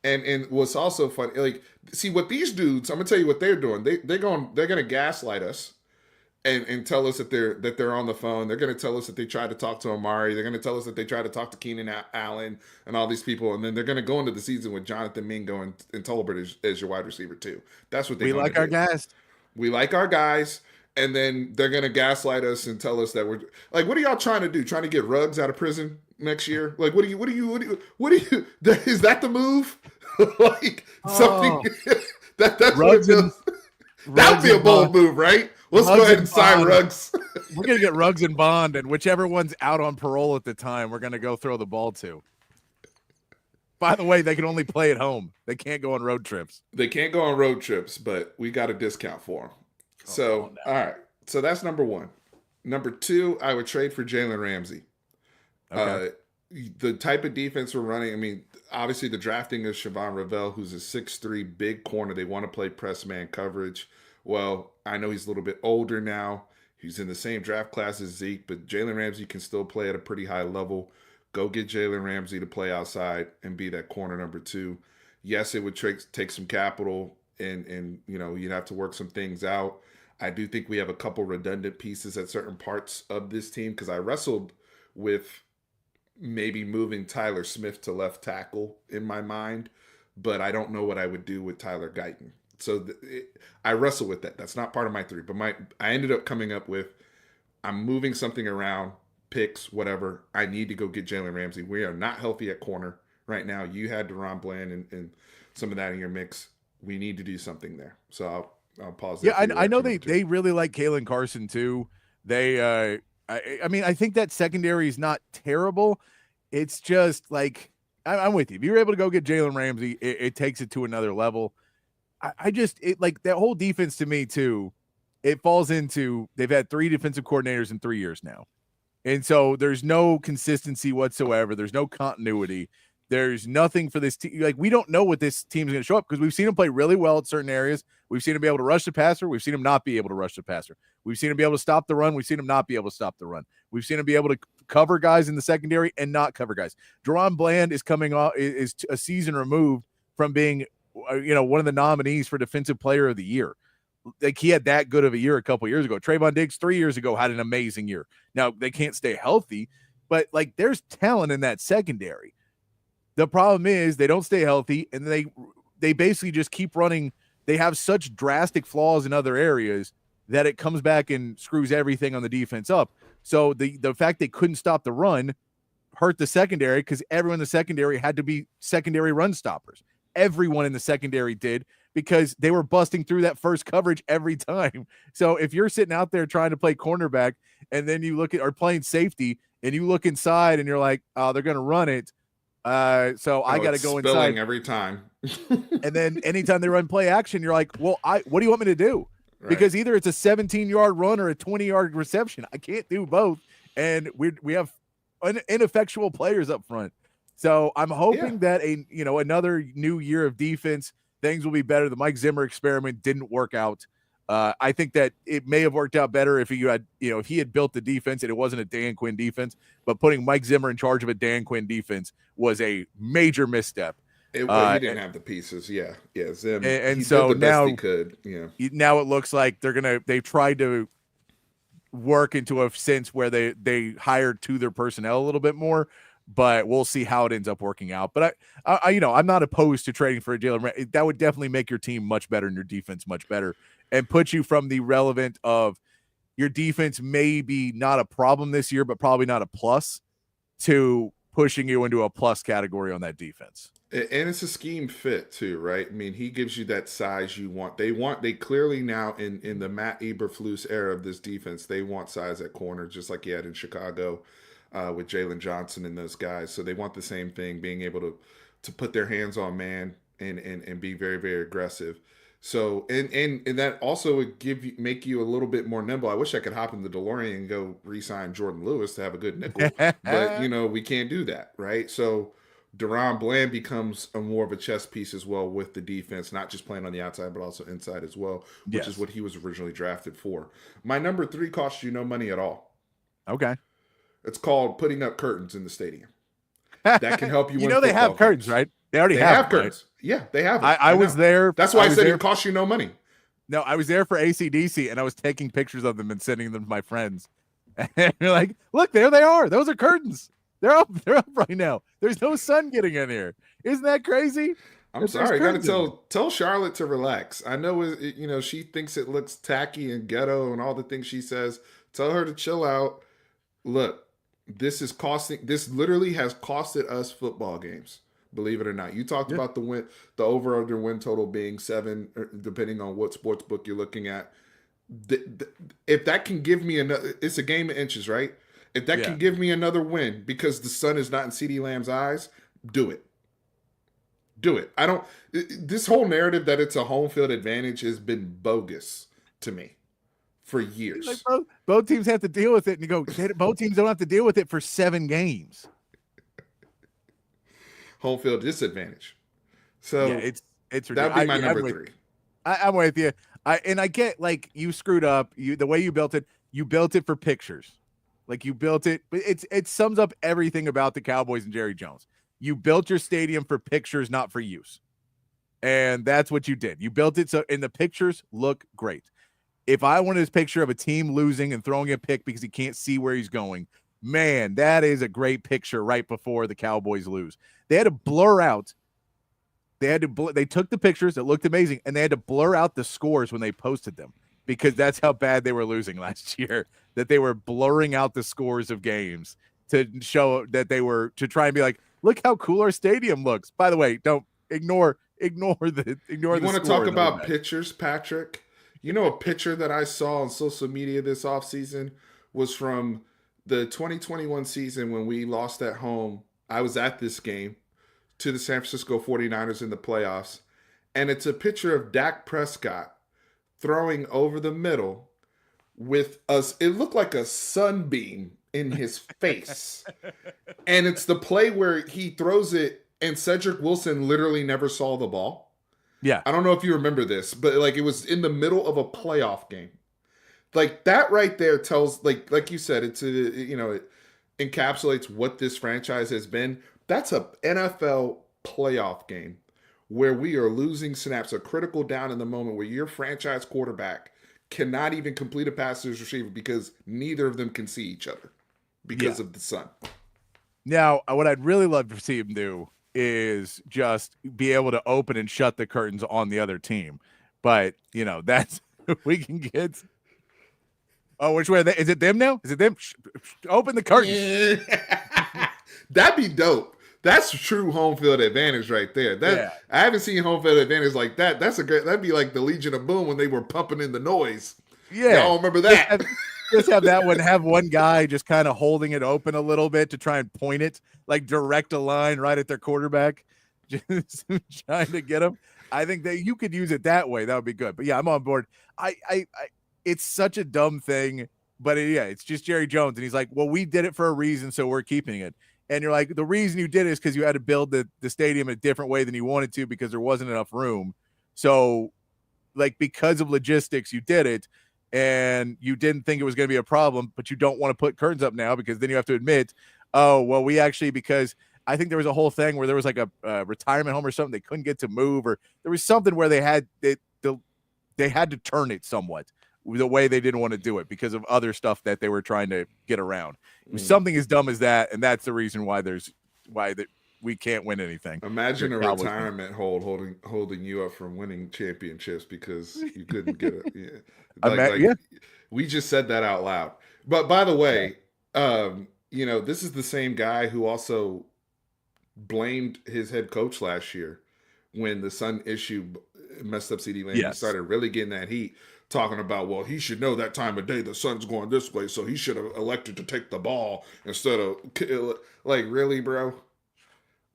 D: And what's also funny, like, see what these dudes, I'm gonna tell you what they're doing. They're gonna gaslight us and tell us that they're on the phone. They're gonna tell us that they tried to talk to Amari. They're gonna tell us that they tried to talk to Keenan Allen and all these people, and then they're gonna go into the season with Jonathan Mingo and Tolbert as your wide receiver too. That's what
E: we like our guys.
D: We like our guys. And then they're going to gaslight us and tell us that we're like, what are y'all trying to do? Trying to get Ruggs out of prison next year? Like, what do you, is that the move? Like something that's
E: Ruggs
D: what that would be a bold move, right? Let's go ahead and sign Ruggs.
E: We're going to get Ruggs and Bond, and whichever one's out on parole at the time, we're going to go throw the ball to. By the way, they can only play at home. They can't go on road trips.
D: They can't go on road trips, but we got a discount for them. So, all right. So that's number one. Number two, I would trade for Jalen Ramsey.
E: Okay.
D: The type of defense we're running, I mean, obviously the drafting of Siobhan Ravel, who's a 6'3" big corner. They want to play press man coverage. Well, I know he's a little bit older now. He's in the same draft class as Zeke, but Jalen Ramsey can still play at a pretty high level. Go get Jalen Ramsey to play outside and be that corner number two. Yes, it would take some capital and you know, you'd have to work some things out. I do think we have a couple redundant pieces at certain parts of this team because I wrestled with maybe moving Tyler Smith to left tackle in my mind, but I don't know what I would do with Tyler Guyton. So I wrestle with that. That's not part of my three, but I ended up coming up with I'm moving something around, picks, whatever. I need to go get Jalen Ramsey. We are not healthy at corner right now. You had DeRon Bland and some of that in your mix. We need to do something there. So I'll pause there.
E: Yeah, I know they really like Kalen Carson too. They I mean, I think that secondary is not terrible. It's just like I'm with you. If you're able to go get Jalen Ramsey, it takes it to another level. I just like that whole defense to me too. It falls into they've had 3 defensive coordinators in 3 years now. And so there's no consistency whatsoever. There's no continuity. There's nothing for this team. Like, we don't know what this team is going to show up because we've seen them play really well at certain areas. We've seen them be able to rush the passer. We've seen them not be able to rush the passer. We've seen them be able to stop the run. We've seen them not be able to stop the run. We've seen them be able to cover guys in the secondary and not cover guys. DeRon Bland is coming off is a season removed from being, one of the nominees for Defensive Player of the Year. Like, he had that good of a year a couple years ago. Trayvon Diggs 3 years ago had an amazing year. Now they can't stay healthy, but like there's talent in that secondary. The problem is they don't stay healthy, and they basically just keep running. They have such drastic flaws in other areas that it comes back and screws everything on the defense up. So the fact they couldn't stop the run hurt the secondary because everyone in the secondary had to be secondary run stoppers. Everyone in the secondary did because they were busting through that first coverage every time. So if you're sitting out there trying to play cornerback and then you look at or playing safety and you look inside and you're like, oh, they're going to run it. So I got to go inside
D: every time.
E: And then anytime they run play action, you're like, well, what do you want me to do? Right. Because either it's a 17-yard run or a 20-yard reception. I can't do both. And we have ineffectual players up front. So I'm hoping that another new year of defense, things will be better. The Mike Zimmer experiment didn't work out. I think that it may have worked out better if he had built the defense and it wasn't a Dan Quinn defense, but putting Mike Zimmer in charge of a Dan Quinn defense was a major misstep.
D: He didn't have the pieces. Yeah. Zim.
E: And so now
D: he could. Yeah.
E: Now it looks like they've tried to work into a sense where they hired to their personnel a little bit more, but we'll see how it ends up working out. But I'm not opposed to trading for a Jalen Ramsey. That would definitely make your team much better and your defense much better, and put you from the relevant of your defense may be not a problem this year, but probably not a plus, to pushing you into a plus category on that defense.
D: And it's a scheme fit too, right? I mean, he gives you that size you want. They clearly now in the Matt Eberflus era of this defense, they want size at corner, just like he had in Chicago with Jalen Johnson and those guys. So they want the same thing, being able to put their hands on man and be very, very aggressive. So and that also would make you a little bit more nimble. I wish I could hop in the DeLorean and go re-sign Jordan Lewis to have a good nickel, but we can't do that, right? So Deron Bland becomes more of a chess piece as well with the defense, not just playing on the outside but also inside as well, which is what he was originally drafted for. My number 3 costs you no money at all.
E: Okay,
D: it's called putting up curtains in the stadium. That can help you. Win
E: they have curtains, right? They already have curtains.
D: Right? Yeah, they have.
E: I was there.
D: That's why I said it costs you no money.
E: No, I was there for AC/DC, and I was taking pictures of them and sending them to my friends. And you're like, look, there they are. Those are curtains. They're up right now. There's no sun getting in here. Isn't that crazy?
D: I'm sorry. I got to tell Charlotte to relax. I know, she thinks it looks tacky and ghetto and all the things she says. Tell her to chill out. Look, this literally has costed us football games. Believe it or not. You talked about the over/under win total being 7, depending on what sports book you're looking at. If that can give me another, it's a game of inches, right? If that can give me another win because the sun is not in CeeDee Lamb's eyes, do it. Do it. This whole narrative that it's a home field advantage has been bogus to me for years.
E: Like both teams have to deal with it, and you go, both teams don't have to deal with it for 7 games.
D: Home field disadvantage. So
E: it's
D: that'd be my number 3.
E: I'm with you. I get, like, you screwed up. The way you built it for pictures. Like, you built it, but it sums up everything about the Cowboys and Jerry Jones. You built your stadium for pictures, not for use. And that's what you did. You built it and the pictures look great. If I wanted this picture of a team losing and throwing a pick because he can't see where he's going, man, that is a great picture right before the Cowboys lose. They had to blur out. They took the pictures. It looked amazing. And they had to blur out the scores when they posted them because that's how bad they were losing last year, that they were blurring out the scores of games to show that they were, to try and be like, look how cool our stadium looks. By the way, don't ignore the
D: You want to talk about pictures, Patrick? A picture that I saw on social media this offseason was from the 2021 season when we lost at home. I was at this game to the San Francisco 49ers in the playoffs. And it's a picture of Dak Prescott throwing over the middle with us. It looked like a sunbeam in his face. And it's the play where he throws it and Cedric Wilson literally never saw the ball.
E: Yeah.
D: I don't know if you remember this, but like it was in the middle of a playoff game. Like that right there tells, like you said, it encapsulates what this franchise has been. That's a NFL playoff game where we are losing snaps, a critical down in the moment where your franchise quarterback cannot even complete a pass to his receiver because neither of them can see each other because of the sun.
E: Now, what I'd really love to see him do is just be able to open and shut the curtains on the other team. But, that's we can get. Oh, which way? Is it them now? Is it them? Open the curtains.
D: Yeah. That'd be dope. That's true home field advantage right there. I haven't seen home field advantage like that. That'd be like the Legion of Boom when they were pumping in the noise.
E: Yeah.
D: Y'all remember that?
E: Just have that one, have one guy just kind of holding it open a little bit to try and point it, like direct a line right at their quarterback, just trying to get them. I think that you could use it that way. That would be good. But yeah, I'm on board. It's such a dumb thing, but it's just Jerry Jones. And he's like, well, we did it for a reason, so we're keeping it. And you're like, the reason you did it is because you had to build the stadium a different way than you wanted to because there wasn't enough room. So, like, because of logistics, you did it, and you didn't think it was going to be a problem, but you don't want to put curtains up now because then you have to admit, oh, well, because I think there was a whole thing where there was like a retirement home or something they couldn't get to move, or there was something where they had to turn it somewhat the way they didn't want to do it because of other stuff that they were trying to get around. It was something as dumb as that, and that's the reason why we can't win anything.
D: Imagine a retirement holding you up from winning championships because you couldn't get it. Yeah. We just said that out loud. But by the way, this is the same guy who also blamed his head coach last year when the sun issue messed up CeeDee Lamb. He started really getting that heat, talking about, well, he should know that time of day the sun's going this way, so he should have elected to take the ball instead of, like, really, bro?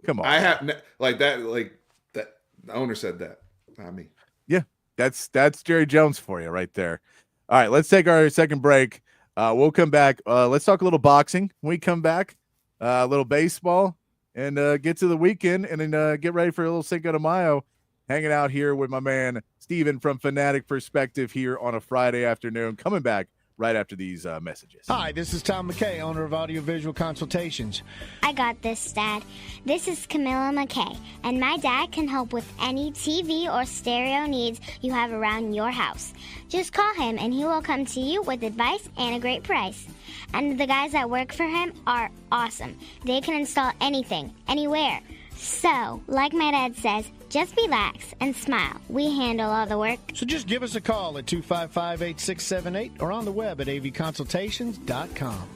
E: Come on.
D: I have that. The owner said that, not me.
E: Yeah. That's Jerry Jones for you right there. All right, let's take our second break. We'll come back. Let's talk a little boxing when we come back, a little baseball, and get to the weekend, and then get ready for a little Cinco de Mayo. Hanging out here with my man Steven from Fanatic Perspective here on a Friday afternoon. Coming back right after these messages.
I: Hi, this is Tom McKay, owner of Audiovisual Consultations.
J: I got this, Dad. This is Camilla McKay, and my dad can help with any TV or stereo needs you have around your house. Just call him, and he will come to you with advice and a great price. And the guys that work for him are awesome. They can install anything, anywhere. So, like my dad says, just relax and smile. We handle all the work.
I: So just give us a call at 255-8678 or on the web at avconsultations.com.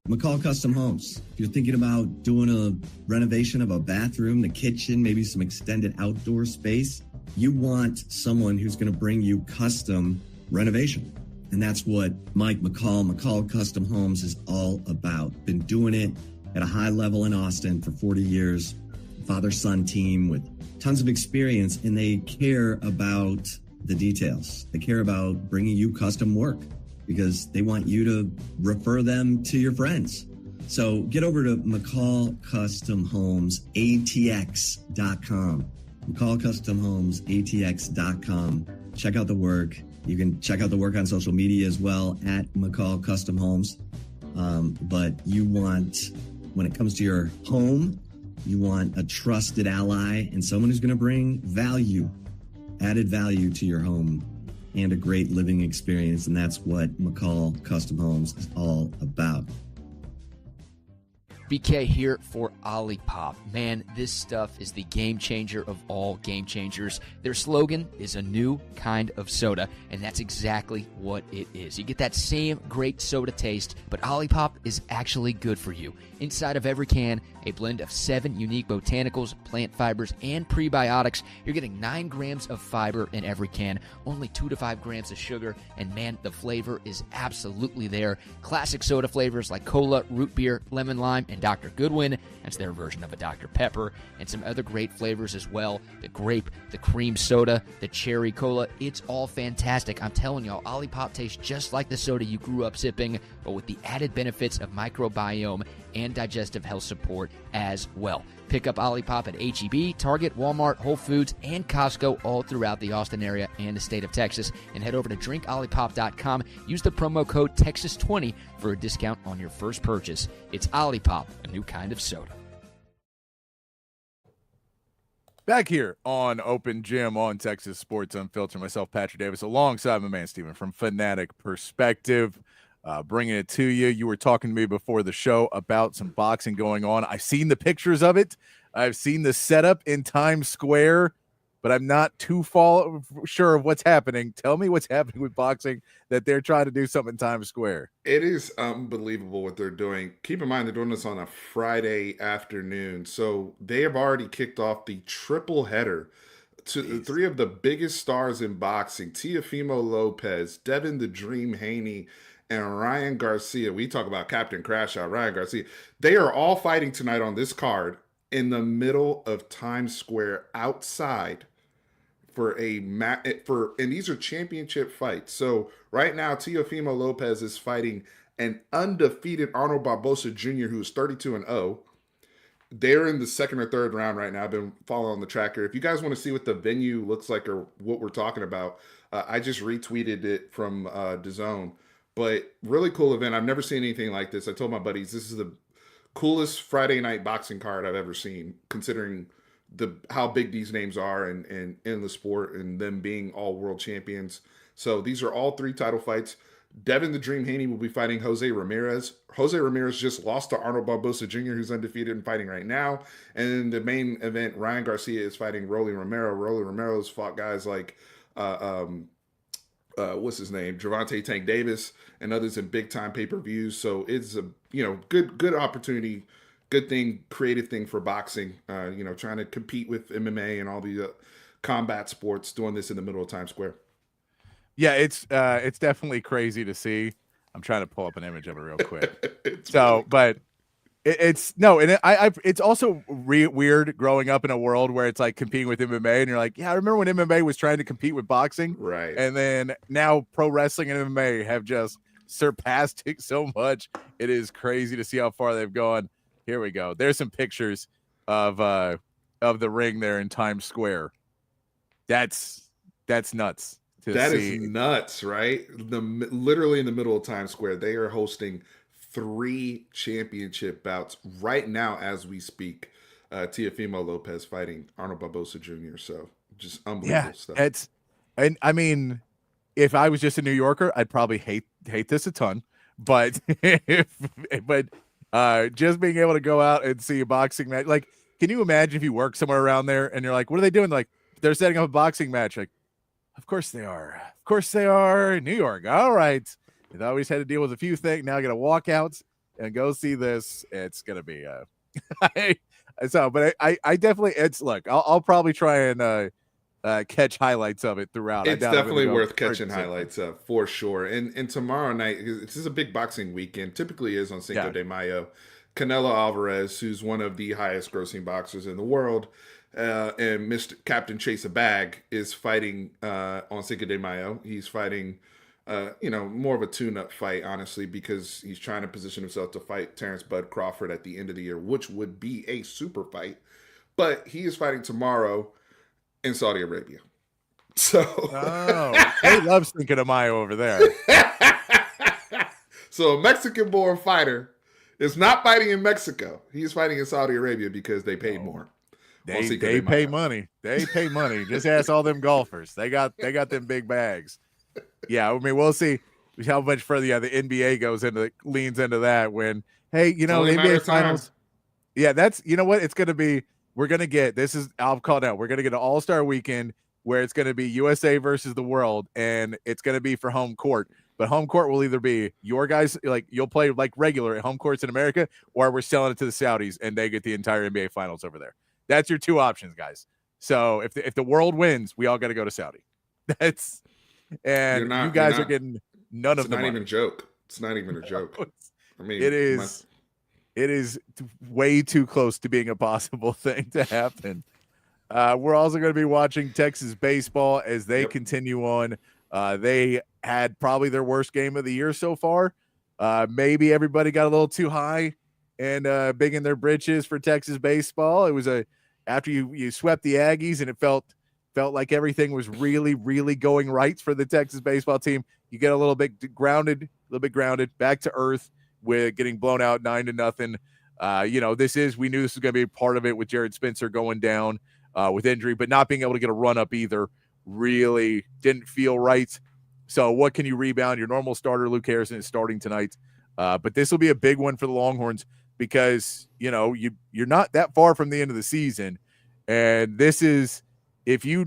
K: McCall Custom Homes. If you're thinking about doing a renovation of a bathroom, the kitchen, maybe some extended outdoor space, you want someone who's going to bring you custom renovation. And that's what Mike McCall Custom Homes is all about. Been doing it at a high level in Austin for 40 years. Father-son team with tons of experience, and they care about the details. They care about bringing you custom work because they want you to refer them to your friends. So get over to McCall Custom Homes, ATX.com. McCall Custom Homes, ATX.com. Check out the work. You can check out the work on social media as well at McCall Custom Homes. But you want, when it comes to your home, you want a trusted ally and someone who's going to bring value, added value to your home and a great living experience. And that's what McCall Custom Homes is all about.
F: BK here for OLIPOP. Man, this stuff is the game changer of all game changers. Their slogan is a new kind of soda, and that's exactly what it is. You get that same great soda taste, but OLIPOP is actually good for you. Inside of every can, a blend of 7 unique botanicals, plant fibers, and prebiotics. You're getting 9 grams of fiber in every can, only 2 to 5 grams of sugar, and man, the flavor is absolutely there. Classic soda flavors like cola, root beer, lemon lime, and Dr. Goodwin. That's their version of a Dr. Pepper, and some other great flavors as well. The grape, the cream soda, the cherry cola. It's all fantastic. I'm telling y'all, OLIPOP tastes just like the soda you grew up sipping, but with the added benefits of microbiome and digestive health support as well. Pick up OLIPOP at H-E-B, Target, Walmart, Whole Foods, and Costco all throughout the Austin area and the state of Texas. And head over to drinkolipop.com. Use the promo code Texas20 for a discount on your first purchase. It's OLIPOP, a new kind of soda.
E: Back here on Open Gym on Texas Sports Unfiltered, myself, Patrick Davis, alongside my man Steven from Fanatic Perspective. Bringing it to you. You were talking to me before the show about some boxing going on. I've seen the pictures of it. I've seen the setup in Times Square, but I'm not too sure of what's happening. Tell me what's happening with boxing that they're trying to do something in Times Square.
D: It is unbelievable what they're doing. Keep in mind, they're doing this on a Friday afternoon. So they have already kicked off the triple header to 3 of the biggest stars in boxing, Teofimo Lopez, Devin the Dream Haney, and Ryan Garcia. We talk about Captain Crash Out, Ryan Garcia. They are all fighting tonight on this card in the middle of Times Square outside for and these are championship fights. So right now, Teofimo Lopez is fighting an undefeated Arnold Barbosa Jr., who is 32-0. They're in the second or third round right now. I've been following the tracker. If you guys want to see what the venue looks like or what we're talking about, I just retweeted it from DAZN. But really cool event. I've never seen anything like this. I told my buddies this is the coolest Friday night boxing card I've ever seen, considering how big these names are and in the sport and them being all world champions. So these are all 3 title fights. Devin the Dream Haney will be fighting Jose Ramirez. Jose Ramirez just lost to Arnold Barbosa Jr., who's undefeated and fighting right now. And in the main event, Ryan Garcia is fighting Rolly Romero. Rolly Romero's fought guys like what's his name, Gervonta Tank Davis, and others in big time pay-per-views. So it's a good opportunity, good thing, creative thing for boxing. Trying to compete with MMA and all the combat sports, doing this in the middle of Times Square. Yeah,
E: it's definitely crazy to see. I'm trying to pull up an image of it real quick. But It's also weird growing up in a world where it's like competing with MMA, and you're like, yeah, I remember when MMA was trying to compete with boxing,
D: right?
E: And then now pro wrestling and MMA have just surpassed it so much. It is crazy to see how far they've gone. Here we go. There's some pictures of the ring there in Times Square. That's nuts.
D: That is nuts, right? Literally in the middle of Times Square, they are hosting 3 championship bouts right now as we speak. Teofimo Lopez fighting Arnold Barbosa Jr. So just unbelievable stuff.
E: And I mean, if I was just a New Yorker, I'd probably hate this a ton. But just being able to go out and see a boxing match, like, can you imagine if you work somewhere around there and you're like, what are they doing? Like, they're setting up a boxing match. Like, of course they are. Of course they are. New York. All right. They've always had to deal with a few things. Now I got to walk out and go see this. It's going to be I definitely, look, I'll probably try and catch highlights of it throughout.
D: It's definitely worth catching highlights of for sure. And tomorrow night, this is a big boxing weekend. Typically is on Cinco de Mayo. Canelo Alvarez, who's one of the highest grossing boxers in the world, and Mr. Captain Chase a Bag is fighting on Cinco de Mayo. He's fighting, more of a tune-up fight, honestly, because he's trying to position himself to fight Terrence Bud Crawford at the end of the year, which would be a super fight. But he is fighting tomorrow in Saudi Arabia. So
E: they love Cinco de Mayo over there.
D: So a Mexican-born fighter is not fighting in Mexico. He's fighting in Saudi Arabia because they paid more.
E: They pay money. They pay money. Just ask all them golfers. They got them big bags. Yeah, I mean, we'll see how much further the NBA leans into that when, hey, the NBA finals. Yeah, that's what it's going to be. We're going to get I'll call it out. We're going to get an all-star weekend where it's going to be USA versus the world, and it's going to be for home court. But home court will either be your guys, like you'll play like regular at home courts in America, or we're selling it to the Saudis and they get the entire NBA finals over there. That's your 2 options, guys. So if the world wins, we all got to go to Saudi. You guys are getting none of them.
D: It's not even a joke. It's not even a joke. I mean,
E: it is way too close to being a possible thing to happen. We're also going to be watching Texas baseball as they continue on. They had probably their worst game of the year so far. Maybe everybody got a little too high and big in their britches for Texas baseball. It was after you swept the Aggies and it felt like everything was really, really going right for the Texas baseball team. You get a little bit grounded, back to earth with getting blown out 9-0. We knew this was going to be part of it with Jared Spencer going down with injury, but not being able to get a run up either really didn't feel right. So what can you rebound? Your normal starter, Luke Harrison, is starting tonight. But this will be a big one for the Longhorns because, you're not that far from the end of the season. And this is, if you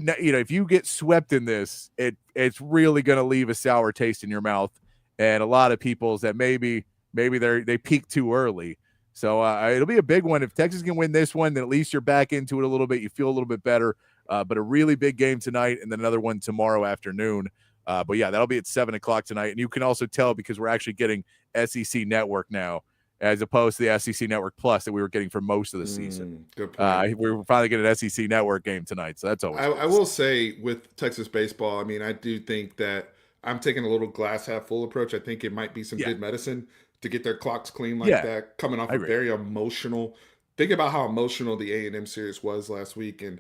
E: get swept in this, it's really going to leave a sour taste in your mouth. And a lot of people's that maybe they peaked too early. So it'll be a big one. If Texas can win this one, then at least you're back into it a little bit. You feel a little bit better. But a really big game tonight and then another one tomorrow afternoon. But yeah, that'll be at 7:00 tonight. And you can also tell because we're actually getting SEC Network now, as opposed to the SEC Network Plus that we were getting for most of the season.
D: Good point.
E: We're finally getting an SEC Network game tonight. So that's always
D: I will say with Texas baseball, I mean, I do think that I'm taking a little glass half full approach. I think it might be some good medicine to get their clocks clean like that, coming off a very emotional. Think about how emotional the A&M series was last week. And,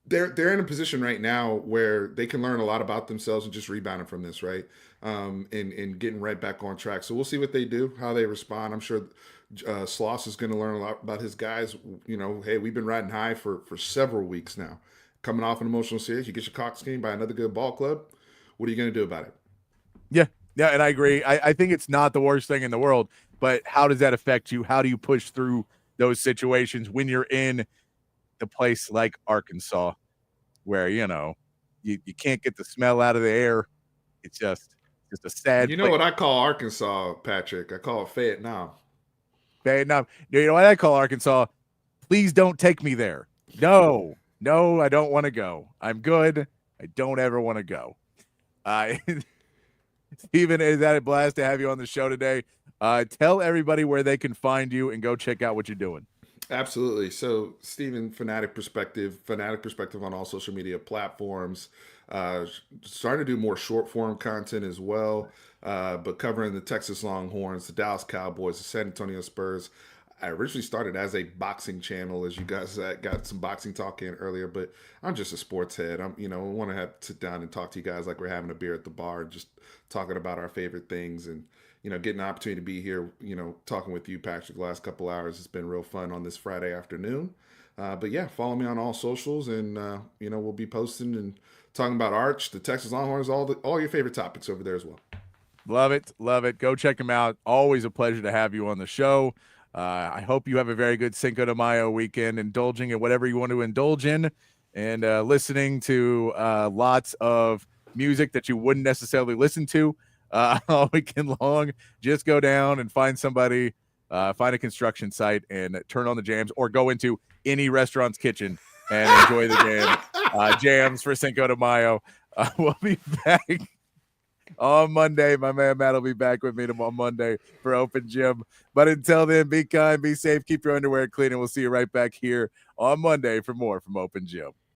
D: they're in a position right now where they can learn a lot about themselves and just rebounding from this, right? And getting right back on track. So we'll see what they do, how they respond. I'm sure Sloss is going to learn a lot about his guys. Hey, we've been riding high for several weeks now. Coming off an emotional series, you get your clocks clean by another good ball club. What are you going to do about it?
E: Yeah, and I agree. I think it's not the worst thing in the world, but how does that affect you? How do you push through those situations when you're in the place like Arkansas where, you can't get the smell out of the air? It's just a sad place.
D: What I call Arkansas, Patrick? I call it Vietnam.
E: You know what I call Arkansas? Please don't take me there. No, I don't want to go. I'm good. I don't ever want to go. Steven, is that a blast to have you on the show today? Tell everybody where they can find you and go check out what you're doing.
D: Absolutely. So, Steven, Fanatic Perspective on all social media platforms. Starting to do more short form content as well, but covering the Texas Longhorns, the Dallas Cowboys, the San Antonio Spurs. I originally started as a boxing channel, as you guys got some boxing talk in earlier, but I'm just a sports head. I want to sit down and talk to you guys like we're having a beer at the bar, just talking about our favorite things and, getting an opportunity to be here, talking with you, Patrick, the last couple hours. It's been real fun on this Friday afternoon. But yeah, follow me on all socials and, we'll be posting and talking about Arch, the Texas Longhorns, all your favorite topics over there as well.
E: Love it. Love it. Go check them out. Always a pleasure to have you on the show. I hope you have a very good Cinco de Mayo weekend, indulging in whatever you want to indulge in and listening to lots of music that you wouldn't necessarily listen to all weekend long. Just go down and find somebody, find a construction site and turn on the jams, or go into any restaurant's kitchen and enjoy the jam. Jams for Cinco de Mayo. We'll be back on Monday. My man Matt will be back with me on Monday for Open Gym. But until then, be kind, be safe, keep your underwear clean, and we'll see you right back here on Monday for more from Open Gym.